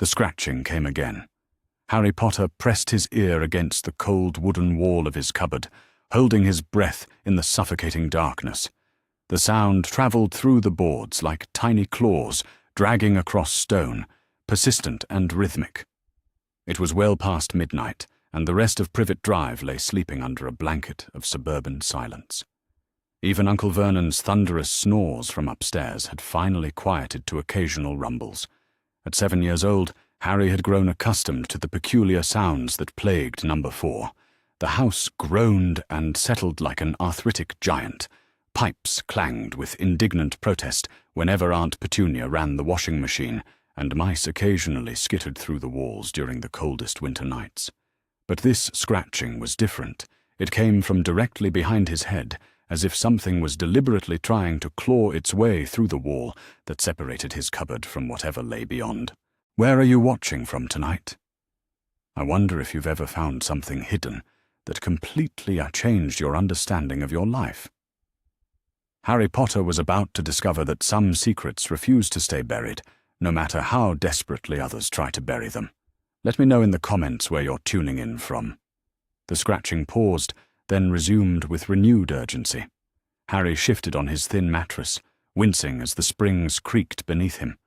The scratching came again. Harry Potter pressed his ear against the cold wooden wall of his cupboard, holding his breath in the suffocating darkness. The sound travelled through the boards like tiny claws dragging across stone, persistent and rhythmic. It was well past midnight, and the rest of Privet Drive lay sleeping under a blanket of suburban silence. Even Uncle Vernon's thunderous snores from upstairs had finally quieted to occasional rumbles. At 7 years old, Harry had grown accustomed to the peculiar sounds that plagued Number 4. The house groaned and settled like an arthritic giant. Pipes clanged with indignant protest whenever Aunt Petunia ran the washing machine, and mice occasionally skittered through the walls during the coldest winter nights. But this scratching was different. It came from directly behind his head, as if something was deliberately trying to claw its way through the wall that separated his cupboard from whatever lay beyond. "Where are you watching from tonight? I wonder if you've ever found something hidden that completely changed your understanding of your life." Harry Potter was about to discover that some secrets refuse to stay buried, no matter how desperately others try to bury them. Let me know in the comments where you're tuning in from. The scratching paused, then resumed with renewed urgency. Harry shifted on his thin mattress, wincing as the springs creaked beneath him.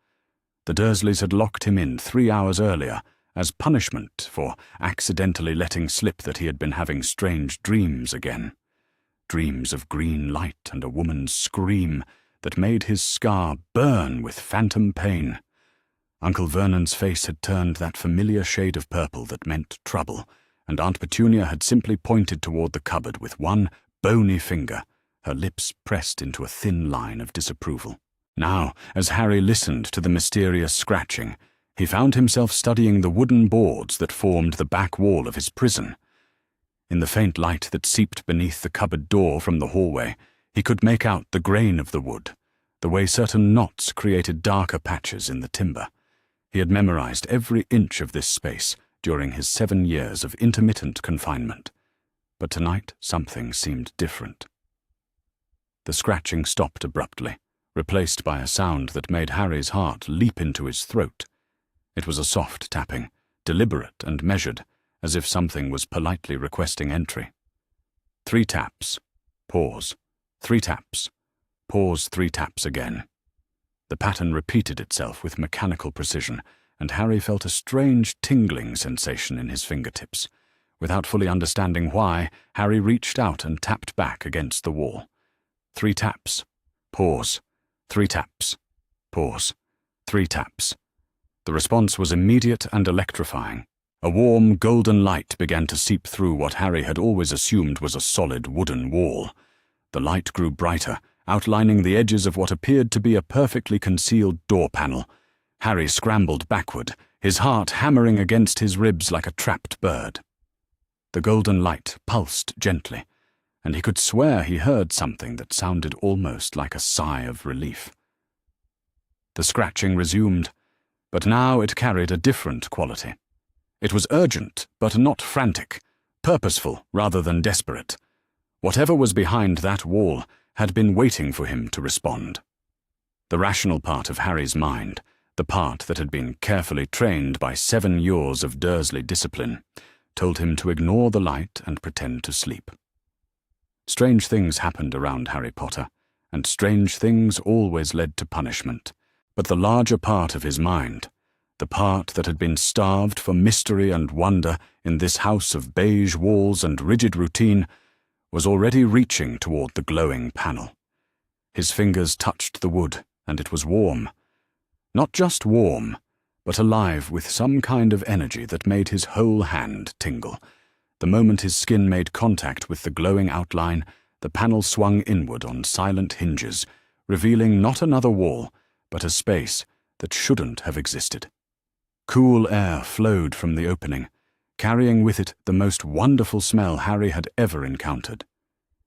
The Dursleys had locked him in 3 hours earlier, as punishment for accidentally letting slip that he had been having strange dreams again. Dreams of green light and a woman's scream that made his scar burn with phantom pain. Uncle Vernon's face had turned that familiar shade of purple that meant trouble, and Aunt Petunia had simply pointed toward the cupboard with one bony finger, her lips pressed into a thin line of disapproval. Now, as Harry listened to the mysterious scratching, he found himself studying the wooden boards that formed the back wall of his prison. In the faint light that seeped beneath the cupboard door from the hallway, he could make out the grain of the wood, the way certain knots created darker patches in the timber. He had memorized every inch of this space during his 7 years of intermittent confinement. But tonight something seemed different. The scratching stopped abruptly, replaced by a sound that made Harry's heart leap into his throat. It was a soft tapping, deliberate and measured, as if something was politely requesting entry. 3 taps. Pause. 3 taps. Pause 3 taps again. The pattern repeated itself with mechanical precision, and Harry felt a strange tingling sensation in his fingertips. Without fully understanding why, Harry reached out and tapped back against the wall. 3 taps. Pause. 3 taps. Pause. 3 taps. The response was immediate and electrifying. A warm, golden light began to seep through what Harry had always assumed was a solid wooden wall. The light grew brighter, outlining the edges of what appeared to be a perfectly concealed door panel. Harry scrambled backward, his heart hammering against his ribs like a trapped bird. The golden light pulsed gently, and he could swear he heard something that sounded almost like a sigh of relief. The scratching resumed, but now it carried a different quality. It was urgent, but not frantic, purposeful rather than desperate. Whatever was behind that wall had been waiting for him to respond. The rational part of Harry's mind, the part that had been carefully trained by 7 years of Dursley discipline, told him to ignore the light and pretend to sleep. Strange things happened around Harry Potter, and strange things always led to punishment. But the larger part of his mind, the part that had been starved for mystery and wonder in this house of beige walls and rigid routine, was already reaching toward the glowing panel. His fingers touched the wood, and it was warm. Not just warm, but alive with some kind of energy that made his whole hand tingle. The moment his skin made contact with the glowing outline, the panel swung inward on silent hinges, revealing not another wall, but a space that shouldn't have existed. Cool air flowed from the opening, carrying with it the most wonderful smell Harry had ever encountered.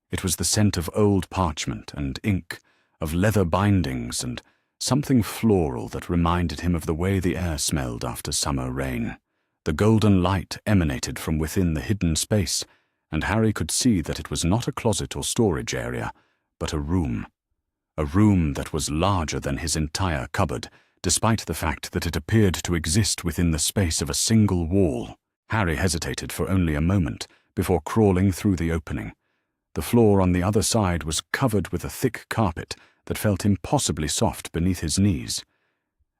It was the scent of old parchment and ink, of leather bindings and something floral that reminded him of the way the air smelled after summer rain. The golden light emanated from within the hidden space, and Harry could see that it was not a closet or storage area, but a room that was larger than his entire cupboard despite the fact that it appeared to exist within the space of a single wall. Harry hesitated for only a moment before crawling through the opening. The floor on the other side was covered with a thick carpet that felt impossibly soft beneath his knees.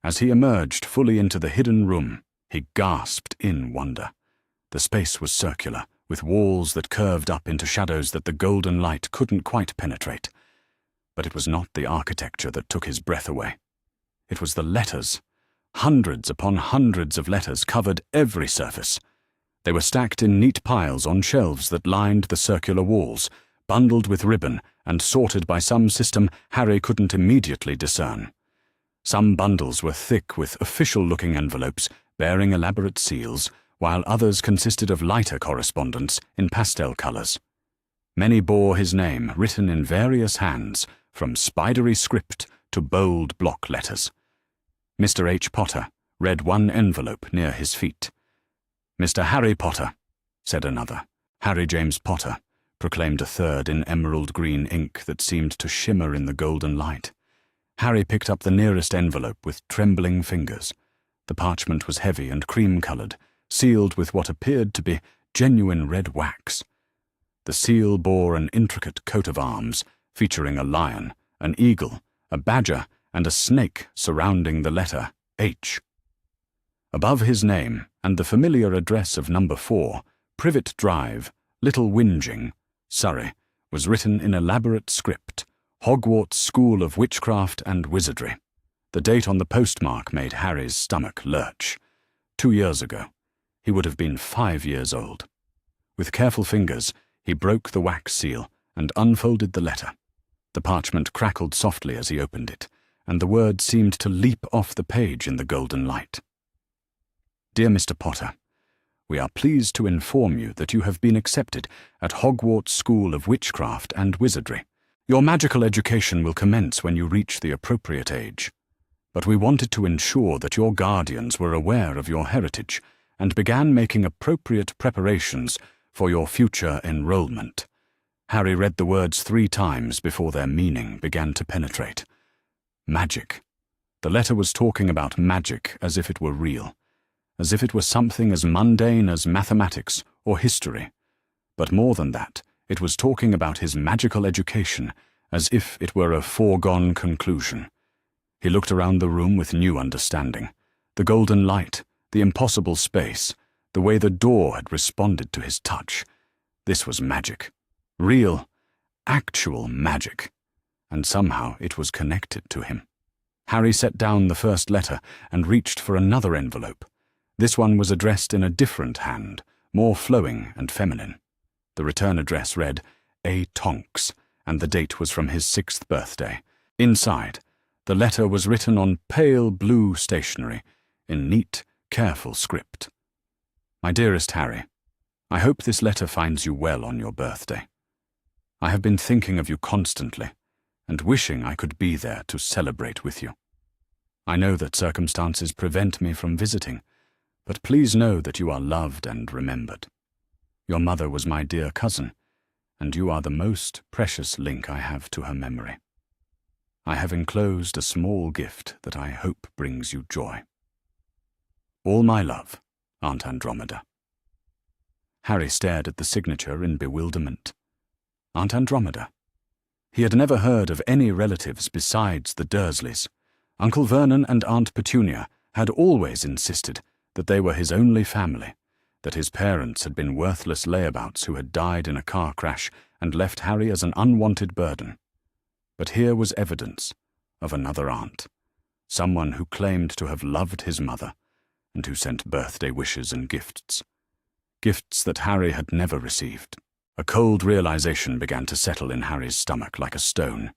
As he emerged fully into the hidden room, he gasped in wonder. The space was circular, with walls that curved up into shadows that the golden light couldn't quite penetrate. But it was not the architecture that took his breath away. It was the letters. Hundreds upon hundreds of letters covered every surface. They were stacked in neat piles on shelves that lined the circular walls, bundled with ribbon and sorted by some system Harry couldn't immediately discern. Some bundles were thick with official-looking envelopes bearing elaborate seals, while others consisted of lighter correspondence in pastel colors. Many bore his name written in various hands, from spidery script to bold block letters. Mr. H. Potter read one envelope near his feet. "Mr. Harry Potter," said another. "Harry James Potter," proclaimed a third in emerald green ink that seemed to shimmer in the golden light. Harry picked up the nearest envelope with trembling fingers. The parchment was heavy and cream-colored, sealed with what appeared to be genuine red wax. The seal bore an intricate coat of arms, featuring a lion, an eagle, a badger, and a snake surrounding the letter H. Above his name and the familiar address of number 4, Privet Drive, Little Whinging, Surrey, was written in elaborate script, Hogwarts School of Witchcraft and Wizardry. The date on the postmark made Harry's stomach lurch. 2 years ago. He would have been 5 years old. With careful fingers, he broke the wax seal and unfolded the letter. The parchment crackled softly as he opened it, and the words seemed to leap off the page in the golden light. "Dear Mr. Potter, we are pleased to inform you that you have been accepted at Hogwarts School of Witchcraft and Wizardry. Your magical education will commence when you reach the appropriate age. But we wanted to ensure that your guardians were aware of your heritage and began making appropriate preparations for your future enrollment." Harry read the words 3 times before their meaning began to penetrate. Magic. The letter was talking about magic as if it were real, as if it were something as mundane as mathematics or history. But more than that, it was talking about his magical education as if it were a foregone conclusion. He looked around the room with new understanding. The golden light, the impossible space, the way the door had responded to his touch. This was magic. Real, actual magic. And somehow it was connected to him. Harry set down the first letter and reached for another envelope. This one was addressed in a different hand, more flowing and feminine. The return address read, A. Tonks, and the date was from his 6th birthday. Inside, the letter was written on pale blue stationery, in neat, careful script. "My dearest Harry, I hope this letter finds you well on your birthday. I have been thinking of you constantly, and wishing I could be there to celebrate with you. I know that circumstances prevent me from visiting, but please know that you are loved and remembered. Your mother was my dear cousin, and you are the most precious link I have to her memory. I have enclosed a small gift that I hope brings you joy. All my love, Aunt Andromeda." Harry stared at the signature in bewilderment. Aunt Andromeda. He had never heard of any relatives besides the Dursleys. Uncle Vernon and Aunt Petunia had always insisted that they were his only family, that his parents had been worthless layabouts who had died in a car crash and left Harry as an unwanted burden. But here was evidence of another aunt, someone who claimed to have loved his mother and who sent birthday wishes and gifts. Gifts that Harry had never received. A cold realization began to settle in Harry's stomach like a stone.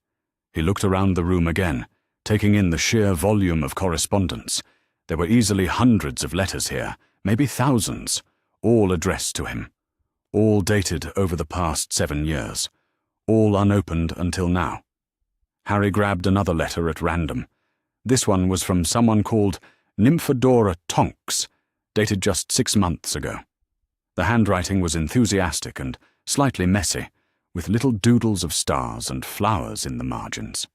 He looked around the room again, taking in the sheer volume of correspondence. There were easily hundreds of letters here, maybe thousands, all addressed to him, all dated over the past 7 years, all unopened until now. Harry grabbed another letter at random. This one was from someone called Nymphadora Tonks, dated just 6 months ago. The handwriting was enthusiastic and slightly messy, with little doodles of stars and flowers in the margins.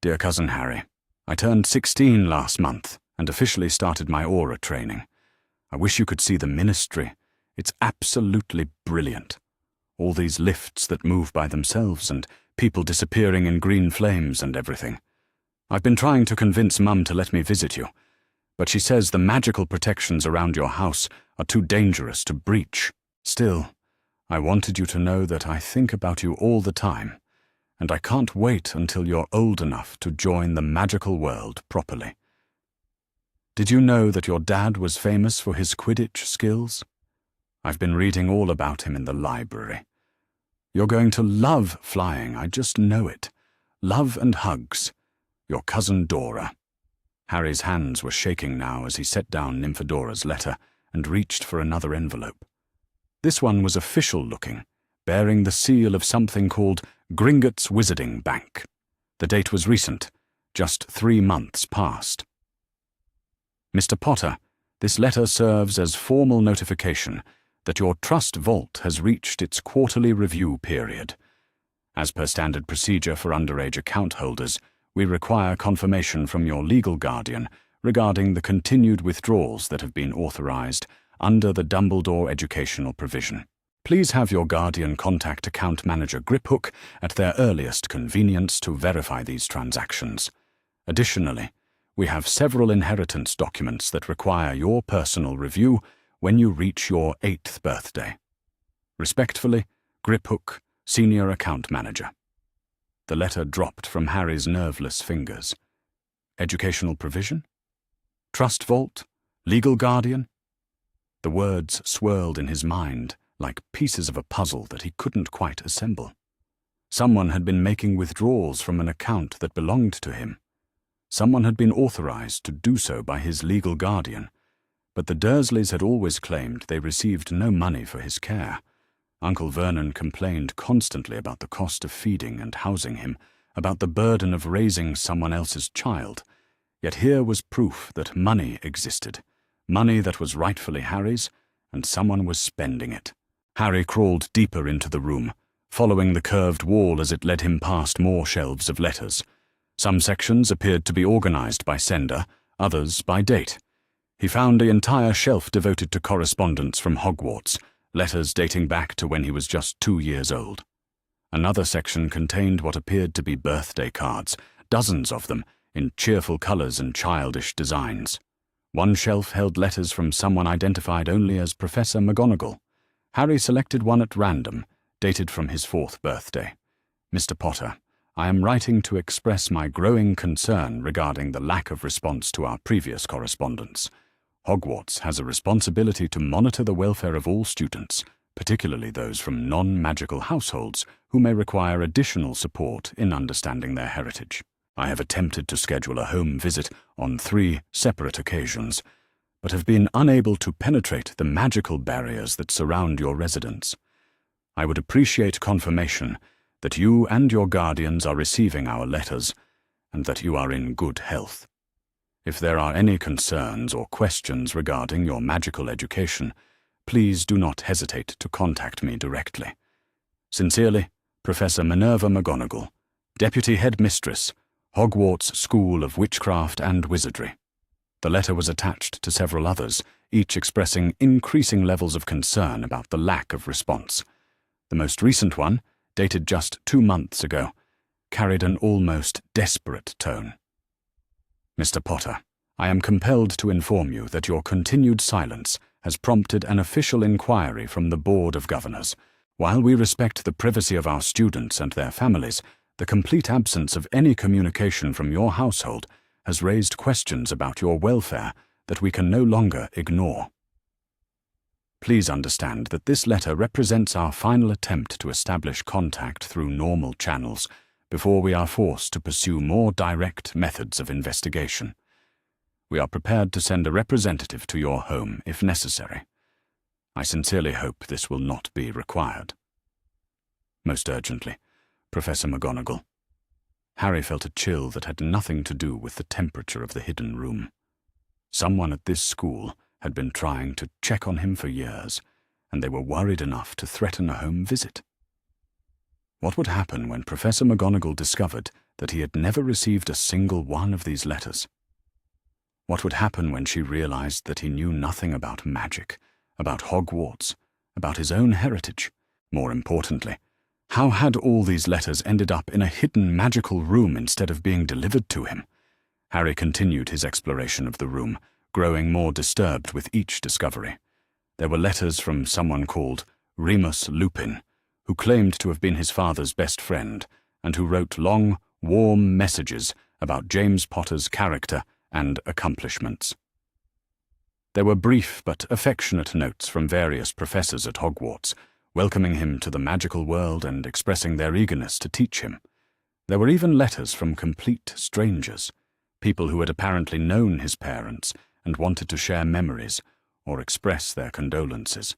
"Dear Cousin Harry, I turned 16 last month and officially started my aura training. I wish you could see the ministry. It's absolutely brilliant. All these lifts that move by themselves and people disappearing in green flames and everything. I've been trying to convince Mum to let me visit you, but she says the magical protections around your house are too dangerous to breach. Still, I wanted you to know that I think about you all the time, and I can't wait until you're old enough to join the magical world properly. Did you know that your dad was famous for his Quidditch skills? I've been reading all about him in the library. You're going to love flying, I just know it. Love and hugs. Your cousin Dora. Harry's hands were shaking now as he set down Nymphodora's letter and reached for another envelope. This one was official-looking, bearing the seal of something called Gringotts Wizarding Bank. The date was recent, just 3 months past. Mr. Potter, this letter serves as formal notification that your trust vault has reached its quarterly review period. As per standard procedure for underage account holders, we require confirmation from your legal guardian regarding the continued withdrawals that have been authorized under the Dumbledore educational provision. Please have your guardian contact account manager Griphook at their earliest convenience to verify these transactions. Additionally, we have several inheritance documents that require your personal review when you reach your 8th birthday. Respectfully, Griphook, Senior Account Manager. The letter dropped from Harry's nerveless fingers. Educational provision? Trust vault? Legal guardian? The words swirled in his mind like pieces of a puzzle that he couldn't quite assemble. Someone had been making withdrawals from an account that belonged to him. Someone had been authorized to do so by his legal guardian, but the Dursleys had always claimed they received no money for his care. Uncle Vernon complained constantly about the cost of feeding and housing him, about the burden of raising someone else's child. Yet here was proof that money existed, money that was rightfully Harry's, and someone was spending it. Harry crawled deeper into the room, following the curved wall as it led him past more shelves of letters. Some sections appeared to be organized by sender, others by date. He found the entire shelf devoted to correspondence from Hogwarts, letters dating back to when he was just 2 years old. Another section contained what appeared to be birthday cards, dozens of them, in cheerful colors and childish designs. One shelf held letters from someone identified only as Professor McGonagall. Harry selected one at random, dated from his 4th birthday. Mr. Potter, I am writing to express my growing concern regarding the lack of response to our previous correspondence. Hogwarts has a responsibility to monitor the welfare of all students, particularly those from non-magical households who may require additional support in understanding their heritage. I have attempted to schedule a home visit on 3 separate occasions, but have been unable to penetrate the magical barriers that surround your residence. I would appreciate confirmation that you and your guardians are receiving our letters, and that you are in good health. If there are any concerns or questions regarding your magical education, please do not hesitate to contact me directly. Sincerely, Professor Minerva McGonagall, Deputy Headmistress, Hogwarts School of Witchcraft and Wizardry. The letter was attached to several others, each expressing increasing levels of concern about the lack of response. The most recent one, dated just 2 months ago, carried an almost desperate tone. Mr. Potter, I am compelled to inform you that your continued silence has prompted an official inquiry from the Board of Governors. While we respect the privacy of our students and their families, the complete absence of any communication from your household has raised questions about your welfare that we can no longer ignore. Please understand that this letter represents our final attempt to establish contact through normal channels before we are forced to pursue more direct methods of investigation. We are prepared to send a representative to your home if necessary. I sincerely hope this will not be required. Most urgently, Professor McGonagall. Harry felt a chill that had nothing to do with the temperature of the hidden room. Someone at this school had been trying to check on him for years, and they were worried enough to threaten a home visit. What would happen when Professor McGonagall discovered that he had never received a single one of these letters. What would happen when she realized that he knew nothing about magic, about Hogwarts, about his own heritage? More importantly, how had all these letters ended up in a hidden magical room instead of being delivered to him? Harry continued his exploration of the room, growing more disturbed with each discovery. There were letters from someone called Remus Lupin, who claimed to have been his father's best friend, and who wrote long, warm messages about James Potter's character and accomplishments. There were brief but affectionate notes from various professors at Hogwarts, welcoming him to the magical world and expressing their eagerness to teach him. There were even letters from complete strangers, people who had apparently known his parents and wanted to share memories or express their condolences.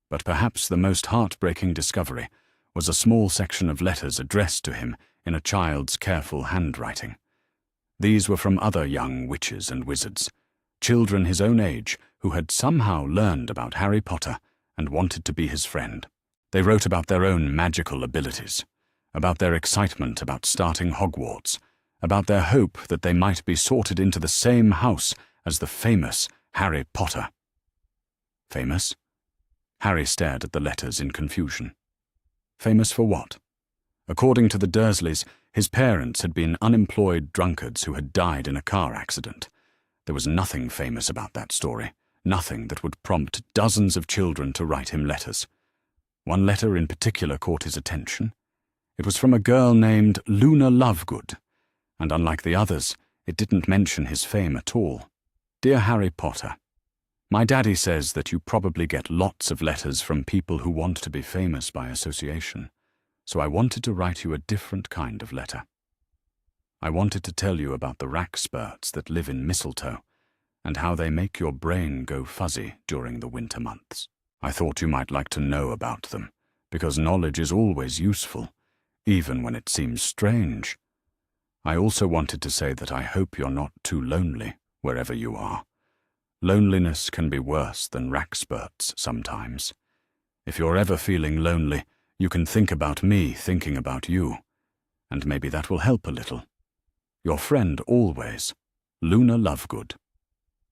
But perhaps the most heartbreaking discovery was a small section of letters addressed to him in a child's careful handwriting. These were from other young witches and wizards, children his own age who had somehow learned about Harry Potter and wanted to be his friend. They wrote about their own magical abilities, about their excitement about starting Hogwarts, about their hope that they might be sorted into the same house as the famous Harry Potter. Famous? Harry stared at the letters in confusion. Famous for what? According to the Dursleys, his parents had been unemployed drunkards who had died in a car accident. There was nothing famous about that story, nothing that would prompt dozens of children to write him letters. One letter in particular caught his attention. It was from a girl named Luna Lovegood, and unlike the others, it didn't mention his fame at all. Dear Harry Potter, my daddy says that you probably get lots of letters from people who want to be famous by association, so I wanted to write you a different kind of letter. I wanted to tell you about the rackspurts that live in mistletoe, and how they make your brain go fuzzy during the winter months. I thought you might like to know about them, because knowledge is always useful, even when it seems strange. I also wanted to say that I hope you're not too lonely wherever you are. Loneliness can be worse than rackspurts sometimes. If you're ever feeling lonely, you can think about me thinking about you, and maybe that will help a little. Your friend always, Luna Lovegood.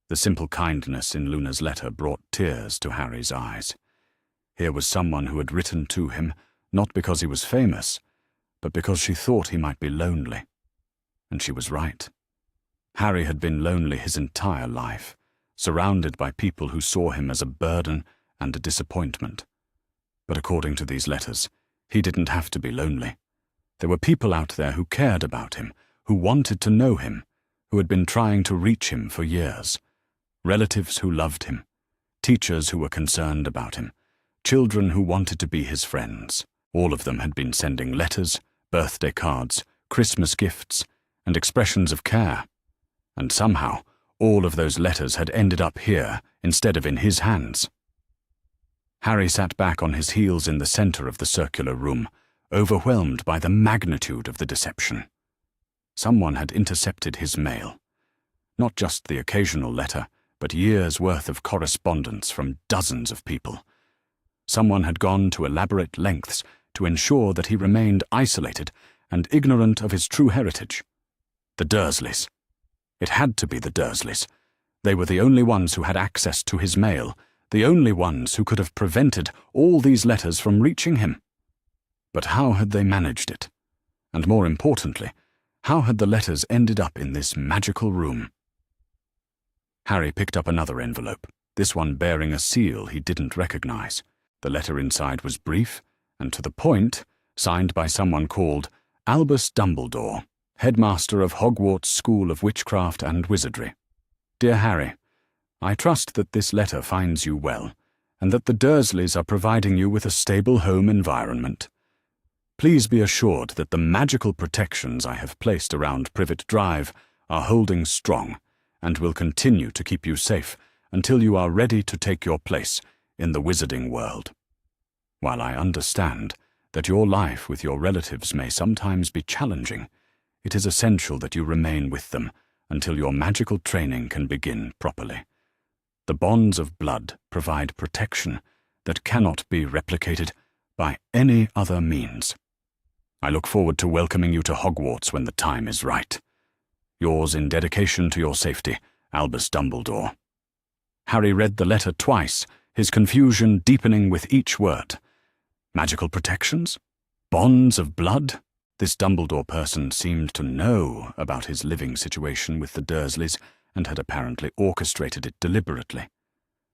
The simple kindness in Luna's letter brought tears to Harry's eyes. Here was someone who had written to him, not because he was famous, but because she thought he might be lonely. And she was right. Harry had been lonely his entire life, surrounded by people who saw him as a burden and a disappointment. But according to these letters, he didn't have to be lonely. There were people out there who cared about him, who wanted to know him, who had been trying to reach him for years. Relatives who loved him, teachers who were concerned about him, children who wanted to be his friends. All of them had been sending letters, birthday cards, Christmas gifts, and expressions of care. And somehow, all of those letters had ended up here instead of in his hands. Harry sat back on his heels in the center of the circular room, overwhelmed by the magnitude of the deception. Someone had intercepted his mail. Not just the occasional letter, but years' worth of correspondence from dozens of people. Someone had gone to elaborate lengths to ensure that he remained isolated and ignorant of his true heritage. The Dursleys. It had to be the Dursleys. They were the only ones who had access to his mail, the only ones who could have prevented all these letters from reaching him. But how had they managed it? And more importantly, how had the letters ended up in this magical room? Harry picked up another envelope, this one bearing a seal he didn't recognize. The letter inside was brief and to the point, signed by someone called Albus Dumbledore, headmaster of Hogwarts School of Witchcraft and Wizardry. Dear Harry, I trust that this letter finds you well, and that the Dursleys are providing you with a stable home environment. Please be assured that the magical protections I have placed around Privet Drive are holding strong, and will continue to keep you safe until you are ready to take your place in the wizarding world. While I understand that your life with your relatives may sometimes be challenging, it is essential that you remain with them until your magical training can begin properly. The bonds of blood provide protection that cannot be replicated by any other means. I look forward to welcoming you to Hogwarts when the time is right. Yours in dedication to your safety, Albus Dumbledore. Harry read the letter twice, his confusion deepening with each word. Magical protections? Bonds of blood? This Dumbledore person seemed to know about his living situation with the Dursleys and had apparently orchestrated it deliberately.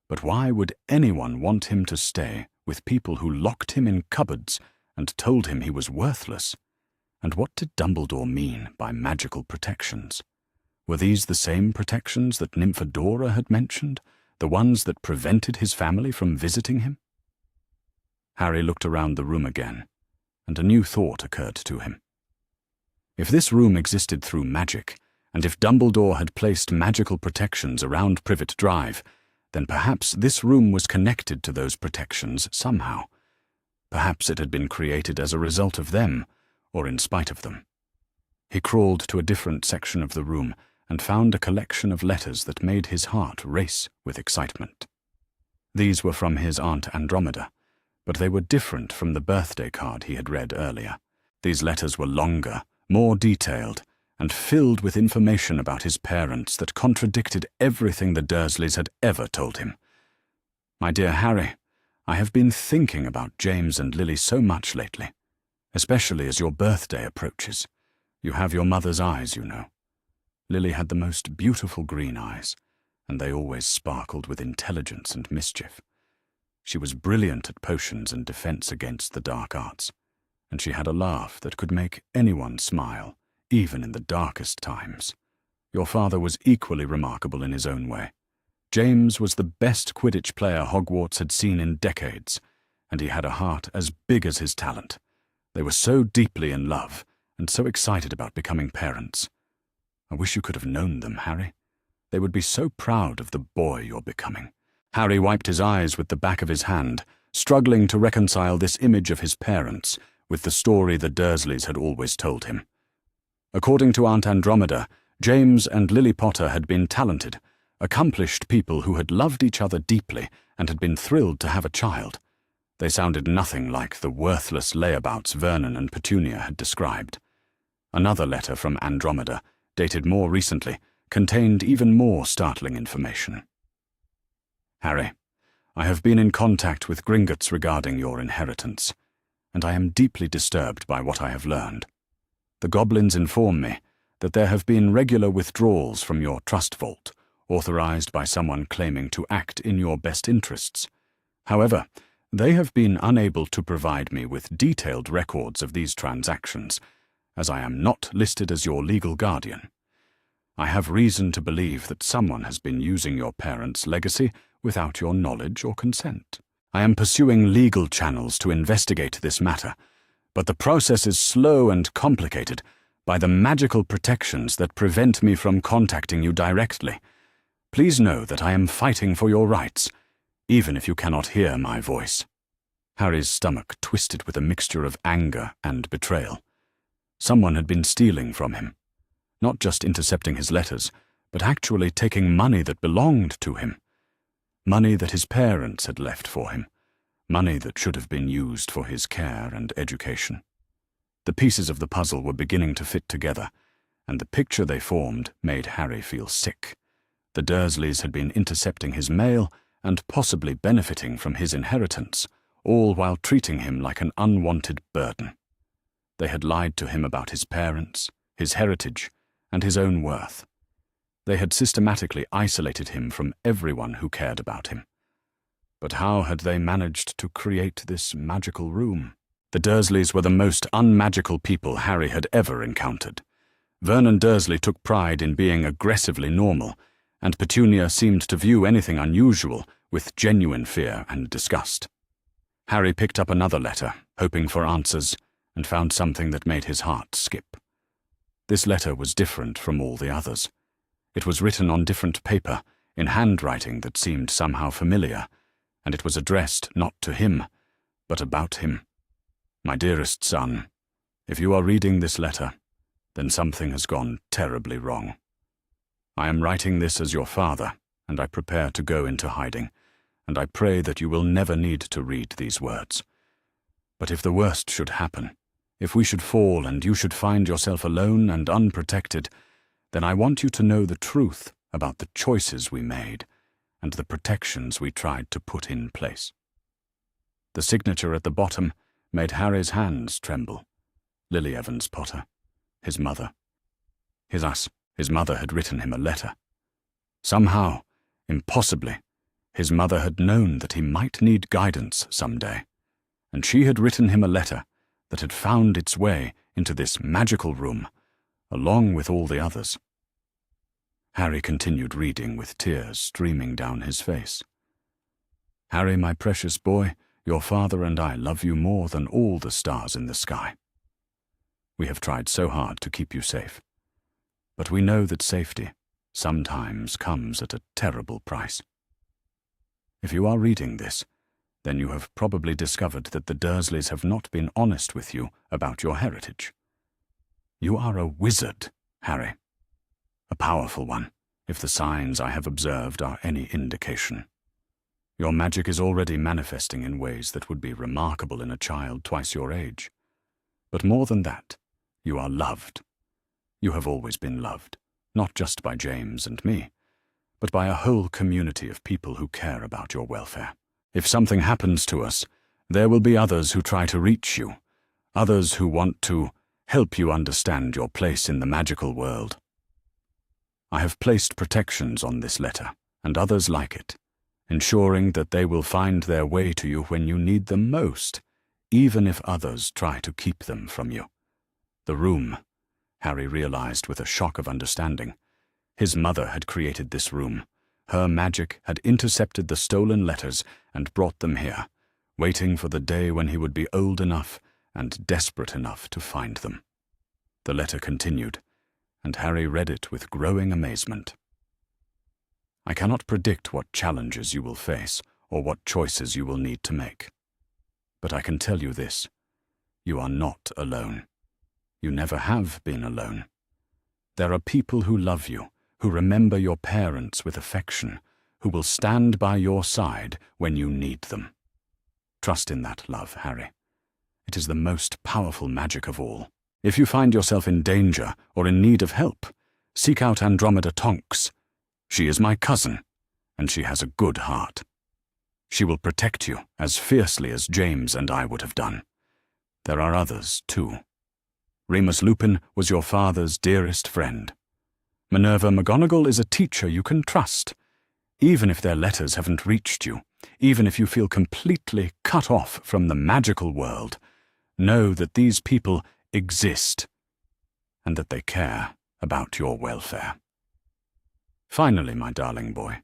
But why would anyone want him to stay with people who locked him in cupboards and told him he was worthless? And what did Dumbledore mean by magical protections? Were these the same protections that Nymphadora had mentioned, the ones that prevented his family from visiting him? Harry looked around the room again, and a new thought occurred to him. If this room existed through magic, and if Dumbledore had placed magical protections around Privet Drive, then perhaps this room was connected to those protections somehow. Perhaps it had been created as a result of them, or in spite of them. He crawled to a different section of the room and found a collection of letters that made his heart race with excitement. These were from his Aunt Andromeda, but they were different from the birthday card he had read earlier. These letters were longer, more detailed, and filled with information about his parents that contradicted everything the Dursleys had ever told him. "My dear Harry, I have been thinking about James and Lily so much lately, especially as your birthday approaches. You have your mother's eyes, you know. Lily had the most beautiful green eyes, and they always sparkled with intelligence and mischief. She was brilliant at potions and defense against the dark arts, and she had a laugh that could make anyone smile, even in the darkest times. Your father was equally remarkable in his own way. James was the best Quidditch player Hogwarts had seen in decades, and he had a heart as big as his talent. They were so deeply in love, and so excited about becoming parents. I wish you could have known them, Harry. They would be so proud of the boy you're becoming." Harry wiped his eyes with the back of his hand, struggling to reconcile this image of his parents with the story the Dursleys had always told him. According to Aunt Andromeda, James and Lily Potter had been talented, accomplished people who had loved each other deeply and had been thrilled to have a child. They sounded nothing like the worthless layabouts Vernon and Petunia had described. Another letter from Andromeda, dated more recently, contained even more startling information. "Harry, I have been in contact with Gringotts regarding your inheritance, and I am deeply disturbed by what I have learned. The goblins inform me that there have been regular withdrawals from your trust vault, authorized by someone claiming to act in your best interests. However, they have been unable to provide me with detailed records of these transactions, as I am not listed as your legal guardian. I have reason to believe that someone has been using your parents' legacy without your knowledge or consent. I am pursuing legal channels to investigate this matter, but the process is slow and complicated by the magical protections that prevent me from contacting you directly. Please know that I am fighting for your rights, even if you cannot hear my voice." Harry's stomach twisted with a mixture of anger and betrayal. Someone had been stealing from him, not just intercepting his letters, but actually taking money that belonged to him. Money that his parents had left for him. Money that should have been used for his care and education. The pieces of the puzzle were beginning to fit together, and the picture they formed made Harry feel sick. The Dursleys had been intercepting his mail and possibly benefiting from his inheritance, all while treating him like an unwanted burden. They had lied to him about his parents, his heritage, and his own worth. They had systematically isolated him from everyone who cared about him. But how had they managed to create this magical room? The Dursleys were the most unmagical people Harry had ever encountered. Vernon Dursley took pride in being aggressively normal, and Petunia seemed to view anything unusual with genuine fear and disgust. Harry picked up another letter, hoping for answers, and found something that made his heart skip. This letter was different from all the others. It was written on different paper, in handwriting that seemed somehow familiar, and it was addressed not to him, but about him. "My dearest son, if you are reading this letter, then something has gone terribly wrong. I am writing this as your father, and I prepare to go into hiding, and I pray that you will never need to read these words. But if the worst should happen, If we should fall and you should find yourself alone and unprotected, then I want you to know the truth about the choices we made and the protections we tried to put in place." The signature at the bottom made Harry's hands tremble. Lily Evans Potter, his mother. His mother had written him a letter. Somehow, impossibly, his mother had known that he might need guidance someday, and she had written him a letter that had found its way into this magical room, along with all the others. Harry continued reading with tears streaming down his face. "Harry, my precious boy, your father and I love you more than all the stars in the sky. We have tried so hard to keep you safe, but we know that safety sometimes comes at a terrible price. If you are reading this, then you have probably discovered that the Dursleys have not been honest with you about your heritage. You are a wizard, Harry. A powerful one, if the signs I have observed are any indication. Your magic is already manifesting in ways that would be remarkable in a child twice your age. But more than that, you are loved. You have always been loved, not just by James and me, but by a whole community of people who care about your welfare. If something happens to us, there will be others who try to reach you, others who want to help you understand your place in the magical world. I have placed protections on this letter, and others like it, ensuring that they will find their way to you when you need them most, even if others try to keep them from you. The room, Harry realized with a shock of understanding. His mother had created this room. Her magic had intercepted the stolen letters and brought them here, waiting for the day when he would be old enough and desperate enough to find them. The letter continued, and Harry read it with growing amazement. I cannot predict what challenges you will face or what choices you will need to make. But I can tell you this: you are not alone. You never have been alone. There are people who love you, who remember your parents with affection, who will stand by your side when you need them. Trust in that love, Harry. It is the most powerful magic of all. If you find yourself in danger or in need of help, seek out Andromeda Tonks. She is my cousin, and she has a good heart. She will protect you as fiercely as James and I would have done. There are others, too. Remus Lupin was your father's dearest friend. Minerva McGonagall is a teacher you can trust. Even if their letters haven't reached you, even if you feel completely cut off from the magical world, know that these people exist, and that they care about your welfare. Finally, my darling boy,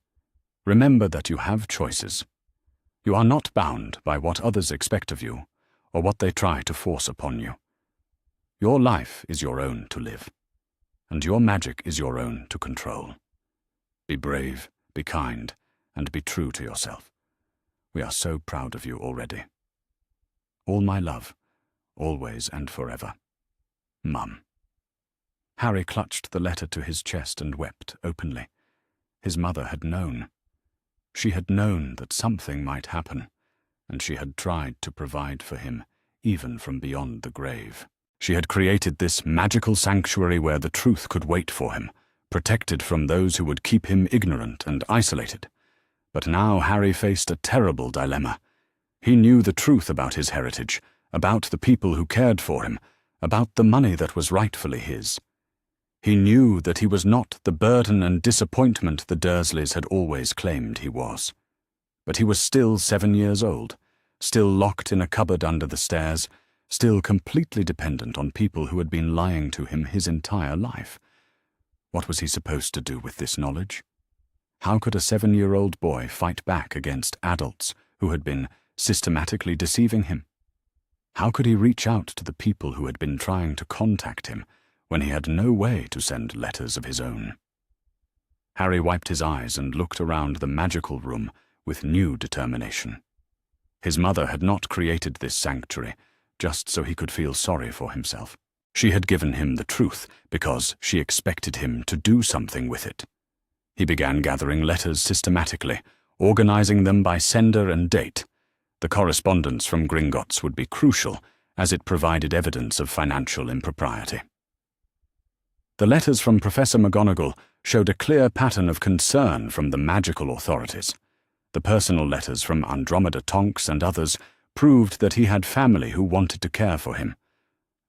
remember that you have choices. You are not bound by what others expect of you, or what they try to force upon you. Your life is your own to live, and your magic is your own to control. Be brave, be kind, and be true to yourself. We are so proud of you already. All my love, always and forever. Mum. Harry clutched the letter to his chest and wept openly. His mother had known. She had known that something might happen, and she had tried to provide for him, even from beyond the grave. She had created this magical sanctuary where the truth could wait for him, protected from those who would keep him ignorant and isolated. But now Harry faced a terrible dilemma. He knew the truth about his heritage, about the people who cared for him, about the money that was rightfully his. He knew that he was not the burden and disappointment the Dursleys had always claimed he was. But he was still 7 years old, still locked in a cupboard under the stairs, still completely dependent on people who had been lying to him his entire life. What was he supposed to do with this knowledge? How could a 7-year-old boy fight back against adults who had been systematically deceiving him? How could he reach out to the people who had been trying to contact him when he had no way to send letters of his own? Harry wiped his eyes and looked around the magical room with new determination. His mother had not created this sanctuary just so he could feel sorry for himself. She had given him the truth because she expected him to do something with it. He began gathering letters systematically, organizing them by sender and date. The correspondence from Gringotts would be crucial, as it provided evidence of financial impropriety. The letters from Professor McGonagall showed a clear pattern of concern from the magical authorities. The personal letters from Andromeda Tonks and others proved that he had family who wanted to care for him.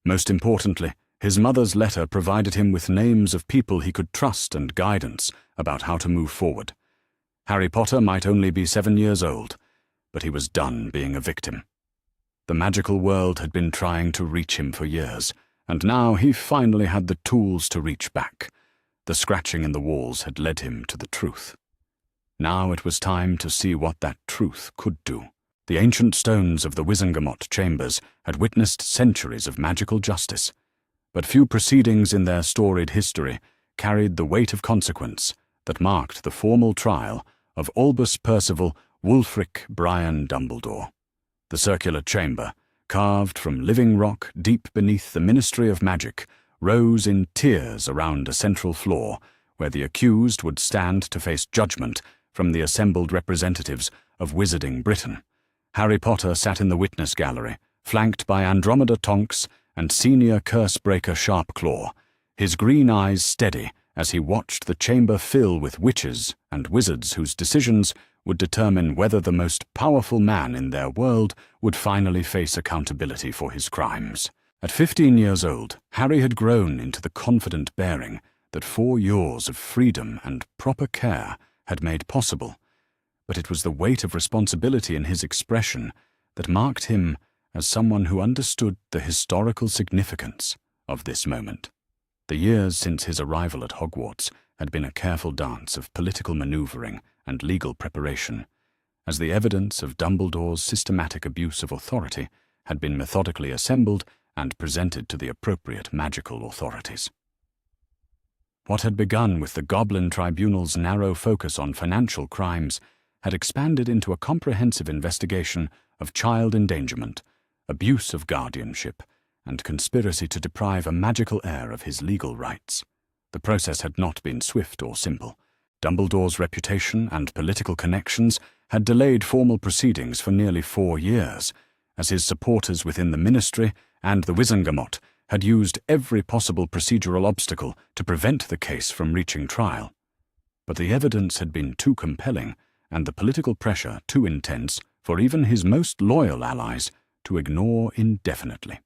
Most importantly, his mother's letter provided him with names of people he could trust and guidance about how to move forward. Harry Potter might only be 7 years old, but he was done being a victim. The magical world had been trying to reach him for years, and now he finally had the tools to reach back. The scratching in the walls had led him to the truth. Now it was time to see what that truth could do. The ancient stones of the Wizengamot chambers had witnessed centuries of magical justice, but few proceedings in their storied history carried the weight of consequence that marked the formal trial of Albus Percival Wulfric Brian Dumbledore. The circular chamber, carved from living rock deep beneath the Ministry of Magic, rose in tiers around a central floor where the accused would stand to face judgment from the assembled representatives of Wizarding Britain. Harry Potter sat in the witness gallery, flanked by Andromeda Tonks and Senior Cursebreaker Sharpclaw, his green eyes steady as he watched the chamber fill with witches and wizards whose decisions would determine whether the most powerful man in their world would finally face accountability for his crimes. At 15 years old, Harry had grown into the confident bearing that 4 years of freedom and proper care had made possible, but it was the weight of responsibility in his expression that marked him as someone who understood the historical significance of this moment. The years since his arrival at Hogwarts had been a careful dance of political maneuvering and legal preparation, as the evidence of Dumbledore's systematic abuse of authority had been methodically assembled and presented to the appropriate magical authorities. What had begun with the Goblin Tribunal's narrow focus on financial crimes had expanded into a comprehensive investigation of child endangerment, abuse of guardianship, and conspiracy to deprive a magical heir of his legal rights. The process had not been swift or simple. Dumbledore's reputation and political connections had delayed formal proceedings for nearly 4 years, as his supporters within the Ministry and the Wizengamot had used every possible procedural obstacle to prevent the case from reaching trial. But the evidence had been too compelling, and the political pressure too intense for even his most loyal allies to ignore indefinitely.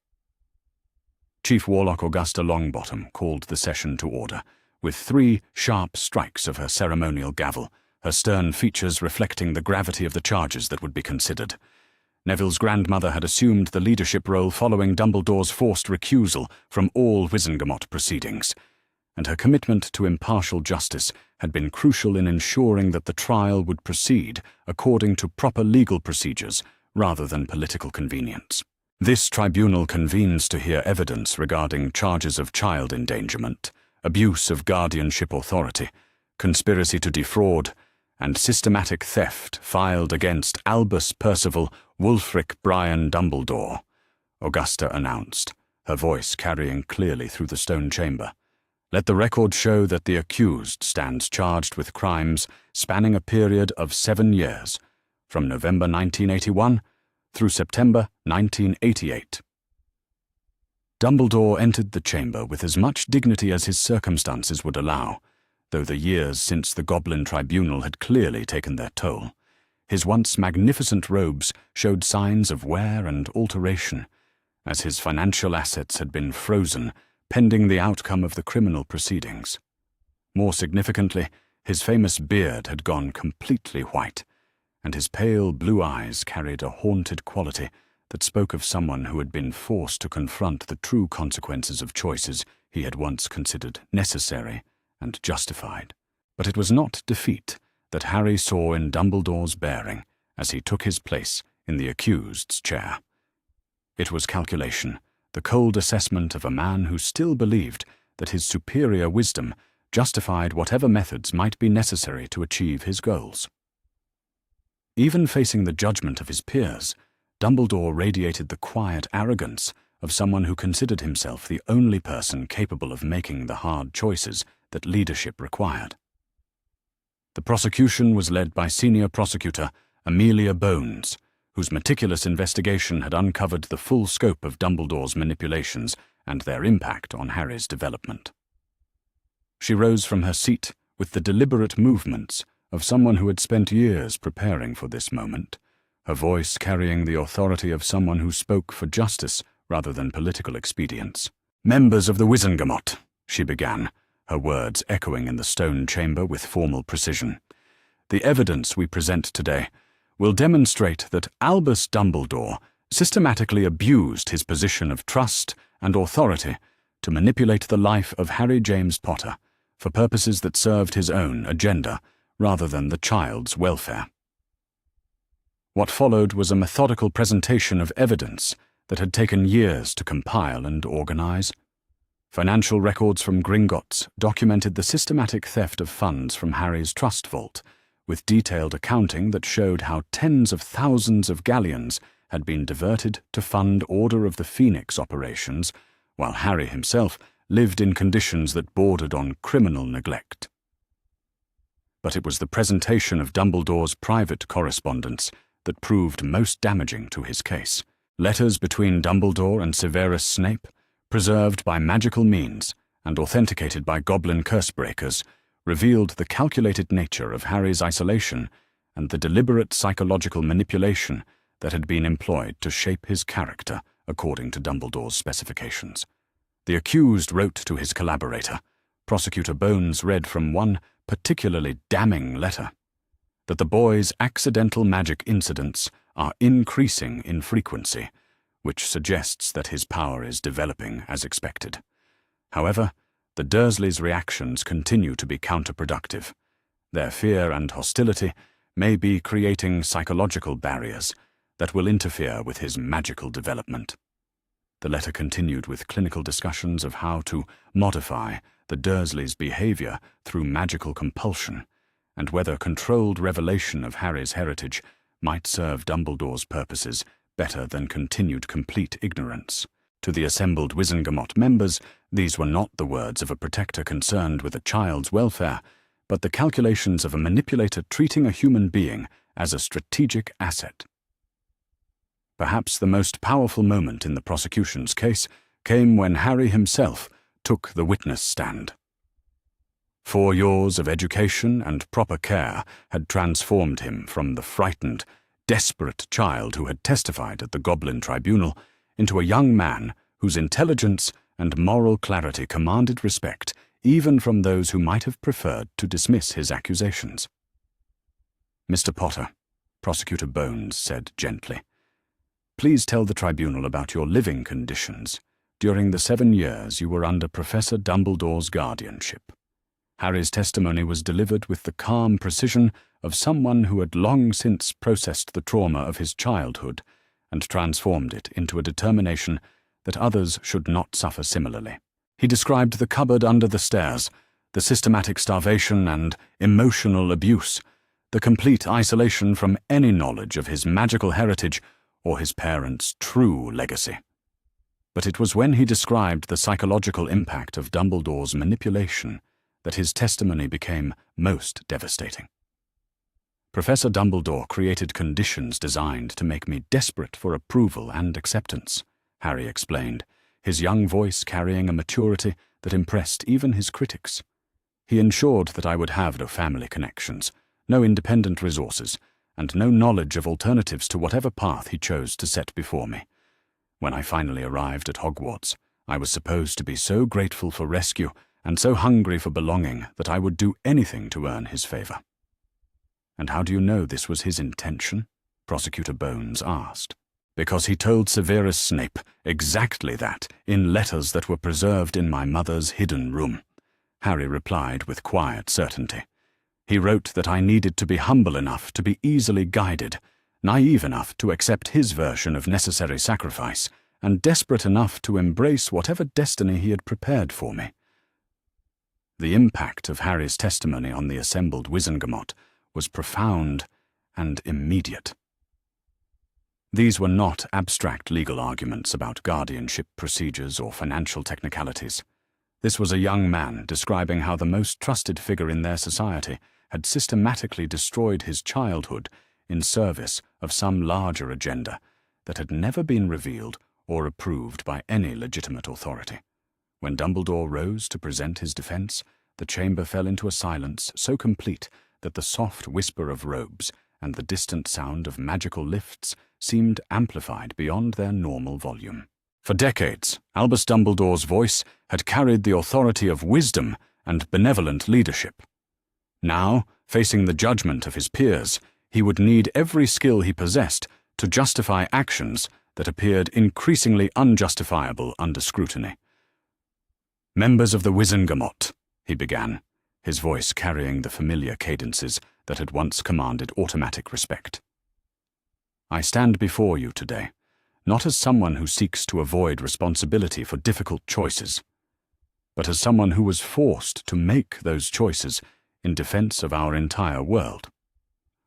Chief Warlock Augusta Longbottom called the session to order, with 3 sharp strikes of her ceremonial gavel, her stern features reflecting the gravity of the charges that would be considered. Neville's grandmother had assumed the leadership role following Dumbledore's forced recusal from all Wizengamot proceedings, and her commitment to impartial justice had been crucial in ensuring that the trial would proceed according to proper legal procedures rather than political convenience. This tribunal convenes to hear evidence regarding charges of child endangerment, abuse of guardianship authority, conspiracy to defraud, and systematic theft filed against Albus Percival Wulfric Brian Dumbledore, Augusta announced, her voice carrying clearly through the stone chamber. Let the record show that the accused stands charged with crimes spanning a period of 7 years, from November 1981 through September 1988. Dumbledore entered the chamber with as much dignity as his circumstances would allow, though the years since the Goblin Tribunal had clearly taken their toll. His once magnificent robes showed signs of wear and alteration, as his financial assets had been frozen pending the outcome of the criminal proceedings. More significantly, his famous beard had gone completely white, and his pale blue eyes carried a haunted quality that spoke of someone who had been forced to confront the true consequences of choices he had once considered necessary and justified. But it was not defeat that Harry saw in Dumbledore's bearing as he took his place in the accused's chair. It was calculation, the cold assessment of a man who still believed that his superior wisdom justified whatever methods might be necessary to achieve his goals. Even facing the judgment of his peers, Dumbledore radiated the quiet arrogance of someone who considered himself the only person capable of making the hard choices that leadership required. The prosecution was led by Senior Prosecutor Amelia Bones, whose meticulous investigation had uncovered the full scope of Dumbledore's manipulations and their impact on Harry's development. She rose from her seat with the deliberate movements of someone who had spent years preparing for this moment, her voice carrying the authority of someone who spoke for justice rather than political expedience. "Members of the Wizengamot," she began, her words echoing in the stone chamber with formal precision. "The evidence we present today will demonstrate that Albus Dumbledore systematically abused his position of trust and authority to manipulate the life of Harry James Potter for purposes that served his own agenda rather than the child's welfare." What followed was a methodical presentation of evidence that had taken years to compile and organize. Financial records from Gringotts documented the systematic theft of funds from Harry's trust vault, with detailed accounting that showed how tens of thousands of galleons had been diverted to fund Order of the Phoenix operations, while Harry himself lived in conditions that bordered on criminal neglect. But it was the presentation of Dumbledore's private correspondence that proved most damaging to his case. Letters between Dumbledore and Severus Snape, preserved by magical means and authenticated by goblin cursebreakers, revealed the calculated nature of Harry's isolation and the deliberate psychological manipulation that had been employed to shape his character according to Dumbledore's specifications. The accused wrote to his collaborator, Prosecutor Bones read from one particularly damning letter, that the boy's accidental magic incidents are increasing in frequency, which suggests that his power is developing as expected. However, the Dursleys' reactions continue to be counterproductive. Their fear and hostility may be creating psychological barriers that will interfere with his magical development. The letter continued with clinical discussions of how to modify the Dursleys' behavior through magical compulsion, and whether controlled revelation of Harry's heritage might serve Dumbledore's purposes better than continued complete ignorance. To the assembled Wizengamot members, these were not the words of a protector concerned with a child's welfare, but the calculations of a manipulator treating a human being as a strategic asset. Perhaps the most powerful moment in the prosecution's case came when Harry himself took the witness stand. 4 years of education and proper care had transformed him from the frightened, desperate child who had testified at the Goblin Tribunal into a young man whose intelligence and moral clarity commanded respect even from those who might have preferred to dismiss his accusations. "Mr. Potter," Prosecutor Bones said gently, "please tell the tribunal about your living conditions during the 7 years you were under Professor Dumbledore's guardianship." Harry's testimony was delivered with the calm precision of someone who had long since processed the trauma of his childhood and transformed it into a determination that others should not suffer similarly. He described the cupboard under the stairs, the systematic starvation and emotional abuse, the complete isolation from any knowledge of his magical heritage or his parents' true legacy. But it was when he described the psychological impact of Dumbledore's manipulation that his testimony became most devastating. "Professor Dumbledore created conditions designed to make me desperate for approval and acceptance," Harry explained, his young voice carrying a maturity that impressed even his critics. "He ensured that I would have no family connections, no independent resources, and no knowledge of alternatives to whatever path he chose to set before me. When I finally arrived at Hogwarts, I was supposed to be so grateful for rescue and so hungry for belonging that I would do anything to earn his favor." "And how do you know this was his intention?" Prosecutor Bones asked. "Because he told Severus Snape exactly that in letters that were preserved in my mother's hidden room," Harry replied with quiet certainty. "He wrote that I needed to be humble enough to be easily guided, naive enough to accept his version of necessary sacrifice, and desperate enough to embrace whatever destiny he had prepared for me." The impact of Harry's testimony on the assembled Wizengamot was profound and immediate. These were not abstract legal arguments about guardianship procedures or financial technicalities. This was a young man describing how the most trusted figure in their society had systematically destroyed his childhood in service of some larger agenda that had never been revealed or approved by any legitimate authority. When Dumbledore rose to present his defense, the chamber fell into a silence so complete that the soft whisper of robes and the distant sound of magical lifts seemed amplified beyond their normal volume. For decades, Albus Dumbledore's voice had carried the authority of wisdom and benevolent leadership. Now, facing the judgment of his peers, he would need every skill he possessed to justify actions that appeared increasingly unjustifiable under scrutiny. "Members of the Wizengamot," he began, his voice carrying the familiar cadences that had once commanded automatic respect. "I stand before you today, not as someone who seeks to avoid responsibility for difficult choices, but as someone who was forced to make those choices in defense of our entire world."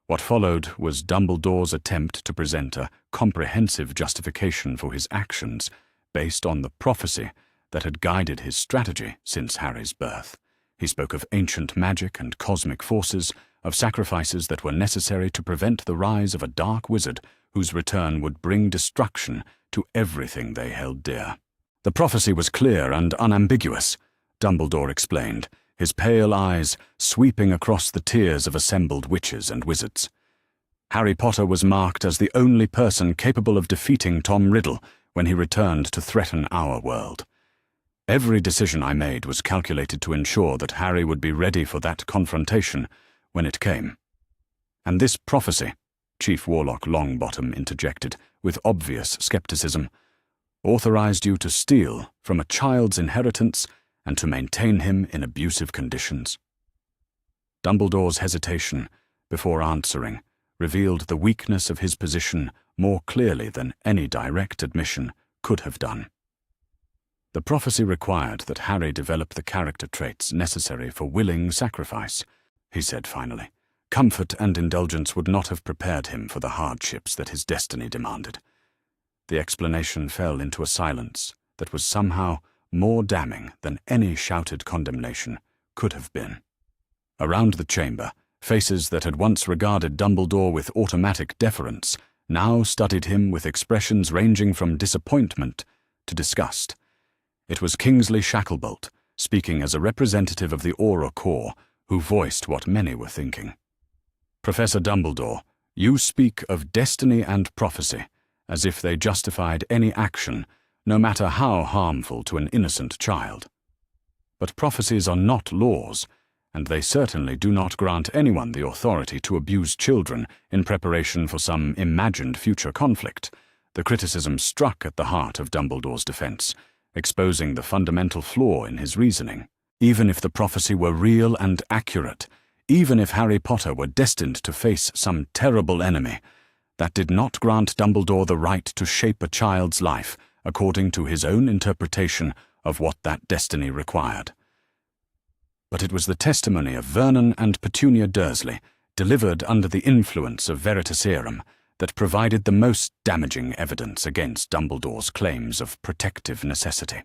What followed was Dumbledore's attempt to present a comprehensive justification for his actions based on the prophecy that had guided his strategy since Harry's birth. He spoke of ancient magic and cosmic forces, of sacrifices that were necessary to prevent the rise of a dark wizard whose return would bring destruction to everything they held dear. The prophecy was clear and unambiguous, Dumbledore explained, his pale eyes sweeping across the tiers of assembled witches and wizards. Harry Potter was marked as the only person capable of defeating Tom Riddle when he returned to threaten our world. Every decision I made was calculated to ensure that Harry would be ready for that confrontation when it came. And this prophecy, Chief Warlock Longbottom interjected with obvious skepticism, authorized you to steal from a child's inheritance and to maintain him in abusive conditions. Dumbledore's hesitation before answering revealed the weakness of his position more clearly than any direct admission could have done. The prophecy required that Harry develop the character traits necessary for willing sacrifice, he said finally. Comfort and indulgence would not have prepared him for the hardships that his destiny demanded. The explanation fell into a silence that was somehow more damning than any shouted condemnation could have been. Around the chamber, faces that had once regarded Dumbledore with automatic deference now studied him with expressions ranging from disappointment to disgust. It was Kingsley Shacklebolt, speaking as a representative of the Auror Corps, who voiced what many were thinking. "Professor Dumbledore, you speak of destiny and prophecy as if they justified any action, no matter how harmful to an innocent child. But prophecies are not laws, and they certainly do not grant anyone the authority to abuse children in preparation for some imagined future conflict." The criticism struck at the heart of Dumbledore's defense, exposing the fundamental flaw in his reasoning. Even if the prophecy were real and accurate, even if Harry Potter were destined to face some terrible enemy, that did not grant Dumbledore the right to shape a child's life according to his own interpretation of what that destiny required. But it was the testimony of Vernon and Petunia Dursley, delivered under the influence of Veritaserum, that provided the most damaging evidence against Dumbledore's claims of protective necessity.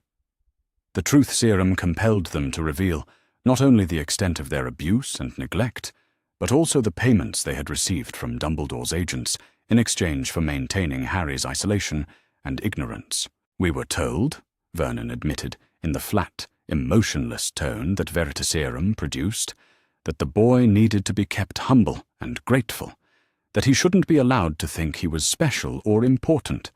The truth serum compelled them to reveal not only the extent of their abuse and neglect, but also the payments they had received from Dumbledore's agents in exchange for maintaining Harry's isolation and ignorance. "We were told," Vernon admitted in the flat, emotionless tone that Veritaserum produced, that the boy needed to be kept humble and grateful, that he shouldn't be allowed to think he was special or important.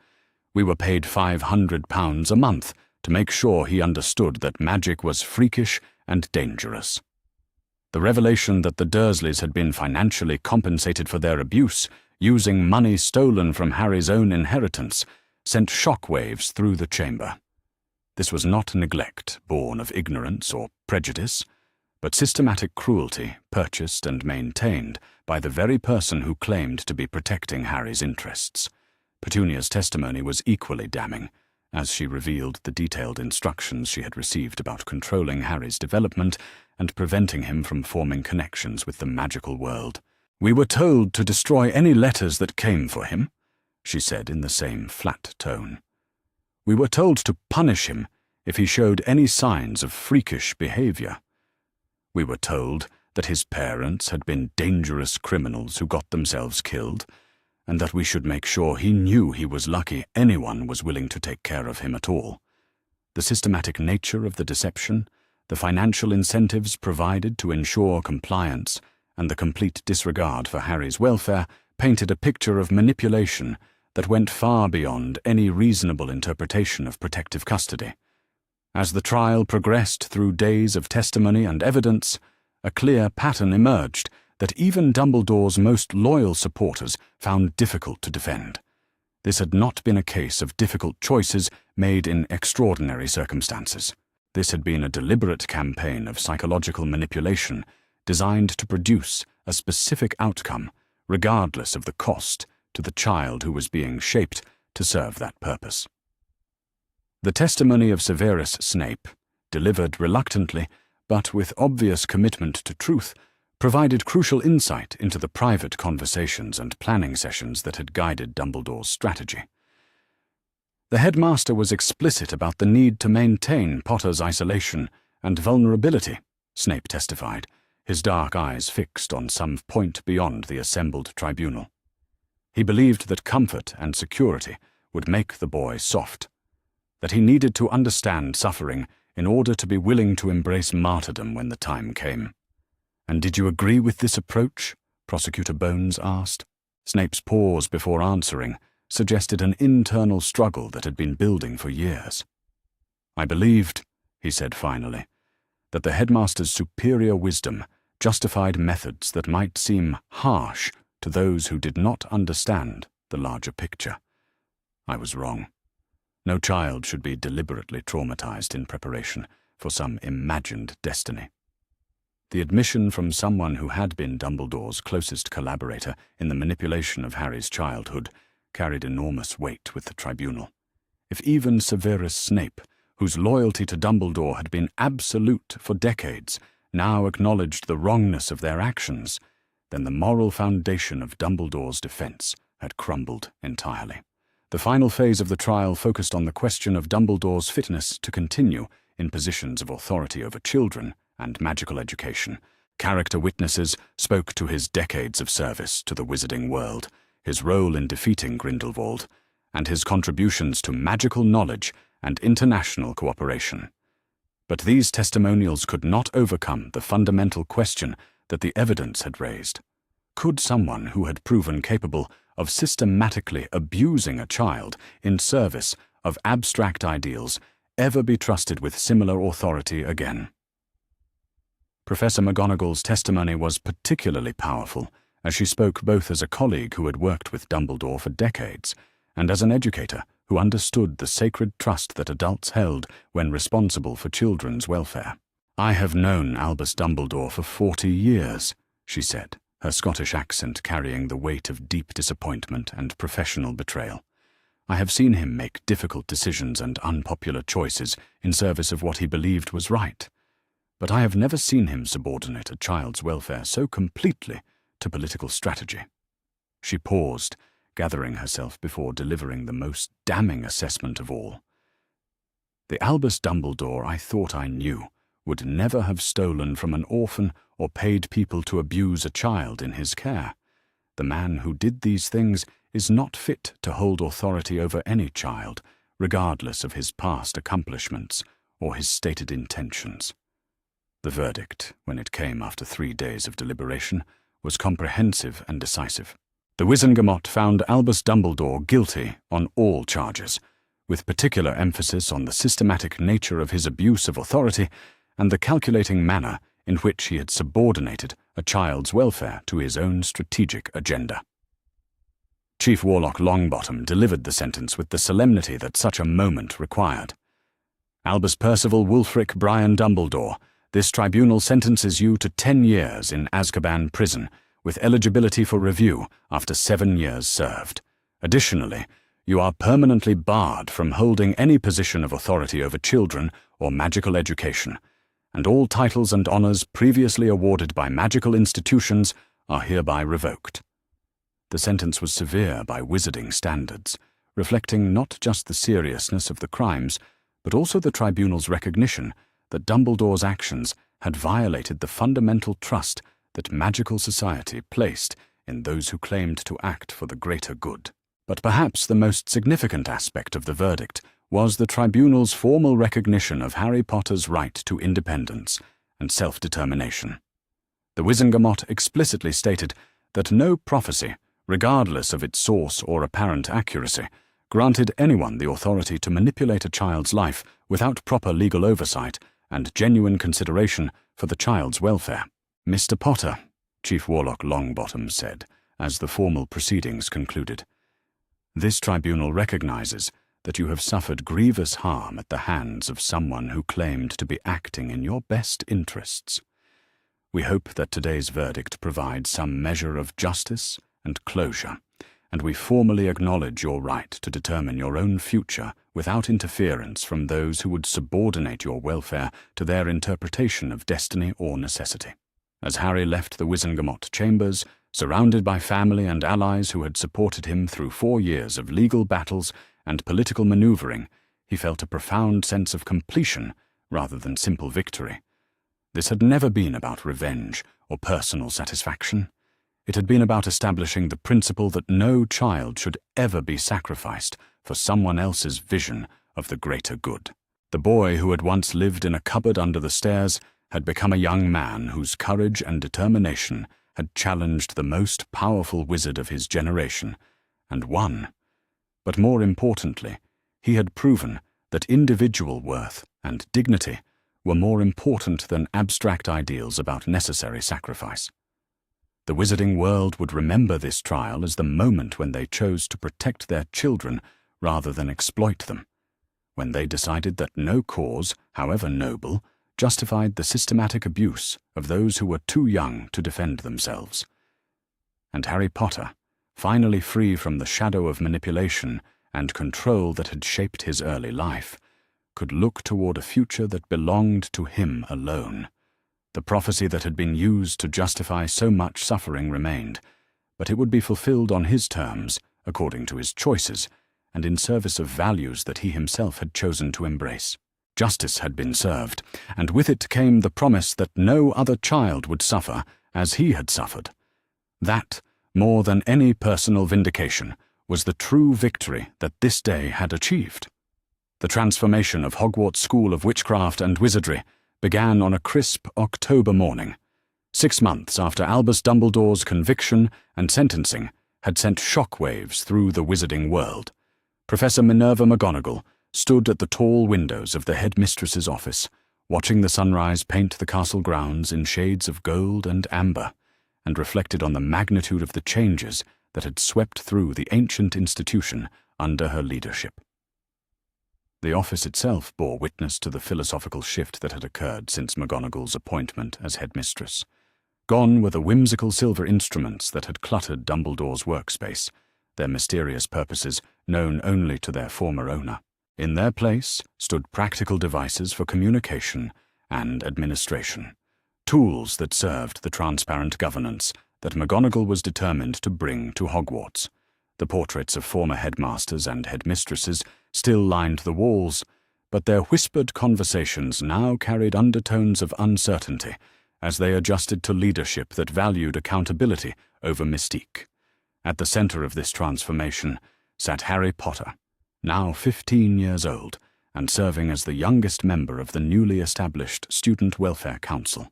We were paid £500 a month to make sure he understood that magic was freakish and dangerous. The revelation that the Dursleys had been financially compensated for their abuse, using money stolen from Harry's own inheritance, sent shockwaves through the chamber. This was not neglect born of ignorance or prejudice, but systematic cruelty purchased and maintained by the very person who claimed to be protecting Harry's interests. Petunia's testimony was equally damning, as she revealed the detailed instructions she had received about controlling Harry's development and preventing him from forming connections with the magical world. "We were told to destroy any letters that came for him," she said in the same flat tone. "We were told to punish him if he showed any signs of freakish behavior. We were told that his parents had been dangerous criminals who got themselves killed, and that we should make sure he knew he was lucky anyone was willing to take care of him at all. The systematic nature of the deception, the financial incentives provided to ensure compliance, and the complete disregard for Harry's welfare painted a picture of manipulation that went far beyond any reasonable interpretation of protective custody. As the trial progressed through days of testimony and evidence, a clear pattern emerged that even Dumbledore's most loyal supporters found difficult to defend. This had not been a case of difficult choices made in extraordinary circumstances. This had been a deliberate campaign of psychological manipulation designed to produce a specific outcome, regardless of the cost to the child who was being shaped to serve that purpose. The testimony of Severus Snape, delivered reluctantly but with obvious commitment to truth, provided crucial insight into the private conversations and planning sessions that had guided Dumbledore's strategy. The headmaster was explicit about the need to maintain Potter's isolation and vulnerability, Snape testified, his dark eyes fixed on some point beyond the assembled tribunal. He believed that comfort and security would make the boy soft, that he needed to understand suffering in order to be willing to embrace martyrdom when the time came. "And did you agree with this approach?" Prosecutor Bones asked. Snape's pause before answering suggested an internal struggle that had been building for years. "I believed," he said finally, "that the headmaster's superior wisdom justified methods that might seem harsh to those who did not understand the larger picture. I was wrong. No child should be deliberately traumatized in preparation for some imagined destiny." The admission from someone who had been Dumbledore's closest collaborator in the manipulation of Harry's childhood carried enormous weight with the tribunal. If even Severus Snape, whose loyalty to Dumbledore had been absolute for decades, now acknowledged the wrongness of their actions, then the moral foundation of Dumbledore's defense had crumbled entirely. The final phase of the trial focused on the question of Dumbledore's fitness to continue in positions of authority over children and magical education. Character witnesses spoke to his decades of service to the wizarding world, his role in defeating Grindelwald, and his contributions to magical knowledge and international cooperation. But these testimonials could not overcome the fundamental question that the evidence had raised. Could someone who had proven capable of systematically abusing a child in service of abstract ideals ever be trusted with similar authority again? Professor McGonagall's testimony was particularly powerful, as she spoke both as a colleague who had worked with Dumbledore for decades and as an educator who understood the sacred trust that adults held when responsible for children's welfare. "I have known Albus Dumbledore for 40 years, she said, her Scottish accent carrying the weight of deep disappointment and professional betrayal. "I have seen him make difficult decisions and unpopular choices in service of what he believed was right. But I have never seen him subordinate a child's welfare so completely to political strategy." She paused, gathering herself before delivering the most damning assessment of all. "The Albus Dumbledore I thought I knew would never have stolen from an orphan or paid people to abuse a child in his care. The man who did these things is not fit to hold authority over any child, regardless of his past accomplishments or his stated intentions." The verdict, when it came after 3 days of deliberation, was comprehensive and decisive. The Wizengamot found Albus Dumbledore guilty on all charges, with particular emphasis on the systematic nature of his abuse of authority and the calculating manner in which he had subordinated a child's welfare to his own strategic agenda. Chief Warlock Longbottom delivered the sentence with the solemnity that such a moment required. "Albus Percival Wulfric Brian Dumbledore, this tribunal sentences you to 10 years in Azkaban prison, with eligibility for review after 7 years served. Additionally, you are permanently barred from holding any position of authority over children or magical education, and all titles and honors previously awarded by magical institutions are hereby revoked." The sentence was severe by wizarding standards, reflecting not just the seriousness of the crimes, but also the tribunal's recognition that Dumbledore's actions had violated the fundamental trust that magical society placed in those who claimed to act for the greater good. But perhaps the most significant aspect of the verdict was the tribunal's formal recognition of Harry Potter's right to independence and self-determination. The Wizengamot explicitly stated that no prophecy, regardless of its source or apparent accuracy, granted anyone the authority to manipulate a child's life without proper legal oversight and genuine consideration for the child's welfare. "Mr. Potter," Chief Warlock Longbottom said, as the formal proceedings concluded, "this tribunal recognizes that you have suffered grievous harm at the hands of someone who claimed to be acting in your best interests. We hope that today's verdict provides some measure of justice and closure, and we formally acknowledge your right to determine your own future without interference from those who would subordinate your welfare to their interpretation of destiny or necessity." As Harry left the Wizengamot chambers, surrounded by family and allies who had supported him through 4 years of legal battles and political maneuvering, he felt a profound sense of completion rather than simple victory. This had never been about revenge or personal satisfaction. It had been about establishing the principle that no child should ever be sacrificed for someone else's vision of the greater good. The boy who had once lived in a cupboard under the stairs had become a young man whose courage and determination had challenged the most powerful wizard of his generation, and won. But more importantly, he had proven that individual worth and dignity were more important than abstract ideals about necessary sacrifice. The wizarding world would remember this trial as the moment when they chose to protect their children rather than exploit them, when they decided that no cause, however noble, justified the systematic abuse of those who were too young to defend themselves. And Harry Potter, finally free from the shadow of manipulation and control that had shaped his early life, could look toward a future that belonged to him alone. The prophecy that had been used to justify so much suffering remained, but it would be fulfilled on his terms, according to his choices, and in service of values that he himself had chosen to embrace. Justice had been served, and with it came the promise that no other child would suffer as he had suffered. That, more than any personal vindication, was the true victory that this day had achieved. The transformation of Hogwarts School of Witchcraft and Wizardry began on a crisp October morning, 6 months after Albus Dumbledore's conviction and sentencing had sent shockwaves through the wizarding world. Professor Minerva McGonagall stood at the tall windows of the headmistress's office, watching the sunrise paint the castle grounds in shades of gold and amber, and reflected on the magnitude of the changes that had swept through the ancient institution under her leadership. The office itself bore witness to the philosophical shift that had occurred since McGonagall's appointment as headmistress. Gone were the whimsical silver instruments that had cluttered Dumbledore's workspace, their mysterious purposes known only to their former owner. In their place stood practical devices for communication and administration, tools that served the transparent governance that McGonagall was determined to bring to Hogwarts. The portraits of former headmasters and headmistresses still lined the walls, but their whispered conversations now carried undertones of uncertainty as they adjusted to leadership that valued accountability over mystique. At the center of this transformation sat Harry Potter, now 15 years old and serving as the youngest member of the newly established Student Welfare Council.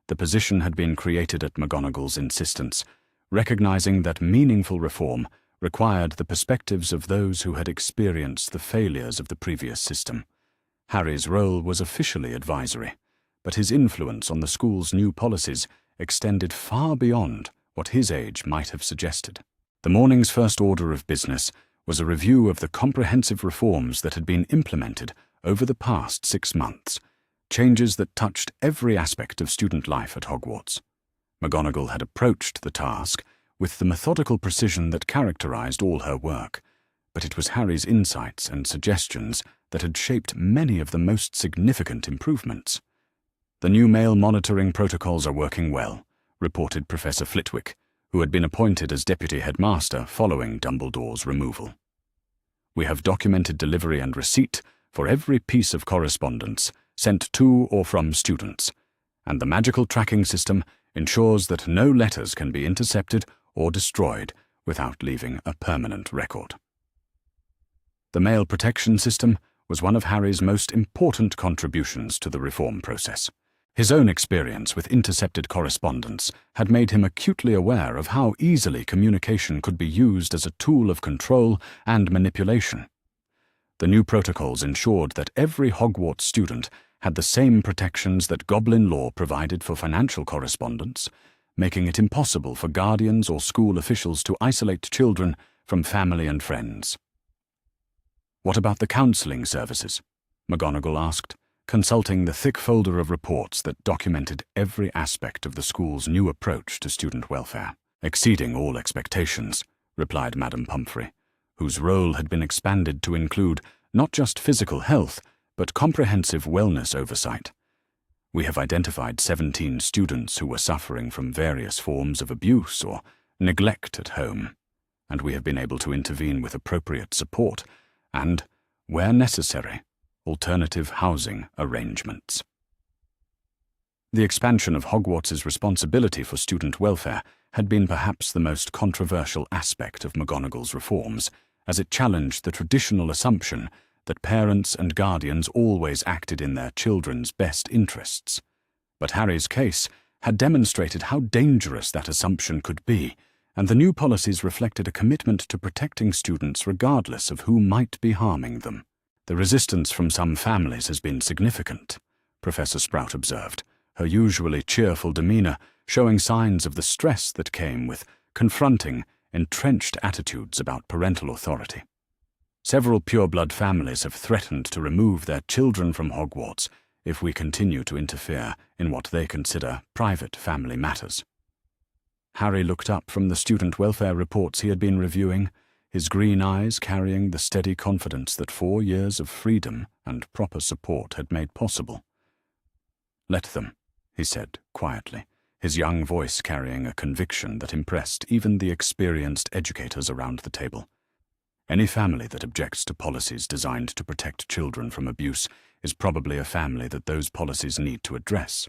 The position had been created at McGonagall's insistence, recognizing that meaningful reform required the perspectives of those who had experienced the failures of the previous system. Harry's role was officially advisory, but his influence on the school's new policies extended far beyond what his age might have suggested. The morning's first order of business was a review of the comprehensive reforms that had been implemented over the past 6 months, changes that touched every aspect of student life at Hogwarts. McGonagall had approached the task with the methodical precision that characterized all her work, but it was Harry's insights and suggestions that had shaped many of the most significant improvements. "The new mail monitoring protocols are working well," reported Professor Flitwick, who had been appointed as deputy headmaster following Dumbledore's removal. "We have documented delivery and receipt for every piece of correspondence sent to or from students, and the magical tracking system ensures that no letters can be intercepted or destroyed without leaving a permanent record. The mail protection system was one of Harry's most important contributions to the reform process. His own experience with intercepted correspondence had made him acutely aware of how easily communication could be used as a tool of control and manipulation. The new protocols ensured that every Hogwarts student had the same protections that Goblin law provided for financial correspondence, making it impossible for guardians or school officials to isolate children from family and friends. "What about the counselling services?" McGonagall asked, consulting the thick folder of reports that documented every aspect of the school's new approach to student welfare. "Exceeding all expectations," replied Madame Pomfrey, whose role had been expanded to include not just physical health, but comprehensive wellness oversight. "We have identified 17 students who were suffering from various forms of abuse or neglect at home, and we have been able to intervene with appropriate support and, where necessary, alternative housing arrangements." The expansion of Hogwarts's responsibility for student welfare had been perhaps the most controversial aspect of McGonagall's reforms, as it challenged the traditional assumption that parents and guardians always acted in their children's best interests. But Harry's case had demonstrated how dangerous that assumption could be, and the new policies reflected a commitment to protecting students regardless of who might be harming them. "The resistance from some families has been significant," Professor Sprout observed, her usually cheerful demeanour showing signs of the stress that came with confronting entrenched attitudes about parental authority. "Several pureblood families have threatened to remove their children from Hogwarts if we continue to interfere in what they consider private family matters." Harry looked up from the student welfare reports he had been reviewing, his green eyes carrying the steady confidence that 4 years of freedom and proper support had made possible. "Let them," he said quietly, his young voice carrying a conviction that impressed even the experienced educators around the table. "Any family that objects to policies designed to protect children from abuse is probably a family that those policies need to address."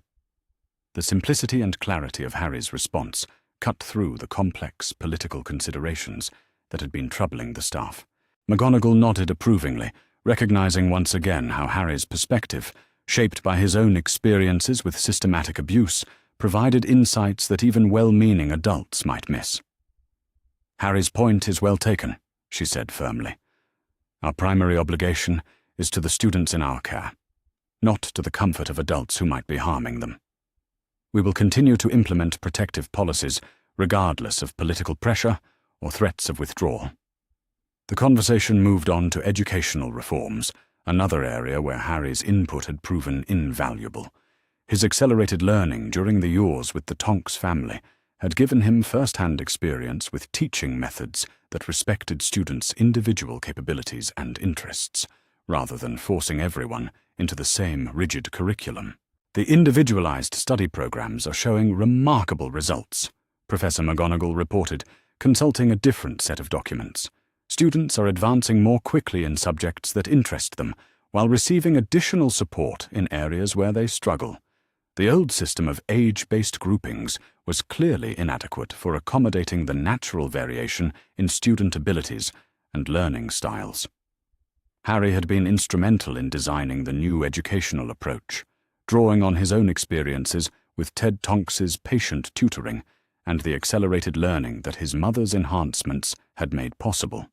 The simplicity and clarity of Harry's response cut through the complex political considerations that had been troubling the staff. McGonagall nodded approvingly, recognizing once again how Harry's perspective, shaped by his own experiences with systematic abuse, provided insights that even well-meaning adults might miss. "Harry's point is well taken," she said firmly. "Our primary obligation is to the students in our care, not to the comfort of adults who might be harming them. We will continue to implement protective policies regardless of political pressure or threats of withdrawal." The conversation moved on to educational reforms, another area where Harry's input had proven invaluable. His accelerated learning during the years with the Tonks family had given him first-hand experience with teaching methods that respected students' individual capabilities and interests, rather than forcing everyone into the same rigid curriculum. "The individualized study programs are showing remarkable results," Professor McGonagall reported, consulting a different set of documents. "Students are advancing more quickly in subjects that interest them, while receiving additional support in areas where they struggle. The old system of age-based groupings was clearly inadequate for accommodating the natural variation in student abilities and learning styles." Harry had been instrumental in designing the new educational approach, drawing on his own experiences with Ted Tonks's patient tutoring and the accelerated learning that his mother's enhancements had made possible.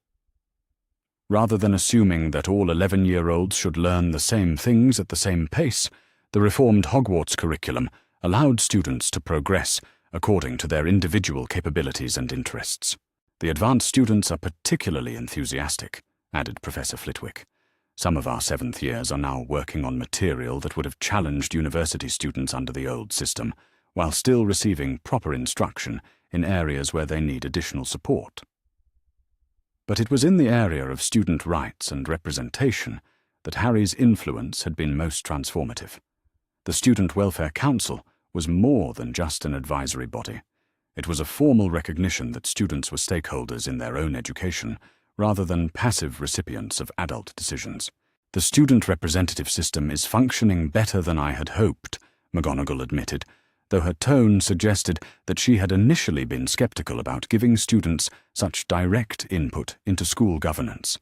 Rather than assuming that all 11-year-olds should learn the same things at the same pace, the reformed Hogwarts curriculum allowed students to progress according to their individual capabilities and interests. "The advanced students are particularly enthusiastic," added Professor Flitwick. "Some of our 7th years are now working on material that would have challenged university students under the old system, while still receiving proper instruction in areas where they need additional support." But it was in the area of student rights and representation that Harry's influence had been most transformative. The Student Welfare Council was more than just an advisory body. It was a formal recognition that students were stakeholders in their own education, rather than passive recipients of adult decisions. "The student representative system is functioning better than I had hoped," McGonagall admitted, though her tone suggested that she had initially been skeptical about giving students such direct input into school governance.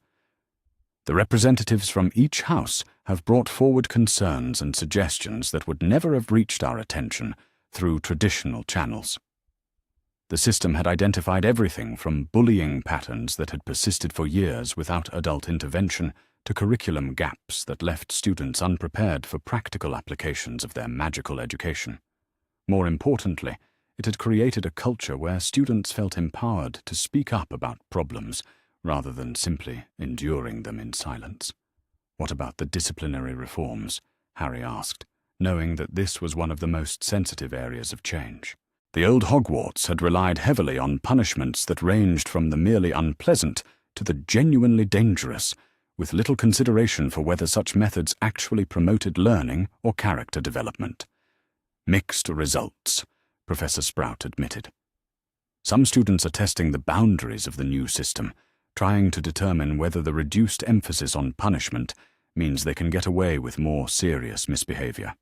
The representatives from each house have brought forward concerns and suggestions that would never have reached our attention through traditional channels. The system had identified everything from bullying patterns that had persisted for years without adult intervention to curriculum gaps that left students unprepared for practical applications of their magical education. More importantly, it had created a culture where students felt empowered to speak up about problems rather than simply enduring them in silence. "What about the disciplinary reforms?" Harry asked, knowing that this was one of the most sensitive areas of change. The old Hogwarts had relied heavily on punishments that ranged from the merely unpleasant to the genuinely dangerous, with little consideration for whether such methods actually promoted learning or character development. "Mixed results," Professor Sprout admitted. "Some students are testing the boundaries of the new system, trying to determine whether the reduced emphasis on punishment means they can get away with more serious misbehavior.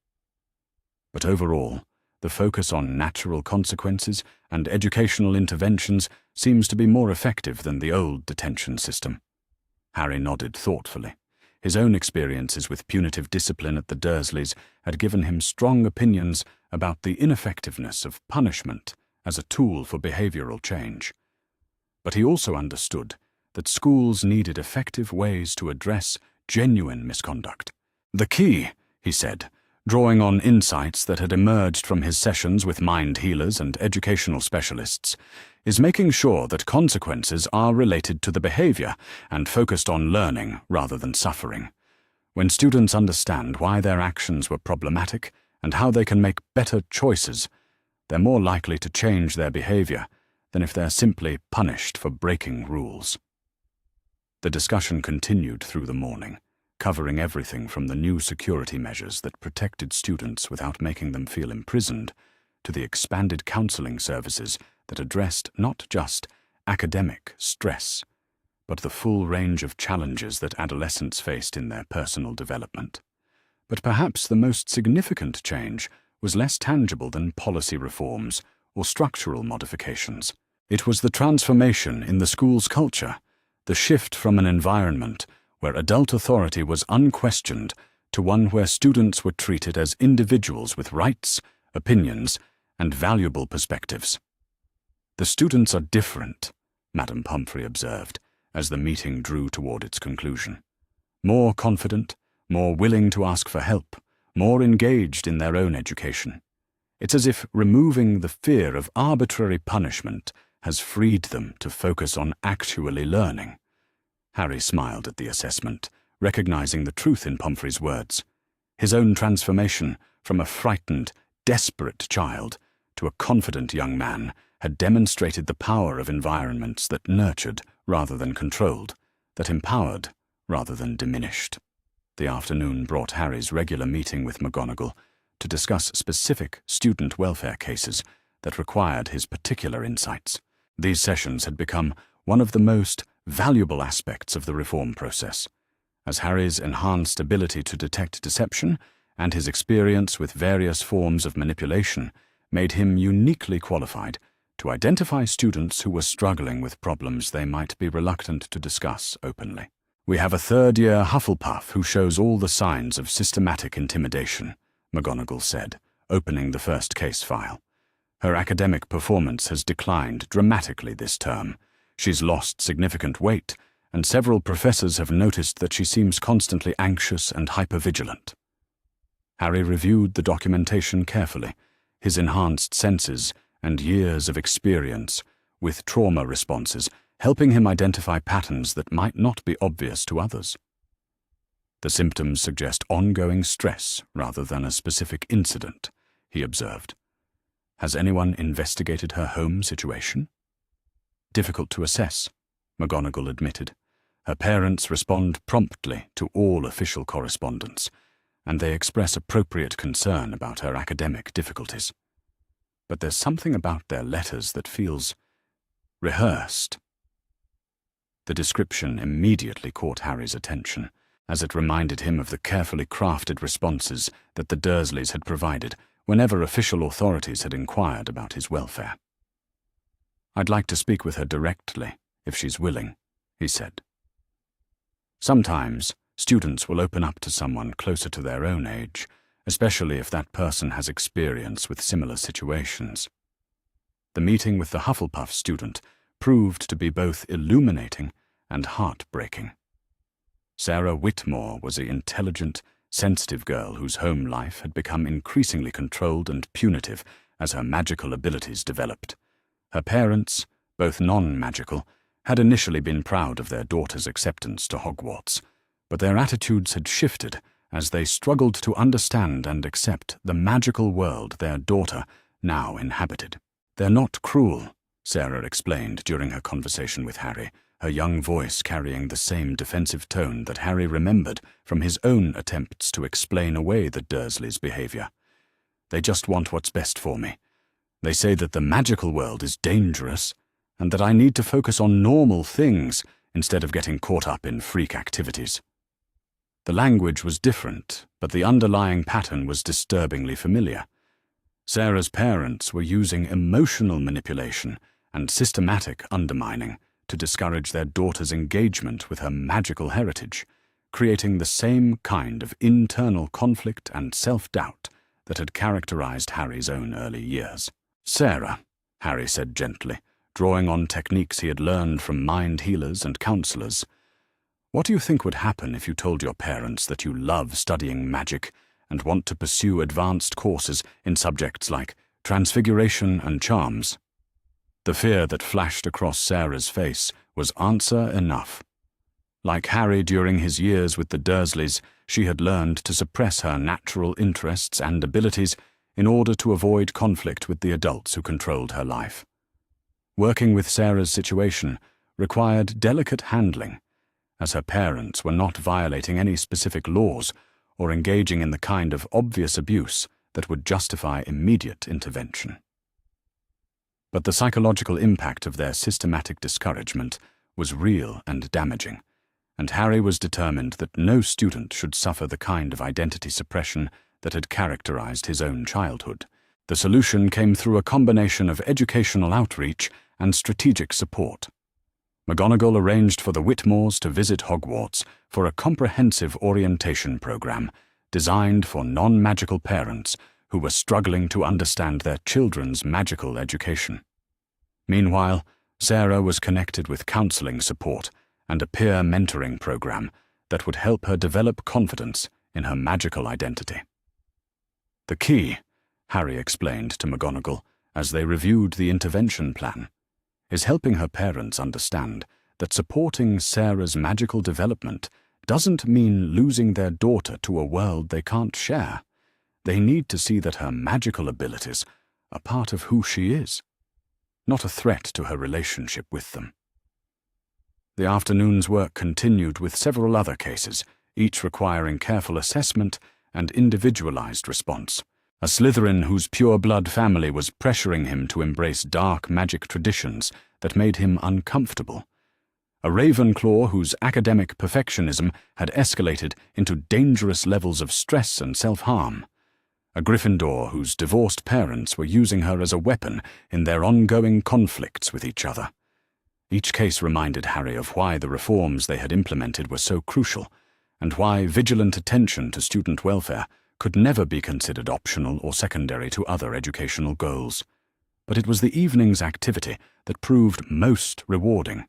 But overall, the focus on natural consequences and educational interventions seems to be more effective than the old detention system." Harry nodded thoughtfully. His own experiences with punitive discipline at the Dursleys had given him strong opinions about the ineffectiveness of punishment as a tool for behavioral change. But he also understood that schools needed effective ways to address genuine misconduct. "The key," he said, drawing on insights that had emerged from his sessions with mind healers and educational specialists, "is making sure that consequences are related to the behavior and focused on learning rather than suffering. When students understand why their actions were problematic and how they can make better choices, they're more likely to change their behavior than if they're simply punished for breaking rules." The discussion continued through the morning, covering everything from the new security measures that protected students without making them feel imprisoned, to the expanded counseling services that addressed not just academic stress, but the full range of challenges that adolescents faced in their personal development. But perhaps the most significant change was less tangible than policy reforms or structural modifications. It was the transformation in the school's culture, the shift from an environment where adult authority was unquestioned to one where students were treated as individuals with rights, opinions, and valuable perspectives. "The students are different," Madame Pomfrey observed, as the meeting drew toward its conclusion. "More confident, more willing to ask for help, more engaged in their own education. It's as if removing the fear of arbitrary punishment has freed them to focus on actually learning." Harry smiled at the assessment, recognizing the truth in Pomfrey's words. His own transformation from a frightened, desperate child to a confident young man had demonstrated the power of environments that nurtured rather than controlled, that empowered rather than diminished. The afternoon brought Harry's regular meeting with McGonagall to discuss specific student welfare cases that required his particular insights. These sessions had become one of the most valuable aspects of the reform process, as Harry's enhanced ability to detect deception and his experience with various forms of manipulation made him uniquely qualified to identify students who were struggling with problems they might be reluctant to discuss openly. "We have a third-year Hufflepuff who shows all the signs of systematic intimidation," McGonagall said, opening the first case file. "Her academic performance has declined dramatically this term. She's lost significant weight, and several professors have noticed that she seems constantly anxious and hypervigilant." Harry reviewed the documentation carefully, his enhanced senses and years of experience with trauma responses helping him identify patterns that might not be obvious to others. "The symptoms suggest ongoing stress rather than a specific incident," he observed. "Has anyone investigated her home situation?" "Difficult to assess," McGonagall admitted. "Her parents respond promptly to all official correspondence, and they express appropriate concern about her academic difficulties. But there's something about their letters that feels rehearsed." The description immediately caught Harry's attention, as it reminded him of the carefully crafted responses that the Dursleys had provided whenever official authorities had inquired about his welfare. "I'd like to speak with her directly, if she's willing," he said. Sometimes, students will open up to someone closer to their own age, especially if that person has experience with similar situations. The meeting with the Hufflepuff student proved to be both illuminating and heartbreaking. Sarah Whitmore was an intelligent, sensitive girl whose home life had become increasingly controlled and punitive as her magical abilities developed. Her parents, both non-magical, had initially been proud of their daughter's acceptance to Hogwarts, but their attitudes had shifted as they struggled to understand and accept the magical world their daughter now inhabited. "They're not cruel," Sarah explained during her conversation with Harry, her young voice carrying the same defensive tone that Harry remembered from his own attempts to explain away the Dursleys' behavior. "They just want what's best for me. They say that the magical world is dangerous, and that I need to focus on normal things instead of getting caught up in freak activities." The language was different, but the underlying pattern was disturbingly familiar. Sarah's parents were using emotional manipulation and systematic undermining to discourage their daughter's engagement with her magical heritage, creating the same kind of internal conflict and self-doubt that had characterized Harry's own early years. "Sarah," Harry said gently, drawing on techniques he had learned from mind healers and counselors, "what do you think would happen if you told your parents that you love studying magic and want to pursue advanced courses in subjects like transfiguration and charms?" The fear that flashed across Sarah's face was answer enough. Like Harry during his years with the Dursleys, she had learned to suppress her natural interests and abilities in order to avoid conflict with the adults who controlled her life. Working with Sarah's situation required delicate handling, as her parents were not violating any specific laws or engaging in the kind of obvious abuse that would justify immediate intervention. But the psychological impact of their systematic discouragement was real and damaging, and Harry was determined that no student should suffer the kind of identity suppression that had characterized his own childhood. The solution came through a combination of educational outreach and strategic support. McGonagall arranged for the Whitmores to visit Hogwarts for a comprehensive orientation program designed for non-magical parents who were struggling to understand their children's magical education. Meanwhile, Sarah was connected with counseling support and a peer mentoring program that would help her develop confidence in her magical identity. "The key," Harry explained to McGonagall as they reviewed the intervention plan, "is helping her parents understand that supporting Sarah's magical development doesn't mean losing their daughter to a world they can't share. They need to see that her magical abilities are part of who she is, not a threat to her relationship with them." The afternoon's work continued with several other cases, each requiring careful assessment and individualized response. A Slytherin whose pure-blood family was pressuring him to embrace dark magic traditions that made him uncomfortable. A Ravenclaw whose academic perfectionism had escalated into dangerous levels of stress and self-harm. A Gryffindor whose divorced parents were using her as a weapon in their ongoing conflicts with each other. Each case reminded Harry of why the reforms they had implemented were so crucial, and why vigilant attention to student welfare could never be considered optional or secondary to other educational goals. But it was the evening's activity that proved most rewarding.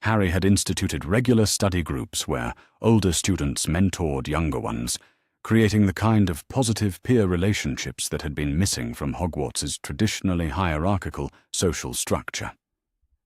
Harry had instituted regular study groups where older students mentored younger ones, creating the kind of positive peer relationships that had been missing from Hogwarts's traditionally hierarchical social structure.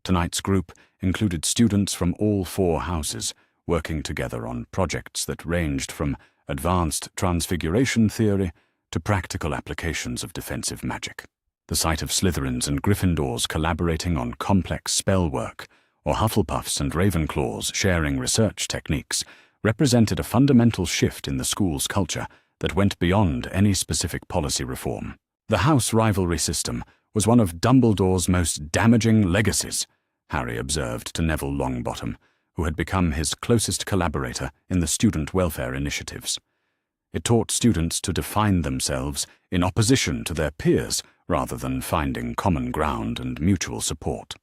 Tonight's group included students from all 4 houses, working together on projects that ranged from advanced transfiguration theory to practical applications of defensive magic. The sight of Slytherins and Gryffindors collaborating on complex spell work, or Hufflepuffs and Ravenclaws sharing research techniques, represented a fundamental shift in the school's culture that went beyond any specific policy reform. The house rivalry system was one of Dumbledore's most damaging legacies, Harry observed to Neville Longbottom, who had become his closest collaborator in the student welfare initiatives. It taught students to define themselves in opposition to their peers rather than finding common ground and mutual support.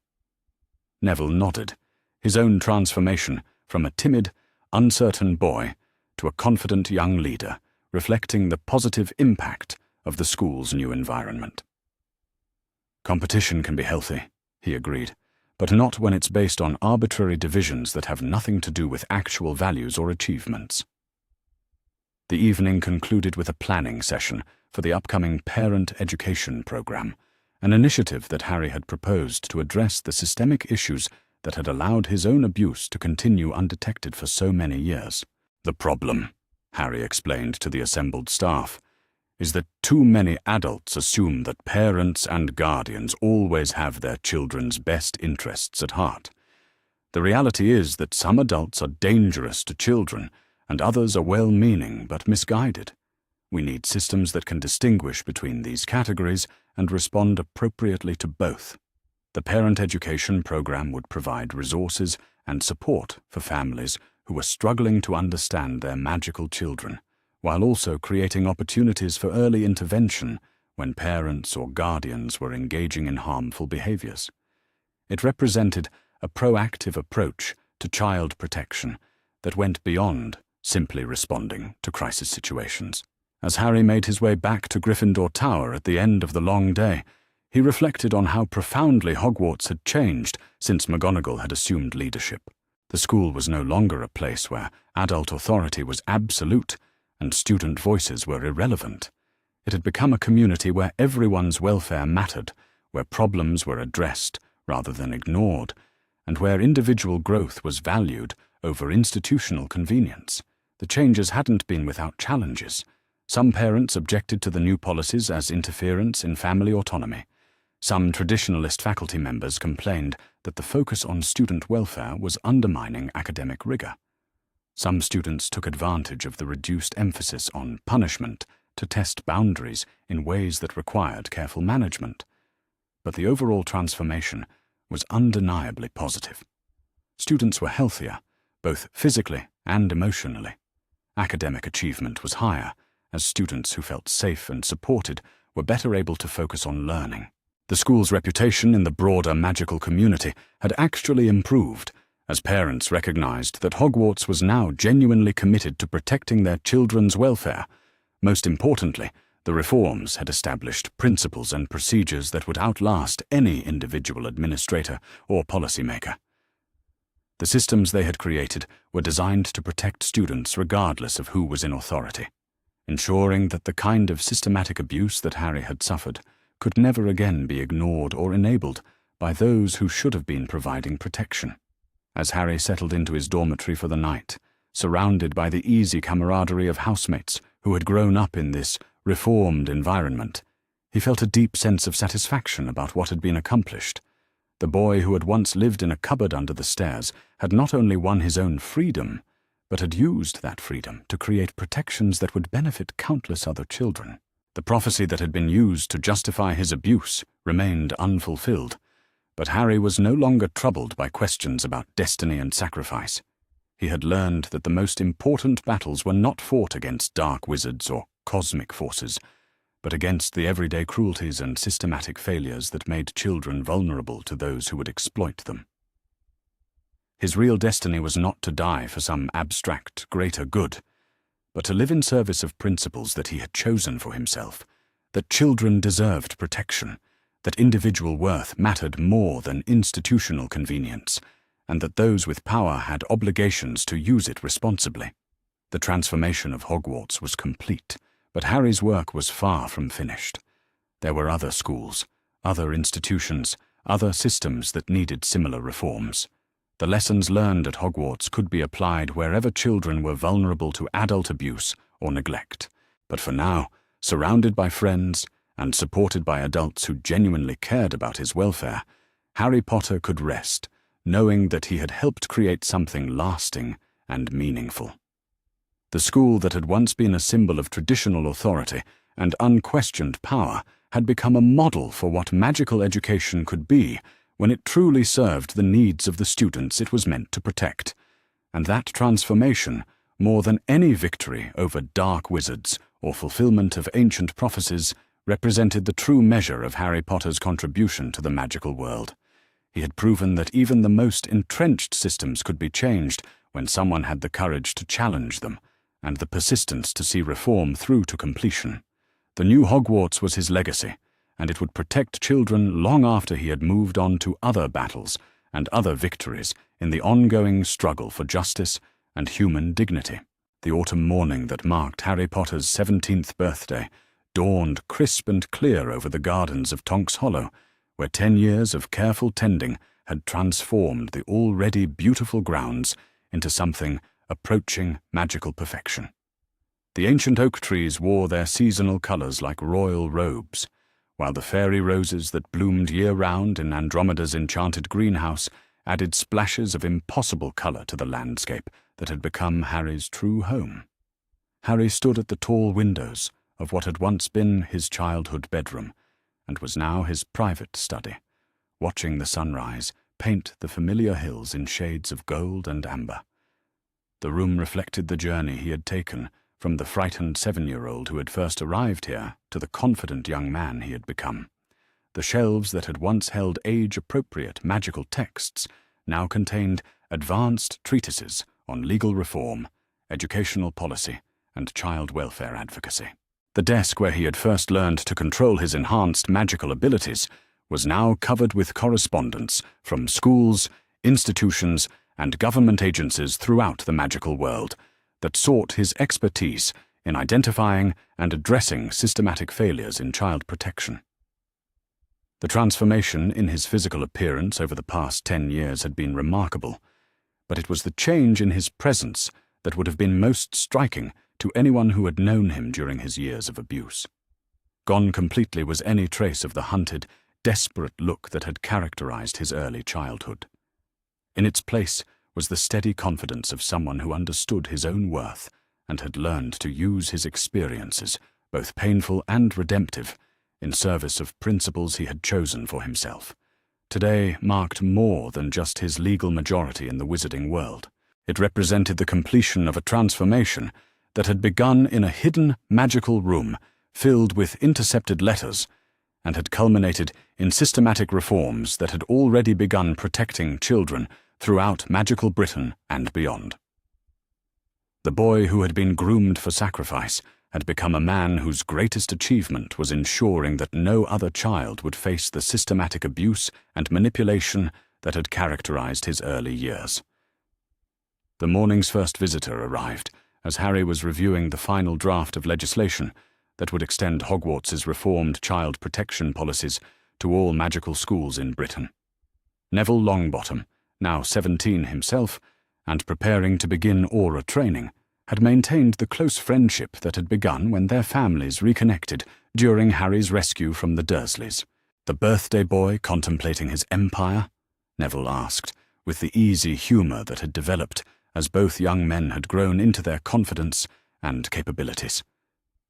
Neville nodded, his own transformation from a timid, uncertain boy to a confident young leader, reflecting the positive impact of the school's new environment. Competition can be healthy, he agreed, but not when it's based on arbitrary divisions that have nothing to do with actual values or achievements. The evening concluded with a planning session for the upcoming Parent Education Program, an initiative that Harry had proposed to address the systemic issues that had allowed his own abuse to continue undetected for so many years. "The problem," Harry explained to the assembled staff, "is that too many adults assume that parents and guardians always have their children's best interests at heart. The reality is that some adults are dangerous to children, and others are well-meaning but misguided. We need systems that can distinguish between these categories and respond appropriately to both. The Parent Education Program would provide resources and support for families who are struggling to understand their magical children, while also creating opportunities for early intervention when parents or guardians were engaging in harmful behaviors. It represented a proactive approach to child protection that went beyond simply responding to crisis situations. As Harry made his way back to Gryffindor Tower at the end of the long day, he reflected on how profoundly Hogwarts had changed since McGonagall had assumed leadership. The school was no longer a place where adult authority was absolute and student voices were irrelevant. It had become a community where everyone's welfare mattered, where problems were addressed rather than ignored, and where individual growth was valued over institutional convenience. The changes hadn't been without challenges. Some parents objected to the new policies as interference in family autonomy. Some traditionalist faculty members complained that the focus on student welfare was undermining academic rigor. Some students took advantage of the reduced emphasis on punishment to test boundaries in ways that required careful management. But the overall transformation was undeniably positive. Students were healthier, both physically and emotionally. Academic achievement was higher, as students who felt safe and supported were better able to focus on learning. The school's reputation in the broader magical community had actually improved, as parents recognized that Hogwarts was now genuinely committed to protecting their children's welfare. Most importantly, the reforms had established principles and procedures that would outlast any individual administrator or policymaker. The systems they had created were designed to protect students regardless of who was in authority, ensuring that the kind of systematic abuse that Harry had suffered could never again be ignored or enabled by those who should have been providing protection. As Harry settled into his dormitory for the night, surrounded by the easy camaraderie of housemates who had grown up in this reformed environment, he felt a deep sense of satisfaction about what had been accomplished. The boy who had once lived in a cupboard under the stairs had not only won his own freedom, but had used that freedom to create protections that would benefit countless other children. The prophecy that had been used to justify his abuse remained unfulfilled, but Harry was no longer troubled by questions about destiny and sacrifice. He had learned that the most important battles were not fought against dark wizards or cosmic forces, but against the everyday cruelties and systematic failures that made children vulnerable to those who would exploit them. His real destiny was not to die for some abstract, greater good, but to live in service of principles that he had chosen for himself, that children deserved protection, that individual worth mattered more than institutional convenience, and that those with power had obligations to use it responsibly. The transformation of Hogwarts was complete, but Harry's work was far from finished. There were other schools, other institutions, other systems that needed similar reforms. The lessons learned at Hogwarts could be applied wherever children were vulnerable to adult abuse or neglect. But for now, surrounded by friends and supported by adults who genuinely cared about his welfare, Harry Potter could rest, knowing that he had helped create something lasting and meaningful. The school that had once been a symbol of traditional authority and unquestioned power had become a model for what magical education could be when it truly served the needs of the students it was meant to protect. And that transformation, more than any victory over dark wizards or fulfillment of ancient prophecies, represented the true measure of Harry Potter's contribution to the magical world. He had proven that even the most entrenched systems could be changed when someone had the courage to challenge them, and the persistence to see reform through to completion. The new Hogwarts was his legacy, and it would protect children long after he had moved on to other battles and other victories in the ongoing struggle for justice and human dignity. The autumn morning that marked Harry Potter's 17th birthday dawned crisp and clear over the gardens of Tonks Hollow, where 10 years of careful tending had transformed the already beautiful grounds into something approaching magical perfection. The ancient oak trees wore their seasonal colors like royal robes, while the fairy roses that bloomed year-round in Andromeda's enchanted greenhouse added splashes of impossible color to the landscape that had become Harry's true home. Harry stood at the tall windows of what had once been his childhood bedroom, and was now his private study, watching the sunrise paint the familiar hills in shades of gold and amber. The room reflected the journey he had taken from the frightened 7-year-old who had first arrived here to the confident young man he had become. The shelves that had once held age-appropriate magical texts now contained advanced treatises on legal reform, educational policy, and child welfare advocacy. The desk where he had first learned to control his enhanced magical abilities was now covered with correspondence from schools, institutions, and government agencies throughout the magical world that sought his expertise in identifying and addressing systematic failures in child protection. The transformation in his physical appearance over the past 10 years had been remarkable, but it was the change in his presence that would have been most striking to anyone who had known him during his years of abuse. Gone completely was any trace of the hunted, desperate look that had characterized his early childhood. In its place was the steady confidence of someone who understood his own worth and had learned to use his experiences, both painful and redemptive, in service of principles he had chosen for himself. Today marked more than just his legal majority in the wizarding world. It represented the completion of a transformation that had begun in a hidden magical room filled with intercepted letters and had culminated in systematic reforms that had already begun protecting children throughout magical Britain and beyond. The boy who had been groomed for sacrifice had become a man whose greatest achievement was ensuring that no other child would face the systematic abuse and manipulation that had characterized his early years. The morning's first visitor arrived as Harry was reviewing the final draft of legislation that would extend Hogwarts's reformed child protection policies to all magical schools in Britain. Neville Longbottom, now 17 himself, and preparing to begin Aura training, had maintained the close friendship that had begun when their families reconnected during Harry's rescue from the Dursleys. The birthday boy contemplating his empire? Neville asked, with the easy humor that had developed as both young men had grown into their confidence and capabilities.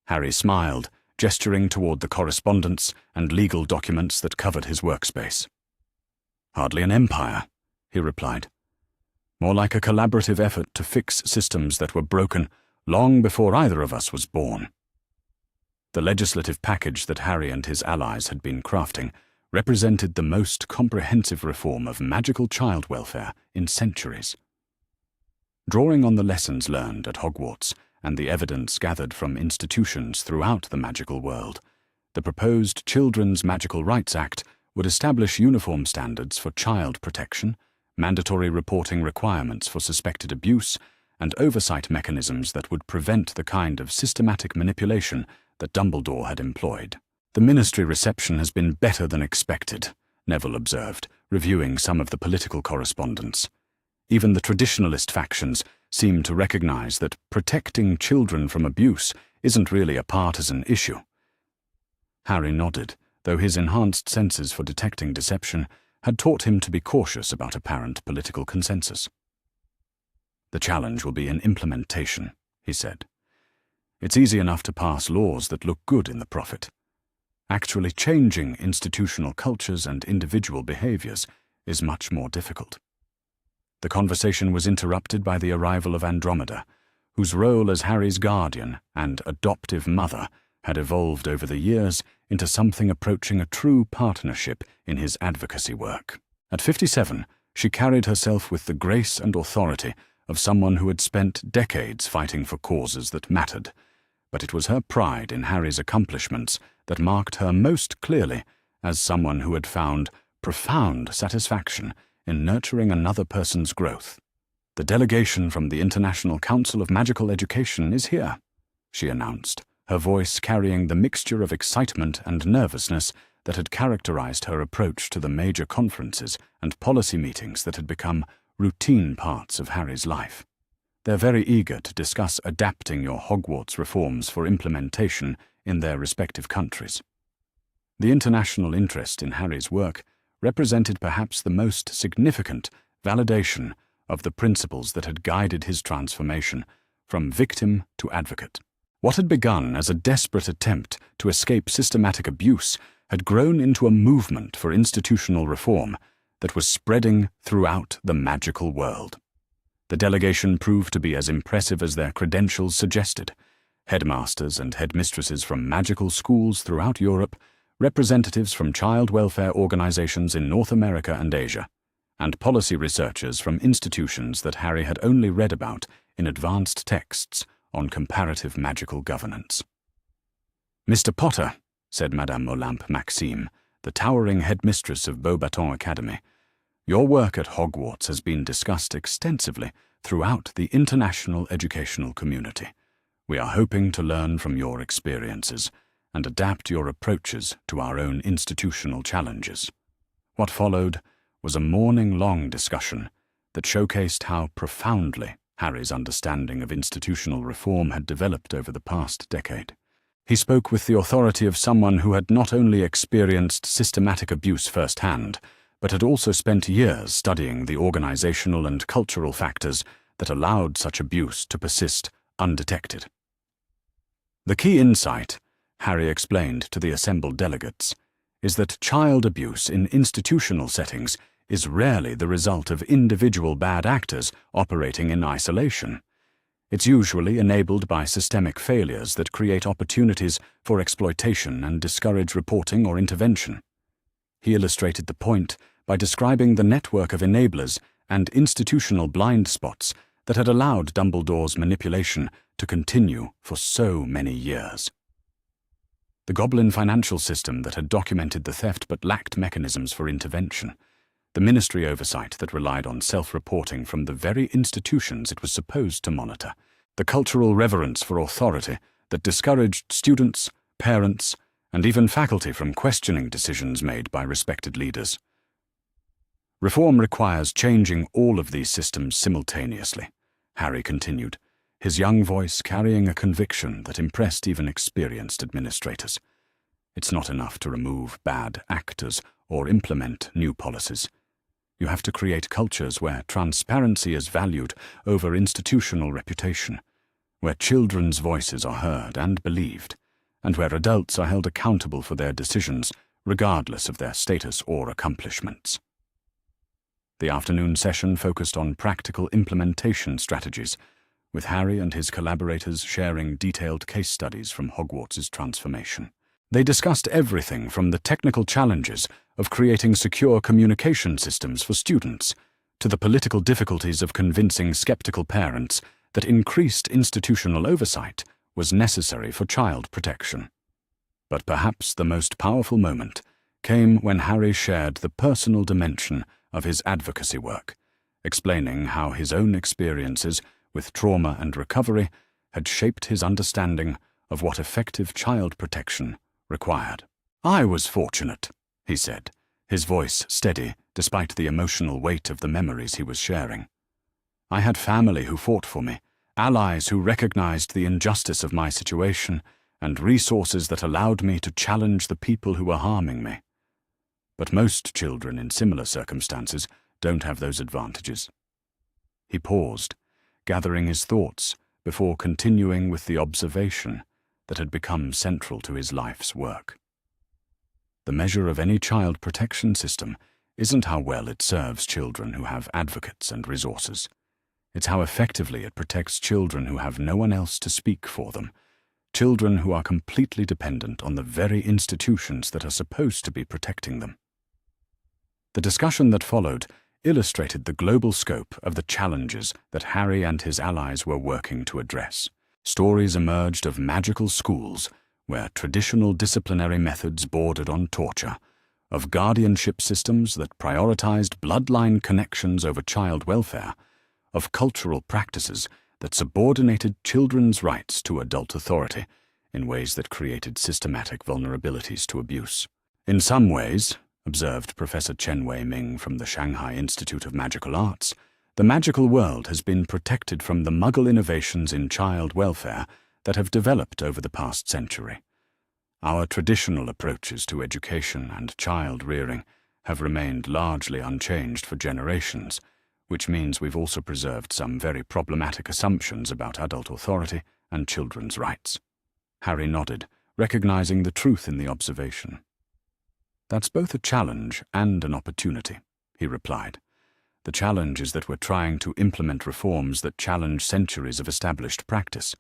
Harry smiled, gesturing toward the correspondence and legal documents that covered his workspace. "Hardly an empire," he replied. "More like a collaborative effort to fix systems that were broken long before either of us was born." The legislative package that Harry and his allies had been crafting represented the most comprehensive reform of magical child welfare in centuries. Drawing on the lessons learned at Hogwarts and the evidence gathered from institutions throughout the magical world, the proposed Children's Magical Rights Act would establish uniform standards for child protection, mandatory reporting requirements for suspected abuse, and oversight mechanisms that would prevent the kind of systematic manipulation that Dumbledore had employed. "The ministry reception has been better than expected," Neville observed, reviewing some of the political correspondence. "Even the traditionalist factions seem to recognize that protecting children from abuse isn't really a partisan issue." Harry nodded, though his enhanced senses for detecting deception had taught him to be cautious about apparent political consensus. "The challenge will be in implementation," he said. "It's easy enough to pass laws that look good in the profit. Actually changing institutional cultures and individual behaviors is much more difficult." The conversation was interrupted by the arrival of Andromeda, whose role as Harry's guardian and adoptive mother had evolved over the years into something approaching a true partnership in his advocacy work. At 57, she carried herself with the grace and authority of someone who had spent decades fighting for causes that mattered, but it was her pride in Harry's accomplishments that marked her most clearly as someone who had found profound satisfaction in nurturing another person's growth. "The delegation from the International Council of Magical Education is here," she announced, her voice carrying the mixture of excitement and nervousness that had characterized her approach to the major conferences and policy meetings that had become routine parts of Harry's life. "They're very eager to discuss adapting your Hogwarts reforms for implementation in their respective countries." The international interest in Harry's work represented perhaps the most significant validation of the principles that had guided his transformation from victim to advocate. What had begun as a desperate attempt to escape systematic abuse had grown into a movement for institutional reform that was spreading throughout the magical world. The delegation proved to be as impressive as their credentials suggested. Headmasters and headmistresses from magical schools throughout Europe, representatives from child welfare organizations in North America and Asia, and policy researchers from institutions that Harry had only read about in advanced texts on comparative magical governance. "Mr. Potter," said Madame Olympe Maxime, the towering headmistress of Beauxbatons Academy, "your work at Hogwarts has been discussed extensively throughout the international educational community. We are hoping to learn from your experiences and adapt your approaches to our own institutional challenges." What followed was a morning-long discussion that showcased how profoundly Harry's understanding of institutional reform had developed over the past decade. He spoke with the authority of someone who had not only experienced systematic abuse firsthand, but had also spent years studying the organizational and cultural factors that allowed such abuse to persist undetected. "The key insight," Harry explained to the assembled delegates, "is that child abuse in institutional settings is rarely the result of individual bad actors operating in isolation. It's usually enabled by systemic failures that create opportunities for exploitation and discourage reporting or intervention." He illustrated the point by describing the network of enablers and institutional blind spots that had allowed Dumbledore's manipulation to continue for so many years. The Goblin financial system that had documented the theft but lacked mechanisms for intervention. The ministry oversight that relied on self-reporting from the very institutions it was supposed to monitor. The cultural reverence for authority that discouraged students, parents, and even faculty from questioning decisions made by respected leaders. "Reform requires changing all of these systems simultaneously," Harry continued, his young voice carrying a conviction that impressed even experienced administrators. "It's not enough to remove bad actors or implement new policies. You have to create cultures where transparency is valued over institutional reputation, where children's voices are heard and believed, and where adults are held accountable for their decisions, regardless of their status or accomplishments." The afternoon session focused on practical implementation strategies, with Harry and his collaborators sharing detailed case studies from Hogwarts' transformation. They discussed everything from the technical challenges of creating secure communication systems for students to the political difficulties of convincing skeptical parents that increased institutional oversight was necessary for child protection. But perhaps the most powerful moment came when Harry shared the personal dimension of his advocacy work, explaining how his own experiences with trauma and recovery had shaped his understanding of what effective child protection required. "I was fortunate," he said, his voice steady despite the emotional weight of the memories he was sharing. "I had family who fought for me, allies who recognized the injustice of my situation, and resources that allowed me to challenge the people who were harming me. But most children in similar circumstances don't have those advantages." He paused, gathering his thoughts before continuing with the observation that had become central to his life's work. The measure of any child protection system isn't how well it serves children who have advocates and resources. It's how effectively it protects children who have no one else to speak for them, children who are completely dependent on the very institutions that are supposed to be protecting them. The discussion that followed illustrated the global scope of the challenges that Harry and his allies were working to address. Stories emerged of magical schools, where traditional disciplinary methods bordered on torture, of guardianship systems that prioritized bloodline connections over child welfare, of cultural practices that subordinated children's rights to adult authority in ways that created systematic vulnerabilities to abuse. In some ways, observed Professor Chen Wei-Ming from the Shanghai Institute of Magical Arts, the magical world has been protected from the Muggle innovations in child welfare that have developed over the past century. Our traditional approaches to education and child rearing have remained largely unchanged for generations, which means we've also preserved some very problematic assumptions about adult authority and children's rights. Harry nodded, recognizing the truth in the observation. That's both a challenge and an opportunity, he replied. The challenge is that we're trying to implement reforms that challenge centuries of established practice.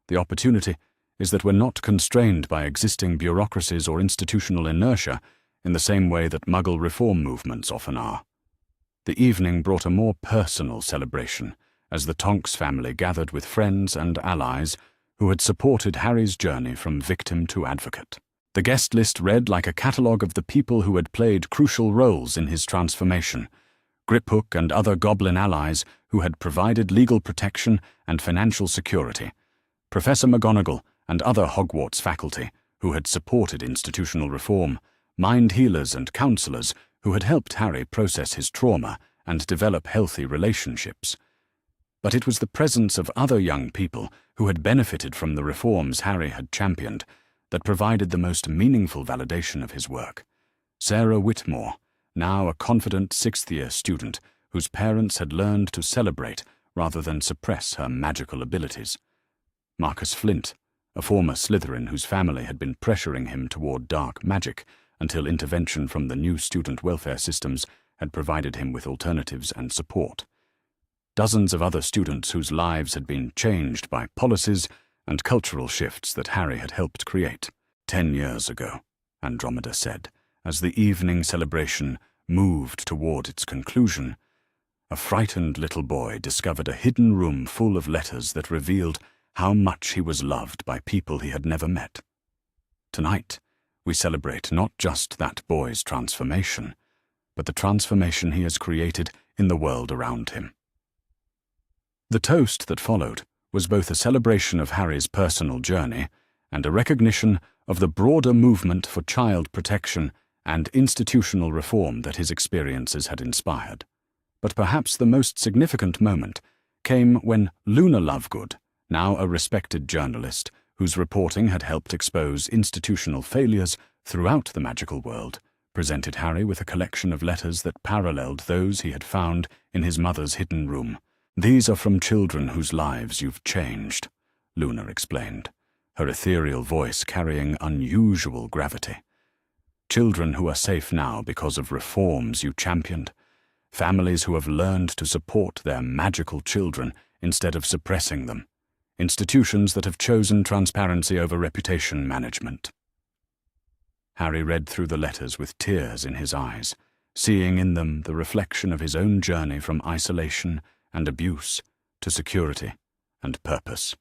The opportunity is that we're not constrained by existing bureaucracies or institutional inertia in the same way that Muggle reform movements often are. The evening brought a more personal celebration as the Tonks family gathered with friends and allies who had supported Harry's journey from victim to advocate. The guest list read like a catalogue of the people who had played crucial roles in his transformation: Griphook and other Goblin allies who had provided legal protection and financial security, Professor McGonagall and other Hogwarts faculty who had supported institutional reform, mind healers and counselors who had helped Harry process his trauma and develop healthy relationships. But it was the presence of other young people who had benefited from the reforms Harry had championed that provided the most meaningful validation of his work. Sarah Whitmore, now a confident sixth-year student whose parents had learned to celebrate rather than suppress her magical abilities. Marcus Flint, a former Slytherin whose family had been pressuring him toward dark magic until intervention from the new student welfare systems had provided him with alternatives and support. Dozens of other students whose lives had been changed by policies and cultural shifts that Harry had helped create. 10 years ago, Andromeda said, as the evening celebration moved toward its conclusion, a frightened little boy discovered a hidden room full of letters that revealed how much he was loved by people he had never met. Tonight, we celebrate not just that boy's transformation, but the transformation he has created in the world around him. The toast that followed was both a celebration of Harry's personal journey and a recognition of the broader movement for child protection and institutional reform that his experiences had inspired. But perhaps the most significant moment came when Luna Lovegood, now a respected journalist whose reporting had helped expose institutional failures throughout the magical world, presented Harry with a collection of letters that paralleled those he had found in his mother's hidden room. "These are from children whose lives you've changed," Luna explained, her ethereal voice carrying unusual gravity. "Children who are safe now because of reforms you championed. Families who have learned to support their magical children instead of suppressing them. Institutions that have chosen transparency over reputation management." Harry read through the letters with tears in his eyes, seeing in them the reflection of his own journey from isolation and abuse to security and purpose.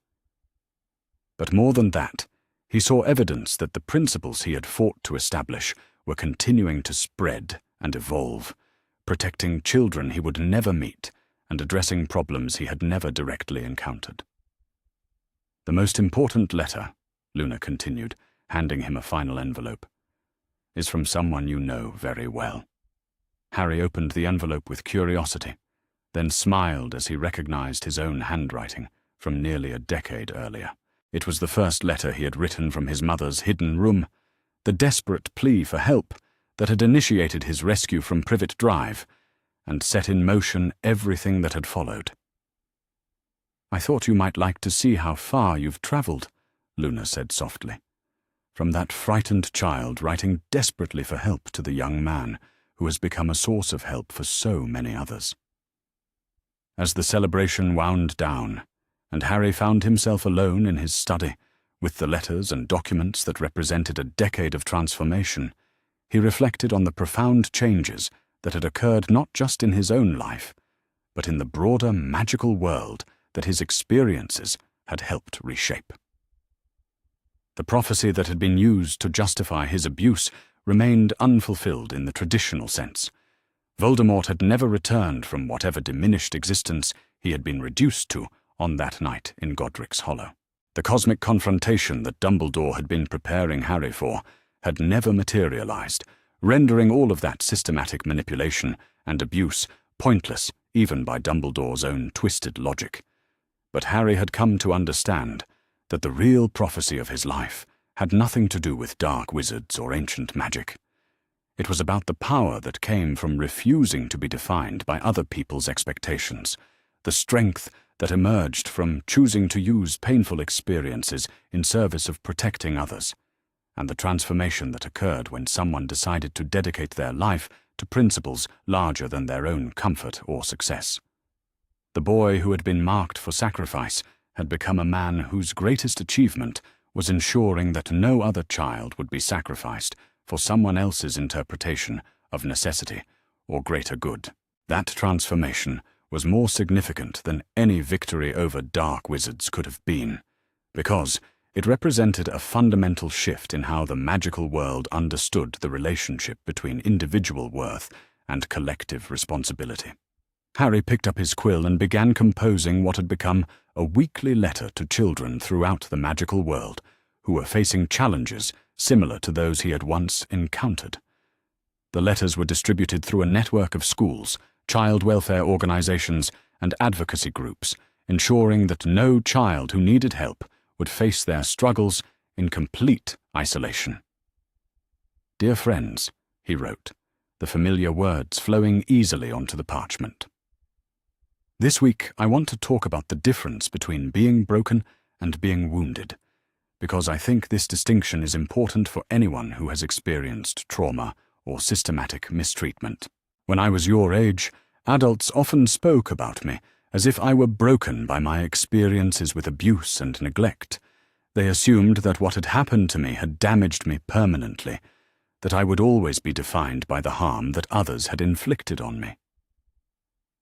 But more than that, he saw evidence that the principles he had fought to establish were continuing to spread and evolve, protecting children he would never meet and addressing problems he had never directly encountered. "The most important letter," Luna continued, handing him a final envelope, "is from someone you know very well." Harry opened the envelope with curiosity, then smiled as he recognized his own handwriting from nearly a decade earlier. It was the first letter he had written from his mother's hidden room, the desperate plea for help that had initiated his rescue from Privet Drive and set in motion everything that had followed. "I thought you might like to see how far you've traveled," Luna said softly. "From that frightened child writing desperately for help to the young man who has become a source of help for so many others." As the celebration wound down, and Harry found himself alone in his study, with the letters and documents that represented a decade of transformation, he reflected on the profound changes that had occurred not just in his own life, but in the broader magical world that his experiences had helped reshape. The prophecy that had been used to justify his abuse remained unfulfilled in the traditional sense. Voldemort had never returned from whatever diminished existence he had been reduced to on that night in Godric's Hollow. The cosmic confrontation that Dumbledore had been preparing Harry for had never materialized, rendering all of that systematic manipulation and abuse pointless even by Dumbledore's own twisted logic. But Harry had come to understand that the real prophecy of his life had nothing to do with dark wizards or ancient magic. It was about the power that came from refusing to be defined by other people's expectations, the strength that emerged from choosing to use painful experiences in service of protecting others, and the transformation that occurred when someone decided to dedicate their life to principles larger than their own comfort or success. The boy who had been marked for sacrifice had become a man whose greatest achievement was ensuring that no other child would be sacrificed for someone else's interpretation of necessity or greater good. That transformation was more significant than any victory over dark wizards could have been, because it represented a fundamental shift in how the magical world understood the relationship between individual worth and collective responsibility. Harry picked up his quill and began composing what had become a weekly letter to children throughout the magical world who were facing challenges similar to those he had once encountered. The letters were distributed through a network of schools, child welfare organizations, and advocacy groups, ensuring that no child who needed help would face their struggles in complete isolation. "Dear friends," he wrote, the familiar words flowing easily onto the parchment. "This week I want to talk about the difference between being broken and being wounded, because I think this distinction is important for anyone who has experienced trauma or systematic mistreatment. When I was your age, adults often spoke about me as if I were broken by my experiences with abuse and neglect. They assumed that what had happened to me had damaged me permanently, that I would always be defined by the harm that others had inflicted on me.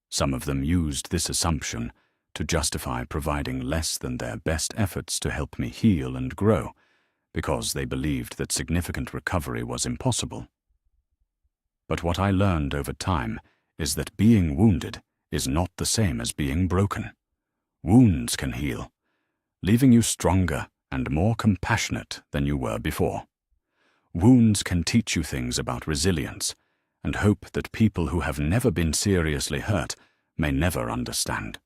Some of them used this assumption to justify providing less than their best efforts to help me heal and grow, because they believed that significant recovery was impossible. But what I learned over time is that being wounded is not the same as being broken. Wounds can heal, leaving you stronger and more compassionate than you were before. Wounds can teach you things about resilience and hope that people who have never been seriously hurt may never understand.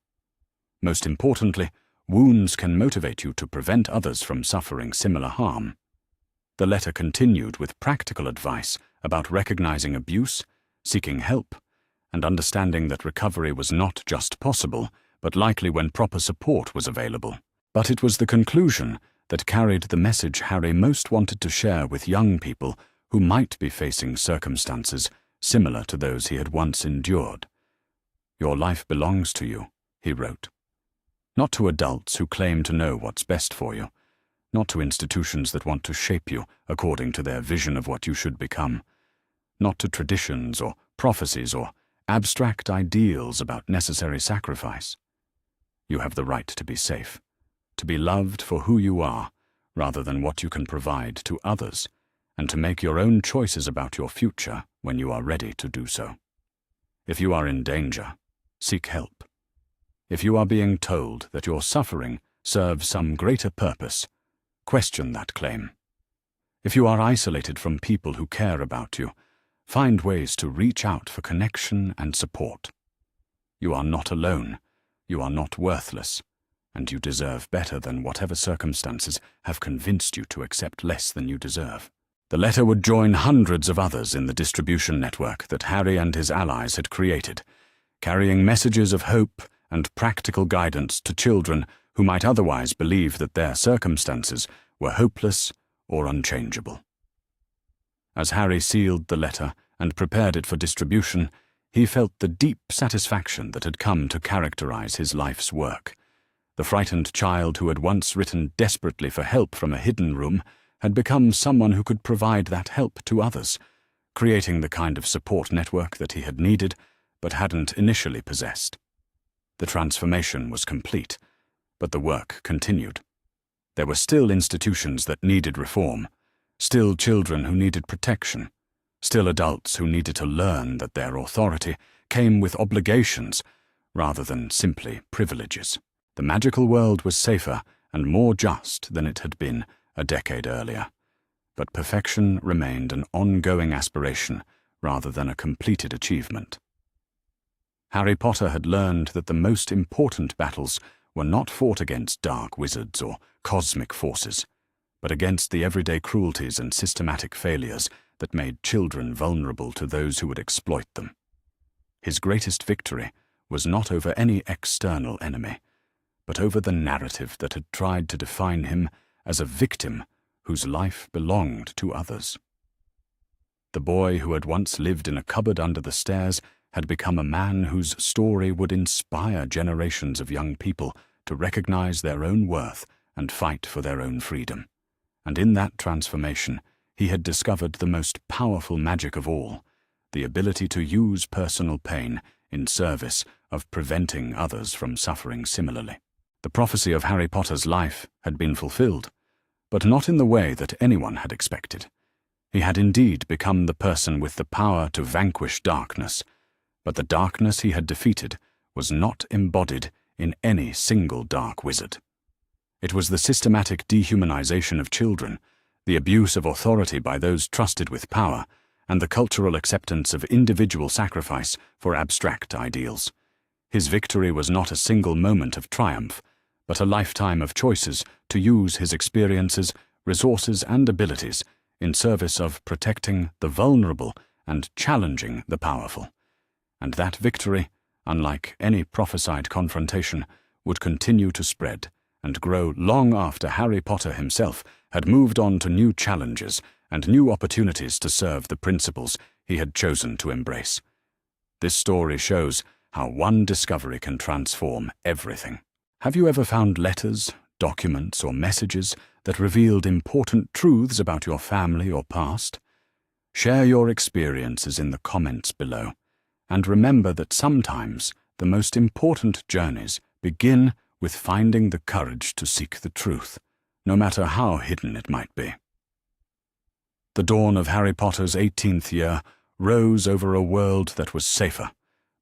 Most importantly, wounds can motivate you to prevent others from suffering similar harm. The letter continued with practical advice about recognizing abuse, seeking help, and understanding that recovery was not just possible, but likely when proper support was available. But it was the conclusion that carried the message Harry most wanted to share with young people who might be facing circumstances similar to those he had once endured. "Your life belongs to you," he wrote. "Not to adults who claim to know what's best for you, not to institutions that want to shape you according to their vision of what you should become, not to traditions or prophecies or abstract ideals about necessary sacrifice. You have the right to be safe, to be loved for who you are, rather than what you can provide to others, and to make your own choices about your future when you are ready to do so. If you are in danger, seek help. If you are being told that your suffering serves some greater purpose, question that claim. If you are isolated from people who care about you, find ways to reach out for connection and support. You are not alone, you are not worthless, and you deserve better than whatever circumstances have convinced you to accept less than you deserve." The letter would join hundreds of others in the distribution network that Harry and his allies had created, carrying messages of hope and practical guidance to children who might otherwise believe that their circumstances were hopeless or unchangeable. As Harry sealed the letter and prepared it for distribution, he felt the deep satisfaction that had come to characterize his life's work. The frightened child who had once written desperately for help from a hidden room had become someone who could provide that help to others, creating the kind of support network that he had needed but hadn't initially possessed. The transformation was complete, but the work continued. There were still institutions that needed reform, still children who needed protection, still adults who needed to learn that their authority came with obligations rather than simply privileges. The magical world was safer and more just than it had been a decade earlier, but perfection remained an ongoing aspiration rather than a completed achievement. Harry Potter had learned that the most important battles were not fought against dark wizards or cosmic forces, but against the everyday cruelties and systematic failures that made children vulnerable to those who would exploit them. His greatest victory was not over any external enemy, but over the narrative that had tried to define him as a victim whose life belonged to others. The boy who had once lived in a cupboard under the stairs had become a man whose story would inspire generations of young people to recognize their own worth and fight for their own freedom. And in that transformation, he had discovered the most powerful magic of all, the ability to use personal pain in service of preventing others from suffering similarly. The prophecy of Harry Potter's life had been fulfilled, but not in the way that anyone had expected. He had indeed become the person with the power to vanquish darkness, but the darkness he had defeated was not embodied in any single dark wizard. It was the systematic dehumanization of children, the abuse of authority by those trusted with power, and the cultural acceptance of individual sacrifice for abstract ideals. His victory was not a single moment of triumph, but a lifetime of choices to use his experiences, resources, and abilities in service of protecting the vulnerable and challenging the powerful. And that victory, unlike any prophesied confrontation, would continue to spread and grow long after Harry Potter himself had moved on to new challenges and new opportunities to serve the principles he had chosen to embrace. This story shows how one discovery can transform everything. Have you ever found letters, documents, or messages that revealed important truths about your family or past? Share your experiences in the comments below, and remember that sometimes the most important journeys begin with finding the courage to seek the truth, no matter how hidden it might be. The dawn of Harry Potter's 18th year rose over a world that was safer,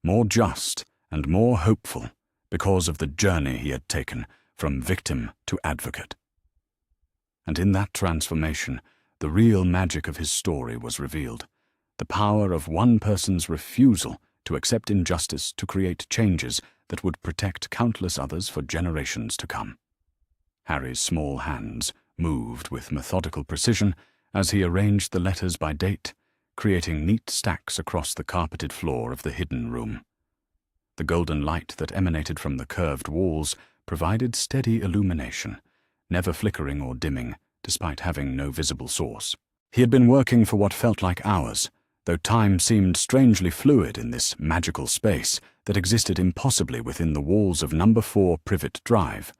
more just, and more hopeful because of the journey he had taken from victim to advocate. And in that transformation, the real magic of his story was revealed, the power of one person's refusal to accept injustice to create changes that would protect countless others for generations to come. Harry's small hands moved with methodical precision as he arranged the letters by date, creating neat stacks across the carpeted floor of the hidden room. The golden light that emanated from the curved walls provided steady illumination, never flickering or dimming, despite having no visible source. He had been working for what felt like hours, though time seemed strangely fluid in this magical space that existed impossibly within the walls of No. 4 Privet Drive.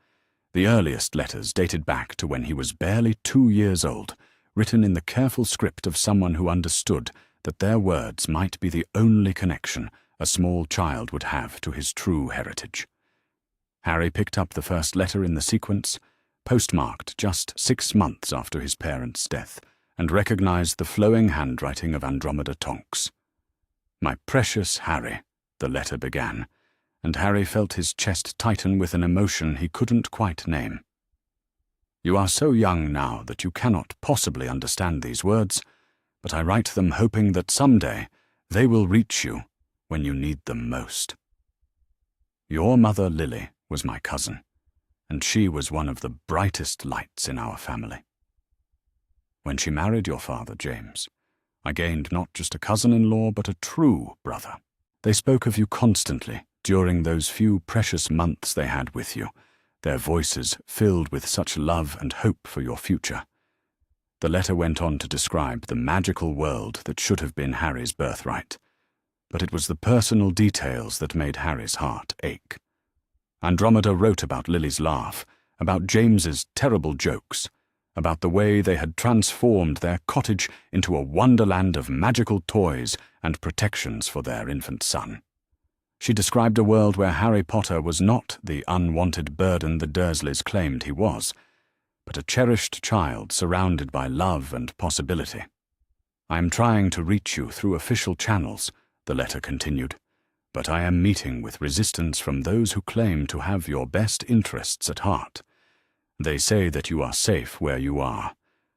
The earliest letters dated back to when he was barely 2 years old, written in the careful script of someone who understood that their words might be the only connection a small child would have to his true heritage. Harry picked up the first letter in the sequence, postmarked just 6 months after his parents' death, and recognized the flowing handwriting of Andromeda Tonks. "My precious Harry," the letter began, and Harry felt his chest tighten with an emotion he couldn't quite name. "You are so young now that you cannot possibly understand these words, but I write them hoping that someday they will reach you when you need them most. Your mother, Lily, was my cousin, and she was one of the brightest lights in our family. When she married your father, James, I gained not just a cousin-in-law but a true brother. They spoke of you constantly during those few precious months they had with you, their voices filled with such love and hope for your future." The letter went on to describe the magical world that should have been Harry's birthright. But it was the personal details that made Harry's heart ache. Andromeda wrote about Lily's laugh, about James's terrible jokes, about the way they had transformed their cottage into a wonderland of magical toys and protections for their infant son. She described a world where Harry Potter was not the unwanted burden the Dursleys claimed he was, but a cherished child surrounded by love and possibility. "I am trying to reach you through official channels," the letter continued, "but I am meeting with resistance from those who claim to have your best interests at heart. They say that you are safe where you are,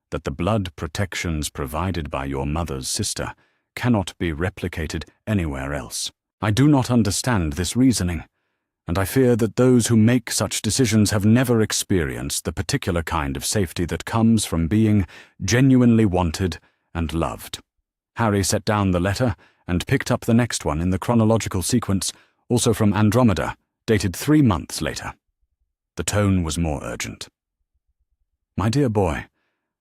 that the blood protections provided by your mother's sister cannot be replicated anywhere else. I do not understand this reasoning, and I fear that those who make such decisions have never experienced the particular kind of safety that comes from being genuinely wanted and loved." Harry set down the letter and picked up the next one in the chronological sequence, also from Andromeda, dated 3 months later. The tone was more urgent. "My dear boy,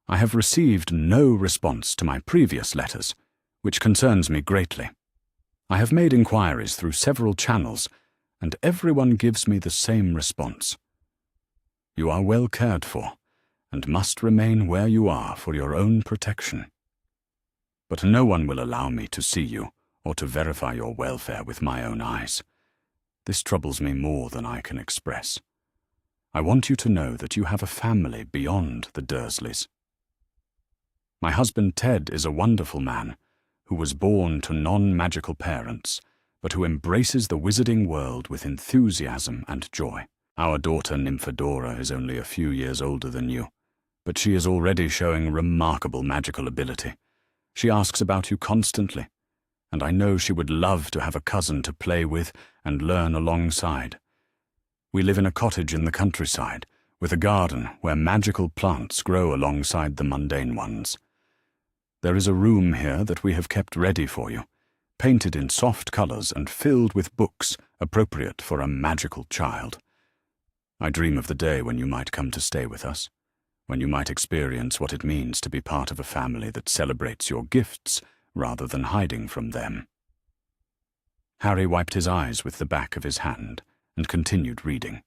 I have received no response to my previous letters, which concerns me greatly. I have made inquiries through several channels, and everyone gives me the same response. You are well cared for, and must remain where you are for your own protection. But no one will allow me to see you or to verify your welfare with my own eyes. This troubles me more than I can express. I want you to know that you have a family beyond the Dursleys. My husband Ted is a wonderful man, who was born to non-magical parents, but who embraces the wizarding world with enthusiasm and joy. Our daughter Nymphadora is only a few years older than you, but she is already showing remarkable magical ability. She asks about you constantly, and I know she would love to have a cousin to play with and learn alongside. We live in a cottage in the countryside, with a garden where magical plants grow alongside the mundane ones. There is a room here that we have kept ready for you, painted in soft colors and filled with books appropriate for a magical child. I dream of the day when you might come to stay with us, when you might experience what it means to be part of a family that celebrates your gifts rather than hiding from them." Harry wiped his eyes with the back of his hand and continued reading.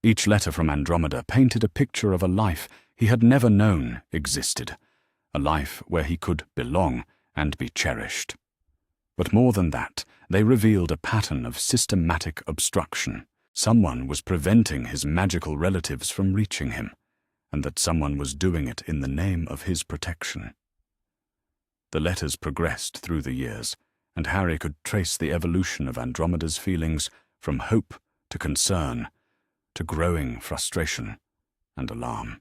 Each letter from Andromeda painted a picture of a life he had never known existed, a life where he could belong and be cherished. But more than that, they revealed a pattern of systematic obstruction. Someone was preventing his magical relatives from reaching him, and that someone was doing it in the name of his protection. The letters progressed through the years, and Harry could trace the evolution of Andromeda's feelings from hope to concern to growing frustration and alarm.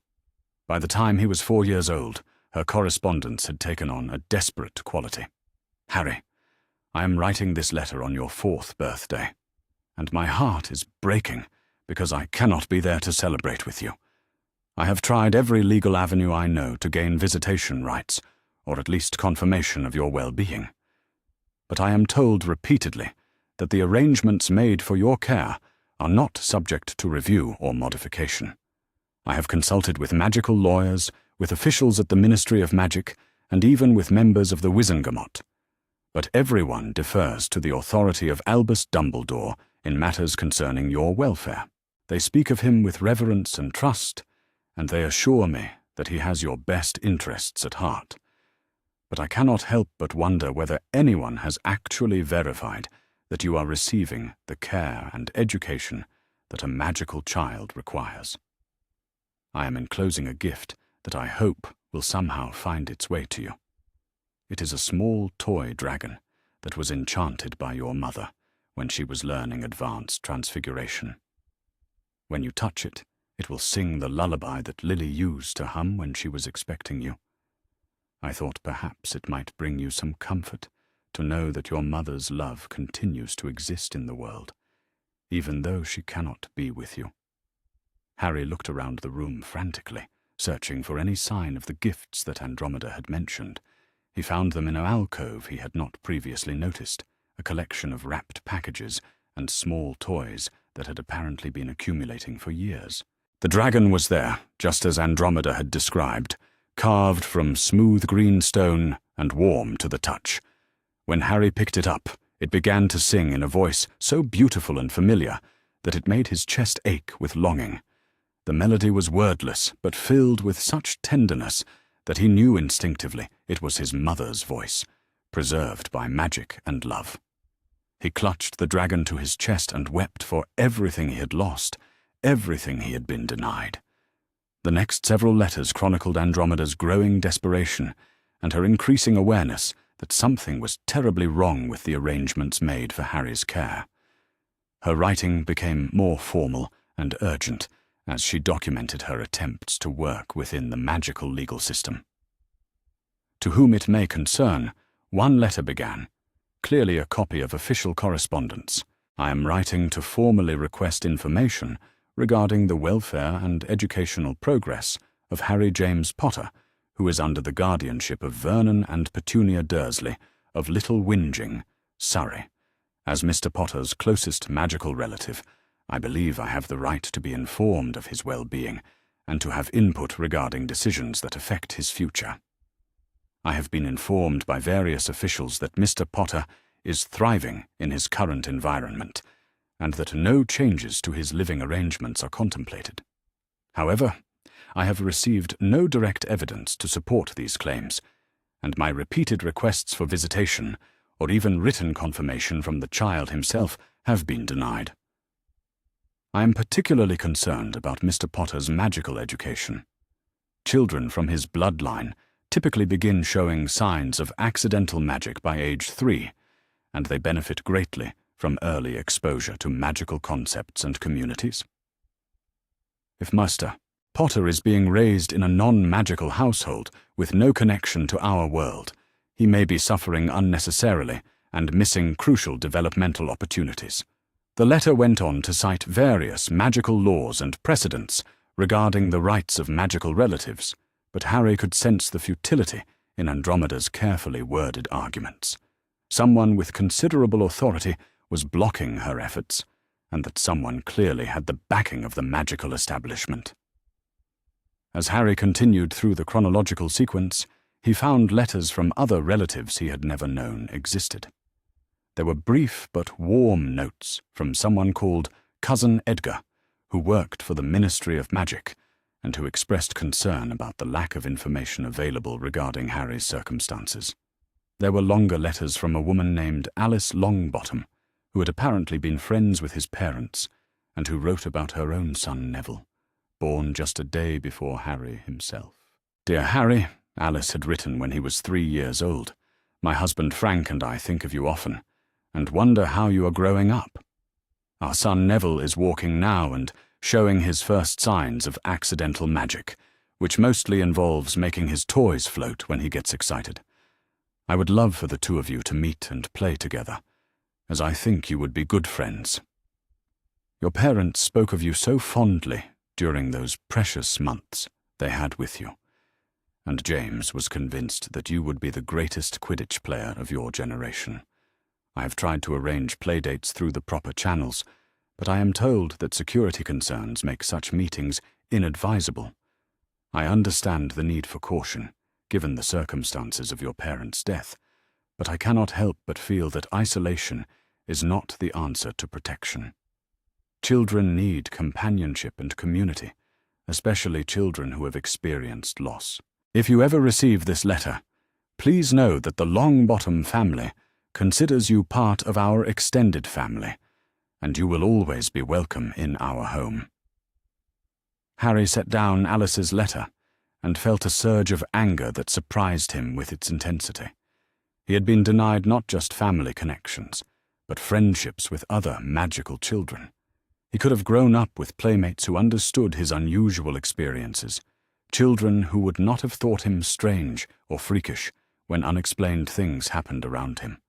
By the time he was 4 years old, her correspondence had taken on a desperate quality. "Harry, I am writing this letter on your 4th birthday, and my heart is breaking because I cannot be there to celebrate with you. I have tried every legal avenue I know to gain visitation rights, or at least confirmation of your well-being. But I am told repeatedly that the arrangements made for your care are not subject to review or modification. I have consulted with magical lawyers, with officials at the Ministry of Magic, and even with members of the Wizengamot. But everyone defers to the authority of Albus Dumbledore in matters concerning your welfare. They speak of him with reverence and trust, and they assure me that he has your best interests at heart. But I cannot help but wonder whether anyone has actually verified that you are receiving the care and education that a magical child requires. I am enclosing a gift that I hope will somehow find its way to you. It is a small toy dragon that was enchanted by your mother when she was learning advanced transfiguration. When you touch it, it will sing the lullaby that Lily used to hum when she was expecting you. I thought perhaps it might bring you some comfort to know that your mother's love continues to exist in the world, even though she cannot be with you." Harry looked around the room frantically, searching for any sign of the gifts that Andromeda had mentioned. He found them in an alcove he had not previously noticed, a collection of wrapped packages and small toys that had apparently been accumulating for years. The dragon was there, just as Andromeda had described, carved from smooth green stone and warm to the touch. When Harry picked it up, It began to sing in a voice so beautiful and familiar that it made his chest ache with longing. The melody was wordless, but filled with such tenderness that he knew instinctively it was his mother's voice, preserved by magic and love. He clutched the dragon to his chest and wept for everything he had lost, everything he had been denied. The next several letters chronicled Andromeda's growing desperation and her increasing awareness that something was terribly wrong with the arrangements made for Harry's care. Her writing became more formal and urgent as she documented her attempts to work within the magical legal system. To whom it may concern, one letter began, clearly a copy of official correspondence. I am writing to formally request information regarding the welfare and educational progress of Harry James Potter, who is under the guardianship of Vernon and Petunia Dursley of Little Whinging, Surrey. As Mr. Potter's closest magical relative, I believe I have the right to be informed of his well-being and to have input regarding decisions that affect his future. I have been informed by various officials that Mr. Potter is thriving in his current environment and that no changes to his living arrangements are contemplated. However, I have received no direct evidence to support these claims, and my repeated requests for visitation or even written confirmation from the child himself have been denied. I am particularly concerned about Mr. Potter's magical education. Children from his bloodline typically begin showing signs of accidental magic by age 3, and they benefit greatly from early exposure to magical concepts and communities. If Master Potter is being raised in a non-magical household with no connection to our world, he may be suffering unnecessarily and missing crucial developmental opportunities. The letter went on to cite various magical laws and precedents regarding the rights of magical relatives, but Harry could sense the futility in Andromeda's carefully worded arguments. Someone with considerable authority was blocking her efforts, and that someone clearly had the backing of the magical establishment. As Harry continued through the chronological sequence, he found letters from other relatives he had never known existed. There were brief but warm notes from someone called Cousin Edgar, who worked for the Ministry of Magic, and who expressed concern about the lack of information available regarding Harry's circumstances. There were longer letters from a woman named Alice Longbottom, who had apparently been friends with his parents, and who wrote about her own son Neville, born just a day before Harry himself. "Dear Harry," Alice had written when he was 3 years old, "my husband Frank and I think of you often, and wonder how you are growing up. Our son Neville is walking now and showing his first signs of accidental magic, which mostly involves making his toys float when he gets excited. I would love for the two of you to meet and play together, as I think you would be good friends. Your parents spoke of you so fondly during those precious months they had with you, and James was convinced that you would be the greatest Quidditch player of your generation. I have tried to arrange playdates through the proper channels, but I am told that security concerns make such meetings inadvisable. I understand the need for caution, given the circumstances of your parents' death, but I cannot help but feel that isolation is not the answer to protection. Children need companionship and community, especially children who have experienced loss. If you ever receive this letter, please know that the Longbottom family considers you part of our extended family, and you will always be welcome in our home." Harry set down Alice's letter and felt a surge of anger that surprised him with its intensity. He had been denied not just family connections, but friendships with other magical children. He could have grown up with playmates who understood his unusual experiences, children who would not have thought him strange or freakish when unexplained things happened around him.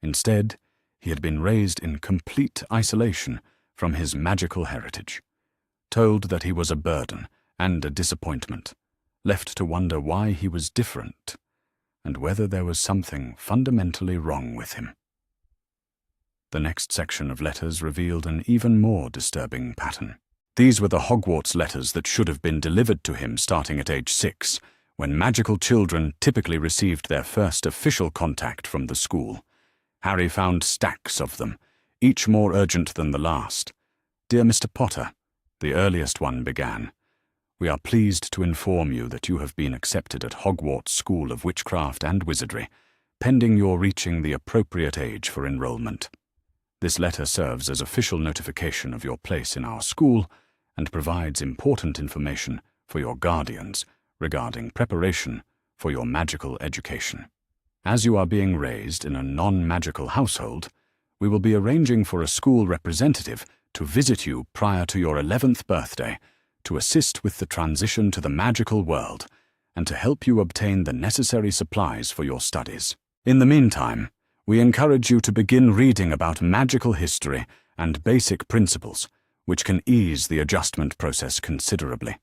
Instead, he had been raised in complete isolation from his magical heritage, told that he was a burden and a disappointment, left to wonder why he was different, and whether there was something fundamentally wrong with him. The next section of letters revealed an even more disturbing pattern. These were the Hogwarts letters that should have been delivered to him starting at age 6, when magical children typically received their first official contact from the school. Harry found stacks of them, each more urgent than the last. "Dear Mr. Potter," the earliest one began, "we are pleased to inform you that you have been accepted at Hogwarts School of Witchcraft and Wizardry, pending your reaching the appropriate age for enrollment. This letter serves as official notification of your place in our school and provides important information for your guardians regarding preparation for your magical education. As you are being raised in a non-magical household, we will be arranging for a school representative to visit you prior to your 11th birthday to assist with the transition to the magical world and to help you obtain the necessary supplies for your studies. In the meantime, we encourage you to begin reading about magical history and basic principles, which can ease the adjustment process considerably.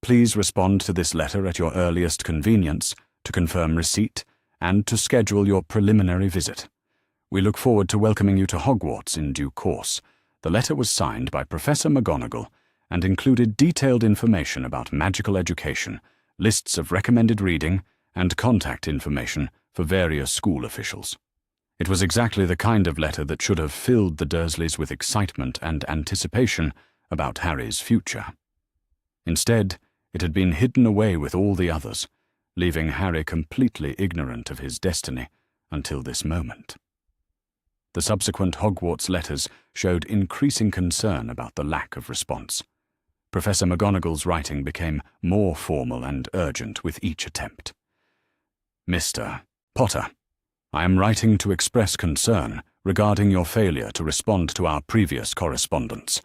Please respond to this letter at your earliest convenience to confirm receipt and to schedule your preliminary visit. We look forward to welcoming you to Hogwarts in due course." The letter was signed by Professor McGonagall and included detailed information about magical education, lists of recommended reading, and contact information for various school officials. It was exactly the kind of letter that should have filled the Dursleys with excitement and anticipation about Harry's future. Instead, it had been hidden away with all the others, leaving Harry completely ignorant of his destiny until this moment. The subsequent Hogwarts letters showed increasing concern about the lack of response. Professor McGonagall's writing became more formal and urgent with each attempt. "Mr. Potter, I am writing to express concern regarding your failure to respond to our previous correspondence.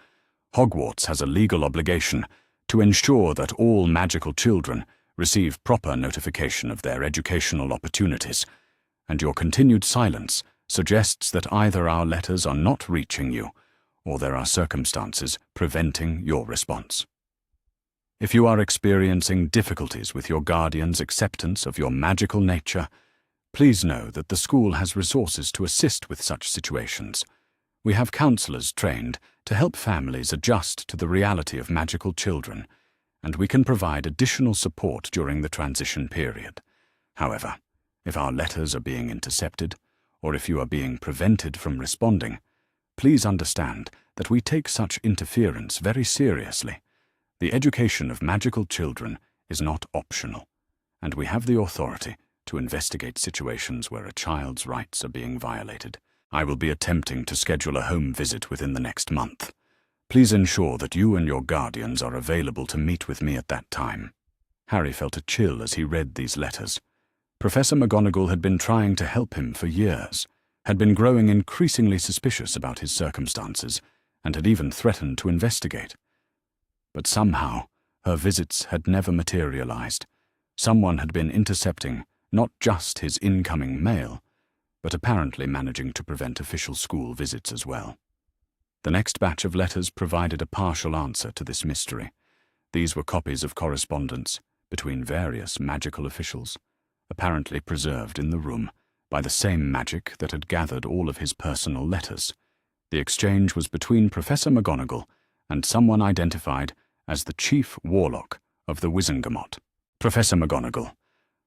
Hogwarts has a legal obligation to ensure that all magical children receive proper notification of their educational opportunities, and your continued silence suggests that either our letters are not reaching you, or there are circumstances preventing your response. If you are experiencing difficulties with your guardian's acceptance of your magical nature, please know that the school has resources to assist with such situations. We have counselors trained to help families adjust to the reality of magical children, and we can provide additional support during the transition period. However, if our letters are being intercepted, or if you are being prevented from responding, please understand that we take such interference very seriously. The education of magical children is not optional, and we have the authority to investigate situations where a child's rights are being violated. I will be attempting to schedule a home visit within the next month. Please ensure that you and your guardians are available to meet with me at that time." Harry felt a chill as he read these letters. Professor McGonagall had been trying to help him for years, had been growing increasingly suspicious about his circumstances, and had even threatened to investigate. But somehow, her visits had never materialized. Someone had been intercepting not just his incoming mail, but apparently managing to prevent official school visits as well. The next batch of letters provided a partial answer to this mystery. These were copies of correspondence between various magical officials, apparently preserved in the room by the same magic that had gathered all of his personal letters. The exchange was between Professor McGonagall and someone identified as the Chief Warlock of the Wizengamot. "Professor McGonagall,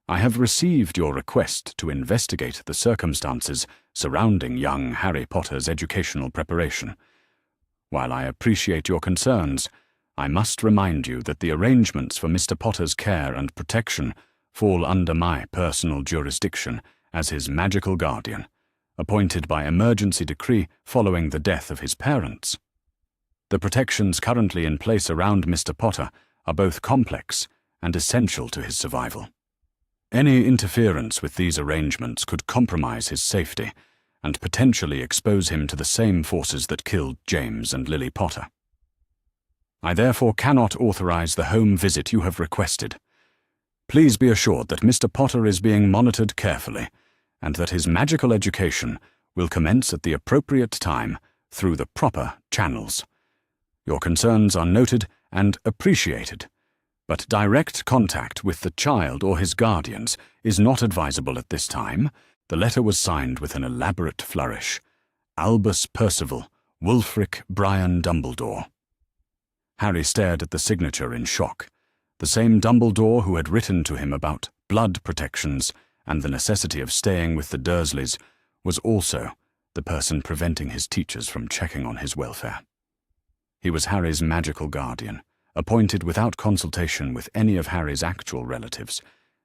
I have received your request to investigate the circumstances surrounding young Harry Potter's educational preparation. While I appreciate your concerns, I must remind you that the arrangements for Mr. Potter's care and protection fall under my personal jurisdiction as his magical guardian, appointed by emergency decree following the death of his parents. The protections currently in place around Mr. Potter are both complex and essential to his survival. Any interference with these arrangements could compromise his safety and potentially expose him to the same forces that killed James and Lily Potter. I therefore cannot authorize the home visit you have requested. Please be assured that Mr. Potter is being monitored carefully, and that his magical education will commence at the appropriate time through the proper channels. Your concerns are noted and appreciated, but direct contact with the child or his guardians is not advisable at this time." The letter was signed with an elaborate flourish. Albus Percival, Wulfric Brian Dumbledore. Harry stared at the signature in shock. The same Dumbledore who had written to him about blood protections and the necessity of staying with the Dursleys was also the person preventing his teachers from checking on his welfare. He was Harry's magical guardian, appointed without consultation with any of Harry's actual relatives,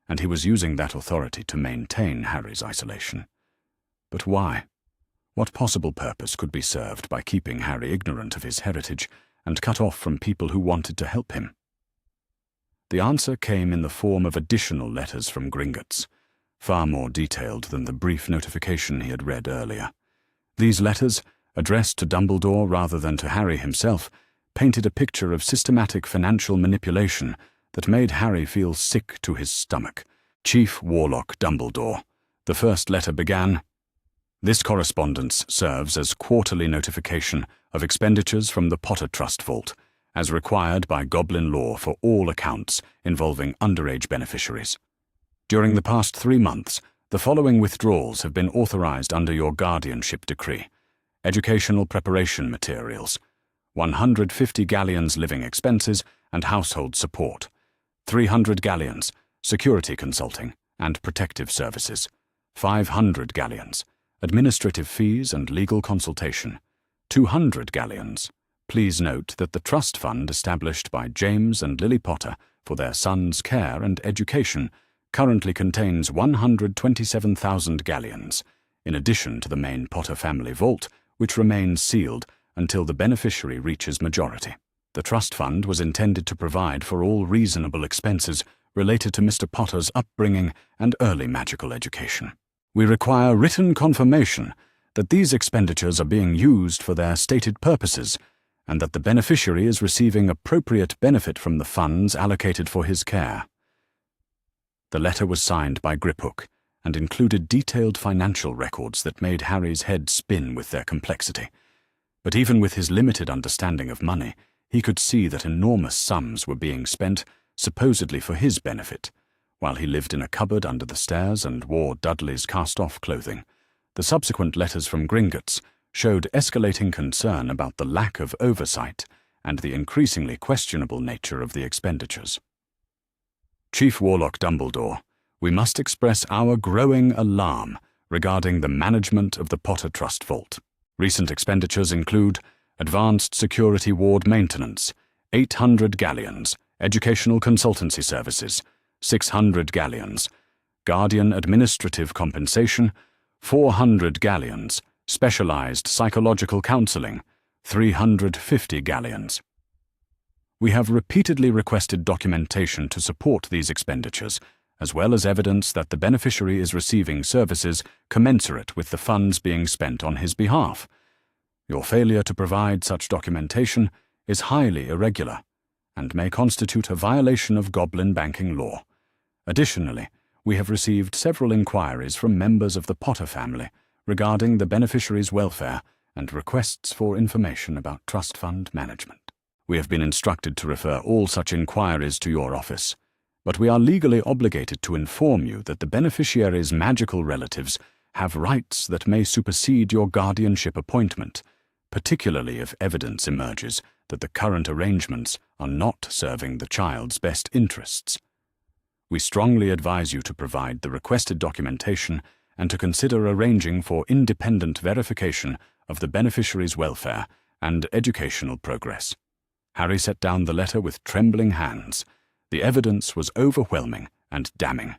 and he was using that authority to maintain Harry's isolation. But why? What possible purpose could be served by keeping Harry ignorant of his heritage and cut off from people who wanted to help him? The answer came in the form of additional letters from Gringotts, far more detailed than the brief notification he had read earlier. These letters, addressed to Dumbledore rather than to Harry himself, painted a picture of systematic financial manipulation that made Harry feel sick to his stomach. Chief Warlock Dumbledore. The first letter began, "This correspondence serves as quarterly notification of expenditures from the Potter Trust Vault, as required by Goblin law for all accounts involving underage beneficiaries. During the past 3 months, the following withdrawals have been authorized under your guardianship decree. Educational preparation materials, 150 galleons living expenses and household support, 300 galleons, security consulting and protective services, 500 galleons, administrative fees and legal consultation, 200 galleons. Please note that the trust fund established by James and Lily Potter for their sons' care and education currently contains 127,000 galleons, in addition to the main Potter family vault, which remains sealed until the beneficiary reaches majority. The trust fund was intended to provide for all reasonable expenses related to Mr. Potter's upbringing and early magical education. We require written confirmation that these expenditures are being used for their stated purposes and that the beneficiary is receiving appropriate benefit from the funds allocated for his care." The letter was signed by Griphook and included detailed financial records that made Harry's head spin with their complexity. But even with his limited understanding of money, he could see that enormous sums were being spent, supposedly for his benefit, while he lived in a cupboard under the stairs and wore Dudley's cast-off clothing. The subsequent letters from Gringotts showed escalating concern about the lack of oversight and the increasingly questionable nature of the expenditures. Chief Warlock Dumbledore, we must express our growing alarm regarding the management of the Potter Trust Vault. Recent expenditures include advanced security ward maintenance, 800 galleons, educational consultancy services, 600 galleons, guardian administrative compensation, 400 galleons, specialized psychological counseling, 350 galleons. We have repeatedly requested documentation to support these expenditures, as well as evidence that the beneficiary is receiving services commensurate with the funds being spent on his behalf. Your failure to provide such documentation is highly irregular and may constitute a violation of Goblin banking law. Additionally, we have received several inquiries from members of the Potter family regarding the beneficiary's welfare and requests for information about trust fund management. We have been instructed to refer all such inquiries to your office, but we are legally obligated to inform you that the beneficiary's magical relatives have rights that may supersede your guardianship appointment, particularly if evidence emerges that the current arrangements are not serving the child's best interests. We strongly advise you to provide the requested documentation and to consider arranging for independent verification of the beneficiary's welfare and educational progress. Harry set down the letter with trembling hands. The evidence was overwhelming and damning.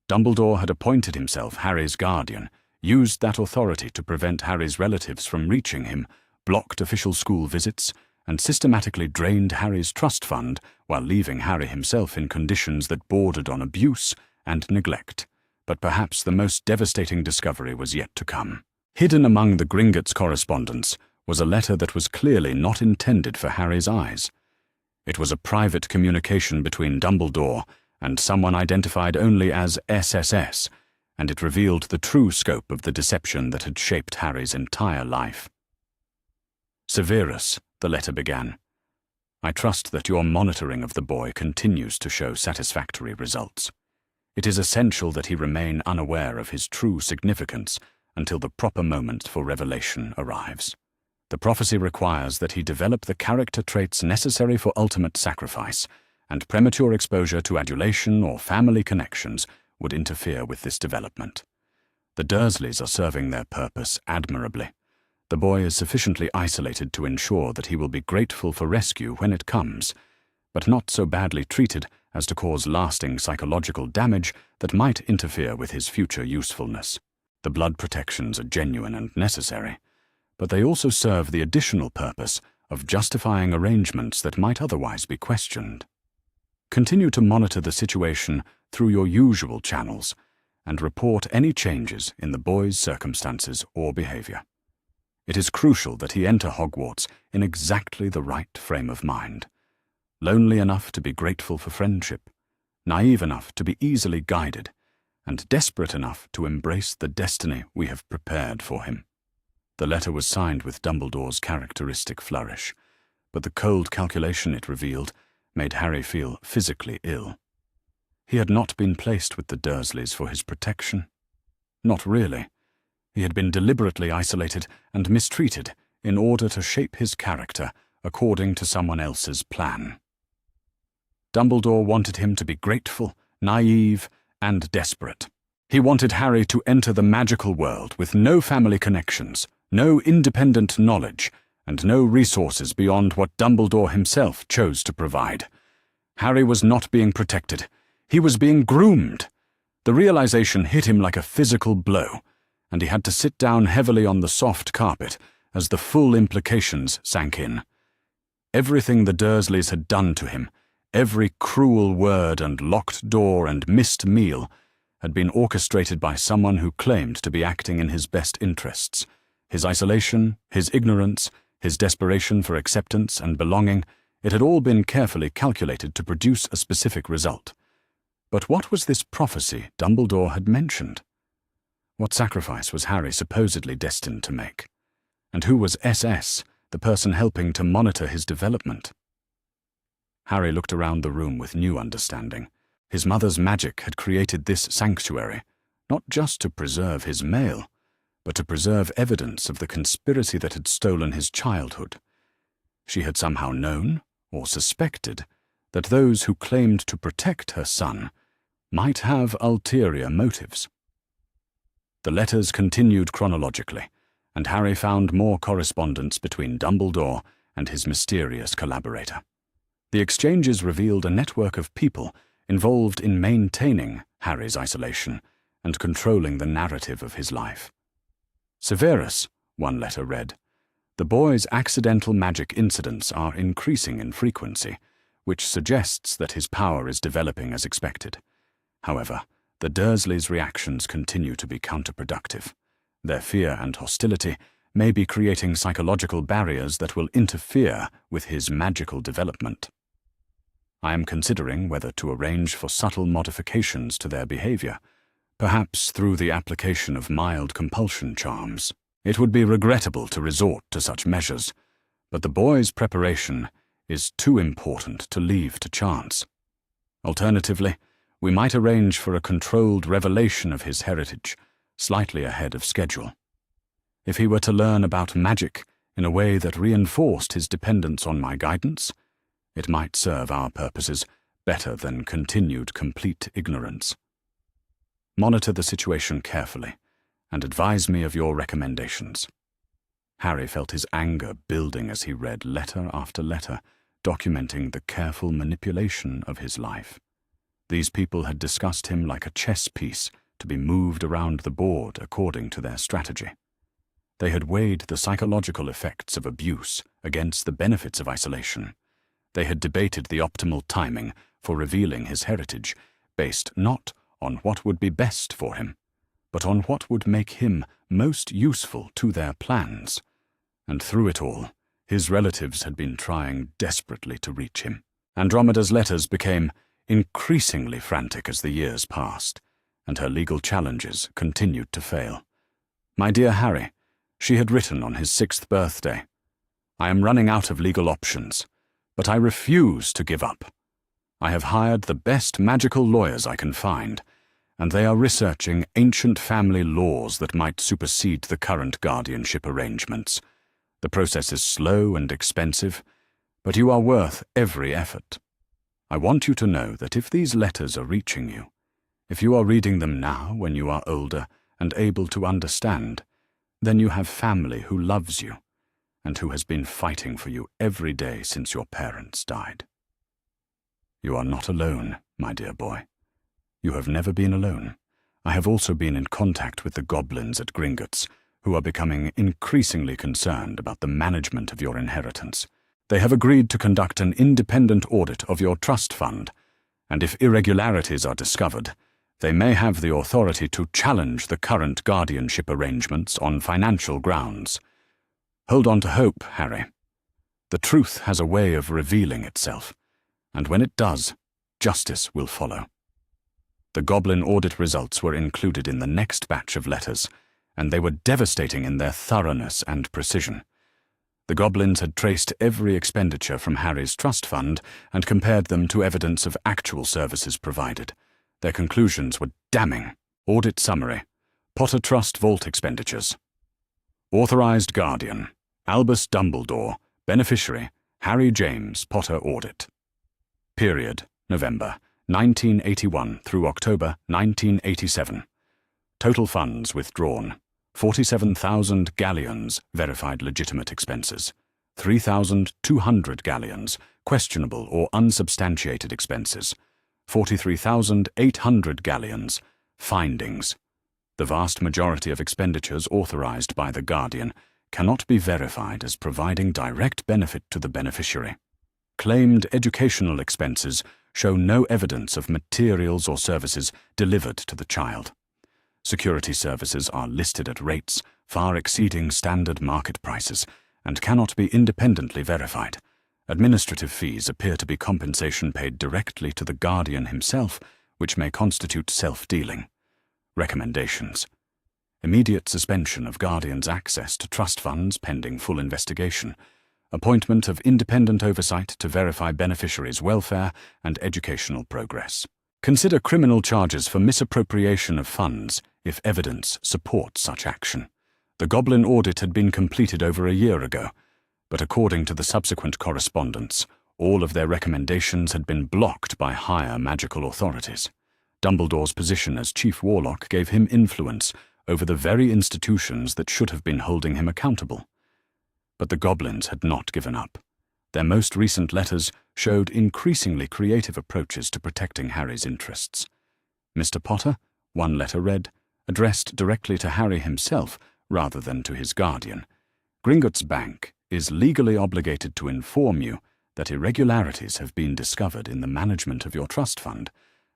Dumbledore had appointed himself Harry's guardian, used that authority to prevent Harry's relatives from reaching him, blocked official school visits, and systematically drained Harry's trust fund while leaving Harry himself in conditions that bordered on abuse and neglect. But perhaps the most devastating discovery was yet to come. Hidden among the Gringotts correspondence was a letter that was clearly not intended for Harry's eyes. It was a private communication between Dumbledore and someone identified only as SSS, and it revealed the true scope of the deception that had shaped Harry's entire life. "Severus," the letter began, "I trust that your monitoring of the boy continues to show satisfactory results. It is essential that he remain unaware of his true significance until the proper moment for revelation arrives. The prophecy requires that he develop the character traits necessary for ultimate sacrifice, and premature exposure to adulation or family connections would interfere with this development. The Dursleys are serving their purpose admirably. The boy is sufficiently isolated to ensure that he will be grateful for rescue when it comes, but not so badly treated as to cause lasting psychological damage that might interfere with his future usefulness. The blood protections are genuine and necessary, but they also serve the additional purpose of justifying arrangements that might otherwise be questioned. Continue to monitor the situation through your usual channels and report any changes in the boy's circumstances or behavior. It is crucial that he enter Hogwarts in exactly the right frame of mind. Lonely enough to be grateful for friendship, naive enough to be easily guided, and desperate enough to embrace the destiny we have prepared for him. The letter was signed with Dumbledore's characteristic flourish, but the cold calculation it revealed made Harry feel physically ill. He had not been placed with the Dursleys for his protection. Not really. He had been deliberately isolated and mistreated in order to shape his character according to someone else's plan. Dumbledore wanted him to be grateful, naive, and desperate. He wanted Harry to enter the magical world with no family connections, no independent knowledge, and no resources beyond what Dumbledore himself chose to provide. Harry was not being protected. He was being groomed. The realization hit him like a physical blow, and he had to sit down heavily on the soft carpet as the full implications sank in. Everything the Dursleys had done to him, every cruel word and locked door and missed meal, had been orchestrated by someone who claimed to be acting in his best interests. His isolation, his ignorance, his desperation for acceptance and belonging, it had all been carefully calculated to produce a specific result. But what was this prophecy Dumbledore had mentioned? What sacrifice was Harry supposedly destined to make? And who was SS, the person helping to monitor his development? Harry looked around the room with new understanding. His mother's magic had created this sanctuary, not just to preserve his male, but to preserve evidence of the conspiracy that had stolen his childhood. She had somehow known, or suspected, that those who claimed to protect her son might have ulterior motives. The letters continued chronologically, and Harry found more correspondence between Dumbledore and his mysterious collaborator. The exchanges revealed a network of people involved in maintaining Harry's isolation and controlling the narrative of his life. Severus, one letter read, "The boy's accidental magic incidents are increasing in frequency, which suggests that his power is developing as expected. However, the Dursleys' reactions continue to be counterproductive. Their fear and hostility may be creating psychological barriers that will interfere with his magical development. I am considering whether to arrange for subtle modifications to their behavior, perhaps through the application of mild compulsion charms. It would be regrettable to resort to such measures, but the boy's preparation is too important to leave to chance. Alternatively, we might arrange for a controlled revelation of his heritage, slightly ahead of schedule. If he were to learn about magic in a way that reinforced his dependence on my guidance, it might serve our purposes better than continued complete ignorance. Monitor the situation carefully, and advise me of your recommendations." Harry felt his anger building as he read letter after letter, documenting the careful manipulation of his life. These people had discussed him like a chess piece to be moved around the board according to their strategy. They had weighed the psychological effects of abuse against the benefits of isolation. They had debated the optimal timing for revealing his heritage, based not on what would be best for him, but on what would make him most useful to their plans. And through it all, his relatives had been trying desperately to reach him. Andromeda's letters became increasingly frantic as the years passed, and her legal challenges continued to fail. "My dear Harry," she had written on his 6th birthday, "I am running out of legal options, but I refuse to give up. I have hired the best magical lawyers I can find, and they are researching ancient family laws that might supersede the current guardianship arrangements. The process is slow and expensive, but you are worth every effort. I want you to know that if these letters are reaching you, if you are reading them now when you are older and able to understand, then you have family who loves you and who has been fighting for you every day since your parents died. You are not alone, my dear boy. You have never been alone. I have also been in contact with the goblins at Gringotts, who are becoming increasingly concerned about the management of your inheritance. They have agreed to conduct an independent audit of your trust fund, and if irregularities are discovered, they may have the authority to challenge the current guardianship arrangements on financial grounds. Hold on to hope, Harry. The truth has a way of revealing itself, and when it does, justice will follow. The goblin audit results were included in the next batch of letters, and they were devastating in their thoroughness and precision. The goblins had traced every expenditure from Harry's trust fund and compared them to evidence of actual services provided. Their conclusions were damning. Audit summary: Potter Trust Vault expenditures. Authorized Guardian: Albus Dumbledore. Beneficiary: Harry James Potter Audit. Period: November 1981 through October 1987. Total funds withdrawn: 47,000 galleons, verified legitimate expenses. 3,200 galleons, questionable or unsubstantiated expenses. 43,800 galleons, findings. The vast majority of expenditures authorized by the Guardian cannot be verified as providing direct benefit to the beneficiary. Claimed educational expenses show no evidence of materials or services delivered to the child. Security services are listed at rates far exceeding standard market prices and cannot be independently verified. Administrative fees appear to be compensation paid directly to the Guardian himself, which may constitute self-dealing. Recommendations: immediate suspension of Guardian's access to trust funds pending full investigation. Appointment of independent oversight to verify beneficiaries' welfare and educational progress. Consider criminal charges for misappropriation of funds if evidence supports such action. The Goblin audit had been completed over a year ago, but according to the subsequent correspondence, all of their recommendations had been blocked by higher magical authorities. Dumbledore's position as Chief Warlock gave him influence over the very institutions that should have been holding him accountable. But the goblins had not given up. Their most recent letters showed increasingly creative approaches to protecting Harry's interests. Mr. Potter, one letter read, addressed directly to Harry himself rather than to his guardian. Gringotts Bank is legally obligated to inform you that irregularities have been discovered in the management of your trust fund.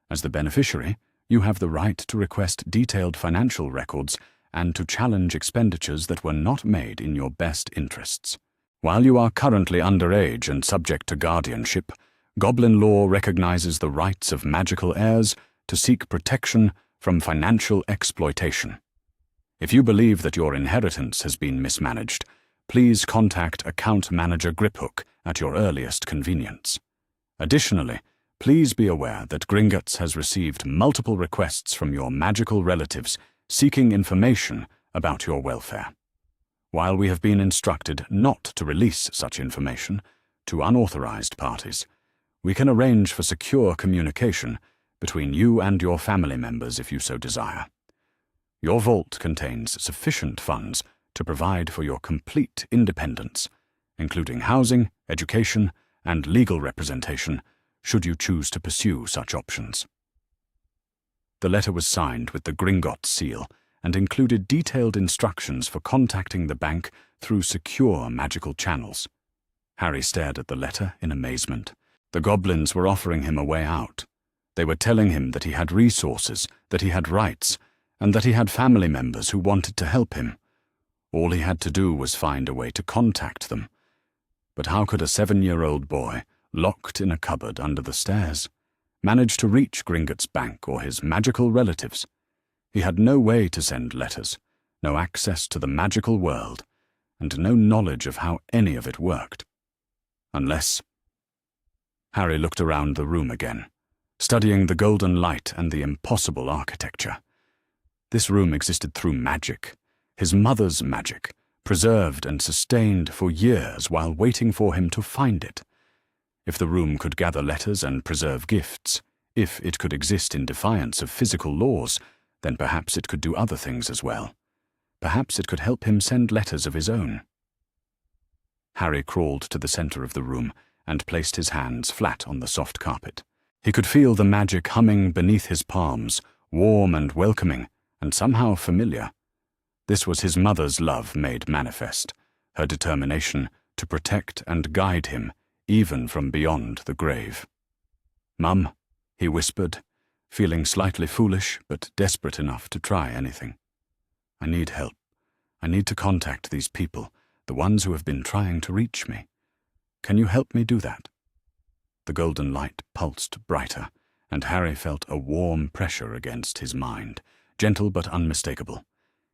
As the beneficiary, you have the right to request detailed financial records and to challenge expenditures that were not made in your best interests. While you are currently underage and subject to guardianship, Goblin law recognizes the rights of magical heirs to seek protection from financial exploitation. If you believe that your inheritance has been mismanaged, please contact Account Manager Griphook at your earliest convenience. Additionally, please be aware that Gringotts has received multiple requests from your magical relatives seeking information about your welfare. While we have been instructed not to release such information to unauthorized parties, we can arrange for secure communication between you and your family members if you so desire. Your vault contains sufficient funds to provide for your complete independence, including housing, education, and legal representation, should you choose to pursue such options. The letter was signed with the Gringotts seal and included detailed instructions for contacting the bank through secure magical channels. Harry stared at the letter in amazement. The goblins were offering him a way out. They were telling him that he had resources, that he had rights, and that he had family members who wanted to help him. All he had to do was find a way to contact them. But how could a 7-year-old boy, locked in a cupboard under the stairs, manage to reach Gringotts Bank or his magical relatives? He had no way to send letters, no access to the magical world, and no knowledge of how any of it worked. Unless... Harry looked around the room again, studying the golden light and the impossible architecture. This room existed through magic, his mother's magic, preserved and sustained for years while waiting for him to find it. If the room could gather letters and preserve gifts, if it could exist in defiance of physical laws, Then perhaps it could do other things as well. Perhaps it could help him send letters of his own. Harry crawled to the center of the room and placed his hands flat on the soft carpet. He could feel the magic humming beneath his palms, warm and welcoming, and somehow familiar. This was his mother's love made manifest, her determination to protect and guide him, even from beyond the grave. "Mum," he whispered, feeling slightly foolish but desperate enough to try anything. "I need help. I need to contact these people, the ones who have been trying to reach me. Can you help me do that?" The golden light pulsed brighter, and Harry felt a warm pressure against his mind, gentle but unmistakable.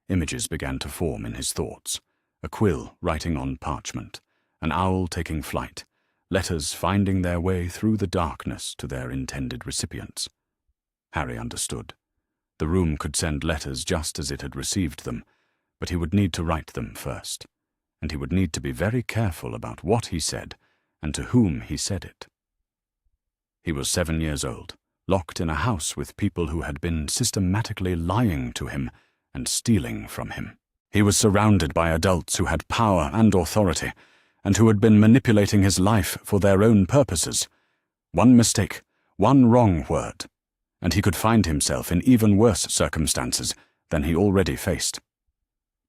Images began to form in his thoughts. A quill writing on parchment, an owl taking flight, letters finding their way through the darkness to their intended recipients. Harry understood. The room could send letters just as it had received them, but he would need to write them first, and he would need to be very careful about what he said and to whom he said it. He was 7 years old, locked in a house with people who had been systematically lying to him and stealing from him. He was surrounded by adults who had power and authority, and who had been manipulating his life for their own purposes. One mistake, one wrong word, and he could find himself in even worse circumstances than he already faced.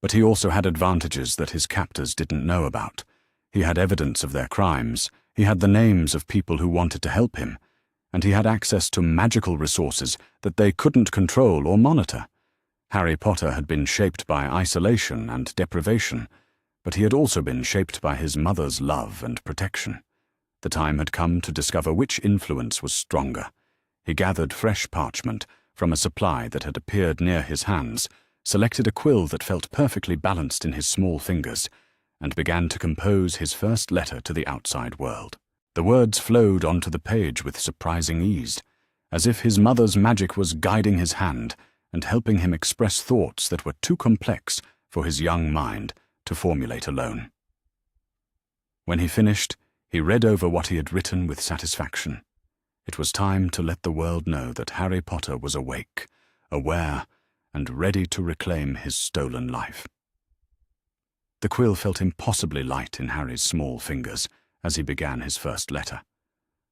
But he also had advantages that his captors didn't know about. He had evidence of their crimes, he had the names of people who wanted to help him, and he had access to magical resources that they couldn't control or monitor. Harry Potter had been shaped by isolation and deprivation, but he had also been shaped by his mother's love and protection. The time had come to discover which influence was stronger. He gathered fresh parchment from a supply that had appeared near his hands, selected a quill that felt perfectly balanced in his small fingers, and began to compose his first letter to the outside world. The words flowed onto the page with surprising ease, as if his mother's magic was guiding his hand and helping him express thoughts that were too complex for his young mind to formulate alone. When he finished, he read over what he had written with satisfaction. It was time to let the world know that Harry Potter was awake, aware, and ready to reclaim his stolen life. The quill felt impossibly light in Harry's small fingers as he began his first letter,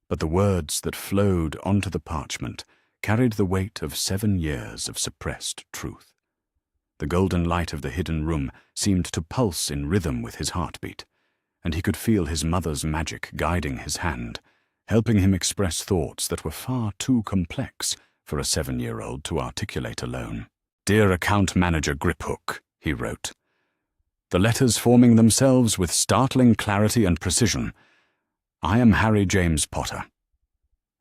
but the words that flowed onto the parchment carried the weight of 7 years of suppressed truth. The golden light of the hidden room seemed to pulse in rhythm with his heartbeat, and he could feel his mother's magic guiding his hand, helping him express thoughts that were far too complex for a 7-year-old to articulate alone. "Dear Account Manager Griphook," he wrote, the letters forming themselves with startling clarity and precision. "I am Harry James Potter,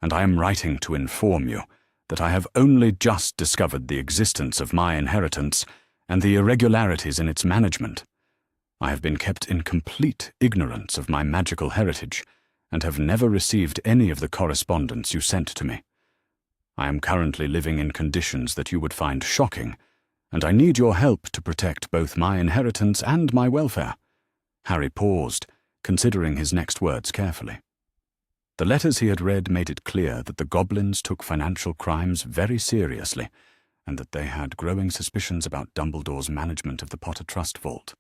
and I am writing to inform you that I have only just discovered the existence of my inheritance and the irregularities in its management. I have been kept in complete ignorance of my magical heritage and have never received any of the correspondence you sent to me. I am currently living in conditions that you would find shocking, and I need your help to protect both my inheritance and my welfare." Harry paused, considering his next words carefully. The letters he had read made it clear that the goblins took financial crimes very seriously, and that they had growing suspicions about Dumbledore's management of the Potter Trust Vault.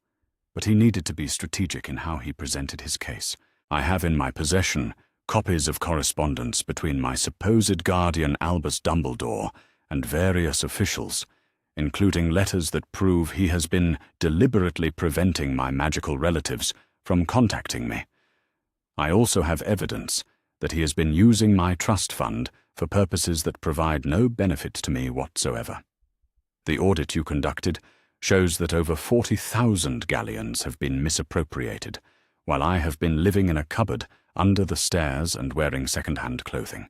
But he needed to be strategic in how he presented his case. "I have in my possession copies of correspondence between my supposed guardian Albus Dumbledore and various officials, including letters that prove he has been deliberately preventing my magical relatives from contacting me. I also have evidence that he has been using my trust fund for purposes that provide no benefit to me whatsoever. The audit you conducted shows that over 40,000 galleons have been misappropriated, while I have been living in a cupboard under the stairs and wearing second-hand clothing."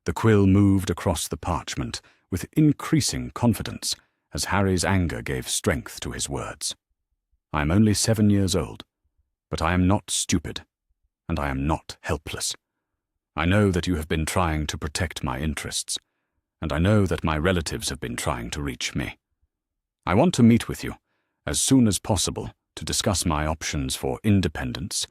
The quill moved across the parchment with increasing confidence as Harry's anger gave strength to his words. "I am only 7 years old, but I am not stupid, and I am not helpless. I know that you have been trying to protect my interests, and I know that my relatives have been trying to reach me. I want to meet with you as soon as possible to discuss my options for independence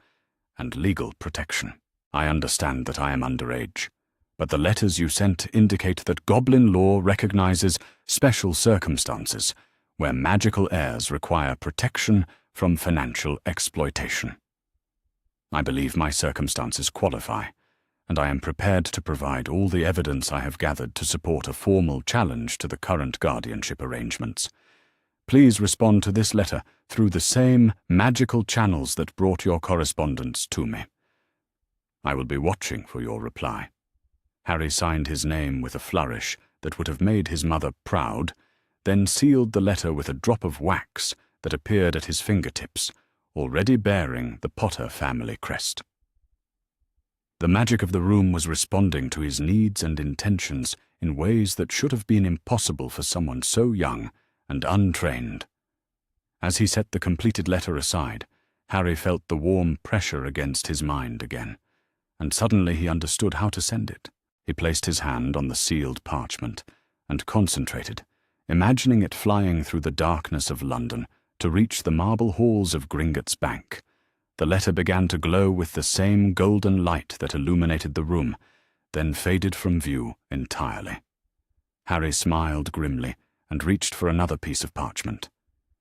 and legal protection. I understand that I am underage, But the letters you sent indicate that goblin law recognizes special circumstances where magical heirs require protection from financial exploitation. I believe my circumstances qualify, and I am prepared to provide all the evidence I have gathered to support a formal challenge to the current guardianship arrangements. Please respond to this letter through the same magical channels that brought your correspondence to me. I will be watching for your reply. Harry signed his name with a flourish that would have made his mother proud, then sealed the letter with a drop of wax that appeared at his fingertips, already bearing the Potter family crest. The magic of the room was responding to his needs and intentions in ways that should have been impossible for someone so young and untrained. As he set the completed letter aside, Harry felt the warm pressure against his mind again, and suddenly he understood how to send it. He placed his hand on the sealed parchment and concentrated, imagining it flying through the darkness of London to reach the marble halls of Gringotts Bank. The letter began to glow with the same golden light that illuminated the room, then faded from view entirely. Harry smiled grimly and reached for another piece of parchment.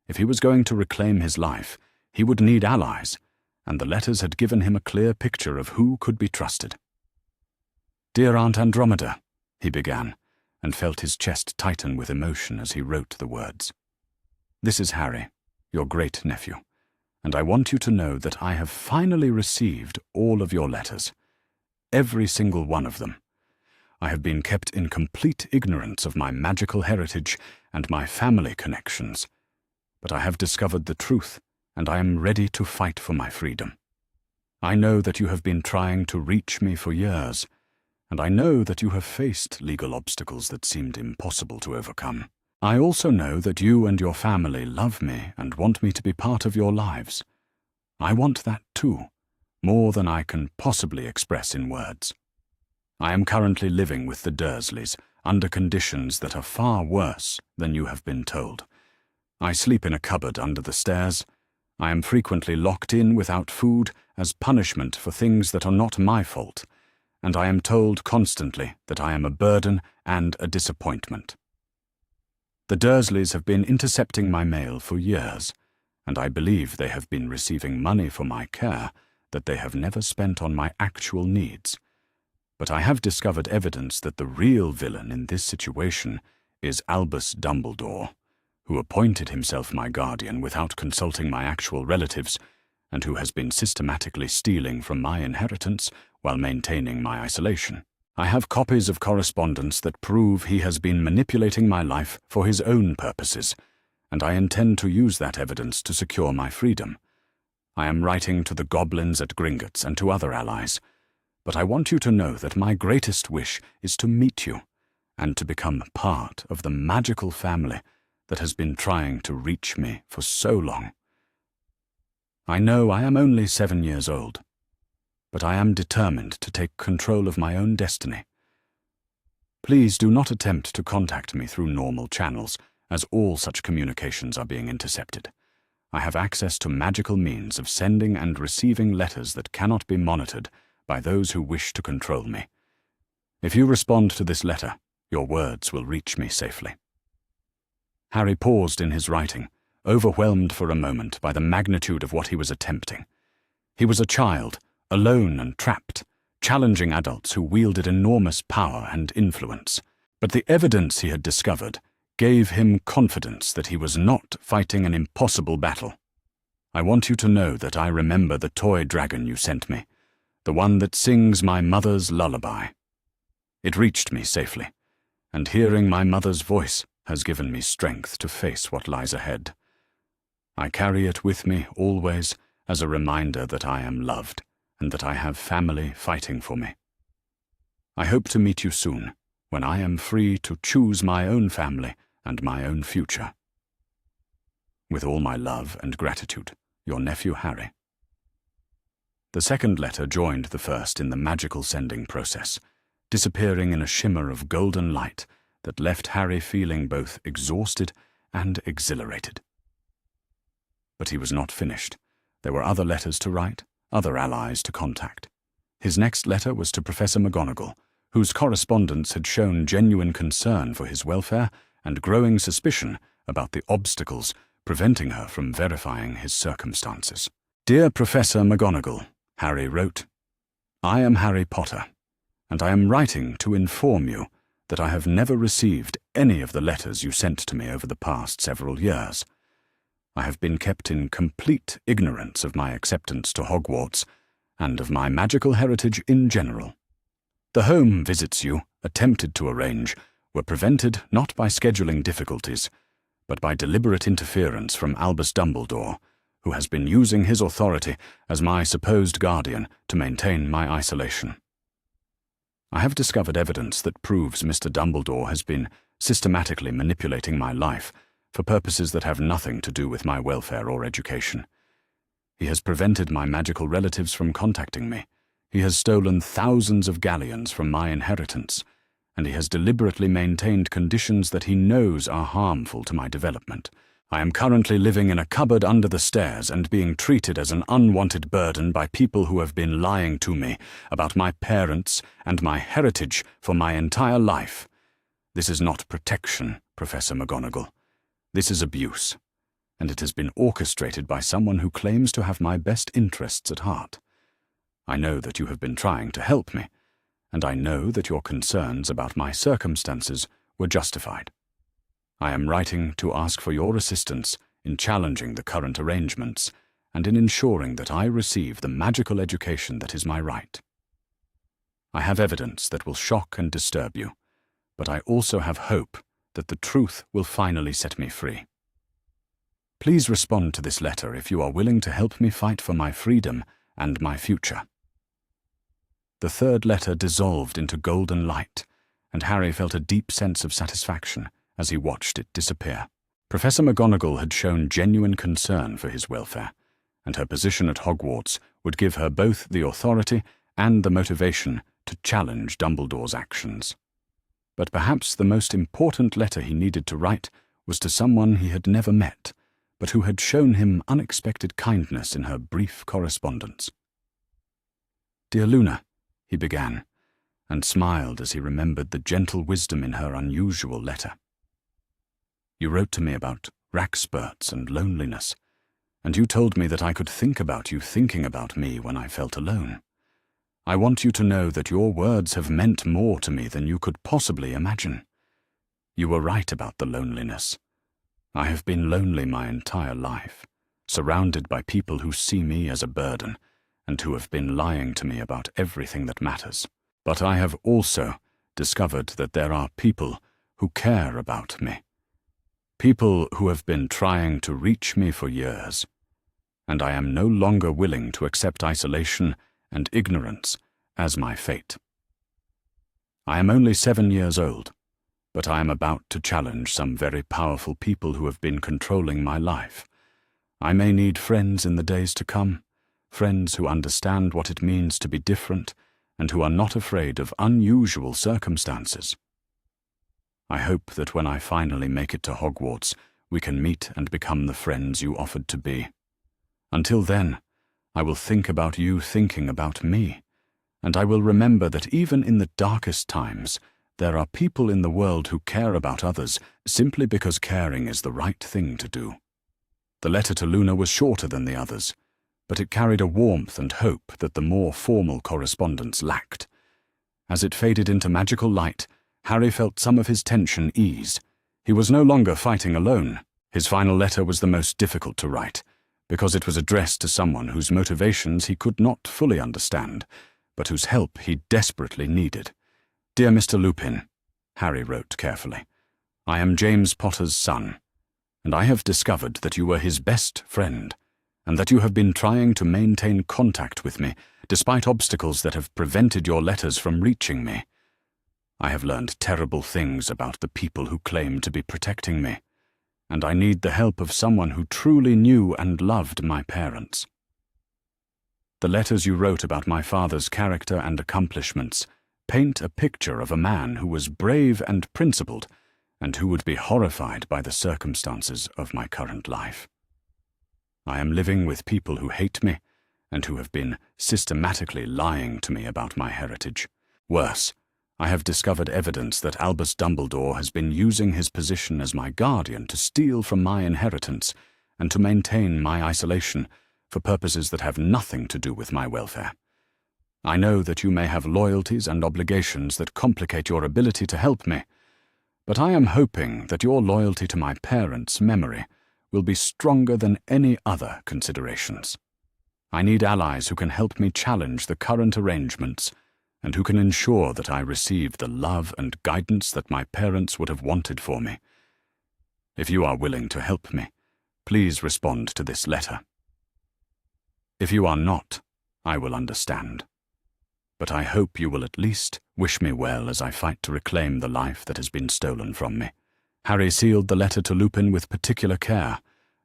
If he was going to reclaim his life, he would need allies, and the letters had given him a clear picture of who could be trusted. "Dear Aunt Andromeda," he began, and felt his chest tighten with emotion as he wrote the words. "This is Harry, your great-nephew, and I want you to know that I have finally received all of your letters, every single one of them. I have been kept in complete ignorance of my magical heritage and my family connections, but I have discovered the truth, and I am ready to fight for my freedom. I know that you have been trying to reach me for years, and I know that you have faced legal obstacles that seemed impossible to overcome. I also know that you and your family love me and want me to be part of your lives. I want that too, more than I can possibly express in words. I am currently living with the Dursleys under conditions that are far worse than you have been told. I sleep in a cupboard under the stairs. I am frequently locked in without food as punishment for things that are not my fault, and I am told constantly that I am a burden and a disappointment. The Dursleys have been intercepting my mail for years, and I believe they have been receiving money for my care that they have never spent on my actual needs. But I have discovered evidence that the real villain in this situation is Albus Dumbledore, who appointed himself my guardian without consulting my actual relatives, and who has been systematically stealing from my inheritance while maintaining my isolation. I have copies of correspondence that prove he has been manipulating my life for his own purposes, and I intend to use that evidence to secure my freedom. I am writing to the goblins at Gringotts and to other allies, but I want you to know that my greatest wish is to meet you and to become part of the magical family that has been trying to reach me for so long. I know I am only 7 years old, but I am determined to take control of my own destiny. Please do not attempt to contact me through normal channels, as all such communications are being intercepted. I have access to magical means of sending and receiving letters that cannot be monitored by those who wish to control me. If you respond to this letter, your words will reach me safely." Harry paused in his writing, overwhelmed for a moment by the magnitude of what he was attempting. He was a child, alone and trapped, challenging adults who wielded enormous power and influence. But the evidence he had discovered gave him confidence that he was not fighting an impossible battle. "I want you to know that I remember the toy dragon you sent me, the one that sings my mother's lullaby. It reached me safely, and hearing my mother's voice has given me strength to face what lies ahead. I carry it with me always as a reminder that I am loved and that I have family fighting for me. I hope to meet you soon, when I am free to choose my own family and my own future. With all my love and gratitude, your nephew Harry." The second letter joined the first in the magical sending process, disappearing in a shimmer of golden light that left Harry feeling both exhausted and exhilarated. But he was not finished. There were other letters to write, other allies to contact. His next letter was to Professor McGonagall, whose correspondence had shown genuine concern for his welfare and growing suspicion about the obstacles preventing her from verifying his circumstances. "Dear Professor McGonagall," Harry wrote, "I am Harry Potter, and I am writing to inform you that I have never received any of the letters you sent to me over the past several years. I have been kept in complete ignorance of my acceptance to Hogwarts and of my magical heritage in general. The home visits you attempted to arrange were prevented not by scheduling difficulties, but by deliberate interference from Albus Dumbledore, who has been using his authority as my supposed guardian to maintain my isolation. I have discovered evidence that proves Mr. Dumbledore has been systematically manipulating my life for purposes that have nothing to do with my welfare or education. He has prevented my magical relatives from contacting me. He has stolen thousands of galleons from my inheritance, and he has deliberately maintained conditions that he knows are harmful to my development. I am currently living in a cupboard under the stairs and being treated as an unwanted burden by people who have been lying to me about my parents and my heritage for my entire life. This is not protection, Professor McGonagall. This is abuse, and it has been orchestrated by someone who claims to have my best interests at heart. I know that you have been trying to help me, and I know that your concerns about my circumstances were justified. I am writing to ask for your assistance in challenging the current arrangements and in ensuring that I receive the magical education that is my right. I have evidence that will shock and disturb you, but I also have hope that the truth will finally set me free. Please respond to this letter if you are willing to help me fight for my freedom and my future." The third letter dissolved into golden light, and Harry felt a deep sense of satisfaction as he watched it disappear. Professor McGonagall had shown genuine concern for his welfare, and her position at Hogwarts would give her both the authority and the motivation to challenge Dumbledore's actions. But perhaps the most important letter he needed to write was to someone he had never met, but who had shown him unexpected kindness in her brief correspondence. "Dear Luna," he began, and smiled as he remembered the gentle wisdom in her unusual letter. "You wrote to me about rack-spurts and loneliness, and you told me that I could think about you thinking about me when I felt alone. I want you to know that your words have meant more to me than you could possibly imagine. You were right about the loneliness. I have been lonely my entire life, surrounded by people who see me as a burden and who have been lying to me about everything that matters. But I have also discovered that there are people who care about me. People who have been trying to reach me for years, and I am no longer willing to accept isolation and ignorance as my fate. I am only 7 years old, but I am about to challenge some very powerful people who have been controlling my life. I may need friends in the days to come, friends who understand what it means to be different and who are not afraid of unusual circumstances. I hope that when I finally make it to Hogwarts, we can meet and become the friends you offered to be. Until then, I will think about you thinking about me, and I will remember that even in the darkest times, there are people in the world who care about others simply because caring is the right thing to do." The letter to Luna was shorter than the others, but it carried a warmth and hope that the more formal correspondence lacked. As it faded into magical light, Harry felt some of his tension ease. He was no longer fighting alone. His final letter was the most difficult to write, because it was addressed to someone whose motivations he could not fully understand, but whose help he desperately needed. "Dear Mr. Lupin," Harry wrote carefully, "I am James Potter's son, and I have discovered that you were his best friend, and that you have been trying to maintain contact with me despite obstacles that have prevented your letters from reaching me. I have learned terrible things about the people who claim to be protecting me, and I need the help of someone who truly knew and loved my parents. The letters you wrote about my father's character and accomplishments paint a picture of a man who was brave and principled, and who would be horrified by the circumstances of my current life. I am living with people who hate me, and who have been systematically lying to me about my heritage. Worse, I have discovered evidence that Albus Dumbledore has been using his position as my guardian to steal from my inheritance and to maintain my isolation for purposes that have nothing to do with my welfare. I know that you may have loyalties and obligations that complicate your ability to help me, but I am hoping that your loyalty to my parents' memory will be stronger than any other considerations. I need allies who can help me challenge the current arrangements and who can ensure that I receive the love and guidance that my parents would have wanted for me. If you are willing to help me, please respond to this letter. If you are not, I will understand. But I hope you will at least wish me well as I fight to reclaim the life that has been stolen from me. Harry sealed the letter to Lupin with particular care,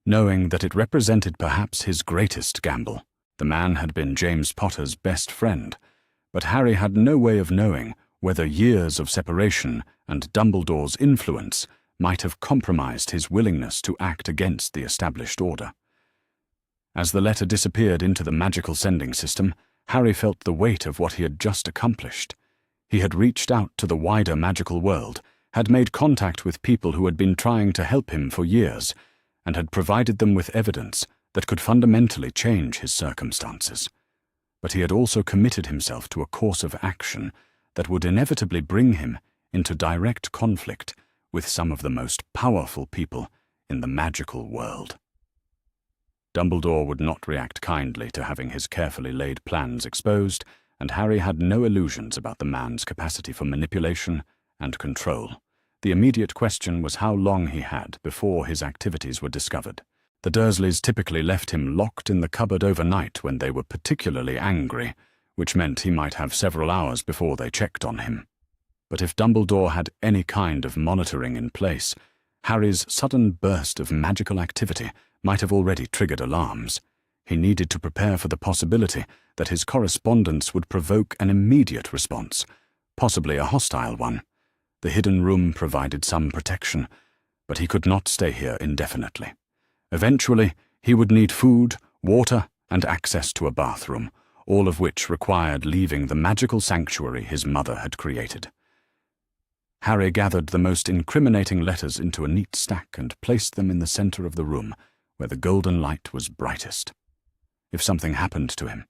knowing that it represented perhaps his greatest gamble. The man had been James Potter's best friend, but Harry had no way of knowing whether years of separation and Dumbledore's influence might have compromised his willingness to act against the established order. As the letter disappeared into the magical sending system, Harry felt the weight of what he had just accomplished. He had reached out to the wider magical world, had made contact with people who had been trying to help him for years, and had provided them with evidence that could fundamentally change his circumstances. But he had also committed himself to a course of action that would inevitably bring him into direct conflict with some of the most powerful people in the magical world. Dumbledore would not react kindly to having his carefully laid plans exposed, and Harry had no illusions about the man's capacity for manipulation and control. The immediate question was how long he had before his activities were discovered. The Dursleys typically left him locked in the cupboard overnight when they were particularly angry, which meant he might have several hours before they checked on him. But if Dumbledore had any kind of monitoring in place, Harry's sudden burst of magical activity might have already triggered alarms. He needed to prepare for the possibility that his correspondence would provoke an immediate response, possibly a hostile one. The hidden room provided some protection, but he could not stay here indefinitely. Eventually, he would need food, water, and access to a bathroom, all of which required leaving the magical sanctuary his mother had created. Harry gathered the most incriminating letters into a neat stack and placed them in the center of the room, where the golden light was brightest. If something happened to him,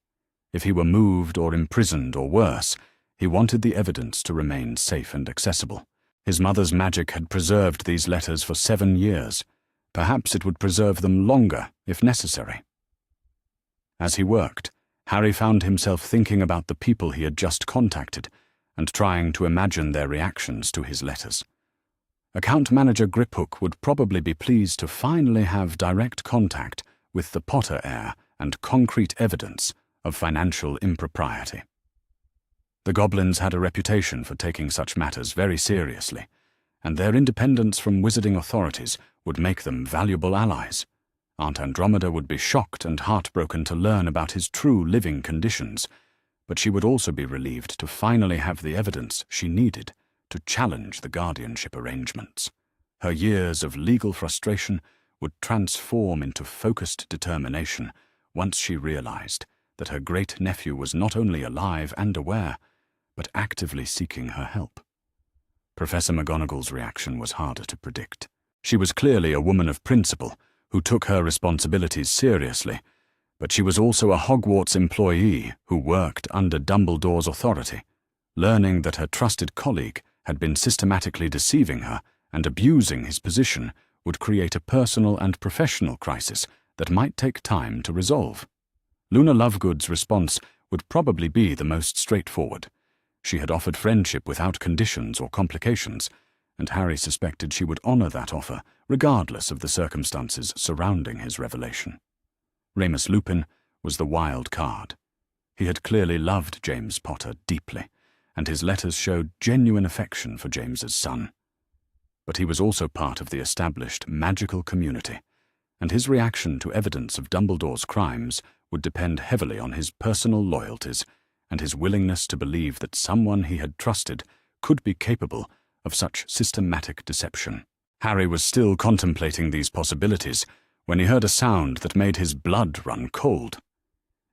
if he were moved or imprisoned or worse, he wanted the evidence to remain safe and accessible. His mother's magic had preserved these letters for 7 years. Perhaps it would preserve them longer, if necessary. As he worked, Harry found himself thinking about the people he had just contacted and trying to imagine their reactions to his letters. Account Manager Griphook would probably be pleased to finally have direct contact with the Potter heir and concrete evidence of financial impropriety. The goblins had a reputation for taking such matters very seriously, and their independence from wizarding authorities would make them valuable allies. Aunt Andromeda would be shocked and heartbroken to learn about his true living conditions, but she would also be relieved to finally have the evidence she needed to challenge the guardianship arrangements. Her years of legal frustration would transform into focused determination once she realized that her great-nephew was not only alive and aware, but actively seeking her help. Professor McGonagall's reaction was harder to predict. She was clearly a woman of principle who took her responsibilities seriously, but she was also a Hogwarts employee who worked under Dumbledore's authority. Learning that her trusted colleague had been systematically deceiving her and abusing his position would create a personal and professional crisis that might take time to resolve. Luna Lovegood's response would probably be the most straightforward. She had offered friendship without conditions or complications, and Harry suspected she would honor that offer, regardless of the circumstances surrounding his revelation. Remus Lupin was the wild card. He had clearly loved James Potter deeply, and his letters showed genuine affection for James's son. But he was also part of the established magical community, and his reaction to evidence of Dumbledore's crimes would depend heavily on his personal loyalties and his willingness to believe that someone he had trusted could be capable of such systematic deception. Harry was still contemplating these possibilities when he heard a sound that made his blood run cold.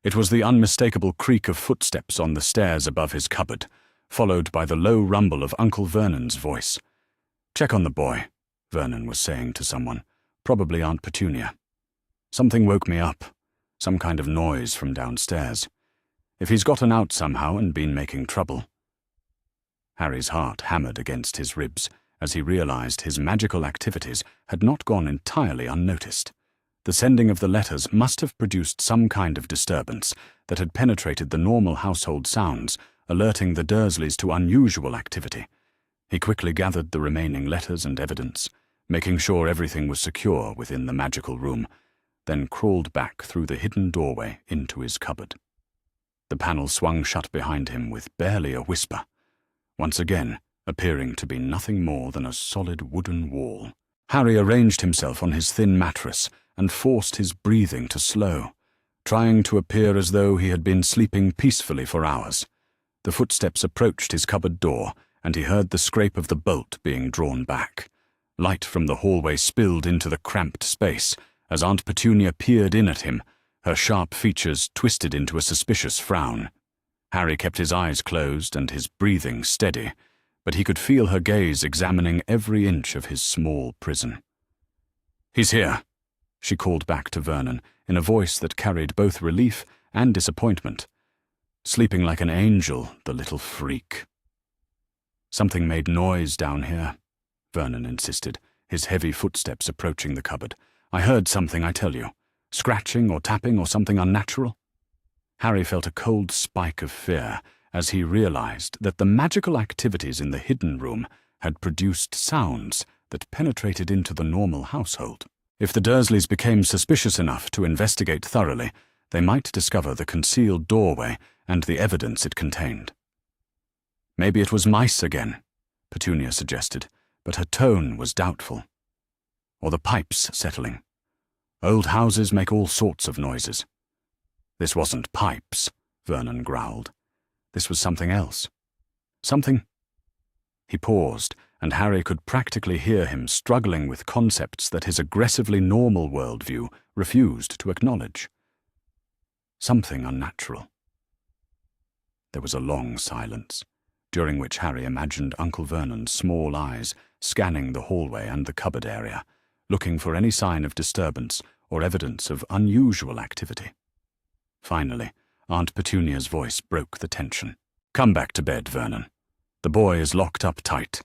It was the unmistakable creak of footsteps on the stairs above his cupboard, followed by the low rumble of Uncle Vernon's voice. "Check on the boy," Vernon was saying to someone, probably Aunt Petunia. "Something woke me up, some kind of noise from downstairs. If he's gotten out somehow and been making trouble." Harry's heart hammered against his ribs as he realized his magical activities had not gone entirely unnoticed. The sending of the letters must have produced some kind of disturbance that had penetrated the normal household sounds, alerting the Dursleys to unusual activity. He quickly gathered the remaining letters and evidence, making sure everything was secure within the magical room, then crawled back through the hidden doorway into his cupboard. The panel swung shut behind him with barely a whisper, once again appearing to be nothing more than a solid wooden wall. Harry arranged himself on his thin mattress and forced his breathing to slow, trying to appear as though he had been sleeping peacefully for hours. The footsteps approached his cupboard door, and he heard the scrape of the bolt being drawn back. Light from the hallway spilled into the cramped space as Aunt Petunia peered in at him, her sharp features twisted into a suspicious frown. Harry kept his eyes closed and his breathing steady, but he could feel her gaze examining every inch of his small prison. "He's here," she called back to Vernon in a voice that carried both relief and disappointment. "Sleeping like an angel, the little freak." "Something made noise down here," Vernon insisted, his heavy footsteps approaching the cupboard. "I heard something, I tell you. Scratching or tapping or something unnatural." Harry felt a cold spike of fear as he realized that the magical activities in the hidden room had produced sounds that penetrated into the normal household. If the Dursleys became suspicious enough to investigate thoroughly, they might discover the concealed doorway and the evidence it contained. "Maybe it was mice again," Petunia suggested, but her tone was doubtful. "Or the pipes settling. Old houses make all sorts of noises." "This wasn't pipes," Vernon growled. "This was something else. Something—" He paused, and Harry could practically hear him struggling with concepts that his aggressively normal worldview refused to acknowledge. Something unnatural. There was a long silence, during which Harry imagined Uncle Vernon's small eyes scanning the hallway and the cupboard area, looking for any sign of disturbance or evidence of unusual activity. Finally, Aunt Petunia's voice broke the tension. "Come back to bed, Vernon. The boy is locked up tight,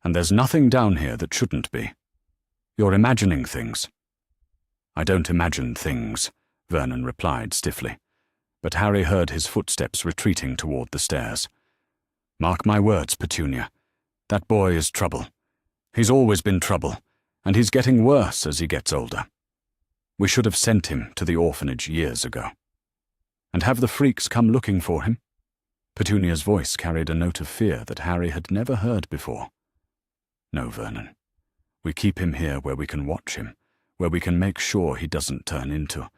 and there's nothing down here that shouldn't be. You're imagining things." "I don't imagine things," Vernon replied stiffly, but Harry heard his footsteps retreating toward the stairs. "Mark my words, Petunia. That boy is trouble. He's always been trouble, and he's getting worse as he gets older. We should have sent him to the orphanage years ago." "And have the freaks come looking for him?" Petunia's voice carried a note of fear that Harry had never heard before. "No, Vernon. We keep him here where we can watch him, where we can make sure he doesn't turn into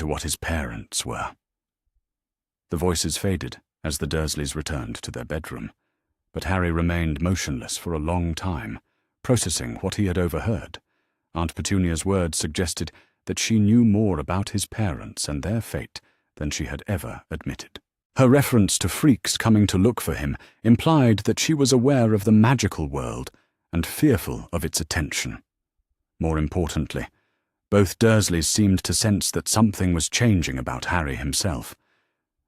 what his parents were." The voices faded as the Dursleys returned to their bedroom, but Harry remained motionless for a long time, processing what he had overheard. Aunt Petunia's words suggested that she knew more about his parents and their fate than she had ever admitted. Her reference to freaks coming to look for him implied that she was aware of the magical world and fearful of its attention. More importantly, both Dursleys seemed to sense that something was changing about Harry himself.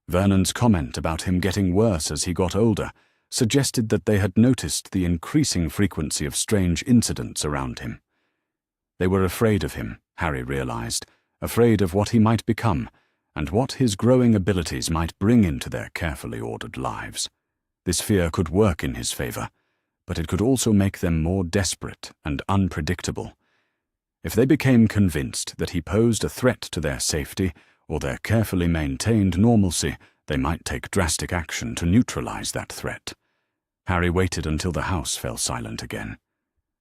Vernon's comment about him getting worse as he got older suggested that they had noticed the increasing frequency of strange incidents around him. They were afraid of him, Harry realized, afraid of what he might become, and what his growing abilities might bring into their carefully ordered lives. This fear could work in his favor, but it could also make them more desperate and unpredictable. If they became convinced that he posed a threat to their safety or their carefully maintained normalcy, they might take drastic action to neutralize that threat. Harry waited until the house fell silent again,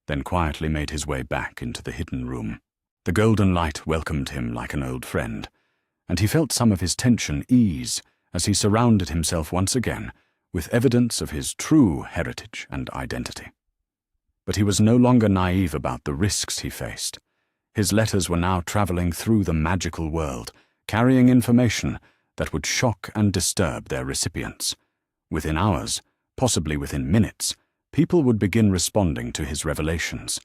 then quietly made his way back into the hidden room. The golden light welcomed him like an old friend, and he felt some of his tension ease as he surrounded himself once again with evidence of his true heritage and identity. But he was no longer naive about the risks he faced. His letters were now traveling through the magical world, carrying information that would shock and disturb their recipients. Within hours, possibly within minutes, people would begin responding to his revelations.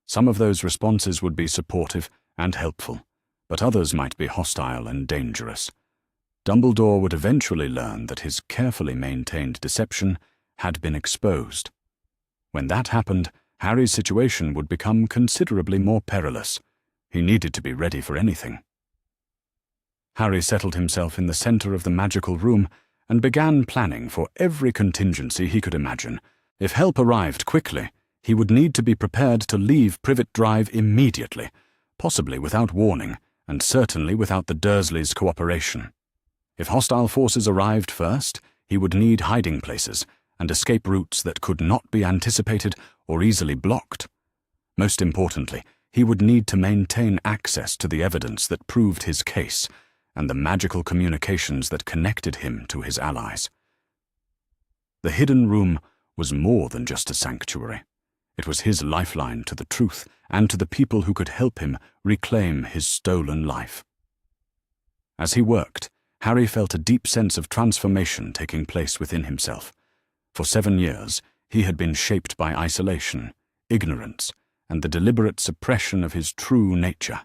Some of those responses would be supportive and helpful, but others might be hostile and dangerous. Dumbledore would eventually learn that his carefully maintained deception had been exposed. When that happened, Harry's situation would become considerably more perilous. He needed to be ready for anything. Harry settled himself in the center of the magical room and began planning for every contingency he could imagine. If help arrived quickly, he would need to be prepared to leave Privet Drive immediately, possibly without warning, and certainly without the Dursleys' cooperation. If hostile forces arrived first, he would need hiding places and escape routes that could not be anticipated or easily blocked. Most importantly, he would need to maintain access to the evidence that proved his case and the magical communications that connected him to his allies. The hidden room was more than just a sanctuary. It was his lifeline to the truth and to the people who could help him reclaim his stolen life. As he worked, Harry felt a deep sense of transformation taking place within himself. For 7 years, he had been shaped by isolation, ignorance, and the deliberate suppression of his true nature.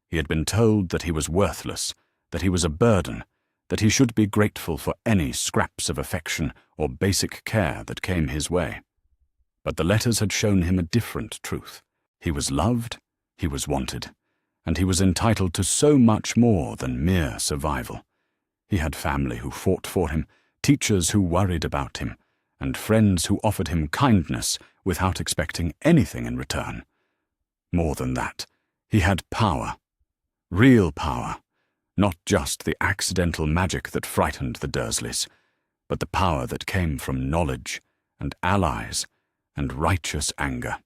He had been told that he was worthless, that he was a burden, that he should be grateful for any scraps of affection or basic care that came his way. But the letters had shown him a different truth. He was loved, he was wanted, and he was entitled to so much more than mere survival. He had family who fought for him, teachers who worried about him, and friends who offered him kindness without expecting anything in return. More than that, he had power, real power, not just the accidental magic that frightened the Dursleys, but the power that came from knowledge and allies and righteous anger.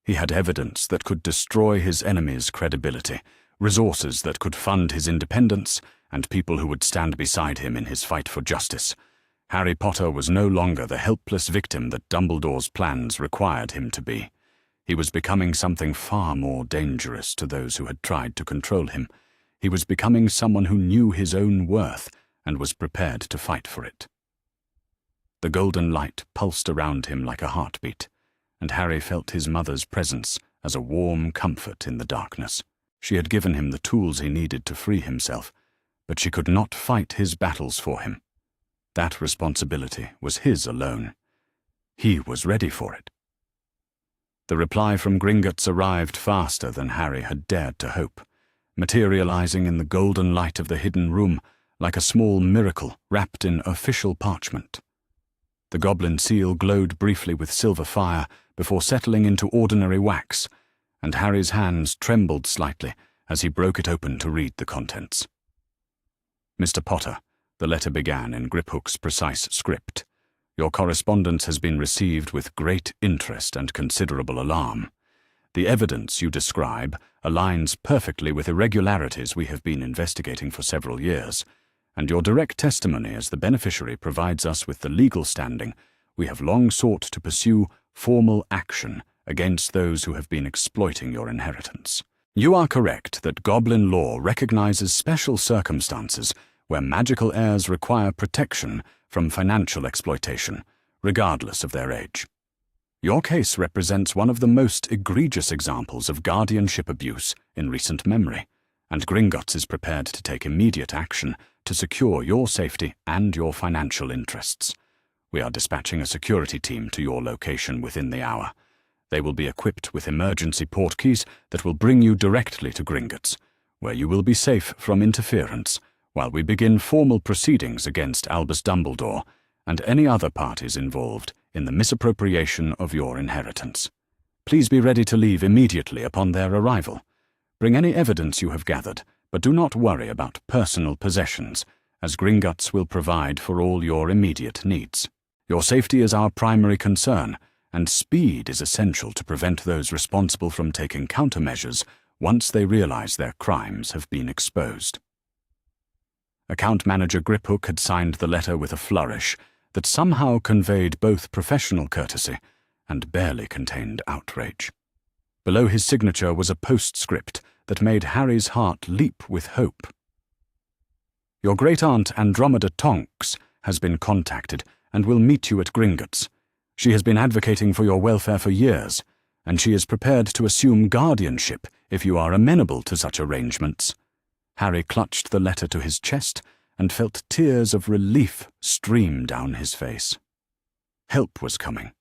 He had evidence that could destroy his enemies' credibility, resources that could fund his independence, and people who would stand beside him in his fight for justice. Harry Potter was no longer the helpless victim that Dumbledore's plans required him to be. He was becoming something far more dangerous to those who had tried to control him. He was becoming someone who knew his own worth and was prepared to fight for it. The golden light pulsed around him like a heartbeat, and Harry felt his mother's presence as a warm comfort in the darkness. She had given him the tools he needed to free himself, but she could not fight his battles for him. That responsibility was his alone. He was ready for it. The reply from Gringotts arrived faster than Harry had dared to hope, materializing in the golden light of the hidden room like a small miracle wrapped in official parchment. The goblin seal glowed briefly with silver fire before settling into ordinary wax, and Harry's hands trembled slightly as he broke it open to read the contents. Mr. Potter, the letter began in Griphook's precise script. Your correspondence has been received with great interest and considerable alarm. The evidence you describe aligns perfectly with irregularities we have been investigating for several years, and your direct testimony as the beneficiary provides us with the legal standing we have long sought to pursue formal action against those who have been exploiting your inheritance. You are correct that Goblin law recognizes special circumstances where magical heirs require protection from financial exploitation, regardless of their age. Your case represents one of the most egregious examples of guardianship abuse in recent memory, and Gringotts is prepared to take immediate action to secure your safety and your financial interests. We are dispatching a security team to your location within the hour. They will be equipped with emergency portkeys that will bring you directly to Gringotts, where you will be safe from interference while we begin formal proceedings against Albus Dumbledore and any other parties involved in the misappropriation of your inheritance. Please be ready to leave immediately upon their arrival. Bring any evidence you have gathered, but do not worry about personal possessions, as Gringotts will provide for all your immediate needs. Your safety is our primary concern, and speed is essential to prevent those responsible from taking countermeasures once they realize their crimes have been exposed. Account Manager Griphook had signed the letter with a flourish that somehow conveyed both professional courtesy and barely contained outrage. Below his signature was a postscript that made Harry's heart leap with hope. Your great-aunt Andromeda Tonks has been contacted and will meet you at Gringotts. She has been advocating for your welfare for years, and she is prepared to assume guardianship if you are amenable to such arrangements." Harry clutched the letter to his chest and felt tears of relief stream down his face. Help was coming.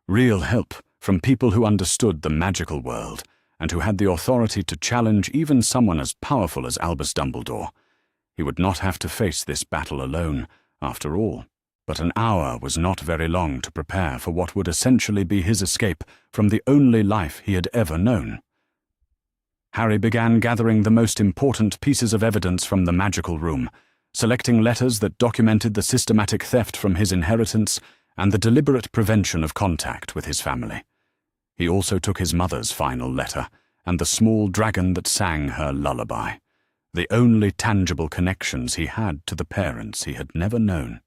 Real help from people who understood the magical world and who had the authority to challenge even someone as powerful as Albus Dumbledore. He would not have to face this battle alone, after all. But an hour was not very long to prepare for what would essentially be his escape from the only life he had ever known. Harry began gathering the most important pieces of evidence from the magical room, selecting letters that documented the systematic theft from his inheritance and the deliberate prevention of contact with his family. He also took his mother's final letter and the small dragon that sang her lullaby, the only tangible connections he had to the parents he had never known.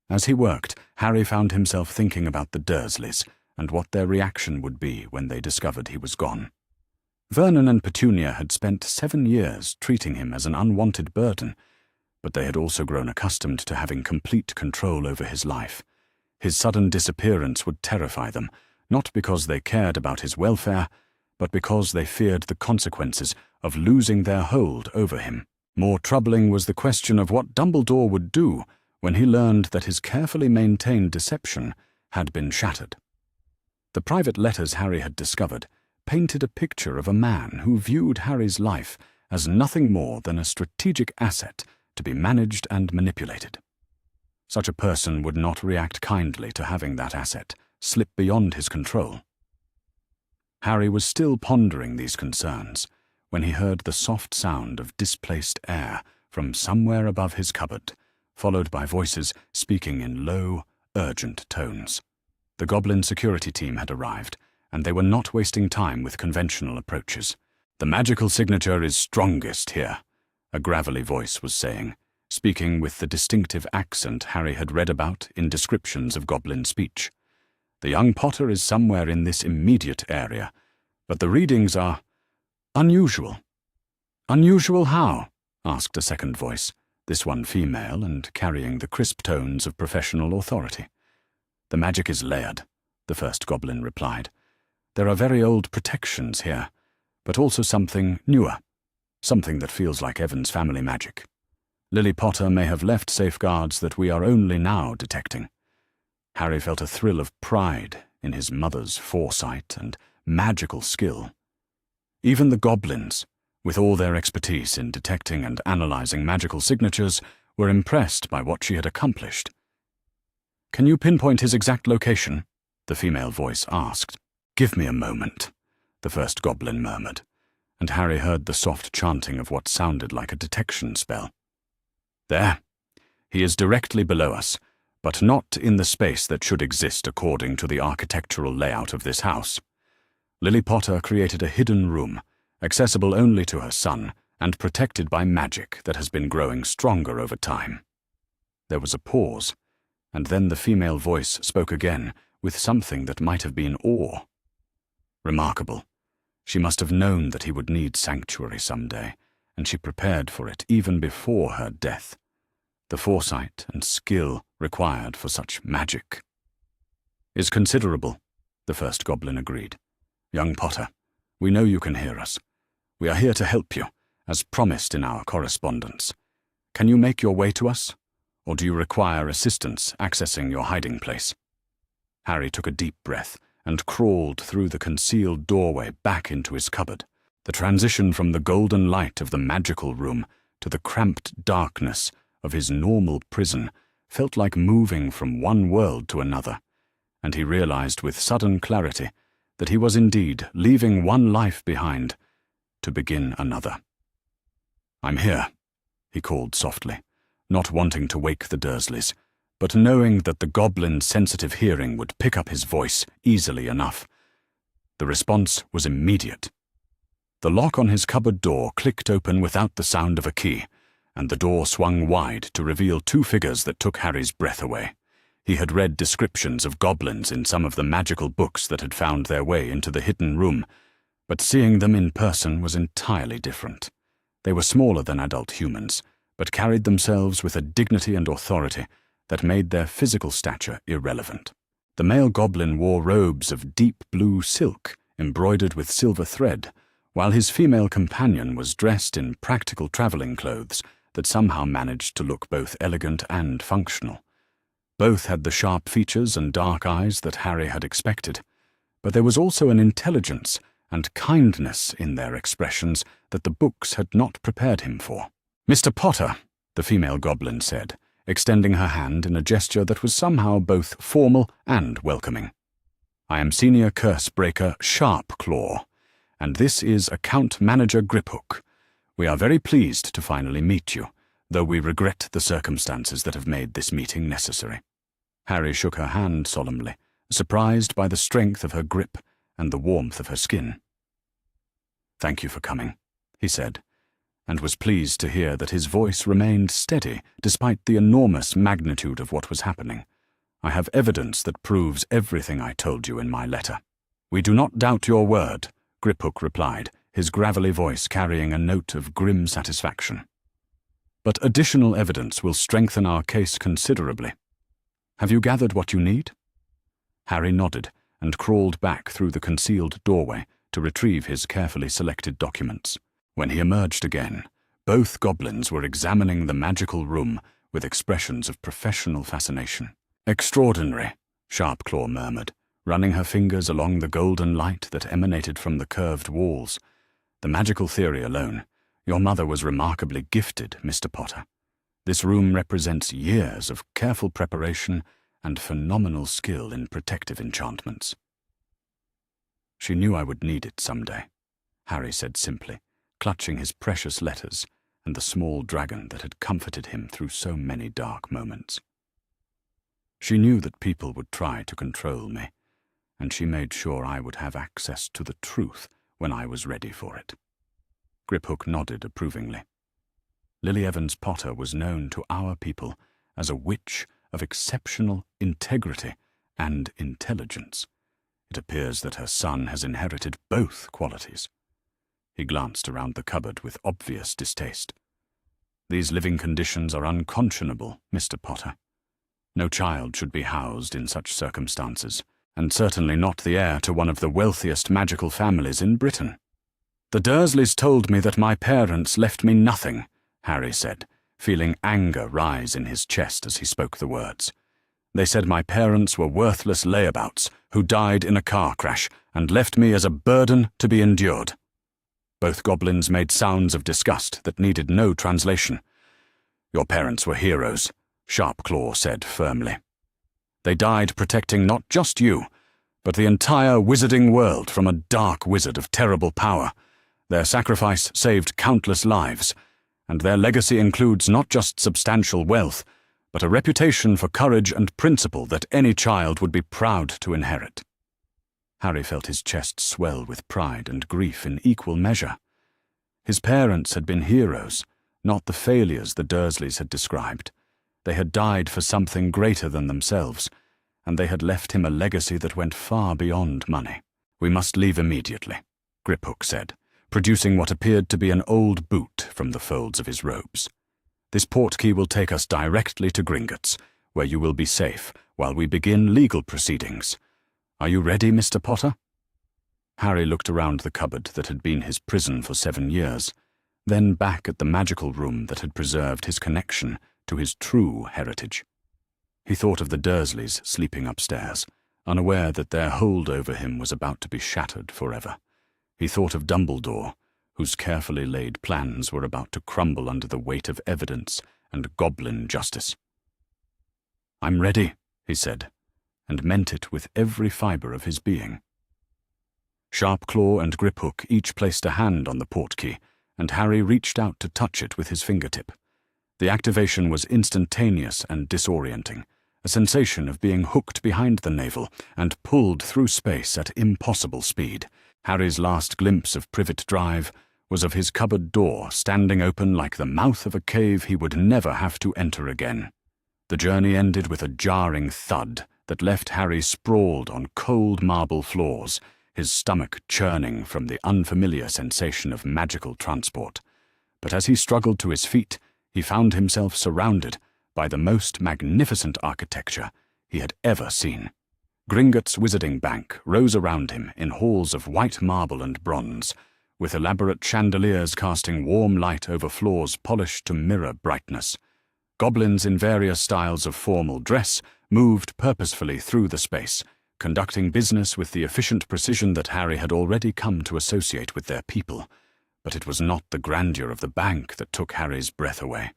As he worked, Harry found himself thinking about the Dursleys and what their reaction would be when they discovered he was gone. Vernon and Petunia had spent 7 years treating him as an unwanted burden, but they had also grown accustomed to having complete control over his life. His sudden disappearance would terrify them, not because they cared about his welfare, but because they feared the consequences of losing their hold over him. More troubling was the question of what Dumbledore would do when he learned that his carefully maintained deception had been shattered. The private letters Harry had discovered painted a picture of a man who viewed Harry's life as nothing more than a strategic asset to be managed and manipulated. Such a person would not react kindly to having that asset slip beyond his control. Harry was still pondering these concerns when he heard the soft sound of displaced air from somewhere above his cupboard, followed by voices speaking in low, urgent tones. The Goblin security team had arrived, and they were not wasting time with conventional approaches. "The magical signature is strongest here," a gravelly voice was saying, speaking with the distinctive accent Harry had read about in descriptions of Goblin speech. "The young Potter is somewhere in this immediate area, but the readings are unusual." "Unusual how?" asked a second voice, this one female and carrying the crisp tones of professional authority. "The magic is layered," the first Goblin replied. "There are very old protections here, but also something newer, something that feels like Evan's family magic. Lily Potter may have left safeguards that we are only now detecting." Harry felt a thrill of pride in his mother's foresight and magical skill. Even the Goblins, with all their expertise in detecting and analyzing magical signatures, were impressed by what she had accomplished. "Can you pinpoint his exact location?" the female voice asked. "Give me a moment," the first Goblin murmured, and Harry heard the soft chanting of what sounded like a detection spell. "There. He is directly below us, but not in the space that should exist according to the architectural layout of this house. Lily Potter created a hidden room, accessible only to her son, and protected by magic that has been growing stronger over time." There was a pause, and then the female voice spoke again with something that might have been awe. "Remarkable. She must have known that he would need sanctuary someday, and she prepared for it even before her death. The foresight and skill required for such magic is considerable," the first Goblin agreed. "Young Potter, we know you can hear us. We are here to help you, as promised in our correspondence. Can you make your way to us, or do you require assistance accessing your hiding place?" Harry took a deep breath and crawled through the concealed doorway back into his cupboard. The transition from the golden light of the magical room to the cramped darkness of his normal prison felt like moving from one world to another, and he realized with sudden clarity that he was indeed leaving one life behind to begin another. "I'm here," he called softly, not wanting to wake the Dursleys, but knowing that the Goblin's sensitive hearing would pick up his voice easily enough. The response was immediate. The lock on his cupboard door clicked open without the sound of a key, and the door swung wide to reveal 2 figures that took Harry's breath away. He had read descriptions of goblins in some of the magical books that had found their way into the hidden room, but seeing them in person was entirely different. They were smaller than adult humans, but carried themselves with a dignity and authority that made their physical stature irrelevant. The male goblin wore robes of deep blue silk, embroidered with silver thread, while his female companion was dressed in practical traveling clothes that somehow managed to look both elegant and functional. Both had the sharp features and dark eyes that Harry had expected, but there was also an intelligence and kindness in their expressions that the books had not prepared him for. "Mr. Potter," the female goblin said, extending her hand in a gesture that was somehow both formal and welcoming. "I am Senior Curse Breaker Sharpclaw, and this is Account Manager Griphook. We are very pleased to finally meet you, though we regret the circumstances that have made this meeting necessary." Harry shook her hand solemnly, surprised by the strength of her grip and the warmth of her skin. "Thank you for coming," he said, and was pleased to hear that his voice remained steady despite the enormous magnitude of what was happening. "I have evidence that proves everything I told you in my letter." "We do not doubt your word," Griphook replied, his gravelly voice carrying a note of grim satisfaction. "But additional evidence will strengthen our case considerably. Have you gathered what you need?" Harry nodded and crawled back through the concealed doorway to retrieve his carefully selected documents. When he emerged again, both goblins were examining the magical room with expressions of professional fascination. "Extraordinary," Sharpclaw murmured, running her fingers along the golden light that emanated from the curved walls. "The magical theory alone. Your mother was remarkably gifted, Mr. Potter. This room represents years of careful preparation and phenomenal skill in protective enchantments." "She knew I would need it someday," Harry said simply, clutching his precious letters and the small dragon that had comforted him through so many dark moments. "She knew that people would try to control me, and she made sure I would have access to the truth when I was ready for it." Griphook nodded approvingly. Lily Evans Potter was known to our people as a witch of exceptional integrity and intelligence. It appears that her son has inherited both qualities. He glanced around the cupboard with obvious distaste. "These living conditions are unconscionable, Mr. Potter. No child should be housed in such circumstances, and certainly not the heir to one of the wealthiest magical families in Britain." "The Dursleys told me that my parents left me nothing," Harry said, feeling anger rise in his chest as he spoke the words. "They said my parents were worthless layabouts who died in a car crash and left me as a burden to be endured." Both goblins made sounds of disgust that needed no translation. "Your parents were heroes," Sharpclaw said firmly. "They died protecting not just you, but the entire wizarding world from a dark wizard of terrible power. Their sacrifice saved countless lives, and their legacy includes not just substantial wealth, but a reputation for courage and principle that any child would be proud to inherit." Harry felt his chest swell with pride and grief in equal measure. His parents had been heroes, not the failures the Dursleys had described. They had died for something greater than themselves, and they had left him a legacy that went far beyond money. "We must leave immediately," Griphook said, producing what appeared to be an old boot from the folds of his robes. "This portkey will take us directly to Gringotts, where you will be safe while we begin legal proceedings. Are you ready, Mr. Potter?" Harry looked around the cupboard that had been his prison for 7 years, then back at the magical room that had preserved his connection to his true heritage. He thought of the Dursleys sleeping upstairs, unaware that their hold over him was about to be shattered forever. He thought of Dumbledore, whose carefully laid plans were about to crumble under the weight of evidence and goblin justice. "I'm ready," he said, and meant it with every fibre of his being. Sharpclaw and Griphook each placed a hand on the portkey, and Harry reached out to touch it with his fingertip. The activation was instantaneous and disorienting, a sensation of being hooked behind the navel and pulled through space at impossible speed. Harry's last glimpse of Privet Drive was of his cupboard door standing open like the mouth of a cave he would never have to enter again. The journey ended with a jarring thud that left Harry sprawled on cold marble floors, his stomach churning from the unfamiliar sensation of magical transport. But as he struggled to his feet, he found himself surrounded by the most magnificent architecture he had ever seen. Gringotts' wizarding bank rose around him in halls of white marble and bronze, with elaborate chandeliers casting warm light over floors polished to mirror brightness. Goblins in various styles of formal dress moved purposefully through the space, conducting business with the efficient precision that Harry had already come to associate with their people. But it was not the grandeur of the bank that took Harry's breath away.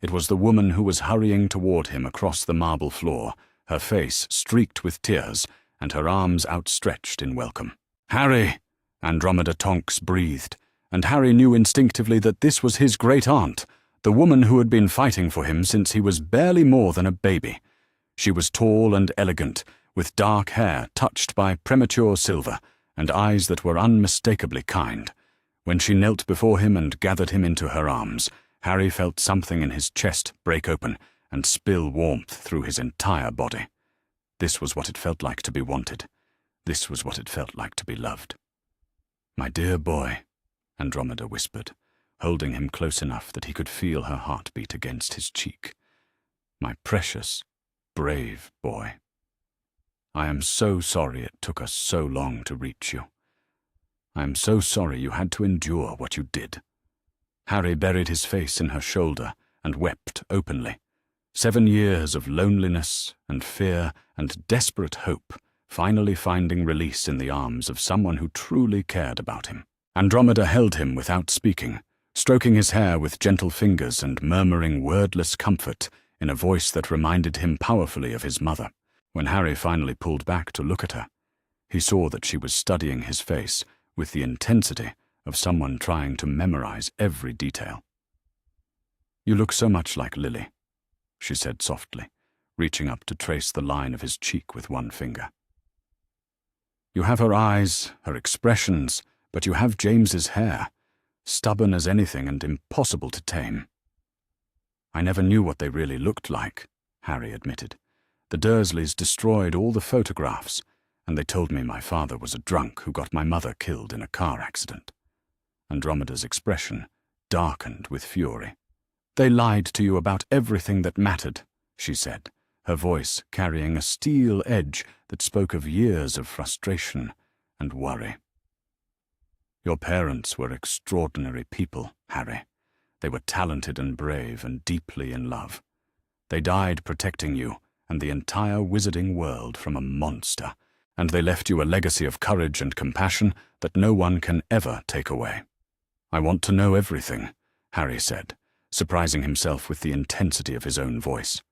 It was the woman who was hurrying toward him across the marble floor, her face streaked with tears and her arms outstretched in welcome. "Harry!" Andromeda Tonks breathed, and Harry knew instinctively that this was his great-aunt, the woman who had been fighting for him since he was barely more than a baby. She was tall and elegant, with dark hair touched by premature silver and eyes that were unmistakably kind. When she knelt before him and gathered him into her arms, Harry felt something in his chest break open and spill warmth through his entire body. This was what it felt like to be wanted. This was what it felt like to be loved. "My dear boy," Andromeda whispered, holding him close enough that he could feel her heartbeat against his cheek. "My precious, brave boy. I am so sorry it took us so long to reach you. I am so sorry you had to endure what you did." Harry buried his face in her shoulder and wept openly. 7 years of loneliness and fear and desperate hope finally finding release in the arms of someone who truly cared about him. Andromeda held him without speaking, stroking his hair with gentle fingers and murmuring wordless comfort in a voice that reminded him powerfully of his mother. When Harry finally pulled back to look at her, he saw that she was studying his face with the intensity of someone trying to memorize every detail. "You look so much like Lily," she said softly, reaching up to trace the line of his cheek with one finger. "You have her eyes, her expressions, but you have James's hair, stubborn as anything and impossible to tame." "I never knew what they really looked like," Harry admitted. "The Dursleys destroyed all the photographs, and they told me my father was a drunk who got my mother killed in a car accident." Andromeda's expression darkened with fury. "They lied to you about everything that mattered," she said, her voice carrying a steel edge that spoke of years of frustration and worry. "Your parents were extraordinary people, Harry. They were talented and brave and deeply in love. They died protecting you and the entire wizarding world from a monster, and they left you a legacy of courage and compassion that no one can ever take away." "I want to know everything," Harry said, surprising himself with the intensity of his own voice.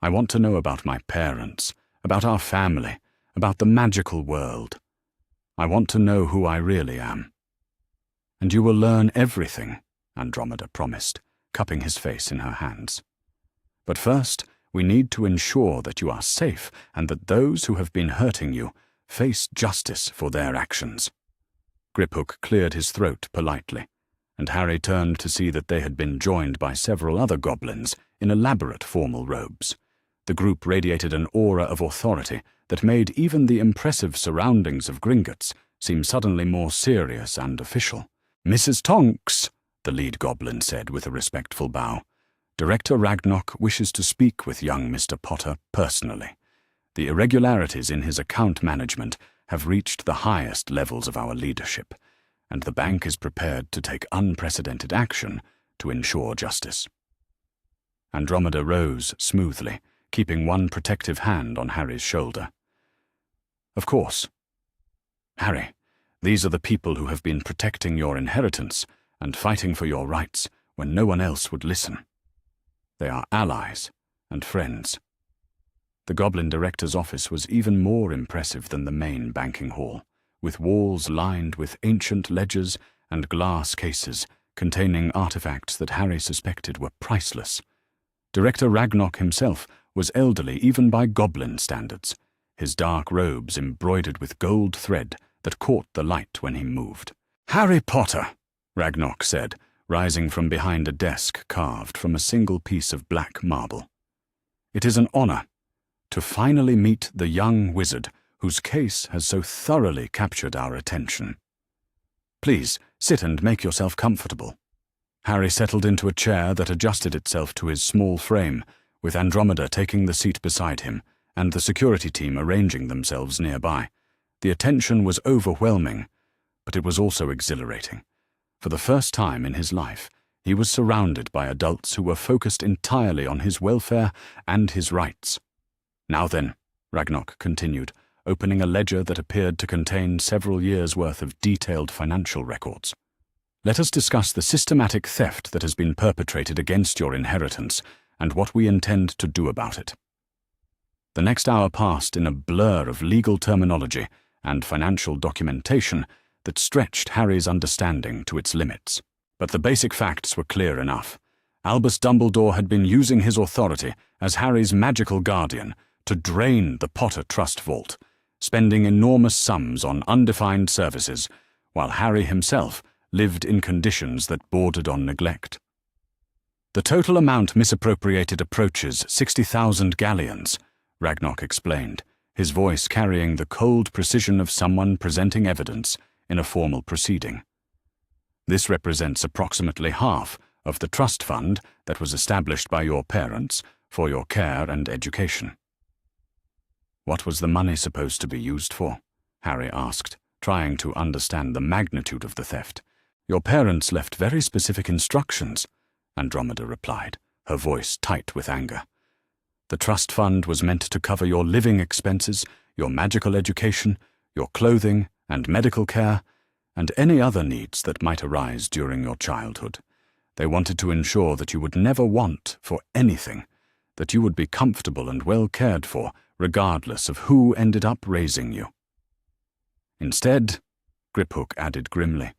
"I want to know about my parents, about our family, about the magical world. I want to know who I really am." "And you will learn everything," Andromeda promised, cupping his face in her hands. "But first, we need to ensure that you are safe and that those who have been hurting you face justice for their actions." Griphook cleared his throat politely, and Harry turned to see that they had been joined by several other goblins in elaborate formal robes. The group radiated an aura of authority that made even the impressive surroundings of Gringotts seem suddenly more serious and official. "Mrs. Tonks," the lead goblin said with a respectful bow, "Director Ragnok wishes to speak with young Mr. Potter personally. The irregularities in his account management have reached the highest levels of our leadership, and the bank is prepared to take unprecedented action to ensure justice." Andromeda rose smoothly, keeping one protective hand on Harry's shoulder. "Of course. Harry, these are the people who have been protecting your inheritance and fighting for your rights when no one else would listen. They are allies and friends." The Goblin Director's office was even more impressive than the main banking hall, with walls lined with ancient ledgers and glass cases containing artifacts that Harry suspected were priceless. Director Ragnok himself was elderly even by goblin standards, his dark robes embroidered with gold thread that caught the light when he moved. "Harry Potter," Ragnok said, rising from behind a desk carved from a single piece of black marble. "It is an honor to finally meet the young wizard whose case has so thoroughly captured our attention. Please sit and make yourself comfortable." Harry settled into a chair that adjusted itself to his small frame with Andromeda taking the seat beside him and the security team arranging themselves nearby. The attention was overwhelming, but it was also exhilarating. For the first time in his life, he was surrounded by adults who were focused entirely on his welfare and his rights. "Now then," Ragnok continued, opening a ledger that appeared to contain several years' worth of detailed financial records. "Let us discuss the systematic theft that has been perpetrated against your inheritance and what we intend to do about it." The next hour passed in a blur of legal terminology and financial documentation that stretched Harry's understanding to its limits. But the basic facts were clear enough. Albus Dumbledore had been using his authority as Harry's magical guardian to drain the Potter Trust Vault, spending enormous sums on undefined services, while Harry himself lived in conditions that bordered on neglect. "The total amount misappropriated approaches 60,000 galleons," Ragnok explained, his voice carrying the cold precision of someone presenting evidence in a formal proceeding. "This represents approximately half of the trust fund that was established by your parents for your care and education." "What was the money supposed to be used for?" Harry asked, trying to understand the magnitude of the theft. "Your parents left very specific instructions," Andromeda replied, her voice tight with anger. "The trust fund was meant to cover your living expenses, your magical education, your clothing and medical care, and any other needs that might arise during your childhood. They wanted to ensure that you would never want for anything, that you would be comfortable and well cared for, regardless of who ended up raising you. Instead," Griphook added grimly,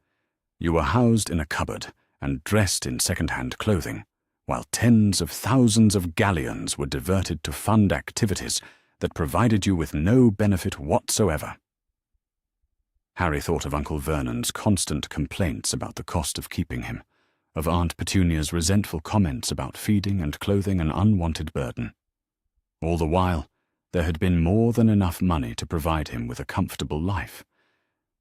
"you were housed in a cupboard and dressed in second-hand clothing, while tens of thousands of galleons were diverted to fund activities that provided you with no benefit whatsoever." Harry thought of Uncle Vernon's constant complaints about the cost of keeping him, of Aunt Petunia's resentful comments about feeding and clothing an unwanted burden. All the while, there had been more than enough money to provide him with a comfortable life,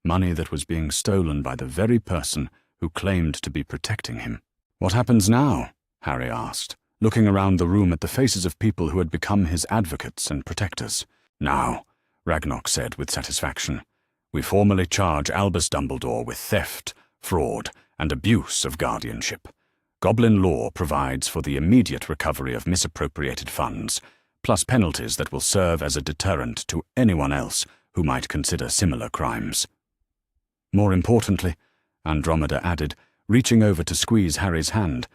money that was being stolen by the very person who claimed to be protecting him. "What happens now?" Harry asked, looking around the room at the faces of people who had become his advocates and protectors. "Now," Ragnok said with satisfaction, "we formally charge Albus Dumbledore with theft, fraud, and abuse of guardianship. Goblin law provides for the immediate recovery of misappropriated funds, plus penalties that will serve as a deterrent to anyone else who might consider similar crimes." "More importantly," Andromeda added, reaching over to squeeze Harry's hand,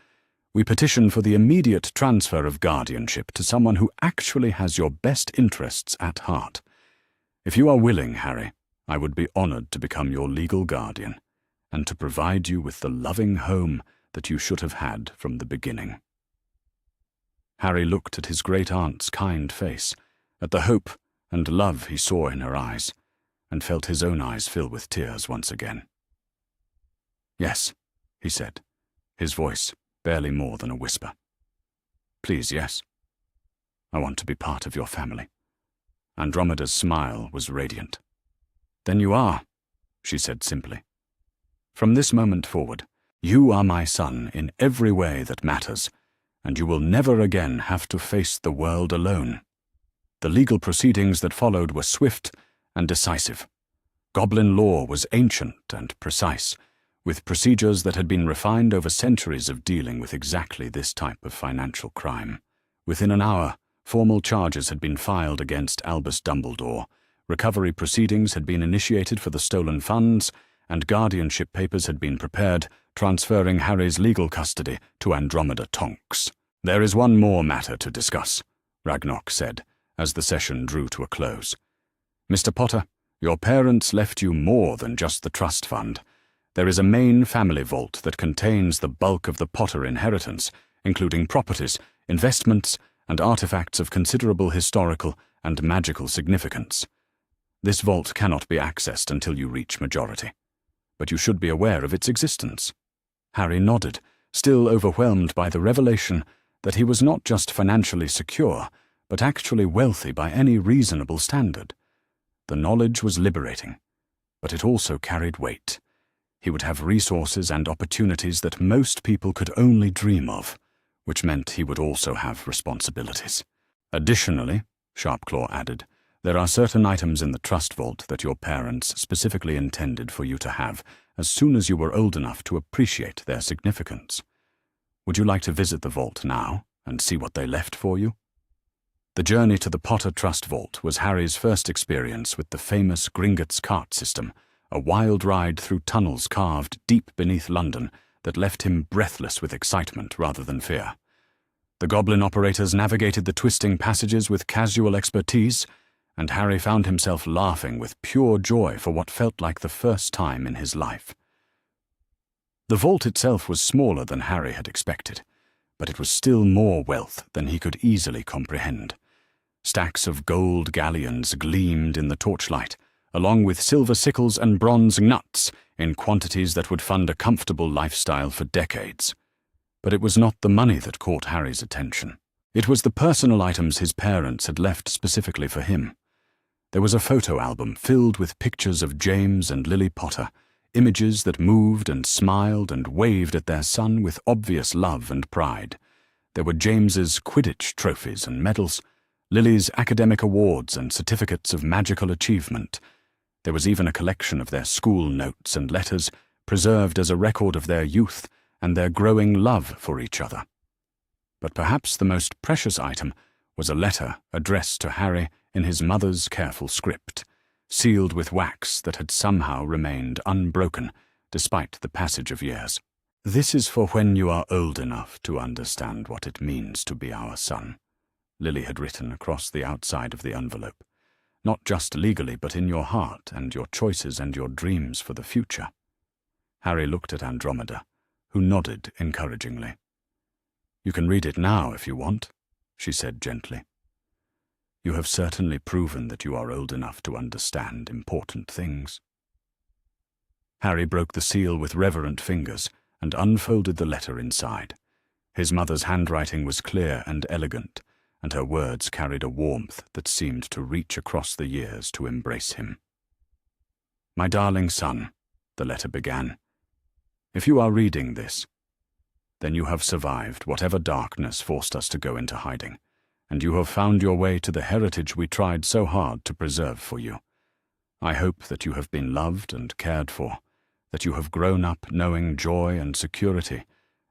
"we petition for the immediate transfer of guardianship to someone who actually has your best interests at heart. If you are willing, Harry, I would be honored to become your legal guardian, and to provide you with the loving home that you should have had from the beginning." Harry looked at his great-aunt's kind face, at the hope and love he saw in her eyes, and felt his own eyes fill with tears once again. "Yes," he said, his voice barely more than a whisper. "Please, yes. I want to be part of your family." Andromeda's smile was radiant. "Then you are," she said simply. "From this moment forward, you are my son in every way that matters, and you will never again have to face the world alone." The legal proceedings that followed were swift and decisive. Goblin law was ancient and precise, with procedures that had been refined over centuries of dealing with exactly this type of financial crime. Within an hour, formal charges had been filed against Albus Dumbledore, recovery proceedings had been initiated for the stolen funds, and guardianship papers had been prepared, transferring Harry's legal custody to Andromeda Tonks. "There is one more matter to discuss," Ragnok said, as the session drew to a close. "Mr. Potter, your parents left you more than just the trust fund. There is a main family vault that contains the bulk of the Potter inheritance, including properties, investments, and artifacts of considerable historical and magical significance. This vault cannot be accessed until you reach majority, but you should be aware of its existence." Harry nodded, still overwhelmed by the revelation that he was not just financially secure, but actually wealthy by any reasonable standard. The knowledge was liberating, but it also carried weight. He would have resources and opportunities that most people could only dream of, which meant he would also have responsibilities. Additionally, Sharpclaw added, there are certain items in the trust vault that your parents specifically intended for you to have as soon as you were old enough to appreciate their significance. Would you like to visit the vault now and see what they left for you? The journey to the Potter Trust Vault was Harry's first experience with the famous Gringotts cart system, a wild ride through tunnels carved deep beneath London that left him breathless with excitement rather than fear. The goblin operators navigated the twisting passages with casual expertise, and Harry found himself laughing with pure joy for what felt like the first time in his life. The vault itself was smaller than Harry had expected, but it was still more wealth than he could easily comprehend. Stacks of gold galleons gleamed in the torchlight, along with silver sickles and bronze nuts in quantities that would fund a comfortable lifestyle for decades. But it was not the money that caught Harry's attention. It was the personal items his parents had left specifically for him. There was a photo album filled with pictures of James and Lily Potter, images that moved and smiled and waved at their son with obvious love and pride. There were James's Quidditch trophies and medals, Lily's academic awards and certificates of magical achievement. There was even a collection of their school notes and letters, preserved as a record of their youth and their growing love for each other. But perhaps the most precious item was a letter addressed to Harry in his mother's careful script, sealed with wax that had somehow remained unbroken despite the passage of years. This is for when you are old enough to understand what it means to be our son, Lily had written across the outside of the envelope, not just legally but in your heart and your choices and your dreams for the future. Harry looked at Andromeda, who nodded encouragingly. You can read it now if you want, she said gently. You have certainly proven that you are old enough to understand important things. Harry broke the seal with reverent fingers and unfolded the letter inside. His mother's handwriting was clear and elegant, and her words carried a warmth that seemed to reach across the years to embrace him. My darling son, the letter began, if you are reading this, then you have survived whatever darkness forced us to go into hiding, and you have found your way to the heritage we tried so hard to preserve for you. I hope that you have been loved and cared for, that you have grown up knowing joy and security,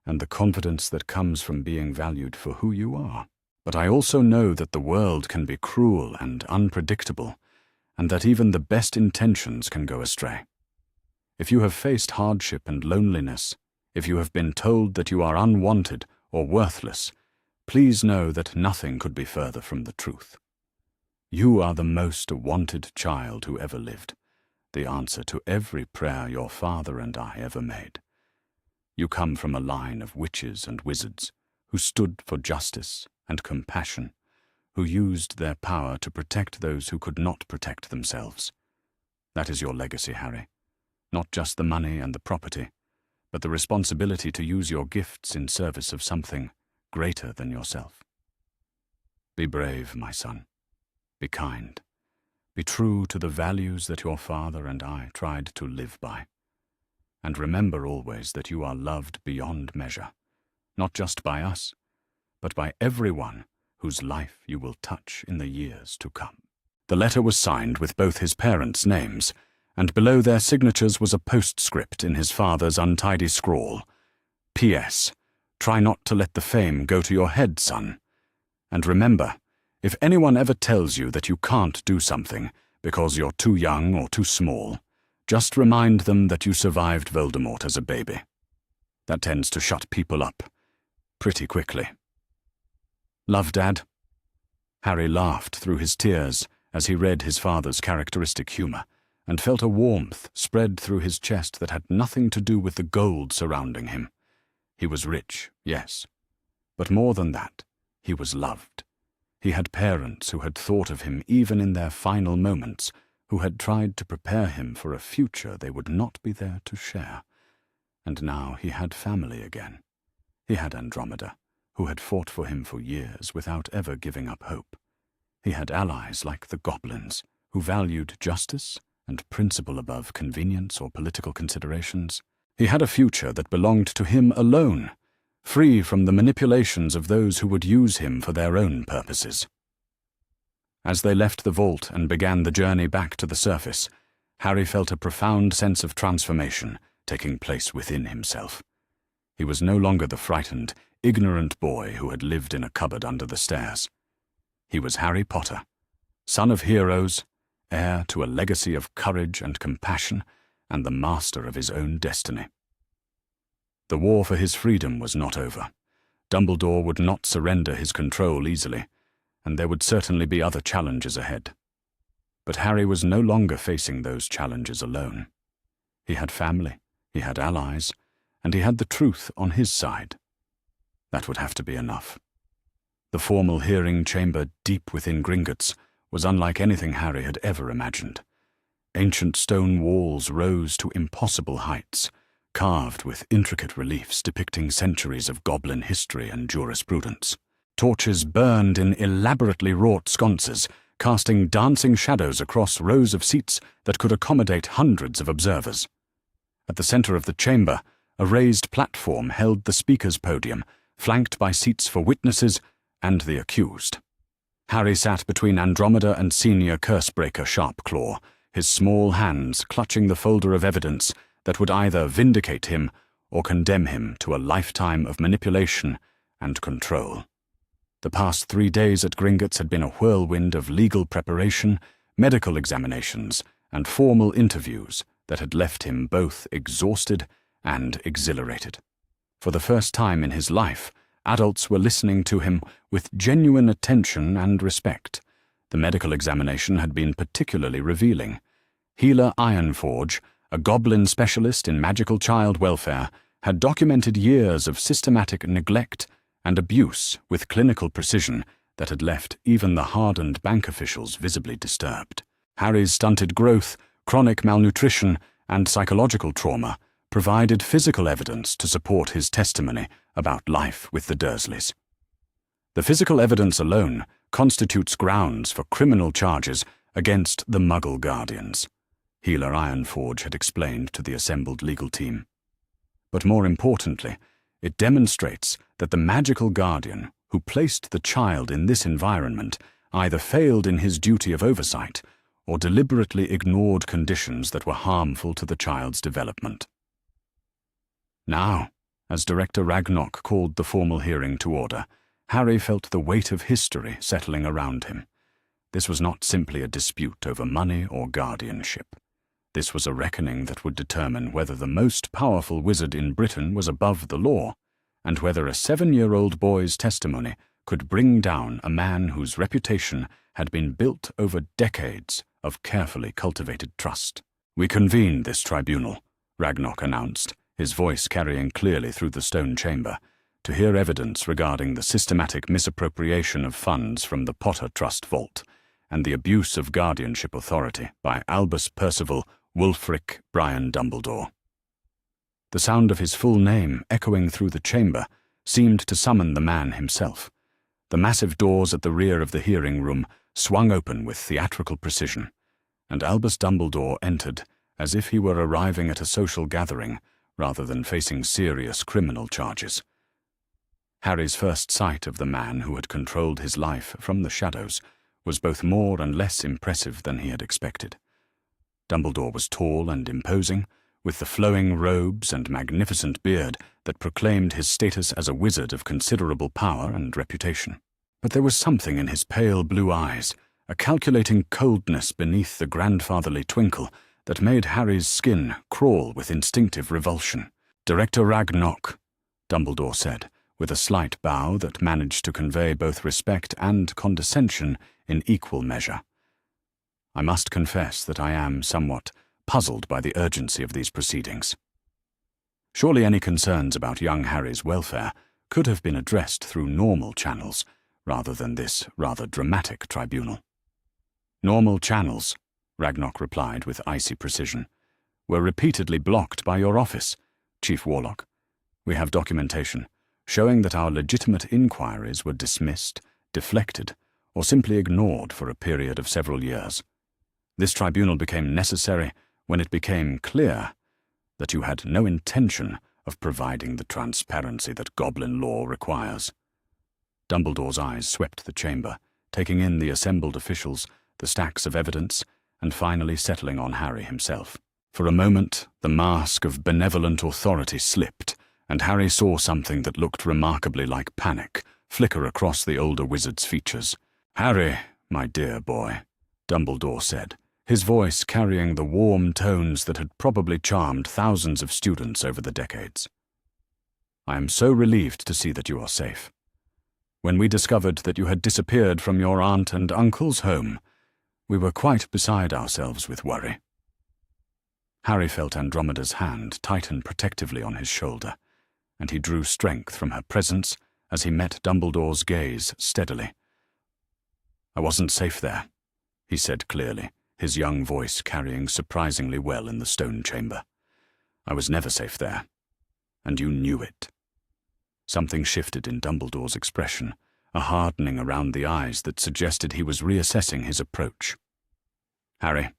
and the confidence that comes from being valued for who you are. But I also know that the world can be cruel and unpredictable, and that even the best intentions can go astray. If you have faced hardship and loneliness, if you have been told that you are unwanted or worthless, please know that nothing could be further from the truth. You are the most wanted child who ever lived, the answer to every prayer your father and I ever made. You come from a line of witches and wizards who stood for justice and compassion, who used their power to protect those who could not protect themselves. That is your legacy, Harry. Not just the money and the property, but the responsibility to use your gifts in service of something greater than yourself. Be brave, my son. Be kind. Be true to the values that your father and I tried to live by. And remember always that you are loved beyond measure, not just by us, but by everyone whose life you will touch in the years to come. The letter was signed with both his parents' names, and below their signatures was a postscript in his father's untidy scrawl. P.S. Try not to let the fame go to your head, son. And remember, if anyone ever tells you that you can't do something because you're too young or too small, just remind them that you survived Voldemort as a baby. That tends to shut people up pretty quickly. Love, Dad. Harry laughed through his tears as he read his father's characteristic humor, and felt a warmth spread through his chest that had nothing to do with the gold surrounding him. He was rich, yes, but more than that, he was loved. He had parents who had thought of him even in their final moments, who had tried to prepare him for a future they would not be there to share. And now he had family again. He had Andromeda, who had fought for him for years without ever giving up hope. He had allies like the goblins, who valued justice and principle above convenience or political considerations. He had a future that belonged to him alone, free from the manipulations of those who would use him for their own purposes. As they left the vault and began the journey back to the surface, Harry felt a profound sense of transformation taking place within himself. He was no longer the frightened, ignorant boy who had lived in a cupboard under the stairs. He was Harry Potter, son of heroes, heir to a legacy of courage and compassion, and the master of his own destiny. The war for his freedom was not over. Dumbledore would not surrender his control easily, and there would certainly be other challenges ahead. But Harry was no longer facing those challenges alone. He had family, he had allies, and he had the truth on his side. That would have to be enough. The formal hearing chamber deep within Gringotts was unlike anything Harry had ever imagined. Ancient stone walls rose to impossible heights, carved with intricate reliefs depicting centuries of goblin history and jurisprudence. Torches burned in elaborately wrought sconces, casting dancing shadows across rows of seats that could accommodate hundreds of observers. At the center of the chamber, a raised platform held the speaker's podium, flanked by seats for witnesses and the accused. Harry sat between Andromeda and Senior Cursebreaker Sharpclaw, his small hands clutching the folder of evidence that would either vindicate him or condemn him to a lifetime of manipulation and control. The past 3 days at Gringotts had been a whirlwind of legal preparation, medical examinations, and formal interviews that had left him both exhausted and exhilarated. For the first time in his life, adults were listening to him with genuine attention and respect. The medical examination had been particularly revealing. Healer Ironforge, a goblin specialist in magical child welfare, had documented years of systematic neglect and abuse with clinical precision that had left even the hardened bank officials visibly disturbed. Harry's stunted growth, chronic malnutrition, and psychological trauma provided physical evidence to support his testimony about life with the Dursleys. The physical evidence alone constitutes grounds for criminal charges against the Muggle Guardians, Healer Ironforge had explained to the assembled legal team. But more importantly, it demonstrates that the magical guardian who placed the child in this environment either failed in his duty of oversight or deliberately ignored conditions that were harmful to the child's development. Now, as Director Ragnok called the formal hearing to order, Harry felt the weight of history settling around him. This was not simply a dispute over money or guardianship. This was a reckoning that would determine whether the most powerful wizard in Britain was above the law, and whether a 7-year-old boy's testimony could bring down a man whose reputation had been built over decades of carefully cultivated trust. "We convene this tribunal," Ragnok announced, his voice carrying clearly through the stone chamber, to hear evidence regarding the systematic misappropriation of funds from the Potter Trust Vault and the abuse of guardianship authority by Albus Percival Wulfric Brian Dumbledore. The sound of his full name echoing through the chamber seemed to summon the man himself. The massive doors at the rear of the hearing room swung open with theatrical precision, and Albus Dumbledore entered as if he were arriving at a social gathering rather than facing serious criminal charges. Harry's first sight of the man who had controlled his life from the shadows was both more and less impressive than he had expected. Dumbledore was tall and imposing, with the flowing robes and magnificent beard that proclaimed his status as a wizard of considerable power and reputation. But there was something in his pale blue eyes, a calculating coldness beneath the grandfatherly twinkle that made Harry's skin crawl with instinctive revulsion. "Director Ragnok," Dumbledore said, with a slight bow that managed to convey both respect and condescension in equal measure. "I must confess that I am somewhat puzzled by the urgency of these proceedings. Surely any concerns about young Harry's welfare could have been addressed through normal channels, rather than this rather dramatic tribunal." "Normal channels," Ragnok replied with icy precision, "were repeatedly blocked by your office, Chief Warlock. We have documentation showing that our legitimate inquiries were dismissed, deflected, or simply ignored for a period of several years. This tribunal became necessary when it became clear that you had no intention of providing the transparency that goblin law requires. Dumbledore's eyes swept the chamber, taking in the assembled officials, the stacks of evidence, and finally settling on Harry himself. For a moment, the mask of benevolent authority slipped, and Harry saw something that looked remarkably like panic flicker across the older wizard's features. "Harry, my dear boy," Dumbledore said, his voice carrying the warm tones that had probably charmed thousands of students over the decades. "I am so relieved to see that you are safe. When we discovered that you had disappeared from your aunt and uncle's home, we were quite beside ourselves with worry." Harry felt Andromeda's hand tighten protectively on his shoulder, and he drew strength from her presence as he met Dumbledore's gaze steadily. "I wasn't safe there," he said clearly, his young voice carrying surprisingly well in the stone chamber. "I was never safe there, and you knew it." Something shifted in Dumbledore's expression, a hardening around the eyes that suggested he was reassessing his approach. "Harry,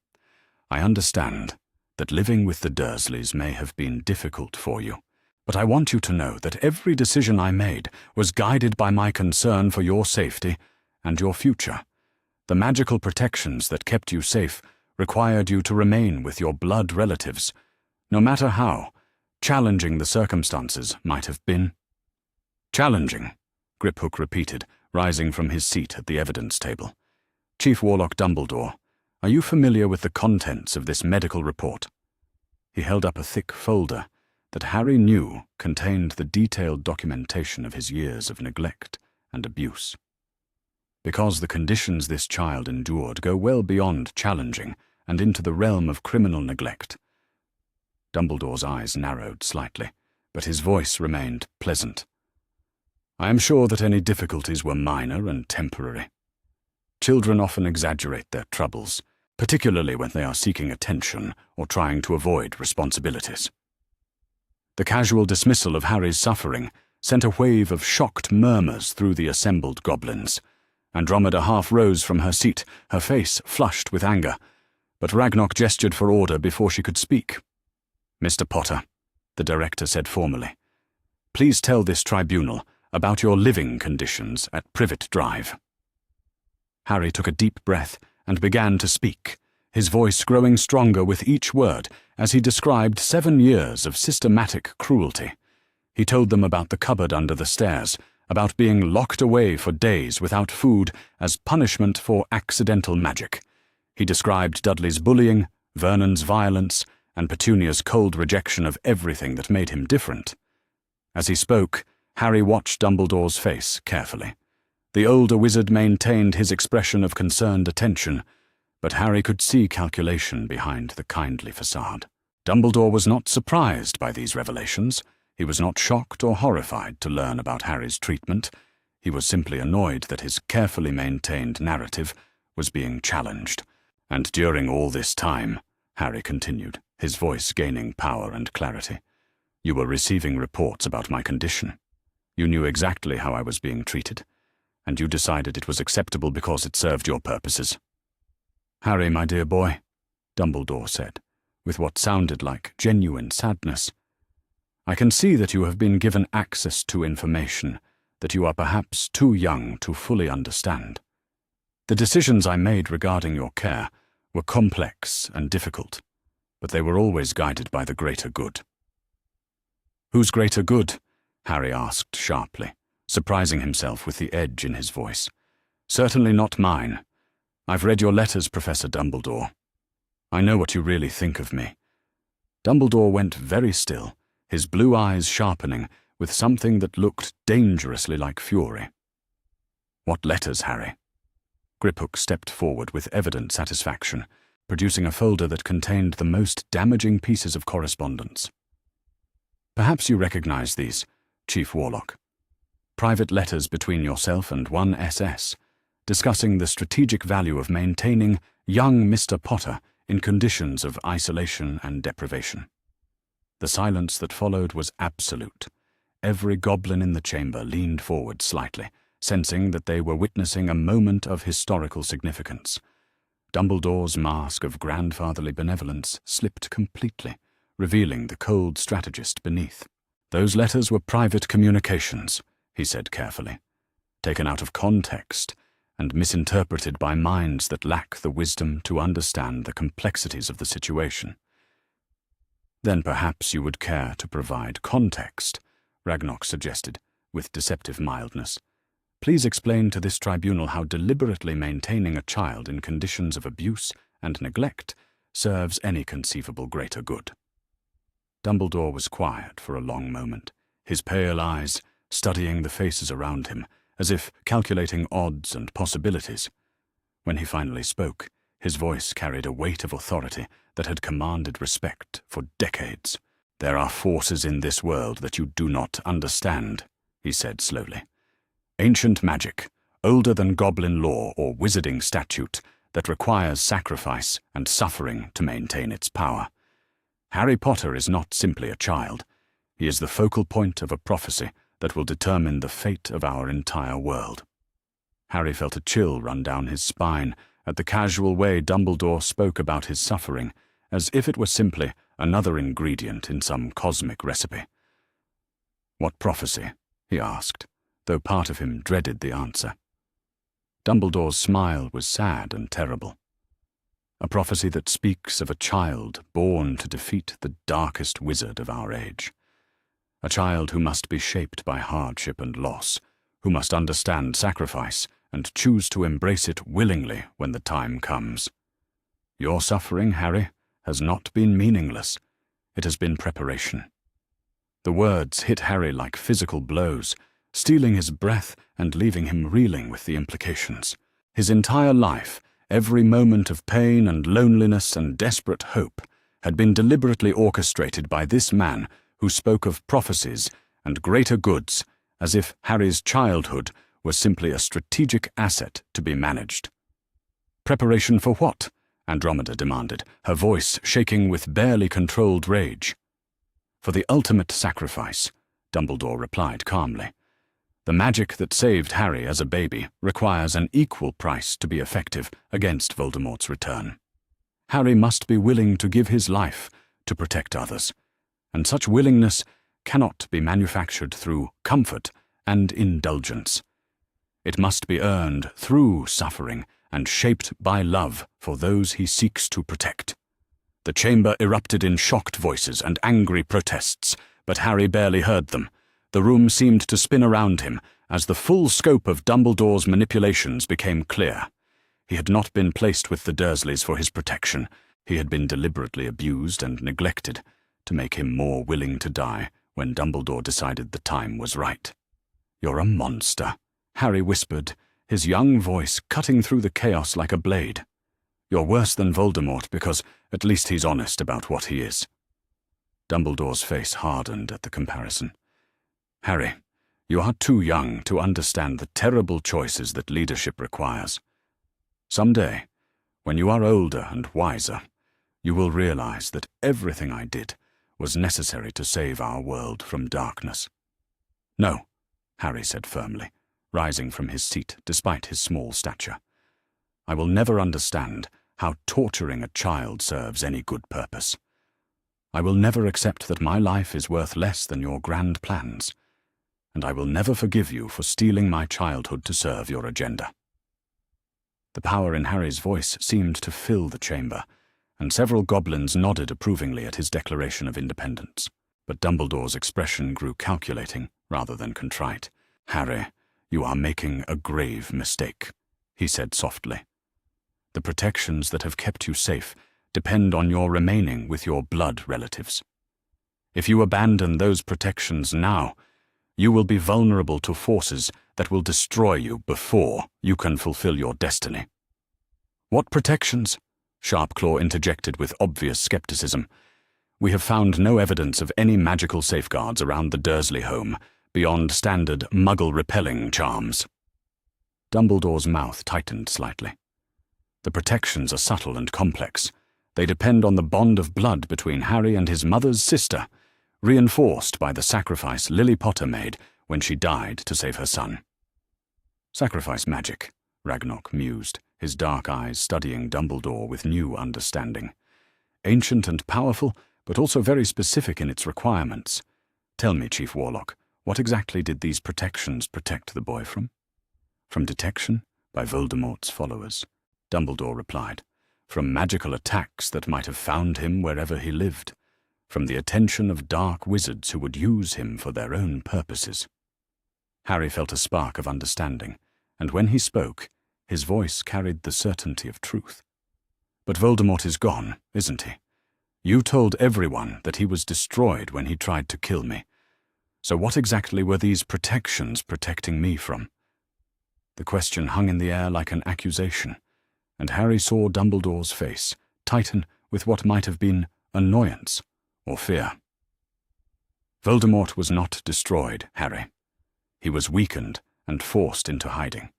I understand that living with the Dursleys may have been difficult for you, but I want you to know that every decision I made was guided by my concern for your safety and your future. The magical protections that kept you safe required you to remain with your blood relatives, no matter how challenging the circumstances might have been." "Challenging," Griphook repeated, rising from his seat at the evidence table. "Chief Warlock Dumbledore, are you familiar with the contents of this medical report?" He held up a thick folder that Harry knew contained the detailed documentation of his years of neglect and abuse. Because the conditions this child endured go well beyond challenging and into the realm of criminal neglect. Dumbledore's eyes narrowed slightly, but his voice remained pleasant. "I am sure that any difficulties were minor and temporary. Children often exaggerate their troubles, particularly when they are seeking attention or trying to avoid responsibilities." The casual dismissal of Harry's suffering sent a wave of shocked murmurs through the assembled goblins. Andromeda half rose from her seat, her face flushed with anger, but Ragnarok gestured for order before she could speak. "Mr. Potter," the director said formally, "please tell this tribunal about your living conditions at Privet Drive." Harry took a deep breath and began to speak, his voice growing stronger with each word as he described 7 years of systematic cruelty. He told them about the cupboard under the stairs, about being locked away for days without food as punishment for accidental magic. He described Dudley's bullying, Vernon's violence, and Petunia's cold rejection of everything that made him different. As he spoke, Harry watched Dumbledore's face carefully. The older wizard maintained his expression of concerned attention, but Harry could see calculation behind the kindly facade. Dumbledore was not surprised by these revelations. He was not shocked or horrified to learn about Harry's treatment. He was simply annoyed that his carefully maintained narrative was being challenged. "And during all this time," Harry continued, his voice gaining power and clarity, "you were receiving reports about my condition. You knew exactly how I was being treated, and you decided it was acceptable because it served your purposes." "Harry, my dear boy," Dumbledore said, with what sounded like genuine sadness, "I can see that you have been given access to information that you are perhaps too young to fully understand. The decisions I made regarding your care were complex and difficult, but they were always guided by the greater good." "Whose greater good?" Harry asked sharply, surprising himself with the edge in his voice. "Certainly not mine. I've read your letters, Professor Dumbledore. I know what you really think of me." Dumbledore went very still, his blue eyes sharpening with something that looked dangerously like fury. "What letters, Harry?" Griphook stepped forward with evident satisfaction, producing a folder that contained the most damaging pieces of correspondence. "Perhaps you recognize these, Chief Warlock. Private letters between yourself and one SS, discussing the strategic value of maintaining young Mr. Potter in conditions of isolation and deprivation." The silence that followed was absolute. Every goblin in the chamber leaned forward slightly, sensing that they were witnessing a moment of historical significance. Dumbledore's mask of grandfatherly benevolence slipped completely, revealing the cold strategist beneath. "Those letters were private communications," he said carefully, "taken out of context and misinterpreted by minds that lack the wisdom to understand the complexities of the situation." "Then perhaps you would care to provide context," Ragnok suggested, with deceptive mildness. "Please explain to this tribunal how deliberately maintaining a child in conditions of abuse and neglect serves any conceivable greater good." Dumbledore was quiet for a long moment, his pale eyes studying the faces around him, as if calculating odds and possibilities. When he finally spoke, his voice carried a weight of authority that had commanded respect for decades. "There are forces in this world that you do not understand," he said slowly. "Ancient magic, older than goblin law or wizarding statute, that requires sacrifice and suffering to maintain its power. Harry Potter is not simply a child. He is the focal point of a prophecy that will determine the fate of our entire world." Harry felt a chill run down his spine at the casual way Dumbledore spoke about his suffering, as if it were simply another ingredient in some cosmic recipe. "What prophecy?" he asked, though part of him dreaded the answer. Dumbledore's smile was sad and terrible. "A prophecy that speaks of a child born to defeat the darkest wizard of our age. A child who must be shaped by hardship and loss, who must understand sacrifice and choose to embrace it willingly when the time comes. Your suffering, Harry, has not been meaningless. It has been preparation." The words hit Harry like physical blows, stealing his breath and leaving him reeling with the implications. His entire life, every moment of pain and loneliness and desperate hope, had been deliberately orchestrated by this man who spoke of prophecies and greater goods as if Harry's childhood was simply a strategic asset to be managed. "Preparation for what?" Andromeda demanded, her voice shaking with barely controlled rage. "For the ultimate sacrifice," Dumbledore replied calmly. "The magic that saved Harry as a baby requires an equal price to be effective against Voldemort's return. Harry must be willing to give his life to protect others, and such willingness cannot be manufactured through comfort and indulgence. It must be earned through suffering and shaped by love for those he seeks to protect." The chamber erupted in shocked voices and angry protests, but Harry barely heard them. The room seemed to spin around him as the full scope of Dumbledore's manipulations became clear. He had not been placed with the Dursleys for his protection. He had been deliberately abused and neglected to make him more willing to die when Dumbledore decided the time was right. "You're a monster," Harry whispered, his young voice cutting through the chaos like a blade. "You're worse than Voldemort because at least he's honest about what he is." Dumbledore's face hardened at the comparison. "Harry, you are too young to understand the terrible choices that leadership requires. Someday, when you are older and wiser, you will realize that everything I did was necessary to save our world from darkness." "No," Harry said firmly, rising from his seat despite his small stature. "I will never understand how torturing a child serves any good purpose. I will never accept that my life is worth less than your grand plans, and I will never forgive you for stealing my childhood to serve your agenda." The power in Harry's voice seemed to fill the chamber, and several goblins nodded approvingly at his declaration of independence. But Dumbledore's expression grew calculating rather than contrite. "Harry, you are making a grave mistake," he said softly. "The protections that have kept you safe depend on your remaining with your blood relatives. If you abandon those protections now, you will be vulnerable to forces that will destroy you before you can fulfill your destiny." "What protections?" Sharpclaw interjected with obvious skepticism. "We have found no evidence of any magical safeguards around the Dursley home beyond standard muggle-repelling charms." Dumbledore's mouth tightened slightly. "The protections are subtle and complex. They depend on the bond of blood between Harry and his mother's sister, reinforced by the sacrifice Lily Potter made when she died to save her son." "Sacrifice magic," Ragnok mused, his dark eyes studying Dumbledore with new understanding. "Ancient and powerful, but also very specific in its requirements. Tell me, Chief Warlock, what exactly did these protections protect the boy from? From detection by Voldemort's followers, Dumbledore replied. From magical attacks that might have found him wherever he lived. From the attention of dark wizards who would use him for their own purposes. Harry felt a spark of understanding, and when he spoke, his voice carried the certainty of truth. But Voldemort is gone, isn't he? You told everyone that he was destroyed when he tried to kill me. So what exactly were these protections protecting me from? The question hung in the air like an accusation, and Harry saw Dumbledore's face tighten with what might have been annoyance or fear. Voldemort was not destroyed, Harry. He was weakened and forced into hiding.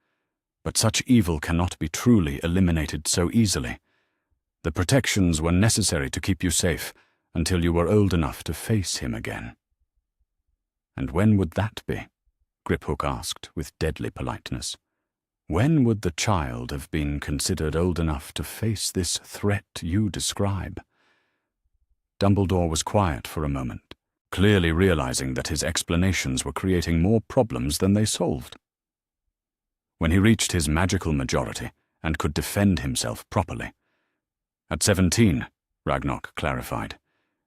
But such evil cannot be truly eliminated so easily. The protections were necessary to keep you safe until you were old enough to face him again. And when would that be? Griphook asked with deadly politeness. When would the child have been considered old enough to face this threat you describe? Dumbledore was quiet for a moment, clearly realizing that his explanations were creating more problems than they solved. When he reached his magical majority and could defend himself properly. At 17, Ragnarok clarified,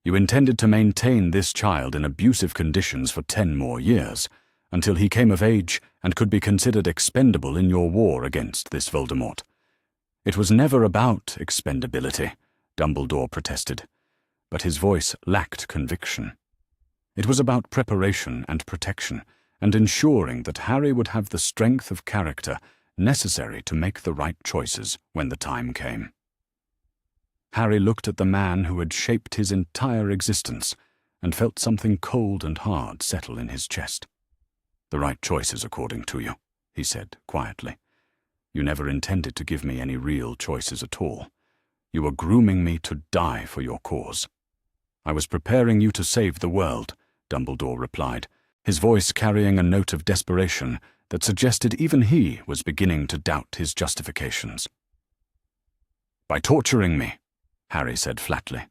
you intended to maintain this child in abusive conditions for 10 more years, until he came of age and could be considered expendable in your war against this Voldemort. It was never about expendability, Dumbledore protested, but his voice lacked conviction. It was about preparation and protection, and ensuring that Harry would have the strength of character necessary to make the right choices when the time came. Harry looked at the man who had shaped his entire existence and felt something cold and hard settle in his chest. The right choices, according to you, he said quietly. You never intended to give me any real choices at all. You were grooming me to die for your cause. I was preparing you to save the world, Dumbledore replied, his voice carrying a note of desperation that suggested even he was beginning to doubt his justifications. By torturing me, Harry said flatly.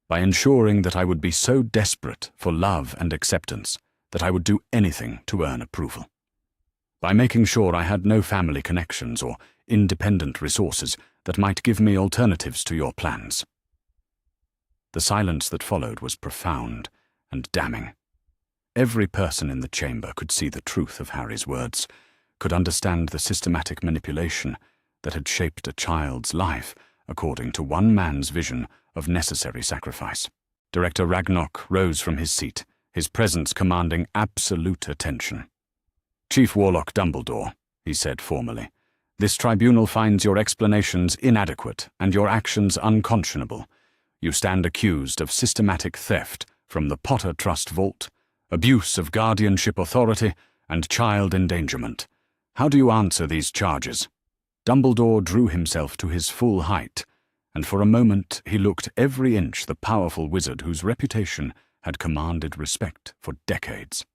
By ensuring that I would be so desperate for love and acceptance that I would do anything to earn approval. By making sure I had no family connections or independent resources that might give me alternatives to your plans. The silence that followed was profound and damning. Every person in the chamber could see the truth of Harry's words, could understand the systematic manipulation that had shaped a child's life according to one man's vision of necessary sacrifice. Director Ragnarok rose from his seat, his presence commanding absolute attention. Chief Warlock Dumbledore, he said formally, this tribunal finds your explanations inadequate and your actions unconscionable. You stand accused of systematic theft from the Potter Trust Vault, abuse of guardianship authority, and child endangerment. How do you answer these charges? Dumbledore drew himself to his full height, and for a moment he looked every inch the powerful wizard whose reputation had commanded respect for decades.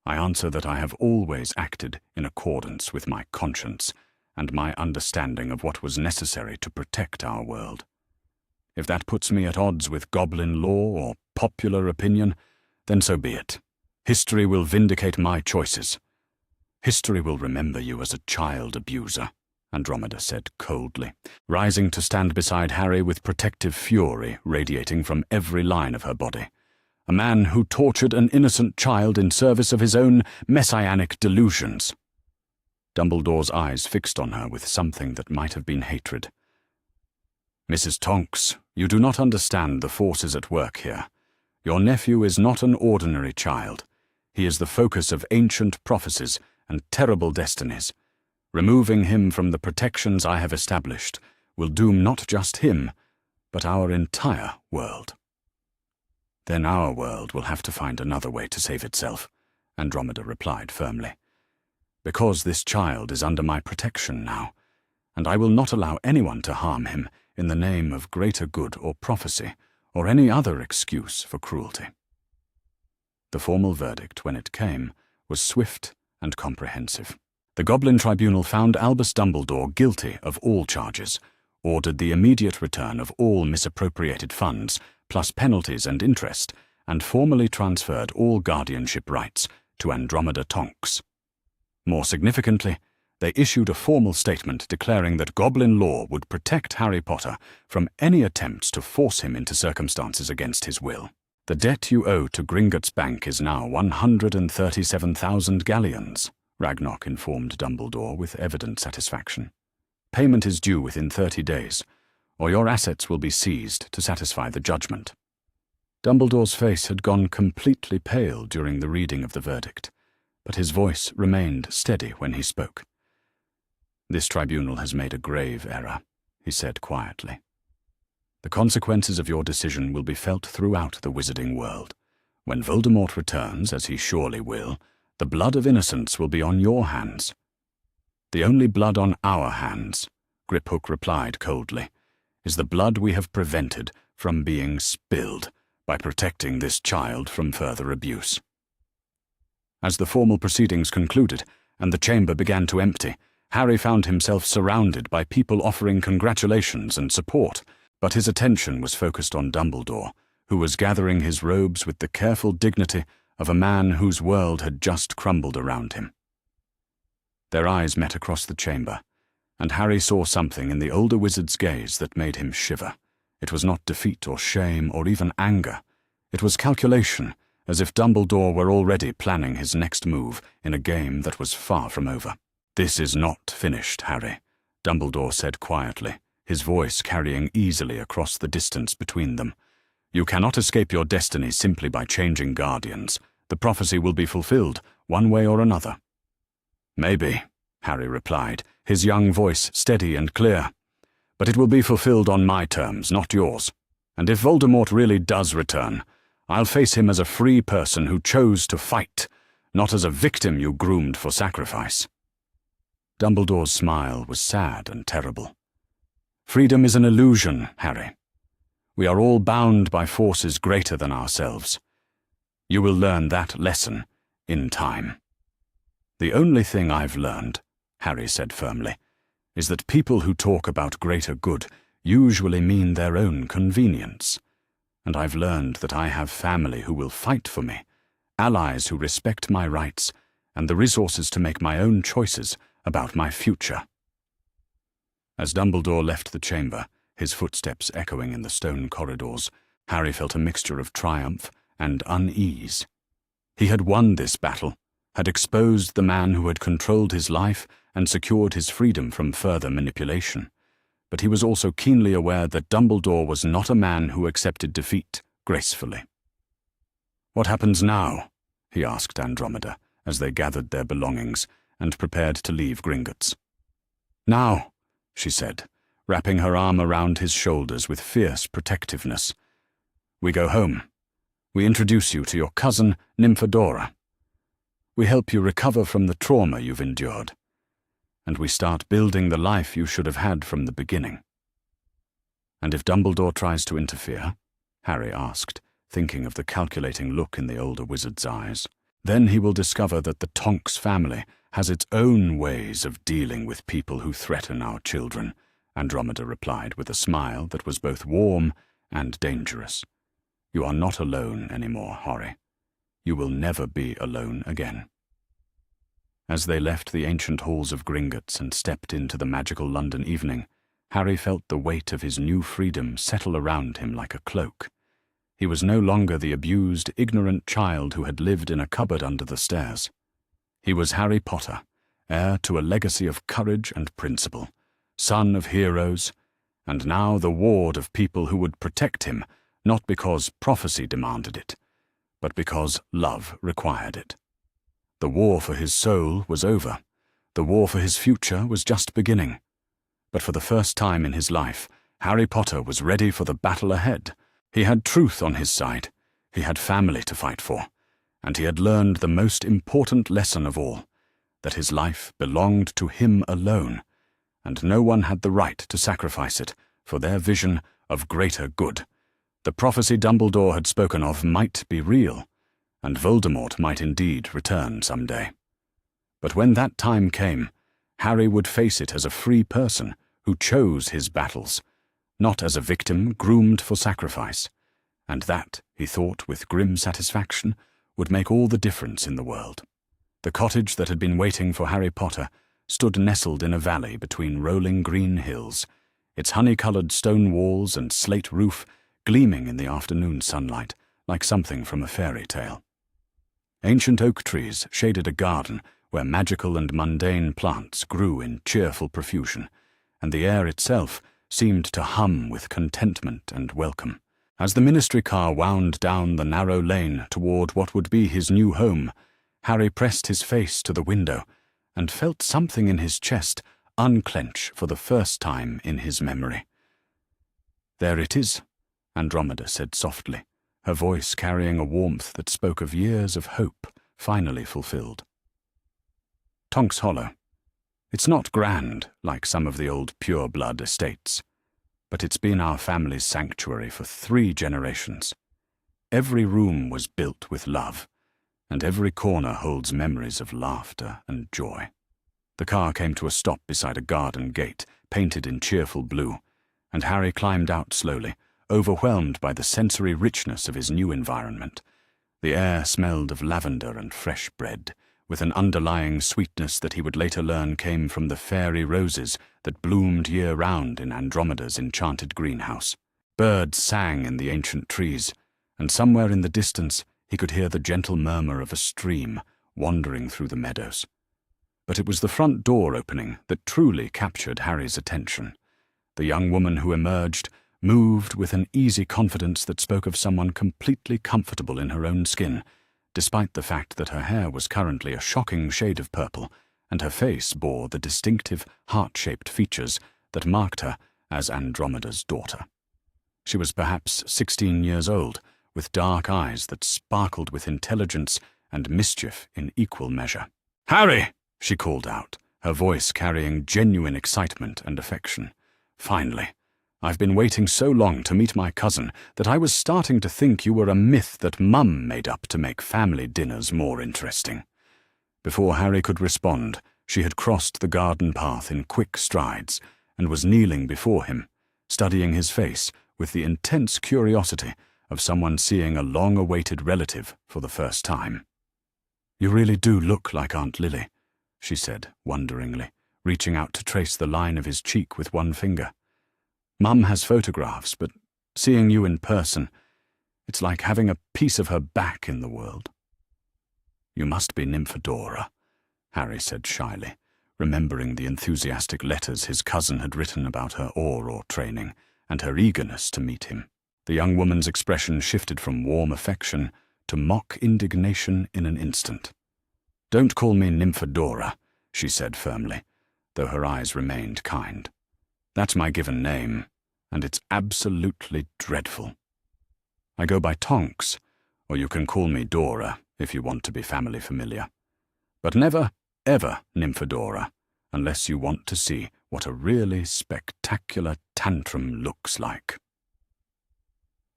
I answer that I have always acted in accordance with my conscience and my understanding of what was necessary to protect our world. If that puts me at odds with goblin law or popular opinion, then so be it. History will vindicate my choices. History will remember you as a child abuser, Andromeda said coldly, rising to stand beside Harry with protective fury radiating from every line of her body. A man who tortured an innocent child in service of his own messianic delusions. Dumbledore's eyes fixed on her with something that might have been hatred. Mrs. Tonks, you do not understand the forces at work here. Your nephew is not an ordinary child. He is the focus of ancient prophecies and terrible destinies. Removing him from the protections I have established will doom not just him, but our entire world. Then our world will have to find another way to save itself, Andromeda replied firmly. Because this child is under my protection now, and I will not allow anyone to harm him in the name of greater good or prophecy, or any other excuse for cruelty. The formal verdict, when it came, was swift and comprehensive. The Goblin Tribunal found Albus Dumbledore guilty of all charges, ordered the immediate return of all misappropriated funds, plus penalties and interest, and formally transferred all guardianship rights to Andromeda Tonks. More significantly, they issued a formal statement declaring that Goblin law would protect Harry Potter from any attempts to force him into circumstances against his will. The debt you owe to Gringotts Bank is now 137,000 galleons, Ragnok informed Dumbledore with evident satisfaction. Payment is due within 30 days, or your assets will be seized to satisfy the judgment. Dumbledore's face had gone completely pale during the reading of the verdict, but his voice remained steady when he spoke. "This tribunal has made a grave error," he said quietly. "The consequences of your decision will be felt throughout the wizarding world. When Voldemort returns, as he surely will, the blood of innocence will be on your hands." "The only blood on our hands," Griphook replied coldly, "is the blood we have prevented from being spilled by protecting this child from further abuse." As the formal proceedings concluded and the chamber began to empty, Harry found himself surrounded by people offering congratulations and support, but his attention was focused on Dumbledore, who was gathering his robes with the careful dignity of a man whose world had just crumbled around him. Their eyes met across the chamber, and Harry saw something in the older wizard's gaze that made him shiver. It was not defeat or shame or even anger. It was calculation, as if Dumbledore were already planning his next move in a game that was far from over. "This is not finished, Harry," Dumbledore said quietly, his voice carrying easily across the distance between them. "You cannot escape your destiny simply by changing guardians. The prophecy will be fulfilled, one way or another." "Maybe," Harry replied, his young voice steady and clear. "But it will be fulfilled on my terms, not yours. And if Voldemort really does return, I'll face him as a free person who chose to fight, not as a victim you groomed for sacrifice." Dumbledore's smile was sad and terrible. "Freedom is an illusion, Harry. We are all bound by forces greater than ourselves. You will learn that lesson in time." "The only thing I've learned," Harry said firmly, "is that people who talk about greater good usually mean their own convenience. And I've learned that I have family who will fight for me, allies who respect my rights, and the resources to make my own choices about my future." As Dumbledore left the chamber, his footsteps echoing in the stone corridors, Harry felt a mixture of triumph and unease. He had won this battle, had exposed the man who had controlled his life and secured his freedom from further manipulation. But he was also keenly aware that Dumbledore was not a man who accepted defeat gracefully. "What happens now?" he asked Andromeda, as they gathered their belongings and prepared to leave Gringotts. "Now," she said, wrapping her arm around his shoulders with fierce protectiveness, "we go home. We introduce you to your cousin, Nymphadora. We help you recover from the trauma you've endured. And we start building the life you should have had from the beginning." "And if Dumbledore tries to interfere?" Harry asked, thinking of the calculating look in the older wizard's eyes. "Then he will discover that the Tonks family has its own ways of dealing with people who threaten our children," Andromeda replied with a smile that was both warm and dangerous. "You are not alone anymore, Harry. You will never be alone again." As they left the ancient halls of Gringotts and stepped into the magical London evening, Harry felt the weight of his new freedom settle around him like a cloak. He was no longer the abused, ignorant child who had lived in a cupboard under the stairs. He was Harry Potter, heir to a legacy of courage and principle, son of heroes, and now the ward of people who would protect him, not because prophecy demanded it, but because love required it. The war for his soul was over. The war for his future was just beginning. But for the first time in his life, Harry Potter was ready for the battle ahead. He had truth on his side. He had family to fight for. And he had learned the most important lesson of all, that his life belonged to him alone, and no one had the right to sacrifice it for their vision of greater good. The prophecy Dumbledore had spoken of might be real, and Voldemort might indeed return someday. But when that time came, Harry would face it as a free person who chose his battles, not as a victim groomed for sacrifice. And that, he thought with grim satisfaction, would make all the difference in the world. The cottage that had been waiting for Harry Potter stood nestled in a valley between rolling green hills, its honey-coloured stone walls and slate roof gleaming in the afternoon sunlight like something from a fairy tale. Ancient oak trees shaded a garden where magical and mundane plants grew in cheerful profusion, and the air itself seemed to hum with contentment and welcome. As the ministry car wound down the narrow lane toward what would be his new home, Harry pressed his face to the window and felt something in his chest unclench for the first time in his memory. "There it is," Andromeda said softly, her voice carrying a warmth that spoke of years of hope finally fulfilled. "Tonks Hollow. It's not grand like some of the old pure-blood estates, but it's been our family's sanctuary for 3 generations. Every room was built with love, and every corner holds memories of laughter and joy." The car came to a stop beside a garden gate, painted in cheerful blue, and Harry climbed out slowly, overwhelmed by the sensory richness of his new environment. The air smelled of lavender and fresh bread, with an underlying sweetness that he would later learn came from the fairy roses that bloomed year-round in Andromeda's enchanted greenhouse. Birds sang in the ancient trees, and somewhere in the distance he could hear the gentle murmur of a stream wandering through the meadows. But it was the front door opening that truly captured Harry's attention. The young woman who emerged moved with an easy confidence that spoke of someone completely comfortable in her own skin, despite the fact that her hair was currently a shocking shade of purple, and her face bore the distinctive heart-shaped features that marked her as Andromeda's daughter. She was perhaps 16 years old, with dark eyes that sparkled with intelligence and mischief in equal measure. "Harry!" she called out, her voice carrying genuine excitement and affection. "Finally! I've been waiting so long to meet my cousin that I was starting to think you were a myth that Mum made up to make family dinners more interesting." Before Harry could respond, she had crossed the garden path in quick strides and was kneeling before him, studying his face with the intense curiosity of someone seeing a long-awaited relative for the first time. "You really do look like Aunt Lily," she said wonderingly, reaching out to trace the line of his cheek with one finger. "Mum has photographs, but seeing you in person, it's like having a piece of her back in the world." "You must be Nymphadora," Harry said shyly, remembering the enthusiastic letters his cousin had written about her Auror training and her eagerness to meet him. The young woman's expression shifted from warm affection to mock indignation in an instant. "Don't call me Nymphadora," she said firmly, though her eyes remained kind. "That's my given name, and it's absolutely dreadful. I go by Tonks, or you can call me Dora if you want to be family familiar. But never, ever Nymphadora, unless you want to see what a really spectacular tantrum looks like."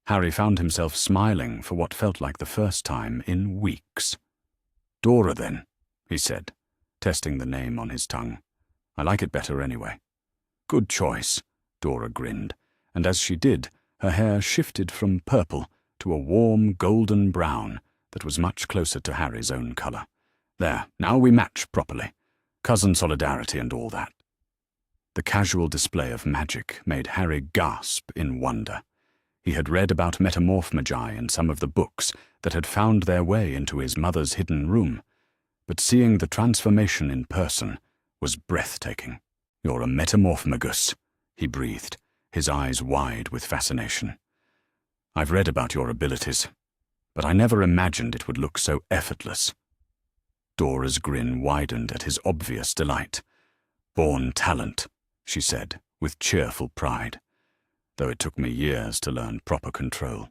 Harry found himself smiling for what felt like the first time in weeks. "Dora, then," he said, testing the name on his tongue. "I like it better anyway." "Good choice," Dora grinned, and as she did, her hair shifted from purple to a warm golden brown that was much closer to Harry's own colour. "There, now we match properly. Cousin solidarity and all that." The casual display of magic made Harry gasp in wonder. He had read about metamorph magi in some of the books that had found their way into his mother's hidden room, but seeing the transformation in person was breathtaking. "You're a metamorphmagus," he breathed, his eyes wide with fascination. "I've read about your abilities, but I never imagined it would look so effortless." Dora's grin widened at his obvious delight. "Born talent," she said, with cheerful pride. "Though it took me years to learn proper control.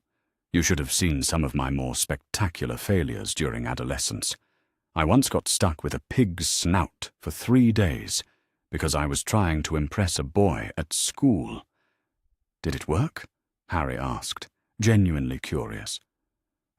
You should have seen some of my more spectacular failures during adolescence. I once got stuck with a pig's snout for 3 days because I was trying to impress a boy at school." "Did it work?" Harry asked, genuinely curious.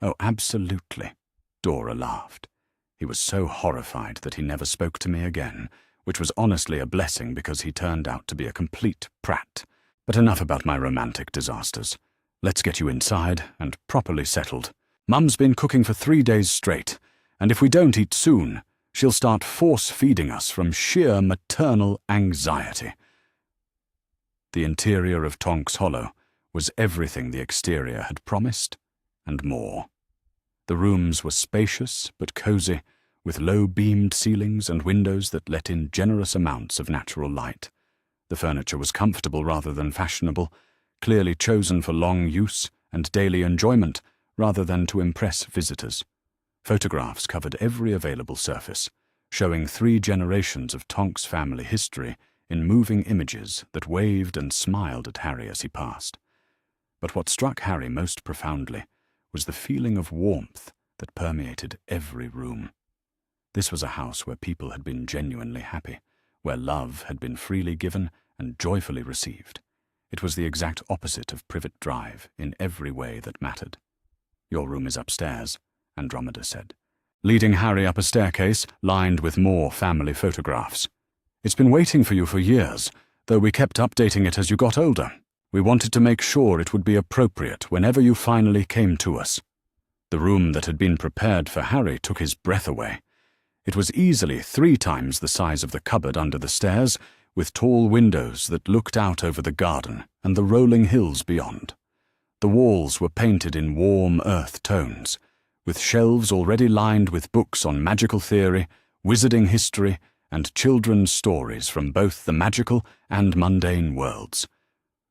"Oh, absolutely," Dora laughed. "He was so horrified that he never spoke to me again, which was honestly a blessing because he turned out to be a complete prat. But enough about my romantic disasters. Let's get you inside and properly settled. Mum's been cooking for 3 days straight, and if we don't eat soon, she'll start force-feeding us from sheer maternal anxiety." The interior of Tonks Hollow was everything the exterior had promised, and more. The rooms were spacious but cozy, with low-beamed ceilings and windows that let in generous amounts of natural light. The furniture was comfortable rather than fashionable, clearly chosen for long use and daily enjoyment rather than to impress visitors. Photographs covered every available surface, showing 3 generations of Tonks family history in moving images that waved and smiled at Harry as he passed. But what struck Harry most profoundly was the feeling of warmth that permeated every room. This was a house where people had been genuinely happy, where love had been freely given and joyfully received. It was the exact opposite of Privet Drive in every way that mattered. "Your room is upstairs," Andromeda said, leading Harry up a staircase lined with more family photographs. "It's been waiting for you for years, though we kept updating it as you got older. We wanted to make sure it would be appropriate whenever you finally came to us." The room that had been prepared for Harry took his breath away. It was easily 3 times the size of the cupboard under the stairs, with tall windows that looked out over the garden and the rolling hills beyond. The walls were painted in warm earth tones, with shelves already lined with books on magical theory, wizarding history, and children's stories from both the magical and mundane worlds.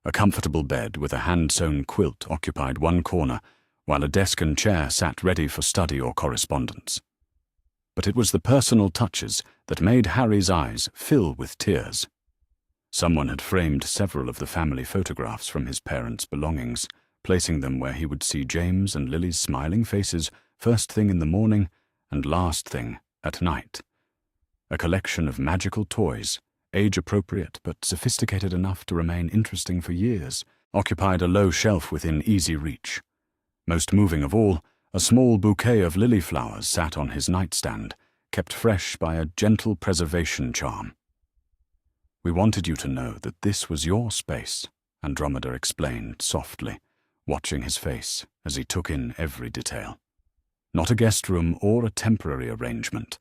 A comfortable bed with a hand-sewn quilt occupied one corner, while a desk and chair sat ready for study or correspondence. But it was the personal touches that made Harry's eyes fill with tears. Someone had framed several of the family photographs from his parents' belongings, placing them where he would see James and Lily's smiling faces first thing in the morning and last thing at night. A collection of magical toys, age-appropriate but sophisticated enough to remain interesting for years, occupied a low shelf within easy reach. Most moving of all, a small bouquet of lily flowers sat on his nightstand, kept fresh by a gentle preservation charm. "We wanted you to know that this was your space," Andromeda explained softly, watching his face as he took in every detail. "Not a guest room or a temporary arrangement,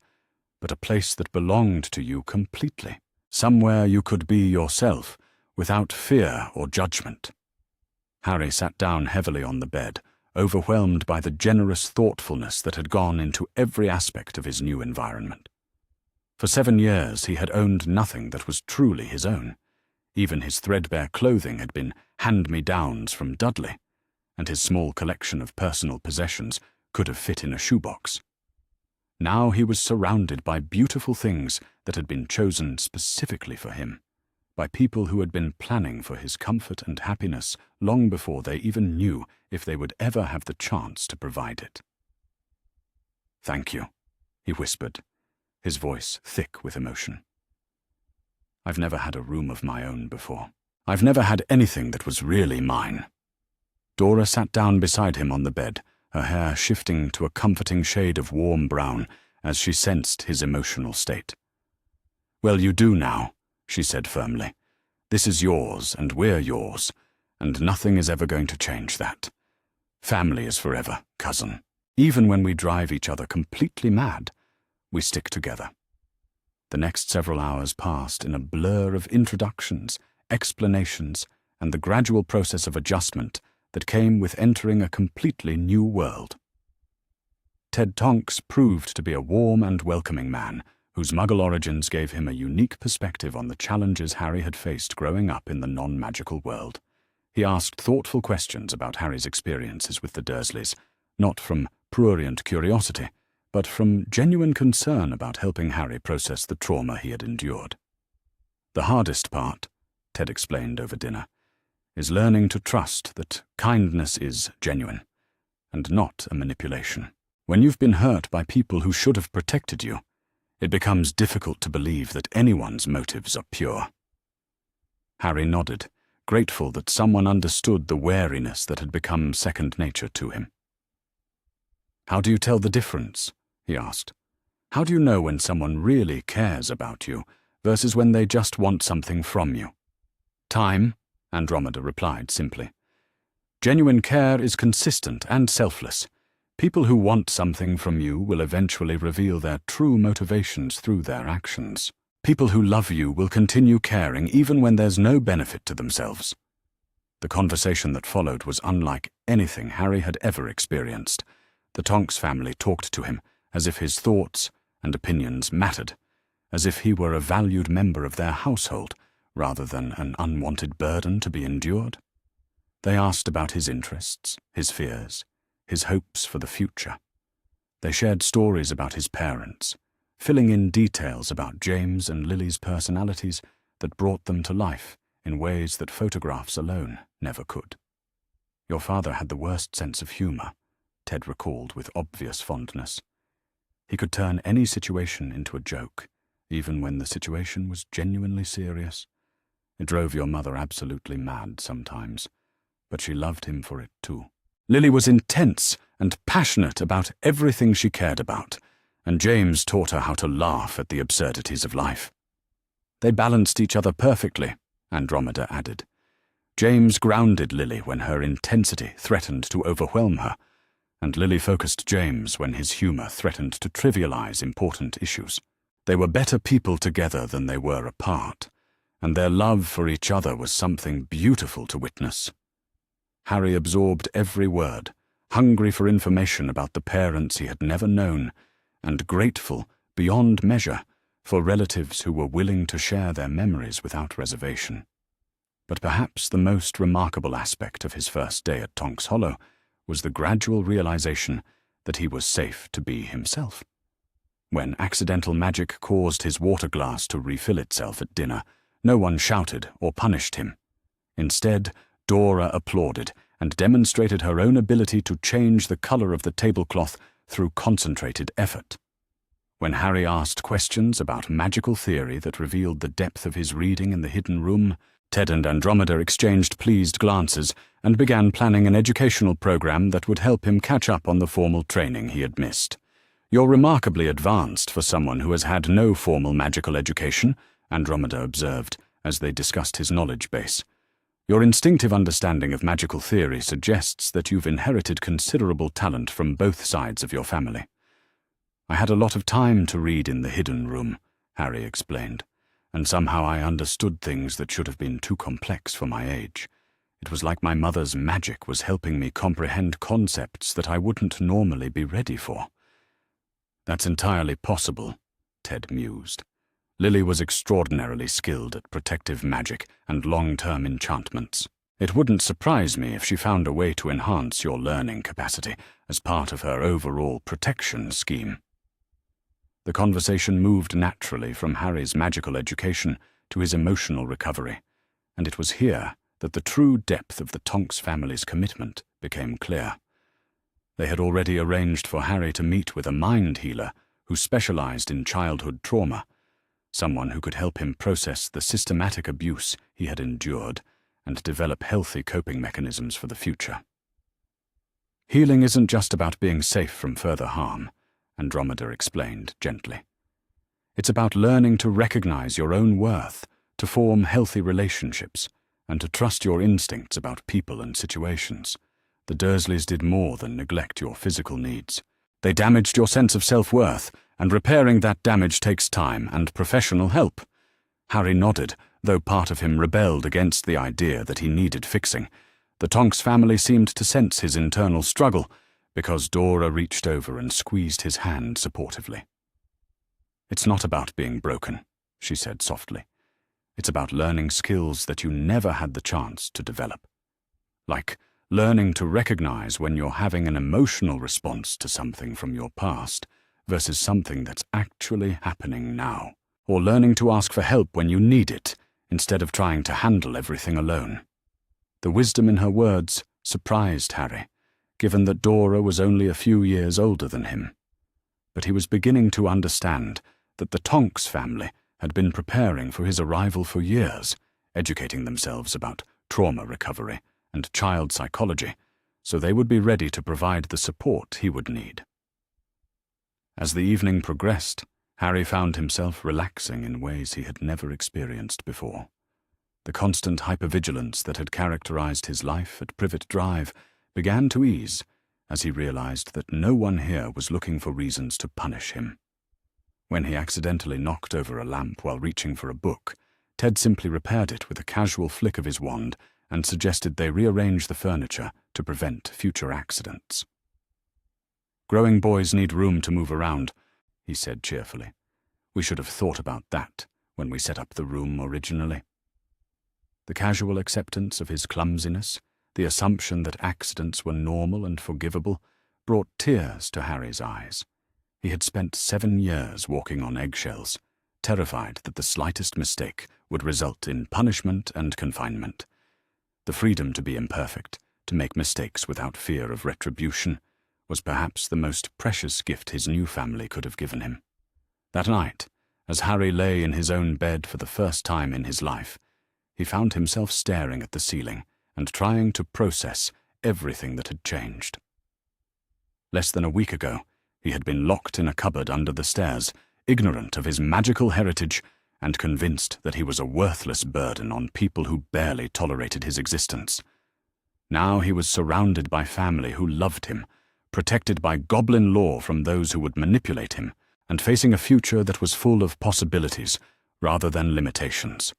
but a place that belonged to you completely, somewhere you could be yourself without fear or judgment." Harry sat down heavily on the bed, overwhelmed by the generous thoughtfulness that had gone into every aspect of his new environment. For 7 years he had owned nothing that was truly his own. Even his threadbare clothing had been hand-me-downs from Dudley, and his small collection of personal possessions could have fit in a shoebox. Now he was surrounded by beautiful things that had been chosen specifically for him, by people who had been planning for his comfort and happiness long before they even knew if they would ever have the chance to provide it. "Thank you," he whispered, his voice thick with emotion. "I've never had a room of my own before. I've never had anything that was really mine." Dora sat down beside him on the bed, her hair shifting to a comforting shade of warm brown as she sensed his emotional state. "Well, you do now," she said firmly. "This is yours, and we're yours, and nothing is ever going to change that. Family is forever, cousin. Even when we drive each other completely mad, we stick together." The next several hours passed in a blur of introductions, explanations, and the gradual process of adjustment that came with entering a completely new world. Ted Tonks proved to be a warm and welcoming man, whose Muggle origins gave him a unique perspective on the challenges Harry had faced growing up in the non-magical world. He asked thoughtful questions about Harry's experiences with the Dursleys, not from prurient curiosity, but from genuine concern about helping Harry process the trauma he had endured. "The hardest part," Ted explained over dinner, "is learning to trust that kindness is genuine, and not a manipulation. When you've been hurt by people who should have protected you, it becomes difficult to believe that anyone's motives are pure." Harry nodded, grateful that someone understood the wariness that had become second nature to him. "How do you tell the difference?" he asked. "How do you know when someone really cares about you versus when they just want something from you?" "Time," Andromeda replied simply. Genuine care is consistent and selfless. People who want something from you will eventually reveal their true motivations through their actions. People who love you will continue caring even when there's no benefit to themselves. The conversation that followed was unlike anything Harry had ever experienced. The Tonks family talked to him as if his thoughts and opinions mattered, as if he were a valued member of their household rather than an unwanted burden to be endured. They asked about his interests, his fears, his hopes for the future. They shared stories about his parents, filling in details about James and Lily's personalities that brought them to life in ways that photographs alone never could. Your father had the worst sense of humor, Ted recalled with obvious fondness. He could turn any situation into a joke, even when the situation was genuinely serious. It drove your mother absolutely mad sometimes, but she loved him for it too. Lily was intense and passionate about everything she cared about, and James taught her how to laugh at the absurdities of life. They balanced each other perfectly, Andromeda added. James grounded Lily when her intensity threatened to overwhelm her, and Lily focused James when his humor threatened to trivialize important issues. They were better people together than they were apart, and their love for each other was something beautiful to witness. Harry absorbed every word, hungry for information about the parents he had never known, and grateful, beyond measure, for relatives who were willing to share their memories without reservation. But perhaps the most remarkable aspect of his first day at Tonks Hollow was the gradual realization that he was safe to be himself. When accidental magic caused his water glass to refill itself at dinner, no one shouted or punished him. Instead, Dora applauded and demonstrated her own ability to change the color of the tablecloth through concentrated effort. When Harry asked questions about magical theory that revealed the depth of his reading in the hidden room, Ted and Andromeda exchanged pleased glances and began planning an educational program that would help him catch up on the formal training he had missed. "You're remarkably advanced for someone who has had no formal magical education," Andromeda observed as they discussed his knowledge base. "Your instinctive understanding of magical theory suggests that you've inherited considerable talent from both sides of your family." "I had a lot of time to read in the hidden room," Harry explained, "and somehow I understood things that should have been too complex for my age. It was like my mother's magic was helping me comprehend concepts that I wouldn't normally be ready for." "That's entirely possible," Ted mused. Lily was extraordinarily skilled at protective magic and long-term enchantments. It wouldn't surprise me if she found a way to enhance your learning capacity as part of her overall protection scheme. The conversation moved naturally from Harry's magical education to his emotional recovery, and it was here that the true depth of the Tonks family's commitment became clear. They had already arranged for Harry to meet with a mind healer who specialized in childhood trauma, someone who could help him process the systematic abuse he had endured and develop healthy coping mechanisms for the future. "Healing isn't just about being safe from further harm," Andromeda explained gently. "It's about learning to recognize your own worth, to form healthy relationships, and to trust your instincts about people and situations. The Dursleys did more than neglect your physical needs. They damaged your sense of self-worth, and repairing that damage takes time and professional help." Harry nodded, though part of him rebelled against the idea that he needed fixing. The Tonks family seemed to sense his internal struggle, because Dora reached over and squeezed his hand supportively. "It's not about being broken," she said softly. "It's about learning skills that you never had the chance to develop. Like learning to recognize when you're having an emotional response to something from your past versus something that's actually happening now. Or learning to ask for help when you need it, instead of trying to handle everything alone." The wisdom in her words surprised Harry, given that Dora was only a few years older than him. But he was beginning to understand that the Tonks family had been preparing for his arrival for years, educating themselves about trauma recovery and child psychology, so they would be ready to provide the support he would need. As the evening progressed, Harry found himself relaxing in ways he had never experienced before. The constant hypervigilance that had characterized his life at Privet Drive began to ease as he realized that no one here was looking for reasons to punish him. When he accidentally knocked over a lamp while reaching for a book, Ted simply repaired it with a casual flick of his wand and suggested they rearrange the furniture to prevent future accidents. "Growing boys need room to move around," he said cheerfully. "We should have thought about that when we set up the room originally." The casual acceptance of his clumsiness, the assumption that accidents were normal and forgivable, brought tears to Harry's eyes. He had spent 7 years walking on eggshells, terrified that the slightest mistake would result in punishment and confinement. The freedom to be imperfect, to make mistakes without fear of retribution, was perhaps the most precious gift his new family could have given him. That night, as Harry lay in his own bed for the first time in his life, he found himself staring at the ceiling and trying to process everything that had changed. Less than a week ago, he had been locked in a cupboard under the stairs, ignorant of his magical heritage and convinced that he was a worthless burden on people who barely tolerated his existence. Now he was surrounded by family who loved him, protected by goblin law from those who would manipulate him, and facing a future that was full of possibilities rather than limitations.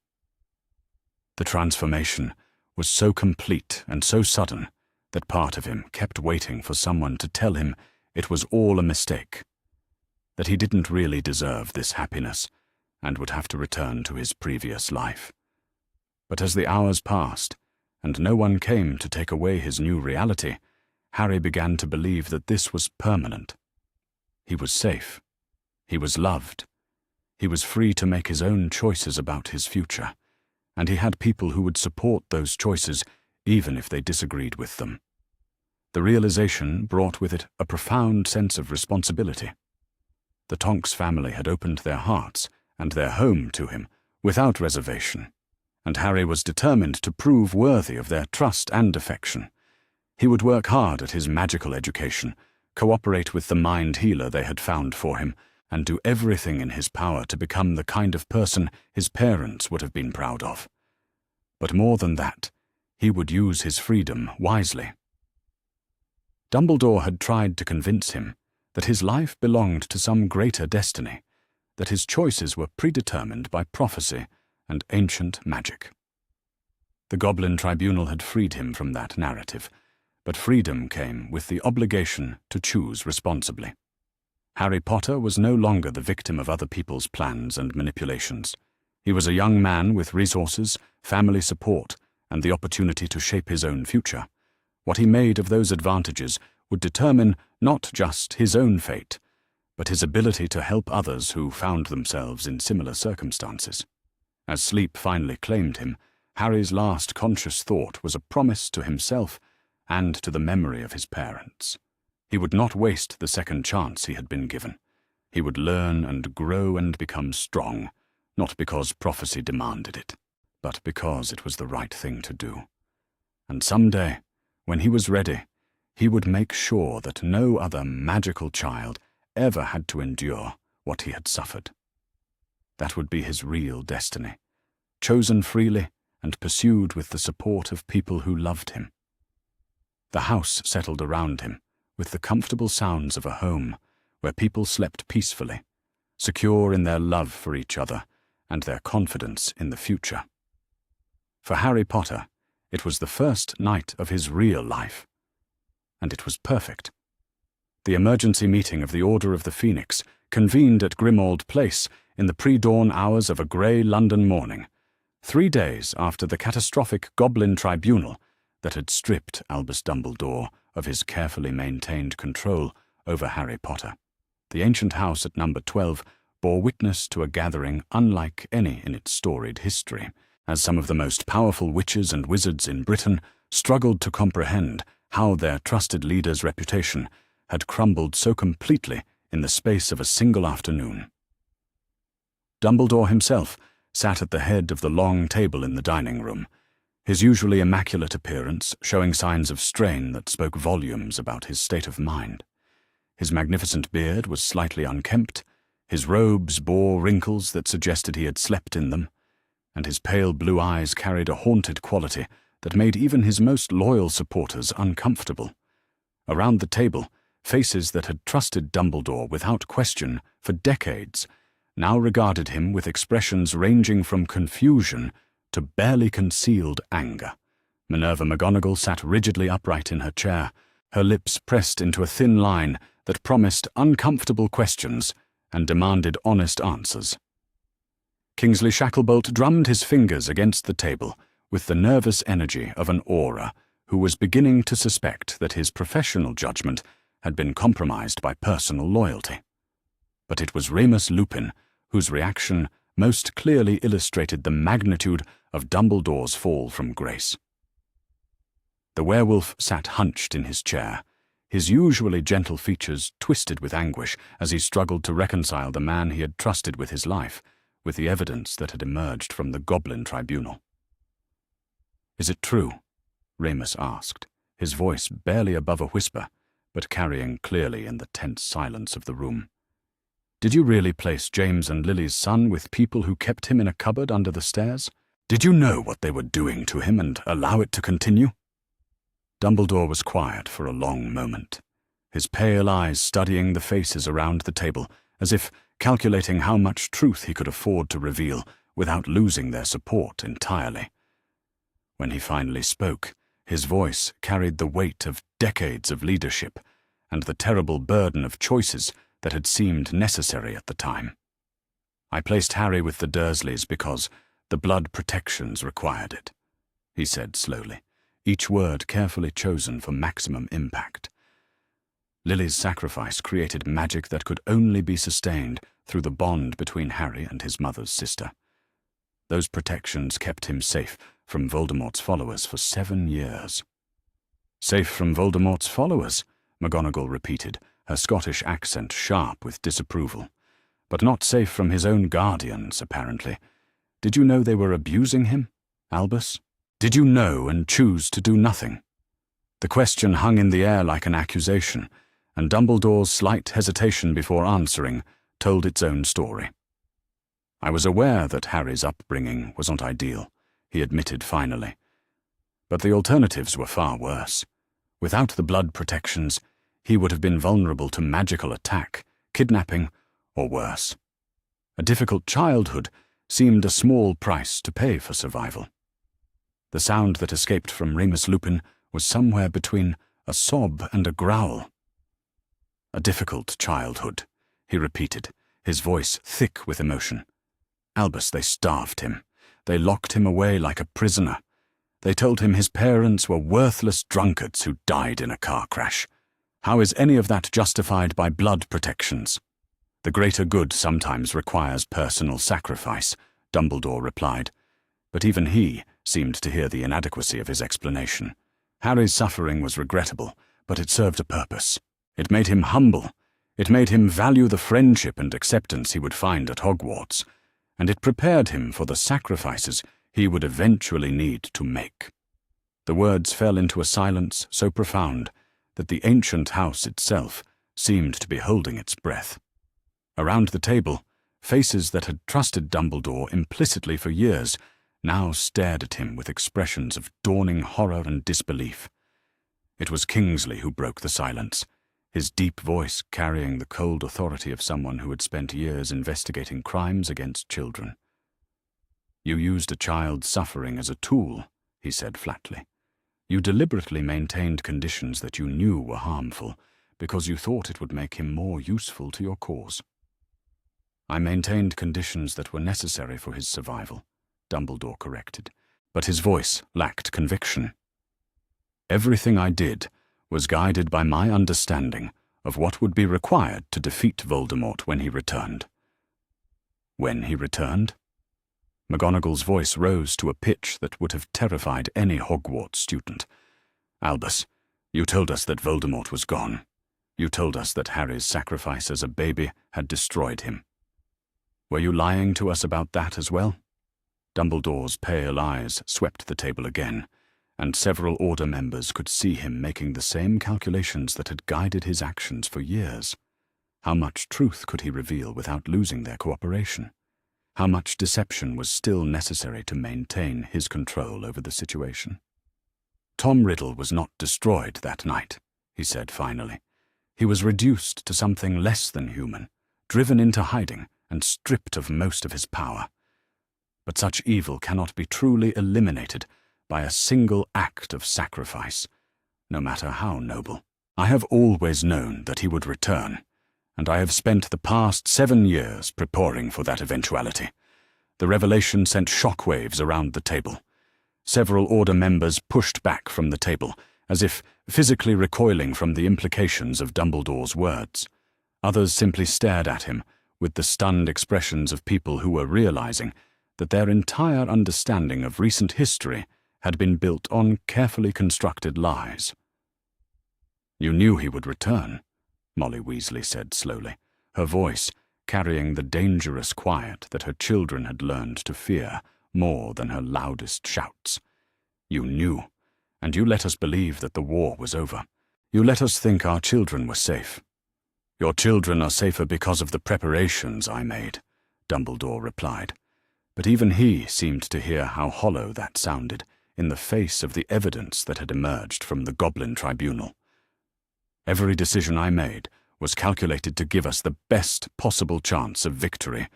The transformation was so complete and so sudden that part of him kept waiting for someone to tell him it was all a mistake, that he didn't really deserve this happiness and would have to return to his previous life. But as the hours passed, and no one came to take away his new reality, Harry began to believe that this was permanent. He was safe. He was loved. He was free to make his own choices about his future, and he had people who would support those choices even if they disagreed with them. The realization brought with it a profound sense of responsibility. The Tonks family had opened their hearts and their home to him without reservation, and Harry was determined to prove worthy of their trust and affection. He would work hard at his magical education, cooperate with the mind healer they had found for him, and do everything in his power to become the kind of person his parents would have been proud of. But more than that, he would use his freedom wisely. Dumbledore had tried to convince him that his life belonged to some greater destiny, that his choices were predetermined by prophecy and ancient magic. The Goblin Tribunal had freed him from that narrative, but freedom came with the obligation to choose responsibly. Harry Potter was no longer the victim of other people's plans and manipulations. He was a young man with resources, family support, and the opportunity to shape his own future. What he made of those advantages would determine not just his own fate, but his ability to help others who found themselves in similar circumstances. As sleep finally claimed him, Harry's last conscious thought was a promise to himself and to the memory of his parents. He would not waste the second chance he had been given. He would learn and grow and become strong, not because prophecy demanded it, but because it was the right thing to do. And someday, when he was ready, he would make sure that no other magical child ever had to endure what he had suffered. That would be his real destiny, chosen freely and pursued with the support of people who loved him. The house settled around him, with the comfortable sounds of a home where people slept peacefully, secure in their love for each other and their confidence in the future. For Harry Potter, it was the first night of his real life, and it was perfect. The emergency meeting of the Order of the Phoenix convened at Grimmauld Place in the pre-dawn hours of a grey London morning, 3 days after the catastrophic Goblin Tribunal that had stripped Albus Dumbledore of his carefully maintained control over Harry Potter. The ancient house at number 12 bore witness to a gathering unlike any in its storied history, as some of the most powerful witches and wizards in Britain struggled to comprehend how their trusted leader's reputation had crumbled so completely in the space of a single afternoon. Dumbledore himself sat at the head of the long table in the dining room, his usually immaculate appearance showing signs of strain that spoke volumes about his state of mind. His magnificent beard was slightly unkempt, his robes bore wrinkles that suggested he had slept in them, and his pale blue eyes carried a haunted quality that made even his most loyal supporters uncomfortable. Around the table, faces that had trusted Dumbledore without question for decades now regarded him with expressions ranging from confusion to barely concealed anger. Minerva McGonagall sat rigidly upright in her chair, her lips pressed into a thin line that promised uncomfortable questions and demanded honest answers. Kingsley Shacklebolt drummed his fingers against the table with the nervous energy of an Auror who was beginning to suspect that his professional judgment had been compromised by personal loyalty. But it was Remus Lupin whose reaction most clearly illustrated the magnitude of Dumbledore's fall from grace. The werewolf sat hunched in his chair, his usually gentle features twisted with anguish as he struggled to reconcile the man he had trusted with his life with the evidence that had emerged from the Goblin Tribunal. "Is it true?" Remus asked, his voice barely above a whisper, but carrying clearly in the tense silence of the room. "Did you really place James and Lily's son with people who kept him in a cupboard under the stairs? Did you know what they were doing to him and allow it to continue?" Dumbledore was quiet for a long moment, his pale eyes studying the faces around the table, as if calculating how much truth he could afford to reveal without losing their support entirely. When he finally spoke, his voice carried the weight of decades of leadership and the terrible burden of choices that had seemed necessary at the time. "I placed Harry with the Dursleys because the blood protections required it," he said slowly, each word carefully chosen for maximum impact. Lily's sacrifice created magic that could only be sustained through the bond between Harry and his mother's sister. Those protections kept him safe from Voldemort's followers for 7 years. "Safe from Voldemort's followers," McGonagall repeated, her Scottish accent sharp with disapproval. "But not safe from his own guardians, apparently. Did you know they were abusing him, Albus? Did you know and choose to do nothing?" The question hung in the air like an accusation, and Dumbledore's slight hesitation before answering told its own story. "I was aware that Harry's upbringing was not ideal," he admitted finally. "But the alternatives were far worse. Without the blood protections, he would have been vulnerable to magical attack, kidnapping, or worse. A difficult childhood seemed a small price to pay for survival." The sound that escaped from Remus Lupin was somewhere between a sob and a growl. "A difficult childhood," he repeated, his voice thick with emotion. "Albus, they starved him. They locked him away like a prisoner. They told him his parents were worthless drunkards who died in a car crash. How is any of that justified by blood protections?" "The greater good sometimes requires personal sacrifice," Dumbledore replied, but even he seemed to hear the inadequacy of his explanation. Harry's suffering was regrettable, but it served a purpose. It made him humble. It made him value the friendship and acceptance he would find at Hogwarts, and it prepared him for the sacrifices he would eventually need to make. The words fell into a silence so profound that the ancient house itself seemed to be holding its breath. Around the table, faces that had trusted Dumbledore implicitly for years now stared at him with expressions of dawning horror and disbelief. It was Kingsley who broke the silence, his deep voice carrying the cold authority of someone who had spent years investigating crimes against children. "You used a child's suffering as a tool," he said flatly. "You deliberately maintained conditions that you knew were harmful because you thought it would make him more useful to your cause." "I maintained conditions that were necessary for his survival," Dumbledore corrected, but his voice lacked conviction. "Everything I did was guided by my understanding of what would be required to defeat Voldemort when he returned." "When he returned?" McGonagall's voice rose to a pitch that would have terrified any Hogwarts student. "Albus, you told us that Voldemort was gone. You told us that Harry's sacrifice as a baby had destroyed him. Were you lying to us about that as well?" Dumbledore's pale eyes swept the table again, and several Order members could see him making the same calculations that had guided his actions for years. How much truth could he reveal without losing their cooperation? how much deception was still necessary to maintain his control over the situation. Tom Riddle was not destroyed that night, he said finally. He was reduced to something less than human, driven into hiding and stripped of most of his power. But such evil cannot be truly eliminated by a single act of sacrifice, no matter how noble. I have always known that he would return, and I have spent the past 7 years preparing for that eventuality. The revelation sent shockwaves around the table. Several Order members pushed back from the table, as if physically recoiling from the implications of Dumbledore's words. Others simply stared at him, with the stunned expressions of people who were realizing that their entire understanding of recent history had been built on carefully constructed lies. "You knew he would return," Molly Weasley said slowly, her voice carrying the dangerous quiet that her children had learned to fear more than her loudest shouts. "You knew, and you let us believe that the war was over. You let us think our children were safe." "Your children are safer because of the preparations I made," Dumbledore replied. But even he seemed to hear how hollow that sounded in the face of the evidence that had emerged from the Goblin Tribunal. "Every decision I made was calculated to give us the best possible chance of victory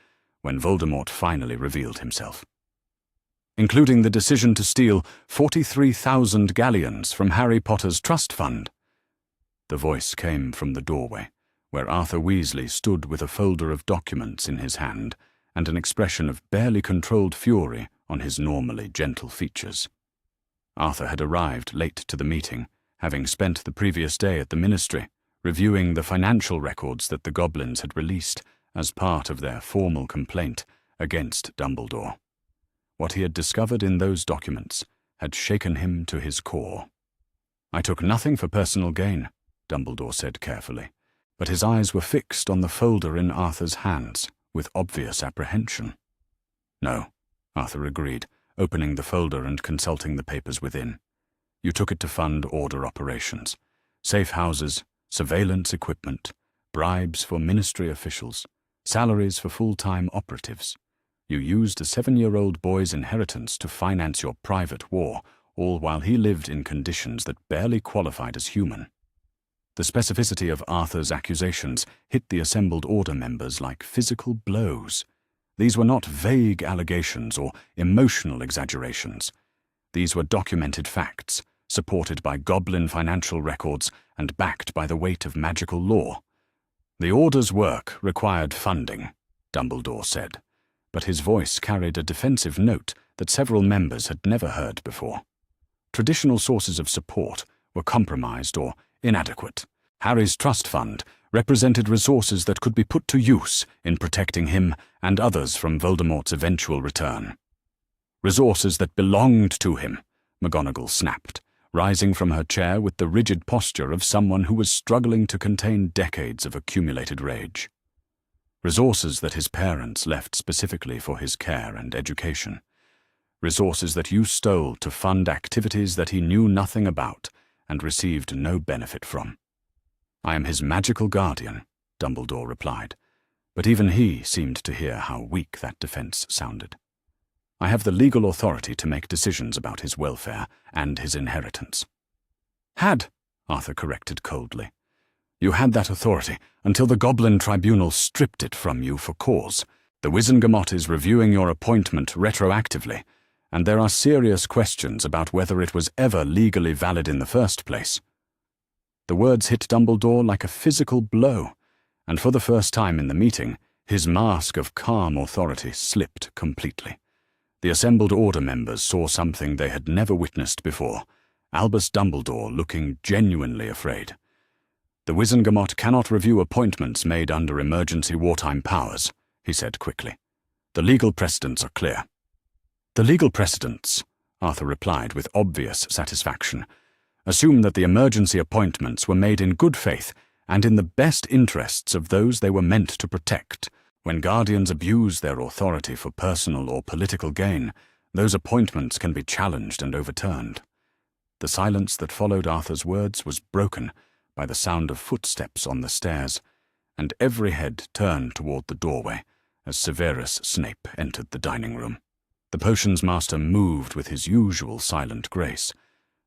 when Voldemort finally revealed himself. Including the decision to steal 43,000 galleons from Harry Potter's trust fund." The voice came from the doorway, where Arthur Weasley stood with a folder of documents in his hand and an expression of barely controlled fury on his normally gentle features. Arthur had arrived late to the meeting, having spent the previous day at the Ministry, reviewing the financial records that the goblins had released as part of their formal complaint against Dumbledore. What he had discovered in those documents had shaken him to his core. "I took nothing for personal gain," Dumbledore said carefully, but his eyes were fixed on the folder in Arthur's hands with obvious apprehension. "No," Arthur agreed, opening the folder and consulting the papers within. "You took it to fund Order operations, safe houses, surveillance equipment, bribes for Ministry officials, salaries for full-time operatives. You used a 7-year-old boy's inheritance to finance your private war, all while he lived in conditions that barely qualified as human." The specificity of Arthur's accusations hit the assembled Order members like physical blows. These were not vague allegations or emotional exaggerations. These were documented facts, supported by Goblin financial records and backed by the weight of magical law. "The Order's work required funding," Dumbledore said, but his voice carried a defensive note that several members had never heard before. Traditional sources of support were compromised or inadequate. Harry's trust fund represented resources that could be put to use in protecting him and others from Voldemort's eventual return. "Resources that belonged to him," McGonagall snapped, rising from her chair with the rigid posture of someone who was struggling to contain decades of accumulated rage. "Resources that his parents left specifically for his care and education. Resources that you stole to fund activities that he knew nothing about and received no benefit from." "I am his magical guardian," Dumbledore replied, but even he seemed to hear how weak that defense sounded. "I have the legal authority to make decisions about his welfare and his inheritance." "Had," Arthur corrected coldly. "You had that authority until the Goblin Tribunal stripped it from you for cause. The Wizengamot is reviewing your appointment retroactively, and there are serious questions about whether it was ever legally valid in the first place." The words hit Dumbledore like a physical blow, and for the first time in the meeting, his mask of calm authority slipped completely. The assembled Order members saw something they had never witnessed before, Albus Dumbledore looking genuinely afraid. "The Wizengamot cannot review appointments made under emergency wartime powers," he said quickly. "The legal precedents are clear." "The legal precedents," Arthur replied with obvious satisfaction, "assume that the emergency appointments were made in good faith and in the best interests of those they were meant to protect. When guardians abuse their authority for personal or political gain, those appointments can be challenged and overturned." The silence that followed Arthur's words was broken by the sound of footsteps on the stairs, and every head turned toward the doorway as Severus Snape entered the dining room. The potions master moved with his usual silent grace,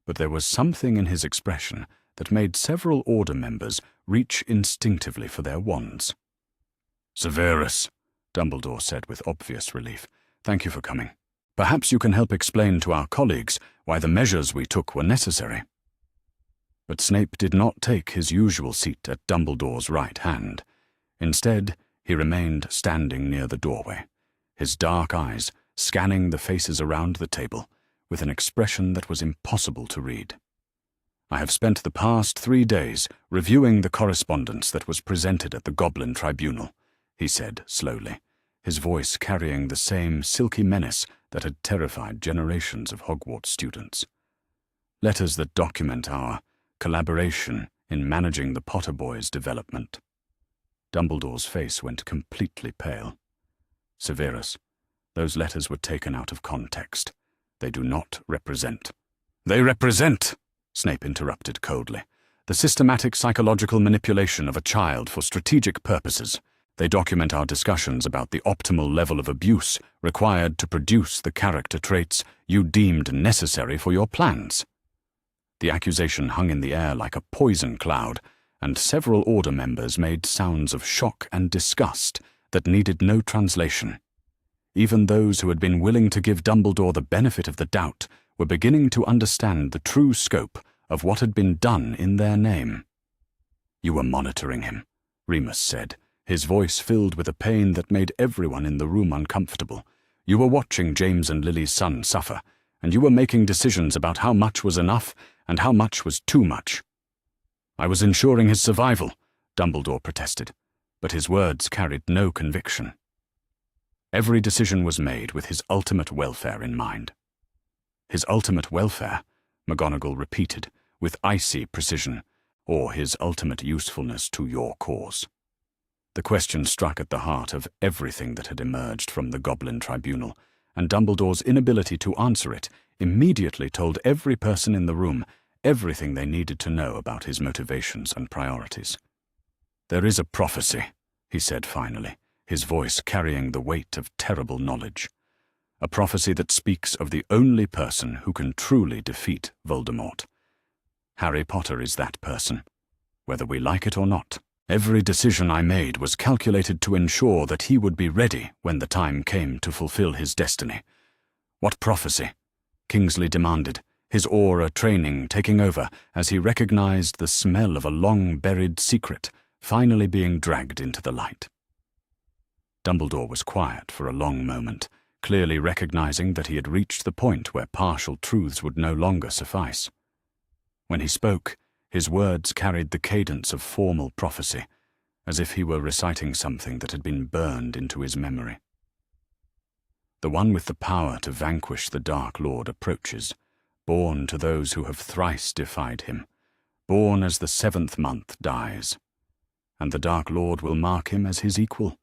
but there was something in his expression that made several order members reach instinctively for their wands. "Severus," Dumbledore said with obvious relief, "thank you for coming. Perhaps you can help explain to our colleagues why the measures we took were necessary." But Snape did not take his usual seat at Dumbledore's right hand. Instead, he remained standing near the doorway, his dark eyes scanning the faces around the table with an expression that was impossible to read. "I have spent the past 3 days reviewing the correspondence that was presented at the Goblin Tribunal," he said slowly, his voice carrying the same silky menace that had terrified generations of Hogwarts students. "Letters that document our collaboration in managing the Potter boys' development." Dumbledore's face went completely pale. "Severus, those letters were taken out of context. They do not represent." "They represent," Snape interrupted coldly, "the systematic psychological manipulation of a child for strategic purposes. They document our discussions about the optimal level of abuse required to produce the character traits you deemed necessary for your plans." The accusation hung in the air like a poison cloud, and several order members made sounds of shock and disgust that needed no translation. Even those who had been willing to give Dumbledore the benefit of the doubt were beginning to understand the true scope of what had been done in their name. "You were monitoring him," Remus said, his voice filled with a pain that made everyone in the room uncomfortable. "You were watching James and Lily's son suffer, and you were making decisions about how much was enough and how much was too much." "I was ensuring his survival," Dumbledore protested, but his words carried no conviction. "Every decision was made with his ultimate welfare in mind." "His ultimate welfare," McGonagall repeated, with icy precision, "or his ultimate usefulness to your cause." The question struck at the heart of everything that had emerged from the Goblin Tribunal, and Dumbledore's inability to answer it immediately told every person in the room everything they needed to know about his motivations and priorities. "There is a prophecy," he said finally, his voice carrying the weight of terrible knowledge. "A prophecy that speaks of the only person who can truly defeat Voldemort. Harry Potter is that person, whether we like it or not. Every decision I made was calculated to ensure that he would be ready when the time came to fulfill his destiny." "What prophecy?" Kingsley demanded, his aura training taking over as he recognized the smell of a long-buried secret finally being dragged into the light. Dumbledore was quiet for a long moment, clearly recognizing that he had reached the point where partial truths would no longer suffice. When he spoke, his words carried the cadence of formal prophecy, as if he were reciting something that had been burned into his memory. "The one with the power to vanquish the Dark Lord approaches, born to those who have thrice defied him, born as the 7th month dies. And the Dark Lord will mark him as his equal,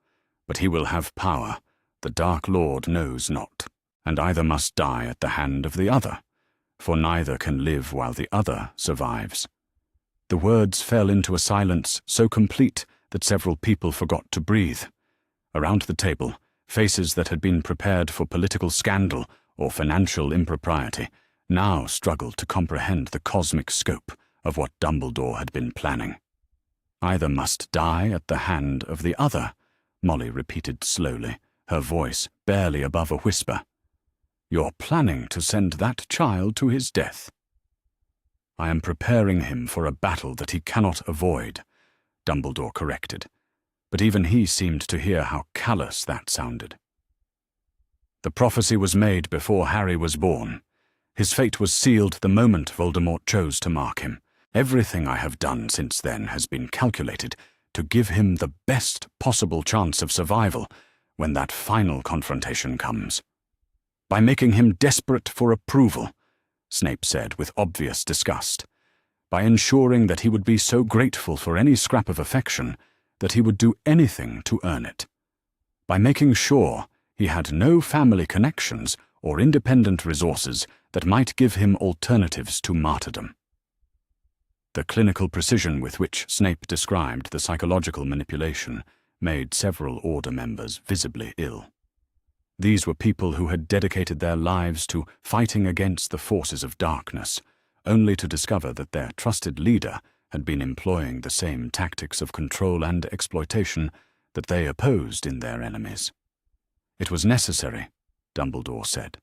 but he will have power the Dark Lord knows not, and either must die at the hand of the other, for neither can live while the other survives." The words fell into a silence so complete that several people forgot to breathe. Around the table, faces that had been prepared for political scandal or financial impropriety now struggled to comprehend the cosmic scope of what Dumbledore had been planning. "Either must die at the hand of the other," Molly repeated slowly, her voice barely above a whisper. "You're planning to send that child to his death." "I am preparing him for a battle that he cannot avoid," Dumbledore corrected, but even he seemed to hear how callous that sounded. "The prophecy was made before Harry was born. His fate was sealed the moment Voldemort chose to mark him. Everything I have done since then has been calculated to give him the best possible chance of survival when that final confrontation comes. By making him desperate for approval," Snape said with obvious disgust, "by ensuring that he would be so grateful for any scrap of affection that he would do anything to earn it. By making sure he had no family connections or independent resources that might give him alternatives to martyrdom." The clinical precision with which Snape described the psychological manipulation made several Order members visibly ill. These were people who had dedicated their lives to fighting against the forces of darkness, only to discover that their trusted leader had been employing the same tactics of control and exploitation that they opposed in their enemies. It was necessary, Dumbledore said,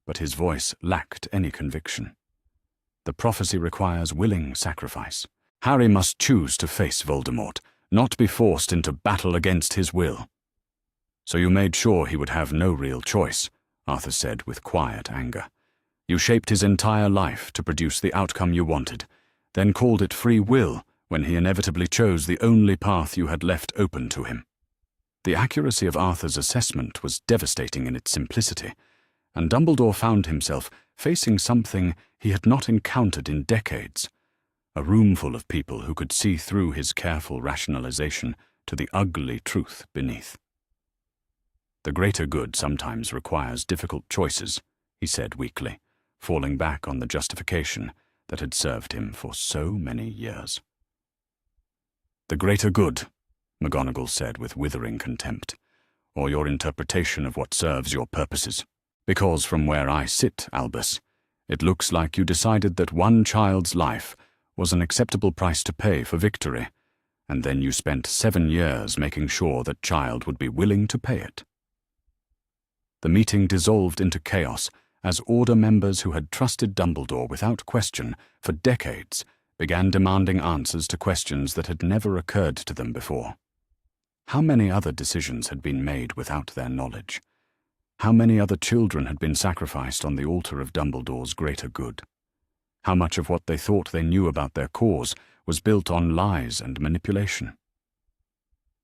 but his voice lacked any conviction. The prophecy requires willing sacrifice. Harry must choose to face Voldemort, not be forced into battle against his will. So you made sure he would have no real choice, Arthur said with quiet anger. You shaped his entire life to produce the outcome you wanted, then called it free will when he inevitably chose the only path you had left open to him. The accuracy of Arthur's assessment was devastating in its simplicity, and Dumbledore found himself facing something he had not encountered in decades, a room full of people who could see through his careful rationalization to the ugly truth beneath. The greater good sometimes requires difficult choices, he said weakly, falling back on the justification that had served him for so many years. The greater good, McGonagall said with withering contempt, or your interpretation of what serves your purposes. Because from where I sit, Albus, it looks like you decided that one child's life was an acceptable price to pay for victory, and then you spent 7 years making sure that child would be willing to pay it. The meeting dissolved into chaos as Order members who had trusted Dumbledore without question for decades began demanding answers to questions that had never occurred to them before. How many other decisions had been made without their knowledge? How many other children had been sacrificed on the altar of Dumbledore's greater good? How much of what they thought they knew about their cause was built on lies and manipulation?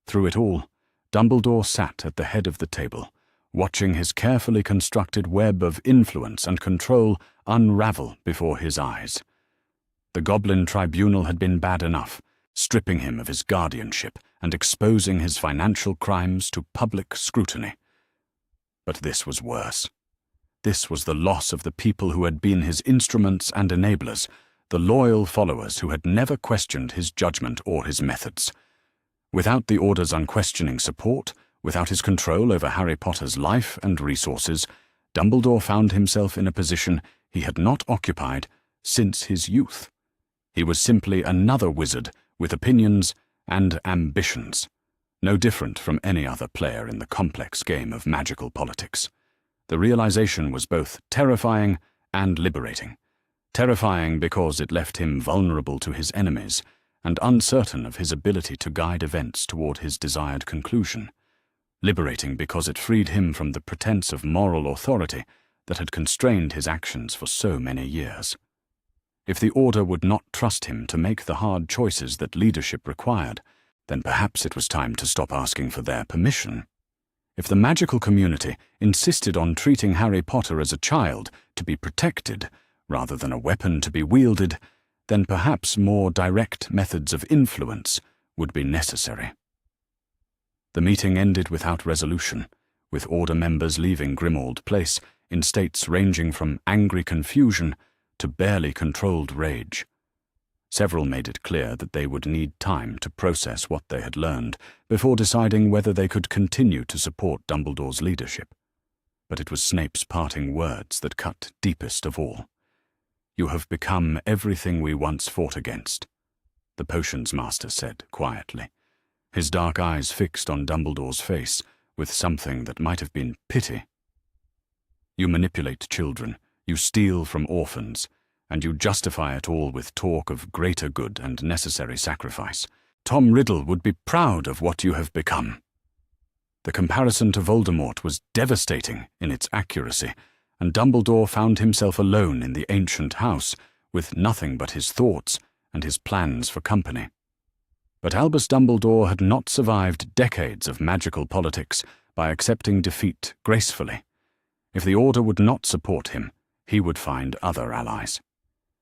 Through it all, Dumbledore sat at the head of the table, watching his carefully constructed web of influence and control unravel before his eyes. The Goblin Tribunal had been bad enough, stripping him of his guardianship and exposing his financial crimes to public scrutiny. But this was worse. This was the loss of the people who had been his instruments and enablers, the loyal followers who had never questioned his judgment or his methods. Without the Order's unquestioning support, without his control over Harry Potter's life and resources, Dumbledore found himself in a position he had not occupied since his youth. He was simply another wizard with opinions and ambitions, no different from any other player in the complex game of magical politics. The realization was both terrifying and liberating. Terrifying because it left him vulnerable to his enemies and uncertain of his ability to guide events toward his desired conclusion. Liberating because it freed him from the pretense of moral authority that had constrained his actions for so many years. If the Order would not trust him to make the hard choices that leadership required, then perhaps it was time to stop asking for their permission. If the magical community insisted on treating Harry Potter as a child to be protected, rather than a weapon to be wielded, then perhaps more direct methods of influence would be necessary. The meeting ended without resolution, with Order members leaving Grimmauld Place in states ranging from angry confusion to barely controlled rage. Several made it clear that they would need time to process what they had learned before deciding whether they could continue to support Dumbledore's leadership. But it was Snape's parting words that cut deepest of all. "You have become everything we once fought against," the potions master said quietly, his dark eyes fixed on Dumbledore's face with something that might have been pity. "You manipulate children, you steal from orphans, and you justify it all with talk of greater good and necessary sacrifice. Tom Riddle would be proud of what you have become." The comparison to Voldemort was devastating in its accuracy, and Dumbledore found himself alone in the ancient house, with nothing but his thoughts and his plans for company. But Albus Dumbledore had not survived decades of magical politics by accepting defeat gracefully. If the Order would not support him, he would find other allies.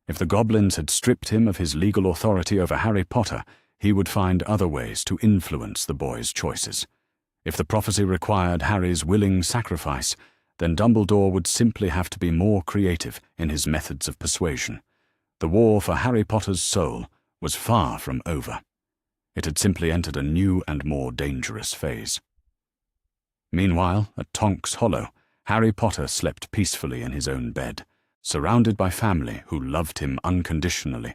If the goblins had stripped him of his legal authority over Harry Potter, he would find other ways to influence the boy's choices. If the prophecy required Harry's willing sacrifice, then Dumbledore would simply have to be more creative in his methods of persuasion. The war for Harry Potter's soul was far from over. It had simply entered a new and more dangerous phase. Meanwhile, at Tonks Hollow, Harry Potter slept peacefully in his own bed, surrounded by family who loved him unconditionally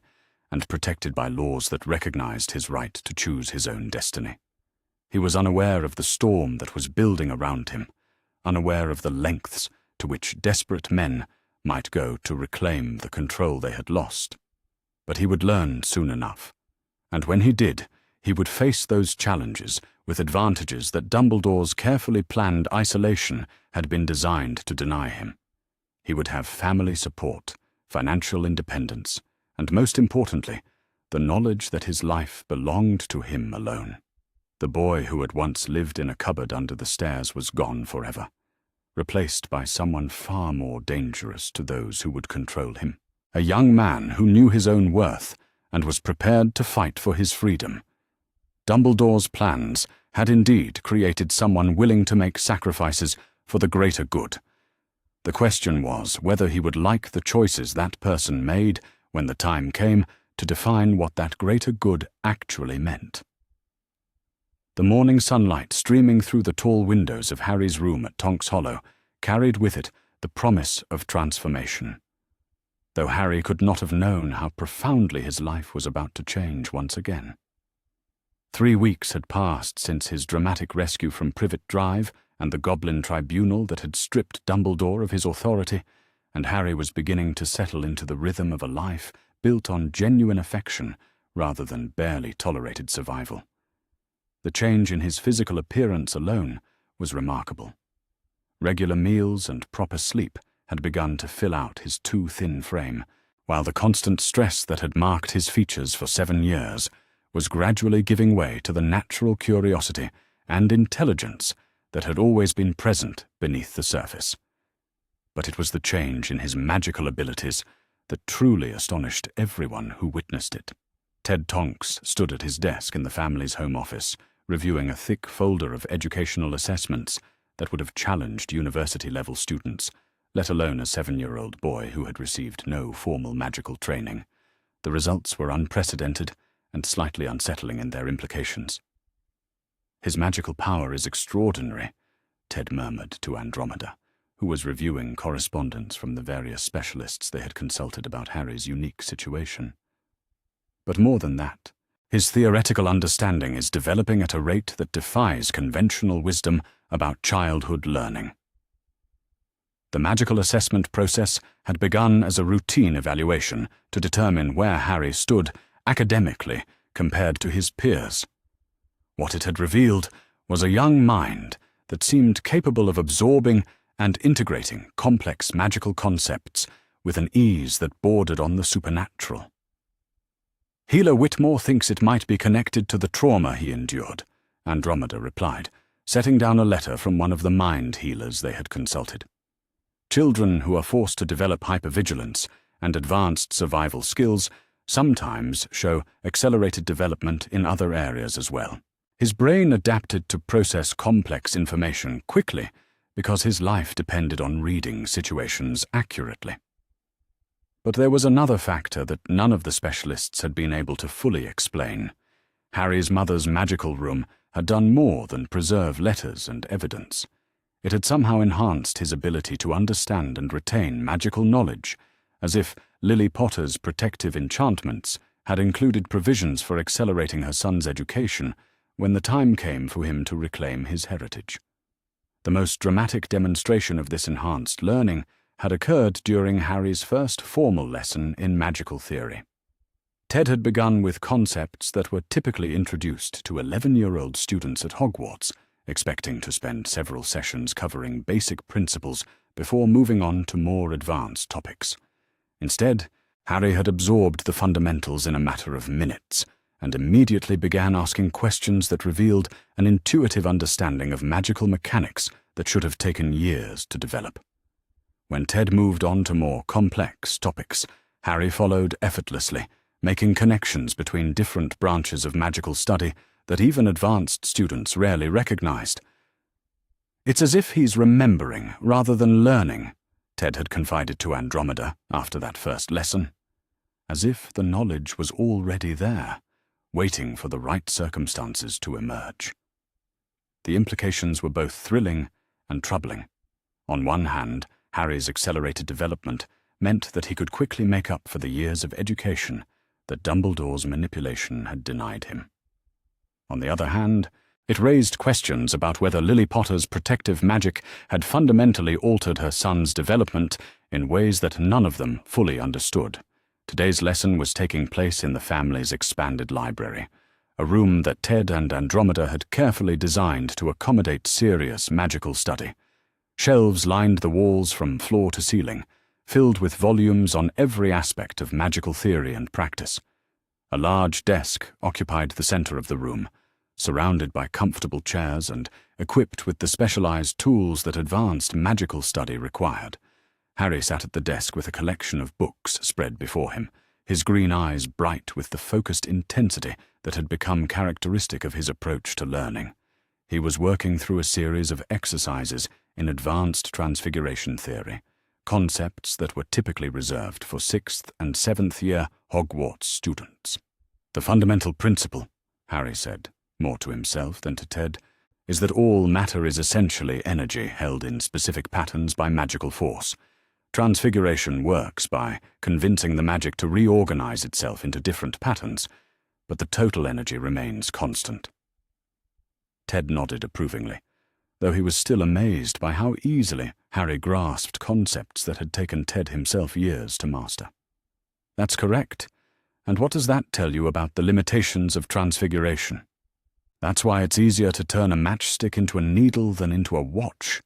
and protected by laws that recognized his right to choose his own destiny. He was unaware of the storm that was building around him, unaware of the lengths to which desperate men might go to reclaim the control they had lost. But he would learn soon enough, and when he did, he would face those challenges with advantages that Dumbledore's carefully planned isolation had been designed to deny him. He would have family support, financial independence, and most importantly, the knowledge that his life belonged to him alone. The boy who had once lived in a cupboard under the stairs was gone forever, replaced by someone far more dangerous to those who would control him. A young man who knew his own worth and was prepared to fight for his freedom. Dumbledore's plans had indeed created someone willing to make sacrifices for the greater good. The question was whether he would like the choices that person made when the time came to define what that greater good actually meant. The morning sunlight streaming through the tall windows of Harry's room at Tonks Hollow carried with it the promise of transformation. Though Harry could not have known how profoundly his life was about to change once again. 3 weeks had passed since his dramatic rescue from Privet Drive and the Goblin Tribunal that had stripped Dumbledore of his authority, and Harry was beginning to settle into the rhythm of a life built on genuine affection rather than barely tolerated survival. The change in his physical appearance alone was remarkable. Regular meals and proper sleep had begun to fill out his too thin frame, while the constant stress that had marked his features for 7 years was gradually giving way to the natural curiosity and intelligence that had always been present beneath the surface. But it was the change in his magical abilities that truly astonished everyone who witnessed it. Ted Tonks stood at his desk in the family's home office, reviewing a thick folder of educational assessments that would have challenged university-level students, let alone a 7-year-old boy who had received no formal magical training. The results were unprecedented and slightly unsettling in their implications. "His magical power is extraordinary," Ted murmured to Andromeda, who was reviewing correspondence from the various specialists they had consulted about Harry's unique situation. "But more than that, his theoretical understanding is developing at a rate that defies conventional wisdom about childhood learning." The magical assessment process had begun as a routine evaluation to determine where Harry stood academically compared to his peers. What it had revealed was a young mind that seemed capable of absorbing and integrating complex magical concepts with an ease that bordered on the supernatural. "Healer Whitmore thinks it might be connected to the trauma he endured," Andromeda replied, setting down a letter from one of the mind healers they had consulted. "Children who are forced to develop hypervigilance and advanced survival skills sometimes show accelerated development in other areas as well. His brain adapted to process complex information quickly because his life depended on reading situations accurately." But there was another factor that none of the specialists had been able to fully explain. Harry's mother's magical room had done more than preserve letters and evidence. It had somehow enhanced his ability to understand and retain magical knowledge, as if Lily Potter's protective enchantments had included provisions for accelerating her son's education when the time came for him to reclaim his heritage. The most dramatic demonstration of this enhanced learning had occurred during Harry's first formal lesson in magical theory. Ted had begun with concepts that were typically introduced to 11-year-old students at Hogwarts, expecting to spend several sessions covering basic principles before moving on to more advanced topics. Instead, Harry had absorbed the fundamentals in a matter of minutes, and immediately began asking questions that revealed an intuitive understanding of magical mechanics that should have taken years to develop. When Ted moved on to more complex topics, Harry followed effortlessly, making connections between different branches of magical study that even advanced students rarely recognized. "It's as if he's remembering rather than learning," Ted had confided to Andromeda after that first lesson. As if the knowledge was already there, waiting for the right circumstances to emerge. The implications were both thrilling and troubling. On one hand, Harry's accelerated development meant that he could quickly make up for the years of education that Dumbledore's manipulation had denied him. On the other hand, it raised questions about whether Lily Potter's protective magic had fundamentally altered her son's development in ways that none of them fully understood. Today's lesson was taking place in the family's expanded library, a room that Ted and Andromeda had carefully designed to accommodate serious magical study. Shelves lined the walls from floor to ceiling, filled with volumes on every aspect of magical theory and practice. A large desk occupied the center of the room, surrounded by comfortable chairs and equipped with the specialized tools that advanced magical study required. Harry sat at the desk with a collection of books spread before him, his green eyes bright with the focused intensity that had become characteristic of his approach to learning. He was working through a series of exercises in advanced transfiguration theory, concepts that were typically reserved for 6th and 7th year Hogwarts students. "The fundamental principle," Harry said, more to himself than to Ted, "is that all matter is essentially energy held in specific patterns by magical force. Transfiguration works by convincing the magic to reorganize itself into different patterns, but the total energy remains constant." Ted nodded approvingly, though he was still amazed by how easily Harry grasped concepts that had taken Ted himself years to master. "That's correct. And what does that tell you about the limitations of transfiguration?" "That's why it's easier to turn a matchstick into a needle than into a watch."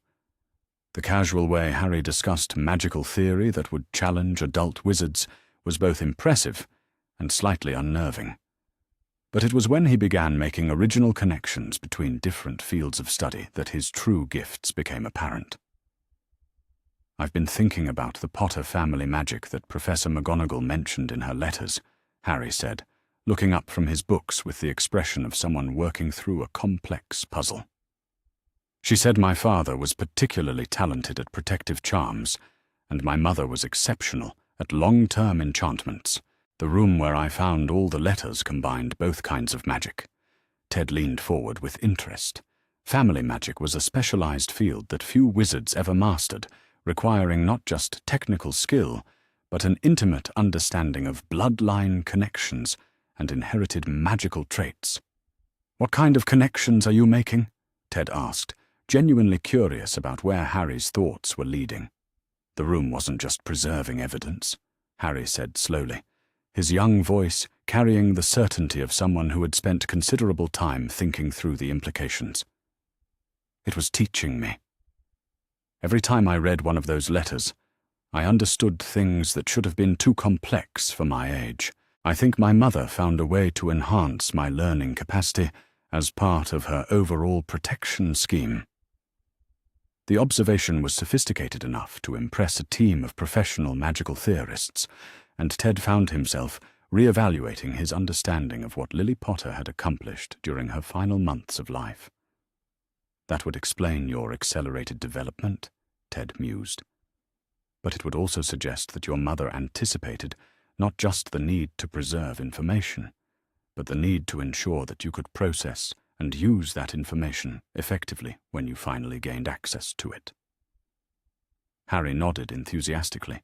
The casual way Harry discussed magical theory that would challenge adult wizards was both impressive and slightly unnerving. But it was when he began making original connections between different fields of study that his true gifts became apparent. "I've been thinking about the Potter family magic that Professor McGonagall mentioned in her letters," Harry said, looking up from his books with the expression of someone working through a complex puzzle. "She said my father was particularly talented at protective charms, and my mother was exceptional at long-term enchantments. The room where I found all the letters combined both kinds of magic." Ted leaned forward with interest. Family magic was a specialized field that few wizards ever mastered, requiring not just technical skill, but an intimate understanding of bloodline connections and inherited magical traits. "What kind of connections are you making?" Ted asked, genuinely curious about where Harry's thoughts were leading. "The room wasn't just preserving evidence," Harry said slowly, his young voice carrying the certainty of someone who had spent considerable time thinking through the implications. "It was teaching me. Every time I read one of those letters, I understood things that should have been too complex for my age. I think my mother found a way to enhance my learning capacity as part of her overall protection scheme." The observation was sophisticated enough to impress a team of professional magical theorists, and Ted found himself re-evaluating his understanding of what Lily Potter had accomplished during her final months of life. "That would explain your accelerated development," Ted mused. "But it would also suggest that your mother anticipated not just the need to preserve information, but the need to ensure that you could process and use that information effectively when you finally gained access to it." Harry nodded enthusiastically,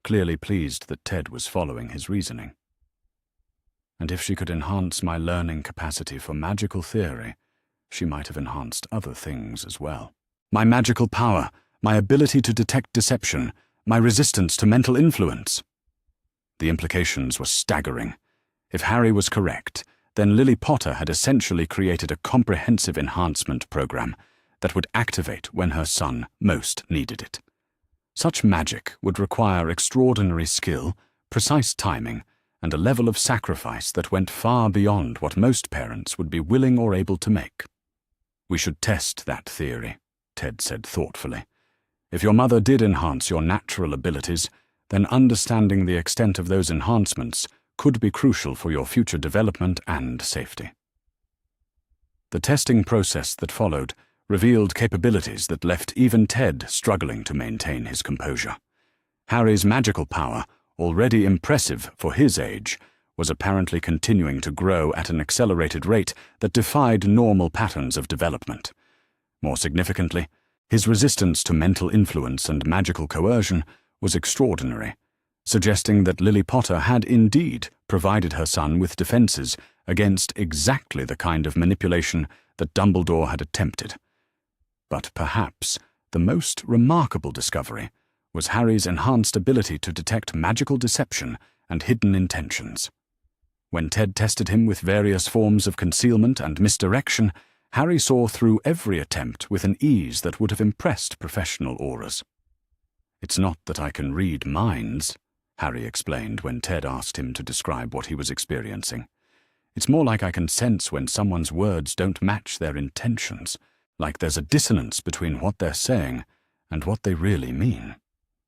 clearly pleased that Ted was following his reasoning. "And if she could enhance my learning capacity for magical theory, she might have enhanced other things as well. My magical power, my ability to detect deception, my resistance to mental influence." The implications were staggering. If Harry was correct, then Lily Potter had essentially created a comprehensive enhancement program that would activate when her son most needed it. Such magic would require extraordinary skill, precise timing, and a level of sacrifice that went far beyond what most parents would be willing or able to make. "We should test that theory," Ted said thoughtfully. "If your mother did enhance your natural abilities, then understanding the extent of those enhancements could be crucial for your future development and safety." The testing process that followed revealed capabilities that left even Ted struggling to maintain his composure. Harry's magical power, already impressive for his age, was apparently continuing to grow at an accelerated rate that defied normal patterns of development. More significantly, his resistance to mental influence and magical coercion was extraordinary, suggesting that Lily Potter had indeed provided her son with defenses against exactly the kind of manipulation that Dumbledore had attempted. But perhaps the most remarkable discovery was Harry's enhanced ability to detect magical deception and hidden intentions. When Ted tested him with various forms of concealment and misdirection, Harry saw through every attempt with an ease that would have impressed professional aurors. "It's not that I can read minds," Harry explained when Ted asked him to describe what he was experiencing. "It's more like I can sense when someone's words don't match their intentions, like there's a dissonance between what they're saying and what they really mean."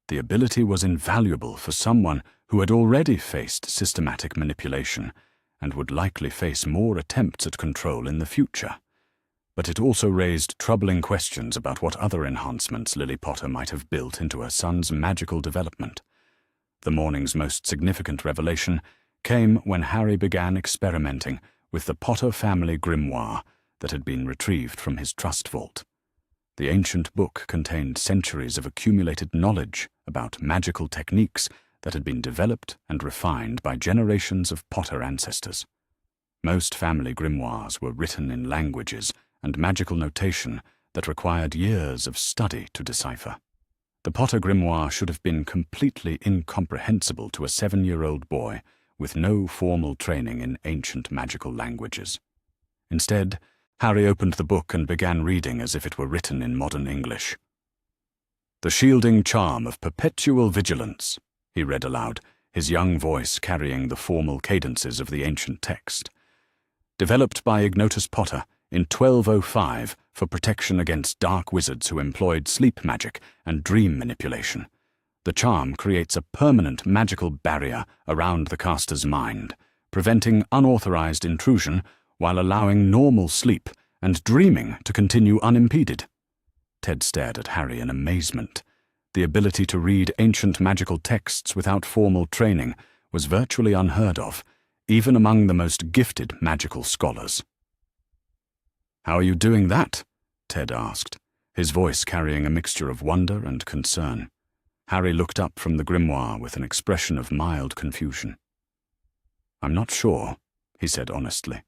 The ability was invaluable for someone who had already faced systematic manipulation and would likely face more attempts at control in the future. But it also raised troubling questions about what other enhancements Lily Potter might have built into her son's magical development. The morning's most significant revelation came when Harry began experimenting with the Potter family grimoire that had been retrieved from his trust vault. The ancient book contained centuries of accumulated knowledge about magical techniques that had been developed and refined by generations of Potter ancestors. Most family grimoires were written in languages and magical notation that required years of study to decipher. The Potter grimoire should have been completely incomprehensible to a 7-year-old boy with no formal training in ancient magical languages. Instead, Harry opened the book and began reading as if it were written in modern English. "The shielding charm of perpetual vigilance," he read aloud, his young voice carrying the formal cadences of the ancient text. "Developed by Ignotus Potter in 1205 for protection against dark wizards who employed sleep magic and dream manipulation. The charm creates a permanent magical barrier around the caster's mind, preventing unauthorized intrusion while allowing normal sleep and dreaming to continue unimpeded." Ted stared at Harry in amazement. The ability to read ancient magical texts without formal training was virtually unheard of, even among the most gifted magical scholars. "How are you doing that?" Ted asked, his voice carrying a mixture of wonder and concern. Harry looked up from the grimoire with an expression of mild confusion. "I'm not sure," he said honestly.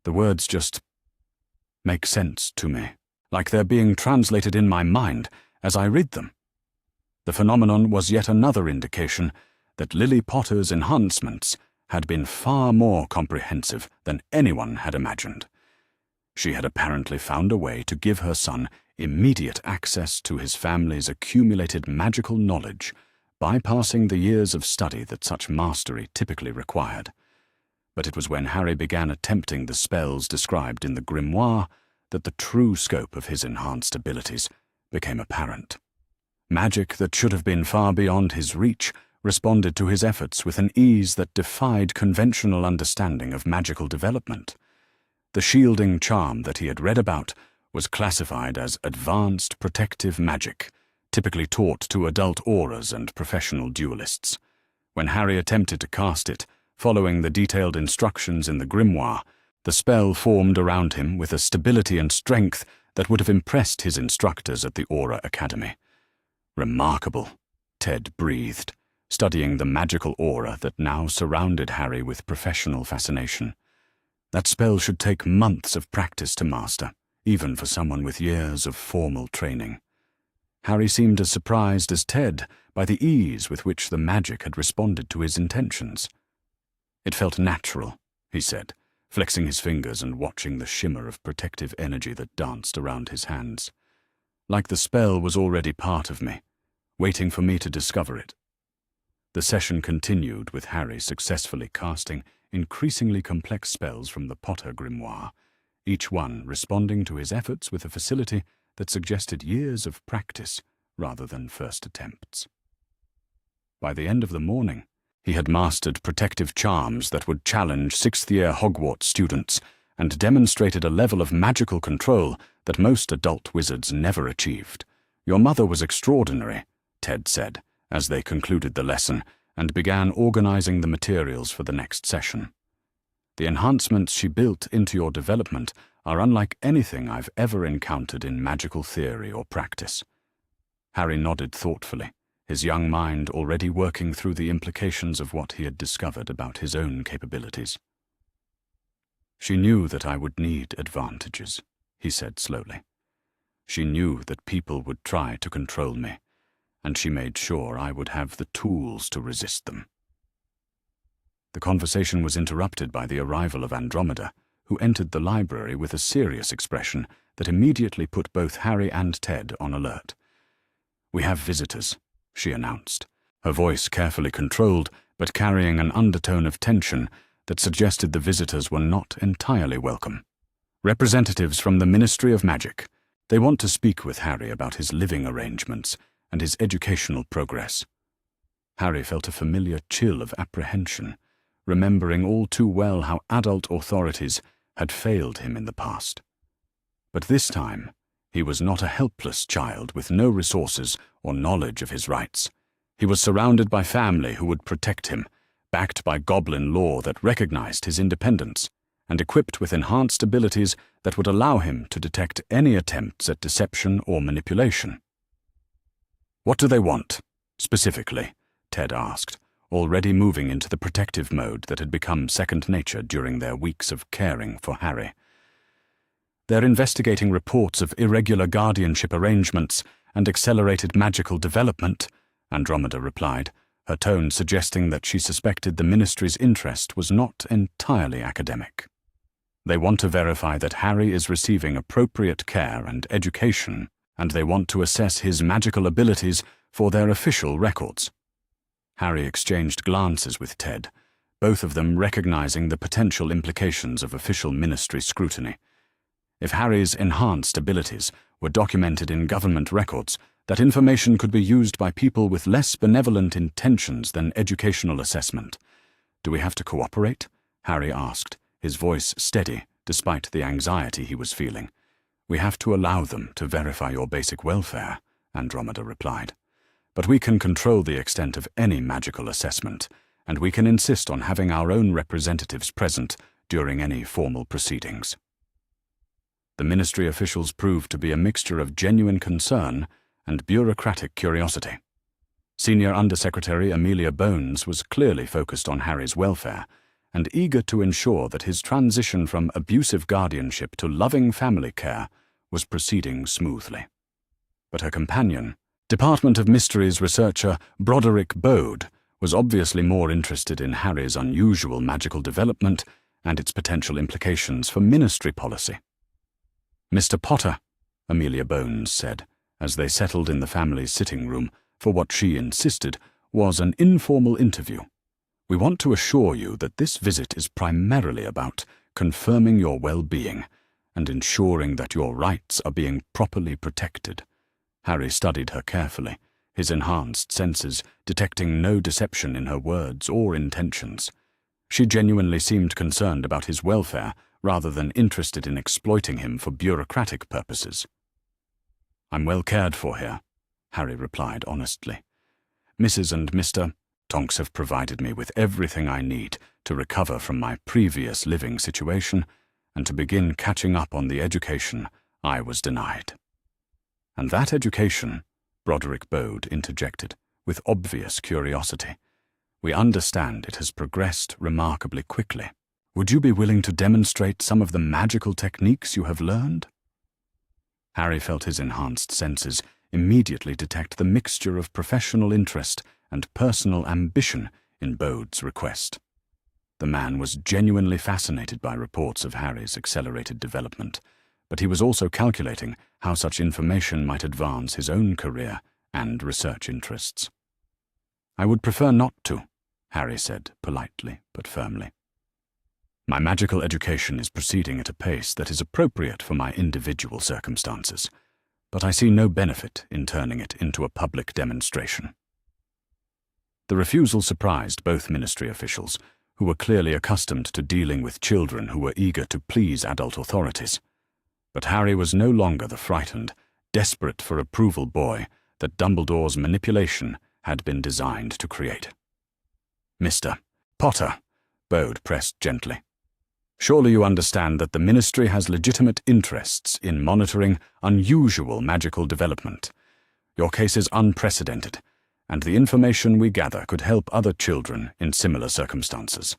"The words just make sense to me, like they're being translated in my mind as I read them." The phenomenon was yet another indication that Lily Potter's enhancements had been far more comprehensive than anyone had imagined. She had apparently found a way to give her son immediate access to his family's accumulated magical knowledge, bypassing the years of study that such mastery typically required. But it was when Harry began attempting the spells described in the grimoire that the true scope of his enhanced abilities became apparent. Magic that should have been far beyond his reach responded to his efforts with an ease that defied conventional understanding of magical development. The shielding charm that he had read about was classified as advanced protective magic, typically taught to adult aurors and professional duelists. When Harry attempted to cast it, following the detailed instructions in the grimoire, the spell formed around him with a stability and strength that would have impressed his instructors at the Aura Academy. "Remarkable," Ted breathed, studying the magical aura that now surrounded Harry with professional fascination. That spell should take months of practice to master, even for someone with years of formal training. Harry seemed as surprised as Ted by the ease with which the magic had responded to his intentions. "It felt natural," he said, flexing his fingers and watching the shimmer of protective energy that danced around his hands. "Like the spell was already part of me, waiting for me to discover it." The session continued with Harry successfully casting increasingly complex spells from the Potter grimoire, each one responding to his efforts with a facility that suggested years of practice rather than first attempts. By the end of the morning, he had mastered protective charms that would challenge sixth-year Hogwarts students and demonstrated a level of magical control that most adult wizards never achieved. "Your mother was extraordinary," Ted said, as they concluded the lesson, and began organizing the materials for the next session. The enhancements she built into your development are unlike anything I've ever encountered in magical theory or practice. Harry nodded thoughtfully, his young mind already working through the implications of what he had discovered about his own capabilities. She knew that I would need advantages, he said slowly. She knew that people would try to control me, and she made sure I would have the tools to resist them. The conversation was interrupted by the arrival of Andromeda, who entered the library with a serious expression that immediately put both Harry and Ted on alert. "We have visitors," she announced, her voice carefully controlled but carrying an undertone of tension that suggested the visitors were not entirely welcome. "Representatives from the Ministry of Magic. They want to speak with Harry about his living arrangements and his educational progress." Harry felt a familiar chill of apprehension, remembering all too well how adult authorities had failed him in the past. But this time, he was not a helpless child with no resources or knowledge of his rights. He was surrounded by family who would protect him, backed by goblin law that recognized his independence, and equipped with enhanced abilities that would allow him to detect any attempts at deception or manipulation. "What do they want, specifically?" Ted asked, already moving into the protective mode that had become second nature during their weeks of caring for Harry. "They're investigating reports of irregular guardianship arrangements and accelerated magical development," Andromeda replied, her tone suggesting that she suspected the Ministry's interest was not entirely academic. "They want to verify that Harry is receiving appropriate care and education, and they want to assess his magical abilities for their official records." Harry exchanged glances with Ted, both of them recognizing the potential implications of official ministry scrutiny. If Harry's enhanced abilities were documented in government records, that information could be used by people with less benevolent intentions than educational assessment. "Do we have to cooperate?" Harry asked, his voice steady despite the anxiety he was feeling. "We have to allow them to verify your basic welfare," Andromeda replied. "But we can control the extent of any magical assessment, and we can insist on having our own representatives present during any formal proceedings." The ministry officials proved to be a mixture of genuine concern and bureaucratic curiosity. Senior Undersecretary Amelia Bones was clearly focused on Harry's welfare and eager to ensure that his transition from abusive guardianship to loving family care was proceeding smoothly. But her companion, Department of Mysteries researcher Broderick Bode, was obviously more interested in Harry's unusual magical development and its potential implications for ministry policy. "Mr. Potter," Amelia Bones said, as they settled in the family's sitting room for what she insisted was an informal interview. "We want to assure you that this visit is primarily about confirming your well-being and ensuring that your rights are being properly protected." Harry studied her carefully, his enhanced senses detecting no deception in her words or intentions. She genuinely seemed concerned about his welfare rather than interested in exploiting him for bureaucratic purposes. "I'm well cared for here," Harry replied honestly. "Mrs. and Mr. Tonks have provided me with everything I need to recover from my previous living situation and to begin catching up on the education I was denied." "And that education," Broderick Bode interjected, with obvious curiosity, "we understand it has progressed remarkably quickly. Would you be willing to demonstrate some of the magical techniques you have learned?" Harry felt his enhanced senses immediately detect the mixture of professional interest and personal ambition in Bode's request. The man was genuinely fascinated by reports of Harry's accelerated development, but he was also calculating how such information might advance his own career and research interests. "I would prefer not to," Harry said politely but firmly. "My magical education is proceeding at a pace that is appropriate for my individual circumstances, but I see no benefit in turning it into a public demonstration." The refusal surprised both ministry officials, who were clearly accustomed to dealing with children who were eager to please adult authorities. But Harry was no longer the frightened, desperate for approval boy that Dumbledore's manipulation had been designed to create. "Mr. Potter," Bode pressed gently. "Surely you understand that the Ministry has legitimate interests in monitoring unusual magical development. Your case is unprecedented, and the information we gather could help other children in similar circumstances."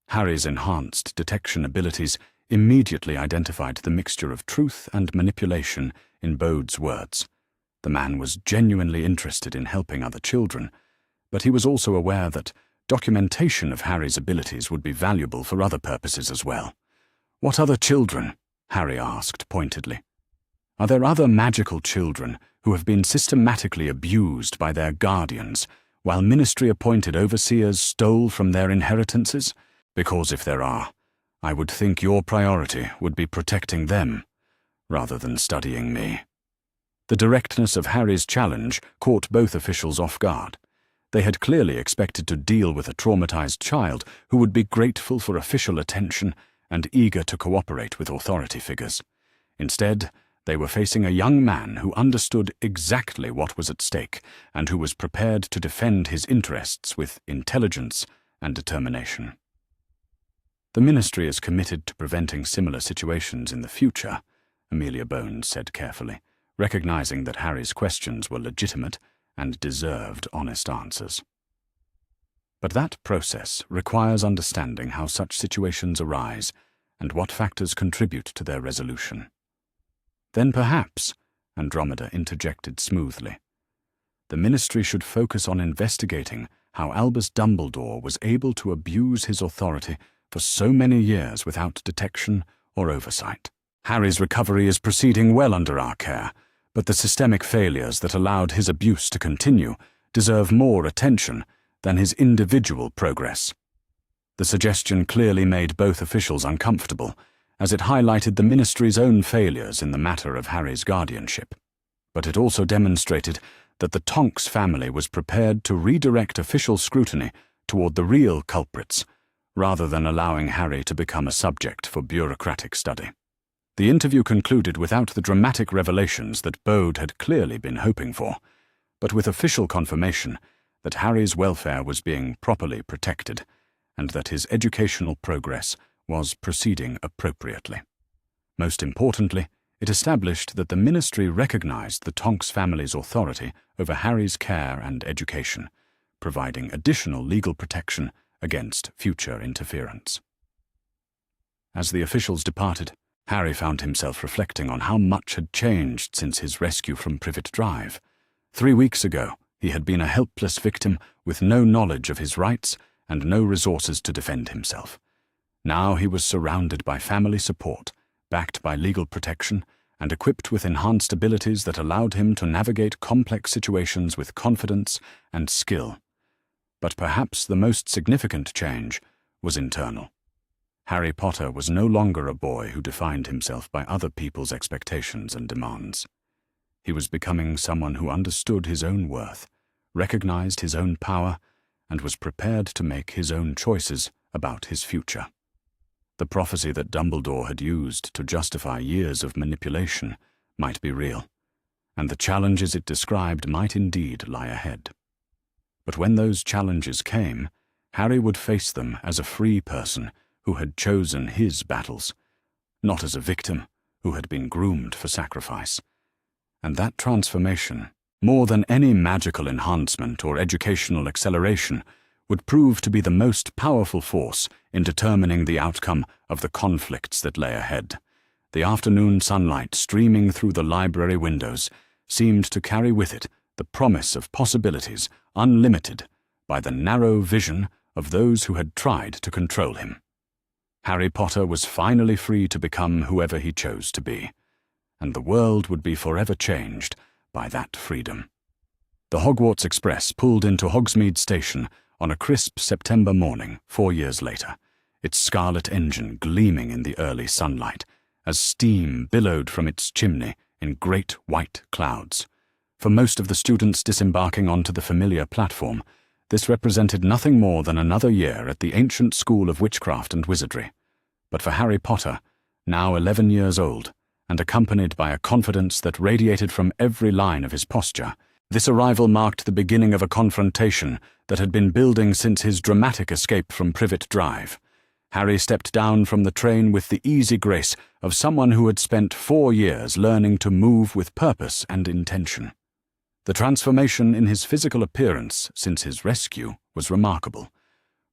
Harry's enhanced detection abilities immediately identified the mixture of truth and manipulation in Bode's words. The man was genuinely interested in helping other children, but he was also aware that documentation of Harry's abilities would be valuable for other purposes as well. "What other children?" Harry asked pointedly. "Are there other magical children who have been systematically abused by their guardians, while ministry-appointed overseers stole from their inheritances? Because if there are, I would think your priority would be protecting them, rather than studying me." The directness of Harry's challenge caught both officials off guard. They had clearly expected to deal with a traumatized child who would be grateful for official attention and eager to cooperate with authority figures. Instead, they were facing a young man who understood exactly what was at stake and who was prepared to defend his interests with intelligence and determination. "The Ministry is committed to preventing similar situations in the future," Amelia Bones said carefully, recognizing that Harry's questions were legitimate and deserved honest answers. "But that process requires understanding how such situations arise and what factors contribute to their resolution." "Then perhaps," Andromeda interjected smoothly, "the Ministry should focus on investigating how Albus Dumbledore was able to abuse his authority for so many years without detection or oversight. Harry's recovery is proceeding well under our care, but the systemic failures that allowed his abuse to continue deserve more attention than his individual progress." The suggestion clearly made both officials uncomfortable, as it highlighted the Ministry's own failures in the matter of Harry's guardianship. But it also demonstrated that the Tonks family was prepared to redirect official scrutiny toward the real culprits, rather than allowing Harry to become a subject for bureaucratic study. The interview concluded without the dramatic revelations that Bode had clearly been hoping for, but with official confirmation that Harry's welfare was being properly protected and that his educational progress was proceeding appropriately. Most importantly, it established that the Ministry recognized the Tonks family's authority over Harry's care and education, providing additional legal protection against future interference. As the officials departed, Harry found himself reflecting on how much had changed since his rescue from Privet Drive. 3 weeks ago, he had been a helpless victim with no knowledge of his rights and no resources to defend himself. Now he was surrounded by family support, backed by legal protection, and equipped with enhanced abilities that allowed him to navigate complex situations with confidence and skill. But perhaps the most significant change was internal. Harry Potter was no longer a boy who defined himself by other people's expectations and demands. He was becoming someone who understood his own worth, recognized his own power, and was prepared to make his own choices about his future. The prophecy that Dumbledore had used to justify years of manipulation might be real, and the challenges it described might indeed lie ahead. But when those challenges came, Harry would face them as a free person who had chosen his battles, not as a victim who had been groomed for sacrifice. And that transformation, more than any magical enhancement or educational acceleration, would prove to be the most powerful force in determining the outcome of the conflicts that lay ahead. The afternoon sunlight streaming through the library windows seemed to carry with it the promise of possibilities unlimited by the narrow vision of those who had tried to control him. Harry Potter was finally free to become whoever he chose to be, and the world would be forever changed by that freedom. The Hogwarts Express pulled into Hogsmeade Station on a crisp September morning 4 years later, its scarlet engine gleaming in the early sunlight as steam billowed from its chimney in great white clouds. For most of the students disembarking onto the familiar platform, this represented nothing more than another year at the ancient school of witchcraft and wizardry. But for Harry Potter, now 11 years old, and accompanied by a confidence that radiated from every line of his posture, This arrival marked the beginning of a confrontation that had been building since his dramatic escape from Privet Drive. Harry stepped down from the train with the easy grace of someone who had spent 4 years learning to move with purpose and intention. The transformation in his physical appearance since his rescue was remarkable.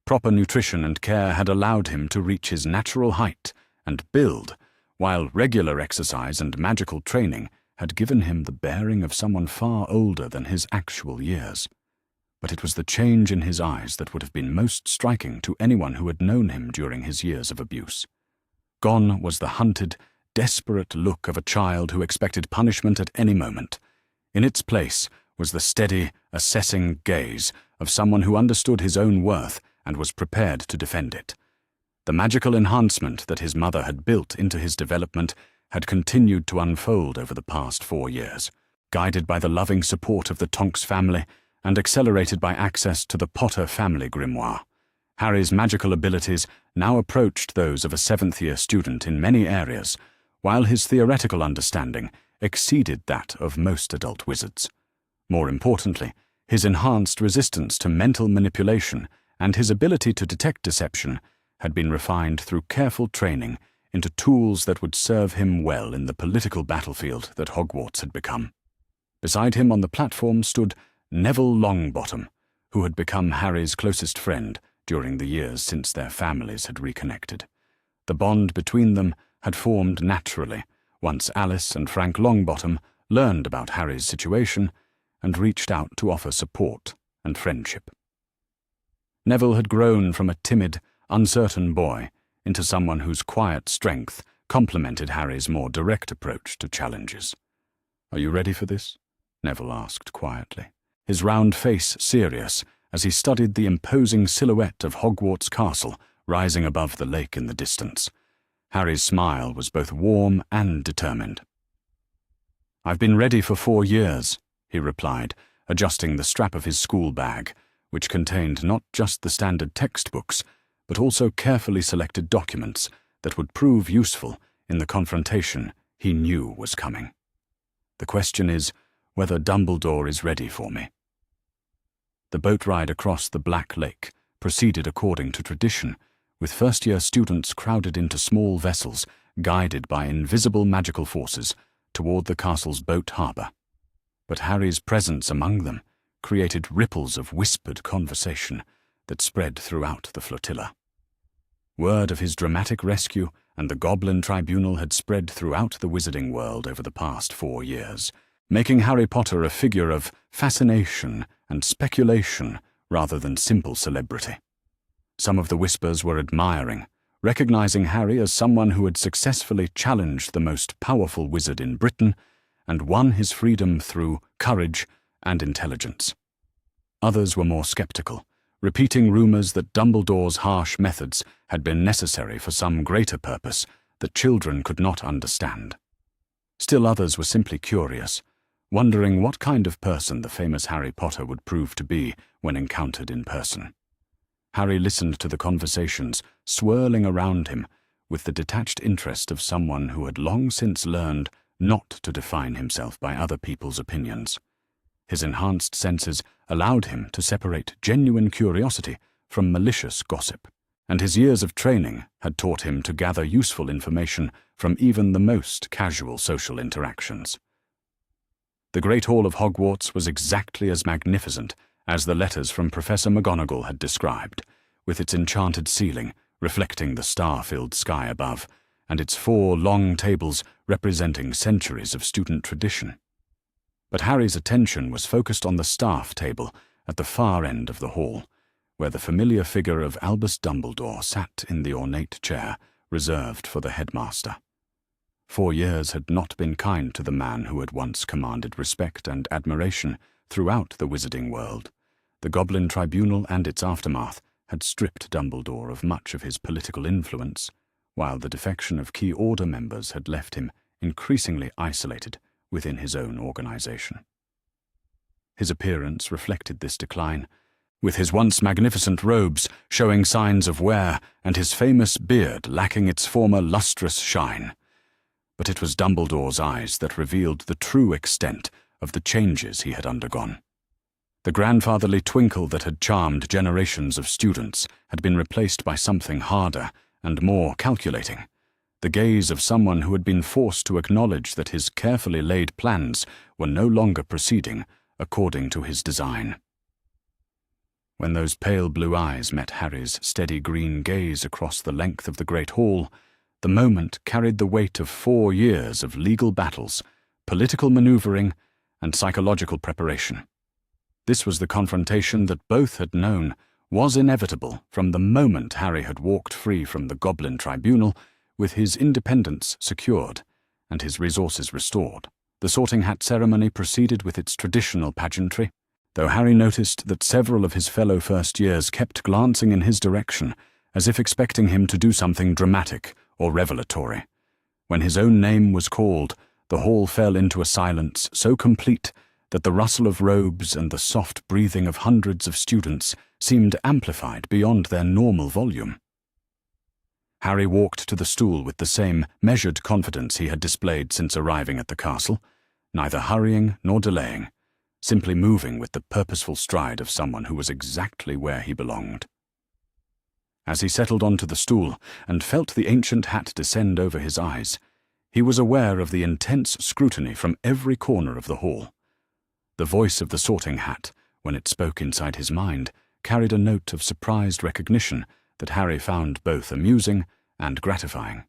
Proper nutrition and care had allowed him to reach his natural height and build, while regular exercise and magical training had given him the bearing of someone far older than his actual years. But it was the change in his eyes that would have been most striking to anyone who had known him during his years of abuse. Gone was the hunted, desperate look of a child who expected punishment at any moment. In its place was the steady, assessing gaze of someone who understood his own worth and was prepared to defend it. The magical enhancement that his mother had built into his development had continued to unfold over the past 4 years, guided by the loving support of the Tonks family and accelerated by access to the Potter family grimoire. Harry's magical abilities now approached those of a 7th-year student in many areas, while his theoretical understanding exceeded that of most adult wizards. More importantly, his enhanced resistance to mental manipulation and his ability to detect deception had been refined through careful training into tools that would serve him well in the political battlefield that Hogwarts had become. Beside him on the platform stood Neville Longbottom, who had become Harry's closest friend during the years since their families had reconnected. The bond between them had formed naturally once Alice and Frank Longbottom learned about Harry's situation and reached out to offer support and friendship. Neville had grown from a timid, uncertain boy into someone whose quiet strength complemented Harry's more direct approach to challenges. "Are you ready for this?" Neville asked quietly, his round face serious as he studied the imposing silhouette of Hogwarts Castle rising above the lake in the distance. Harry's smile was both warm and determined. "I've been ready for 4 years," he replied, adjusting the strap of his school bag, which contained not just the standard textbooks, but also carefully selected documents that would prove useful in the confrontation he knew was coming. "The question is whether Dumbledore is ready for me." The boat ride across the Black Lake proceeded according to tradition, with first-year students crowded into small vessels guided by invisible magical forces toward the castle's boat harbor. But Harry's presence among them created ripples of whispered conversation that spread throughout the flotilla. Word of his dramatic rescue and the Goblin Tribunal had spread throughout the wizarding world over the past 4 years, making Harry Potter a figure of fascination and speculation rather than simple celebrity. Some of the whispers were admiring, recognizing Harry as someone who had successfully challenged the most powerful wizard in Britain and won his freedom through courage and intelligence. Others were more skeptical, repeating rumors that Dumbledore's harsh methods had been necessary for some greater purpose that children could not understand. Still others were simply curious, wondering what kind of person the famous Harry Potter would prove to be when encountered in person. Harry listened to the conversations swirling around him with the detached interest of someone who had long since learned not to define himself by other people's opinions. His enhanced senses allowed him to separate genuine curiosity from malicious gossip, and his years of training had taught him to gather useful information from even the most casual social interactions. The Great Hall of Hogwarts was exactly as magnificent as the letters from Professor McGonagall had described, with its enchanted ceiling reflecting the star-filled sky above, and its 4 long tables representing centuries of student tradition. But Harry's attention was focused on the staff table at the far end of the hall, where the familiar figure of Albus Dumbledore sat in the ornate chair reserved for the headmaster. 4 years had not been kind to the man who had once commanded respect and admiration throughout the wizarding world. The Goblin Tribunal and its aftermath had stripped Dumbledore of much of his political influence, while the defection of key Order members had left him increasingly isolated within his own organization. His appearance reflected this decline, with his once magnificent robes showing signs of wear and his famous beard lacking its former lustrous shine. But it was Dumbledore's eyes that revealed the true extent of the changes he had undergone. The grandfatherly twinkle that had charmed generations of students had been replaced by something harder and more calculating, the gaze of someone who had been forced to acknowledge that his carefully laid plans were no longer proceeding according to his design. When those pale blue eyes met Harry's steady green gaze across the length of the great hall, the moment carried the weight of 4 years of legal battles, political maneuvering, and psychological preparation. This was the confrontation that both had known was inevitable from the moment Harry had walked free from the Goblin Tribunal with his independence secured and his resources restored. The sorting hat ceremony proceeded with its traditional pageantry, though Harry noticed that several of his fellow first years kept glancing in his direction as if expecting him to do something dramatic or revelatory. When his own name was called, the hall fell into a silence so complete that the rustle of robes and the soft breathing of hundreds of students seemed amplified beyond their normal volume. Harry walked to the stool with the same measured confidence he had displayed since arriving at the castle, neither hurrying nor delaying, simply moving with the purposeful stride of someone who was exactly where he belonged. As he settled onto the stool and felt the ancient hat descend over his eyes, he was aware of the intense scrutiny from every corner of the hall. The voice of the sorting hat, when it spoke inside his mind, carried a note of surprised recognition that Harry found both amusing and gratifying.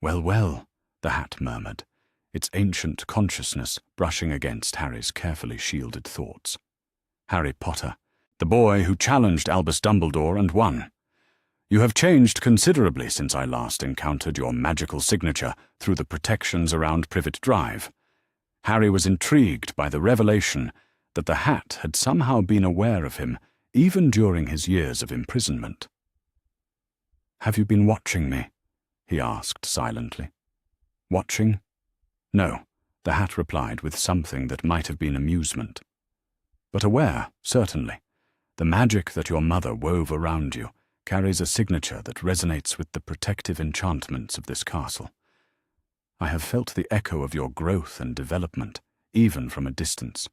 "Well, well," the hat murmured, its ancient consciousness brushing against Harry's carefully shielded thoughts. "Harry Potter, the boy who challenged Albus Dumbledore and won. You have changed considerably since I last encountered your magical signature through the protections around Privet Drive." Harry was intrigued by the revelation that the hat had somehow been aware of him even during his years of imprisonment. "Have you been watching me?" he asked silently. "Watching? No," the hat replied with something that might have been amusement. "But aware, certainly. The magic that your mother wove around you carries a signature that resonates with the protective enchantments of this castle. I have felt the echo of your growth and development, even from a distance."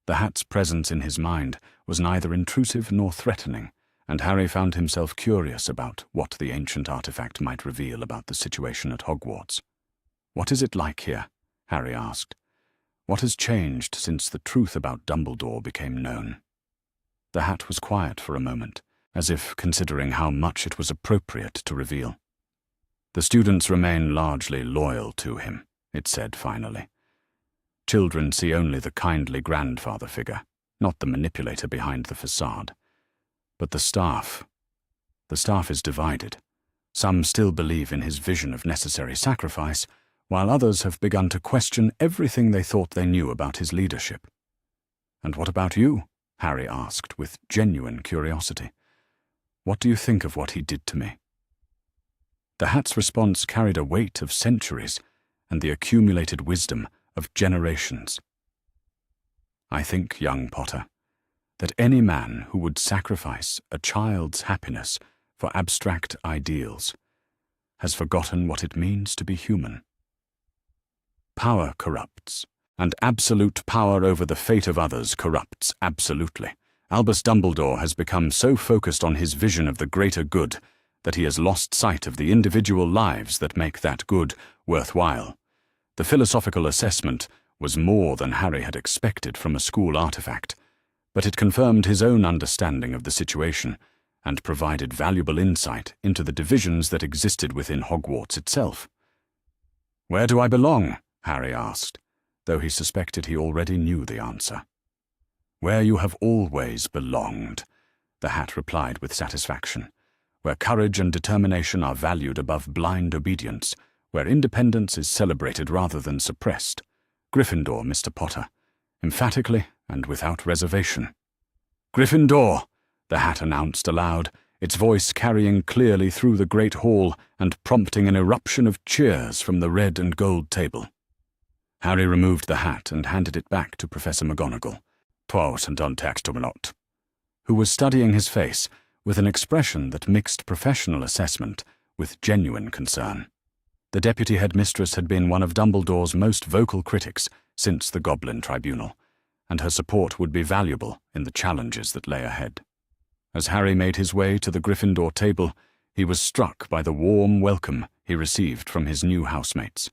The hat's presence in his mind was neither intrusive nor threatening, and Harry found himself curious about what the ancient artifact might reveal about the situation at Hogwarts. "What is it like here?" Harry asked. "What has changed since the truth about Dumbledore became known?" The hat was quiet for a moment, as if considering how much it was appropriate to reveal. "The students remain largely loyal to him," it said finally. "Children see only the kindly grandfather figure, not the manipulator behind the facade. But the staff is divided. Some still believe in his vision of necessary sacrifice, while others have begun to question everything they thought they knew about his leadership." "And what about you?" Harry asked with genuine curiosity. "What do you think of what he did to me?" The hat's response carried a weight of centuries and the accumulated wisdom of generations. "I think, young Potter, that any man who would sacrifice a child's happiness for abstract ideals has forgotten what it means to be human. Power corrupts, and absolute power over the fate of others corrupts absolutely. Albus Dumbledore has become so focused on his vision of the greater good that he has lost sight of the individual lives that make that good worthwhile." The philosophical assessment was more than Harry had expected from a school artifact, but it confirmed his own understanding of the situation and provided valuable insight into the divisions that existed within Hogwarts itself. "Where do I belong?" Harry asked, though he suspected he already knew the answer. "Where you have always belonged," the hat replied with satisfaction. "Where courage and determination are valued above blind obedience, where independence is celebrated rather than suppressed. Gryffindor, Mr. Potter, emphatically and without reservation." "Gryffindor," the hat announced aloud, its voice carrying clearly through the great hall and prompting an eruption of cheers from the red and gold table. Harry removed the hat and handed it back to Professor McGonagall, who was studying his face with an expression that mixed professional assessment with genuine concern. The deputy headmistress had been one of Dumbledore's most vocal critics since the Goblin Tribunal, and her support would be valuable in the challenges that lay ahead. As Harry made his way to the Gryffindor table, he was struck by the warm welcome he received from his new housemates.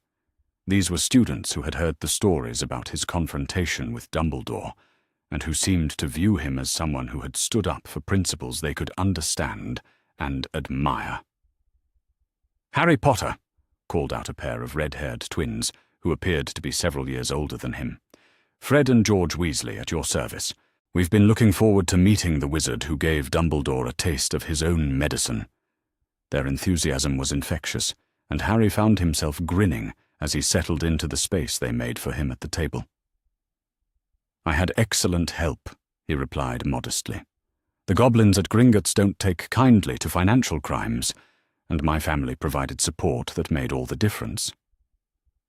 These were students who had heard the stories about his confrontation with Dumbledore, and who seemed to view him as someone who had stood up for principles they could understand and admire. "Harry Potter," called out a pair of red-haired twins who appeared to be several years older than him. "Fred and George Weasley at your service. We've been looking forward to meeting the wizard who gave Dumbledore a taste of his own medicine." Their enthusiasm was infectious, and Harry found himself grinning as he settled into the space they made for him at the table. "I had excellent help," he replied modestly. "The goblins at Gringotts don't take kindly to financial crimes, and my family provided support that made all the difference."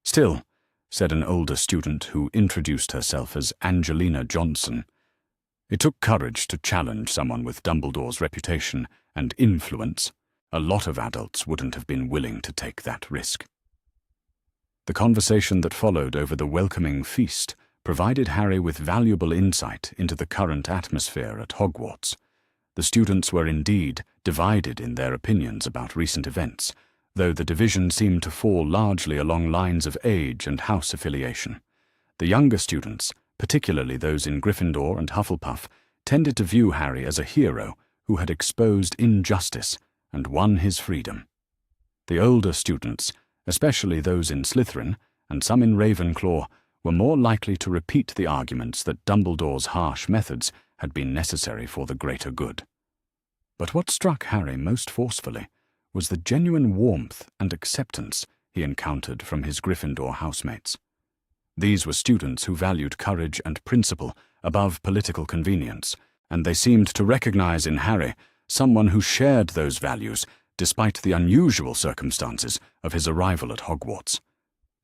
"Still," said an older student who introduced herself as Angelina Johnson, "it took courage to challenge someone with Dumbledore's reputation and influence. A lot of adults wouldn't have been willing to take that risk." The conversation that followed over the welcoming feast provided Harry with valuable insight into the current atmosphere at Hogwarts. The students were indeed divided in their opinions about recent events, though the division seemed to fall largely along lines of age and house affiliation. The younger students, particularly those in Gryffindor and Hufflepuff, tended to view Harry as a hero who had exposed injustice and won his freedom. The older students, especially those in Slytherin and some in Ravenclaw, were more likely to repeat the arguments that Dumbledore's harsh methods had been necessary for the greater good. But what struck Harry most forcefully was the genuine warmth and acceptance he encountered from his Gryffindor housemates. These were students who valued courage and principle above political convenience, and they seemed to recognize in Harry someone who shared those values despite the unusual circumstances of his arrival at Hogwarts.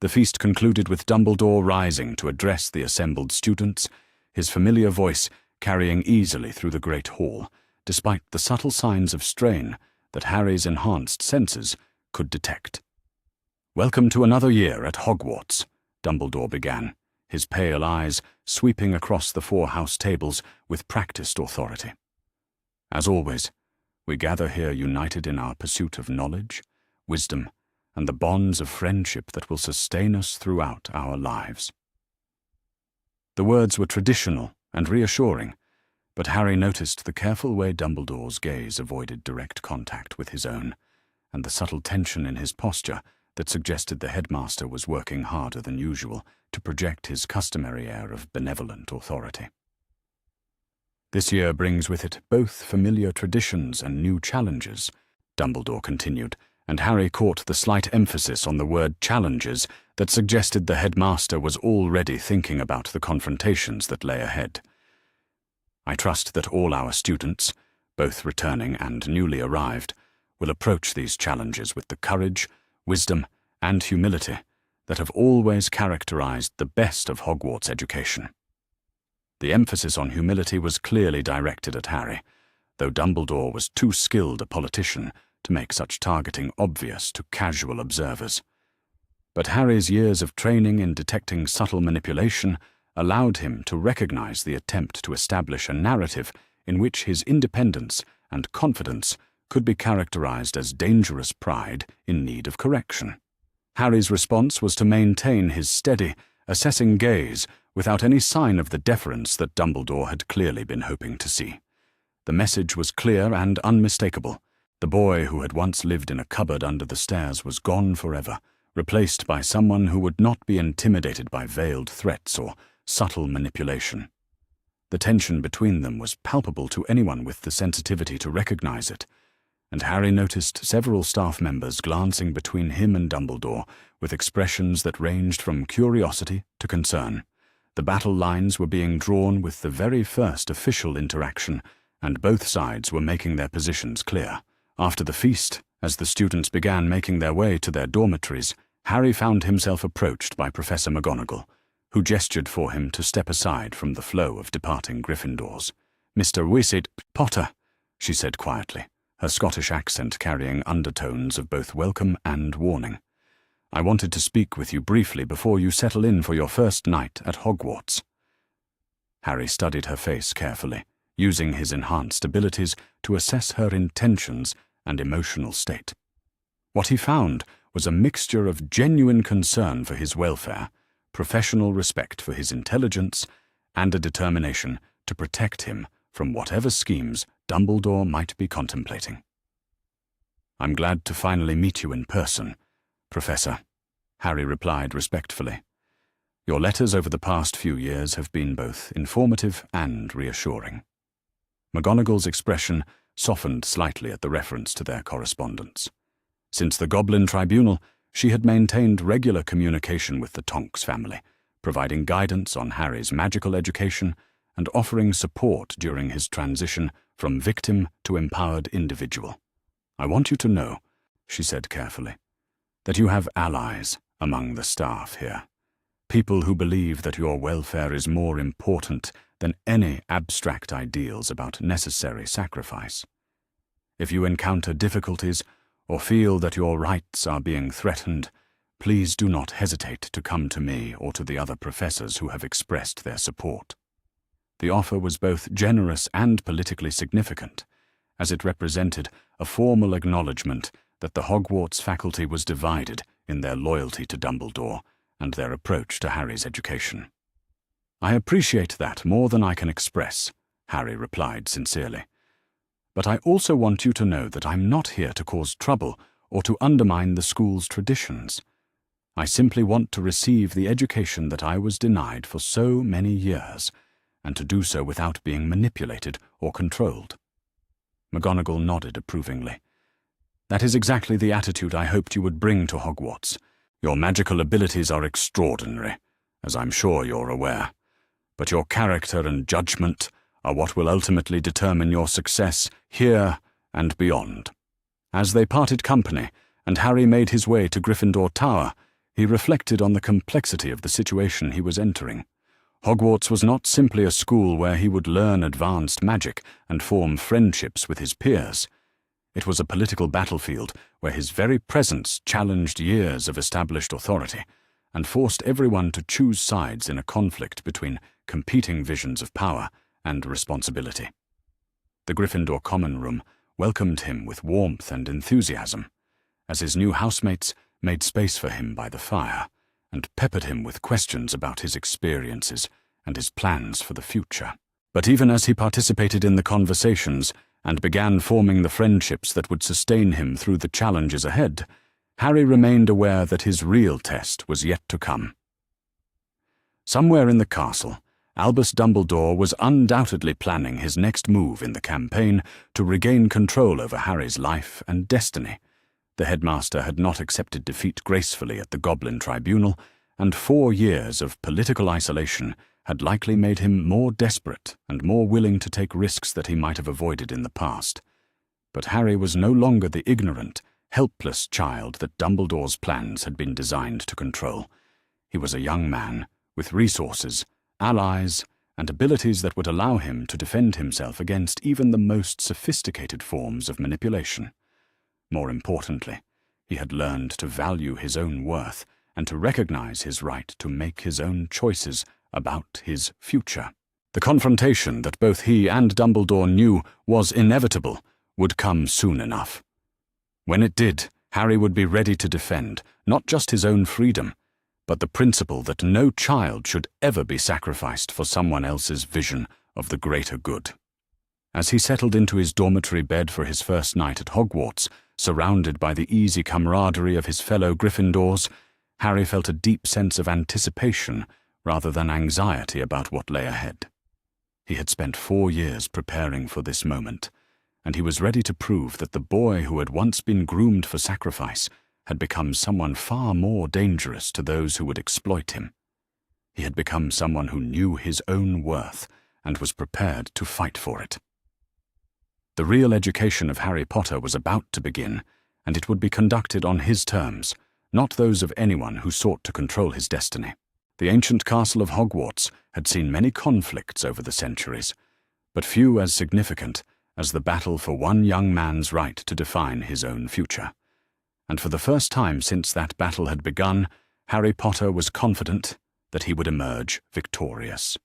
The feast concluded with Dumbledore rising to address the assembled students, his familiar voice carrying easily through the great hall, despite the subtle signs of strain that Harry's enhanced senses could detect. "Welcome to another year at Hogwarts," Dumbledore began, his pale eyes sweeping across the 4 house tables with practiced authority. "As always, we gather here united in our pursuit of knowledge, wisdom, and the bonds of friendship that will sustain us throughout our lives." The words were traditional and reassuring, but Harry noticed the careful way Dumbledore's gaze avoided direct contact with his own, and the subtle tension in his posture that suggested the headmaster was working harder than usual to project his customary air of benevolent authority. "This year brings with it both familiar traditions and new challenges," Dumbledore continued, and Harry caught the slight emphasis on the word challenges that suggested the headmaster was already thinking about the confrontations that lay ahead. "I trust that all our students, both returning and newly arrived, will approach these challenges with the courage, wisdom, and humility that have always characterized the best of Hogwarts education." The emphasis on humility was clearly directed at Harry, though Dumbledore was too skilled a politician to make such targeting obvious to casual observers. But Harry's years of training in detecting subtle manipulation allowed him to recognize the attempt to establish a narrative in which his independence and confidence could be characterized as dangerous pride in need of correction. Harry's response was to maintain his steady, assessing gaze without any sign of the deference that Dumbledore had clearly been hoping to see. The message was clear and unmistakable. The boy who had once lived in a cupboard under the stairs was gone forever, replaced by someone who would not be intimidated by veiled threats or subtle manipulation. The tension between them was palpable to anyone with the sensitivity to recognize it, and Harry noticed several staff members glancing between him and Dumbledore with expressions that ranged from curiosity to concern. The battle lines were being drawn with the very first official interaction, and both sides were making their positions clear. After the feast, as the students began making their way to their dormitories, Harry found himself approached by Professor McGonagall, who gestured for him to step aside from the flow of departing Gryffindors. "Mr. Weasley Potter," she said quietly, her Scottish accent carrying undertones of both welcome and warning. I wanted to speak with you briefly before you settle in for your first night at Hogwarts." Harry studied her face carefully, using his enhanced abilities to assess her intentions and emotional state. What he found was a mixture of genuine concern for his welfare, professional respect for his intelligence, and a determination to protect him from whatever schemes Dumbledore might be contemplating. "I'm glad to finally meet you in person, Professor," Harry replied respectfully. "Your letters over the past few years have been both informative and reassuring." McGonagall's expression softened slightly at the reference to their correspondence. Since the Goblin Tribunal, she had maintained regular communication with the Tonks family, providing guidance on Harry's magical education and offering support during his transition from victim to empowered individual. "I want you to know," she said carefully, "that you have allies among the staff here, people who believe that your welfare is more important than any abstract ideals about necessary sacrifice. If you encounter difficulties or feel that your rights are being threatened, please do not hesitate to come to me or to the other professors who have expressed their support." The offer was both generous and politically significant, as it represented a formal acknowledgement that the Hogwarts faculty was divided in their loyalty to Dumbledore and their approach to Harry's education. "I appreciate that more than I can express," Harry replied sincerely. "But I also want you to know that I'm not here to cause trouble or to undermine the school's traditions. I simply want to receive the education that I was denied for so many years, and to do so without being manipulated or controlled." McGonagall nodded approvingly. "That is exactly the attitude I hoped you would bring to Hogwarts. Your magical abilities are extraordinary, as I'm sure you're aware, but your character and judgment are what will ultimately determine your success here and beyond." As they parted company and Harry made his way to Gryffindor Tower, he reflected on the complexity of the situation he was entering. Hogwarts was not simply a school where he would learn advanced magic and form friendships with his peers. It was a political battlefield where his very presence challenged years of established authority and forced everyone to choose sides in a conflict between competing visions of power and responsibility. The Gryffindor Common Room welcomed him with warmth and enthusiasm, as his new housemates made space for him by the fire and peppered him with questions about his experiences and his plans for the future. But even as he participated in the conversations and began forming the friendships that would sustain him through the challenges ahead, Harry remained aware that his real test was yet to come. Somewhere in the castle, Albus Dumbledore was undoubtedly planning his next move in the campaign to regain control over Harry's life and destiny. The headmaster had not accepted defeat gracefully at the Goblin Tribunal, and 4 years of political isolation had likely made him more desperate and more willing to take risks that he might have avoided in the past. But Harry was no longer the ignorant, helpless child that Dumbledore's plans had been designed to control. He was a young man with resources, allies, and abilities that would allow him to defend himself against even the most sophisticated forms of manipulation. More importantly, he had learned to value his own worth and to recognize his right to make his own choices about his future. The confrontation that both he and Dumbledore knew was inevitable would come soon enough. When it did, Harry would be ready to defend not just his own freedom, but the principle that no child should ever be sacrificed for someone else's vision of the greater good. As he settled into his dormitory bed for his first night at Hogwarts, surrounded by the easy camaraderie of his fellow Gryffindors, Harry felt a deep sense of anticipation rather than anxiety about what lay ahead. He had spent 4 years preparing for this moment, and he was ready to prove that the boy who had once been groomed for sacrifice had become someone far more dangerous to those who would exploit him. He had become someone who knew his own worth and was prepared to fight for it. The real education of Harry Potter was about to begin, and it would be conducted on his terms, not those of anyone who sought to control his destiny. The ancient castle of Hogwarts had seen many conflicts over the centuries, but few as significant as the battle for one young man's right to define his own future. and for the first time since that battle had begun, Harry Potter was confident that he would emerge victorious.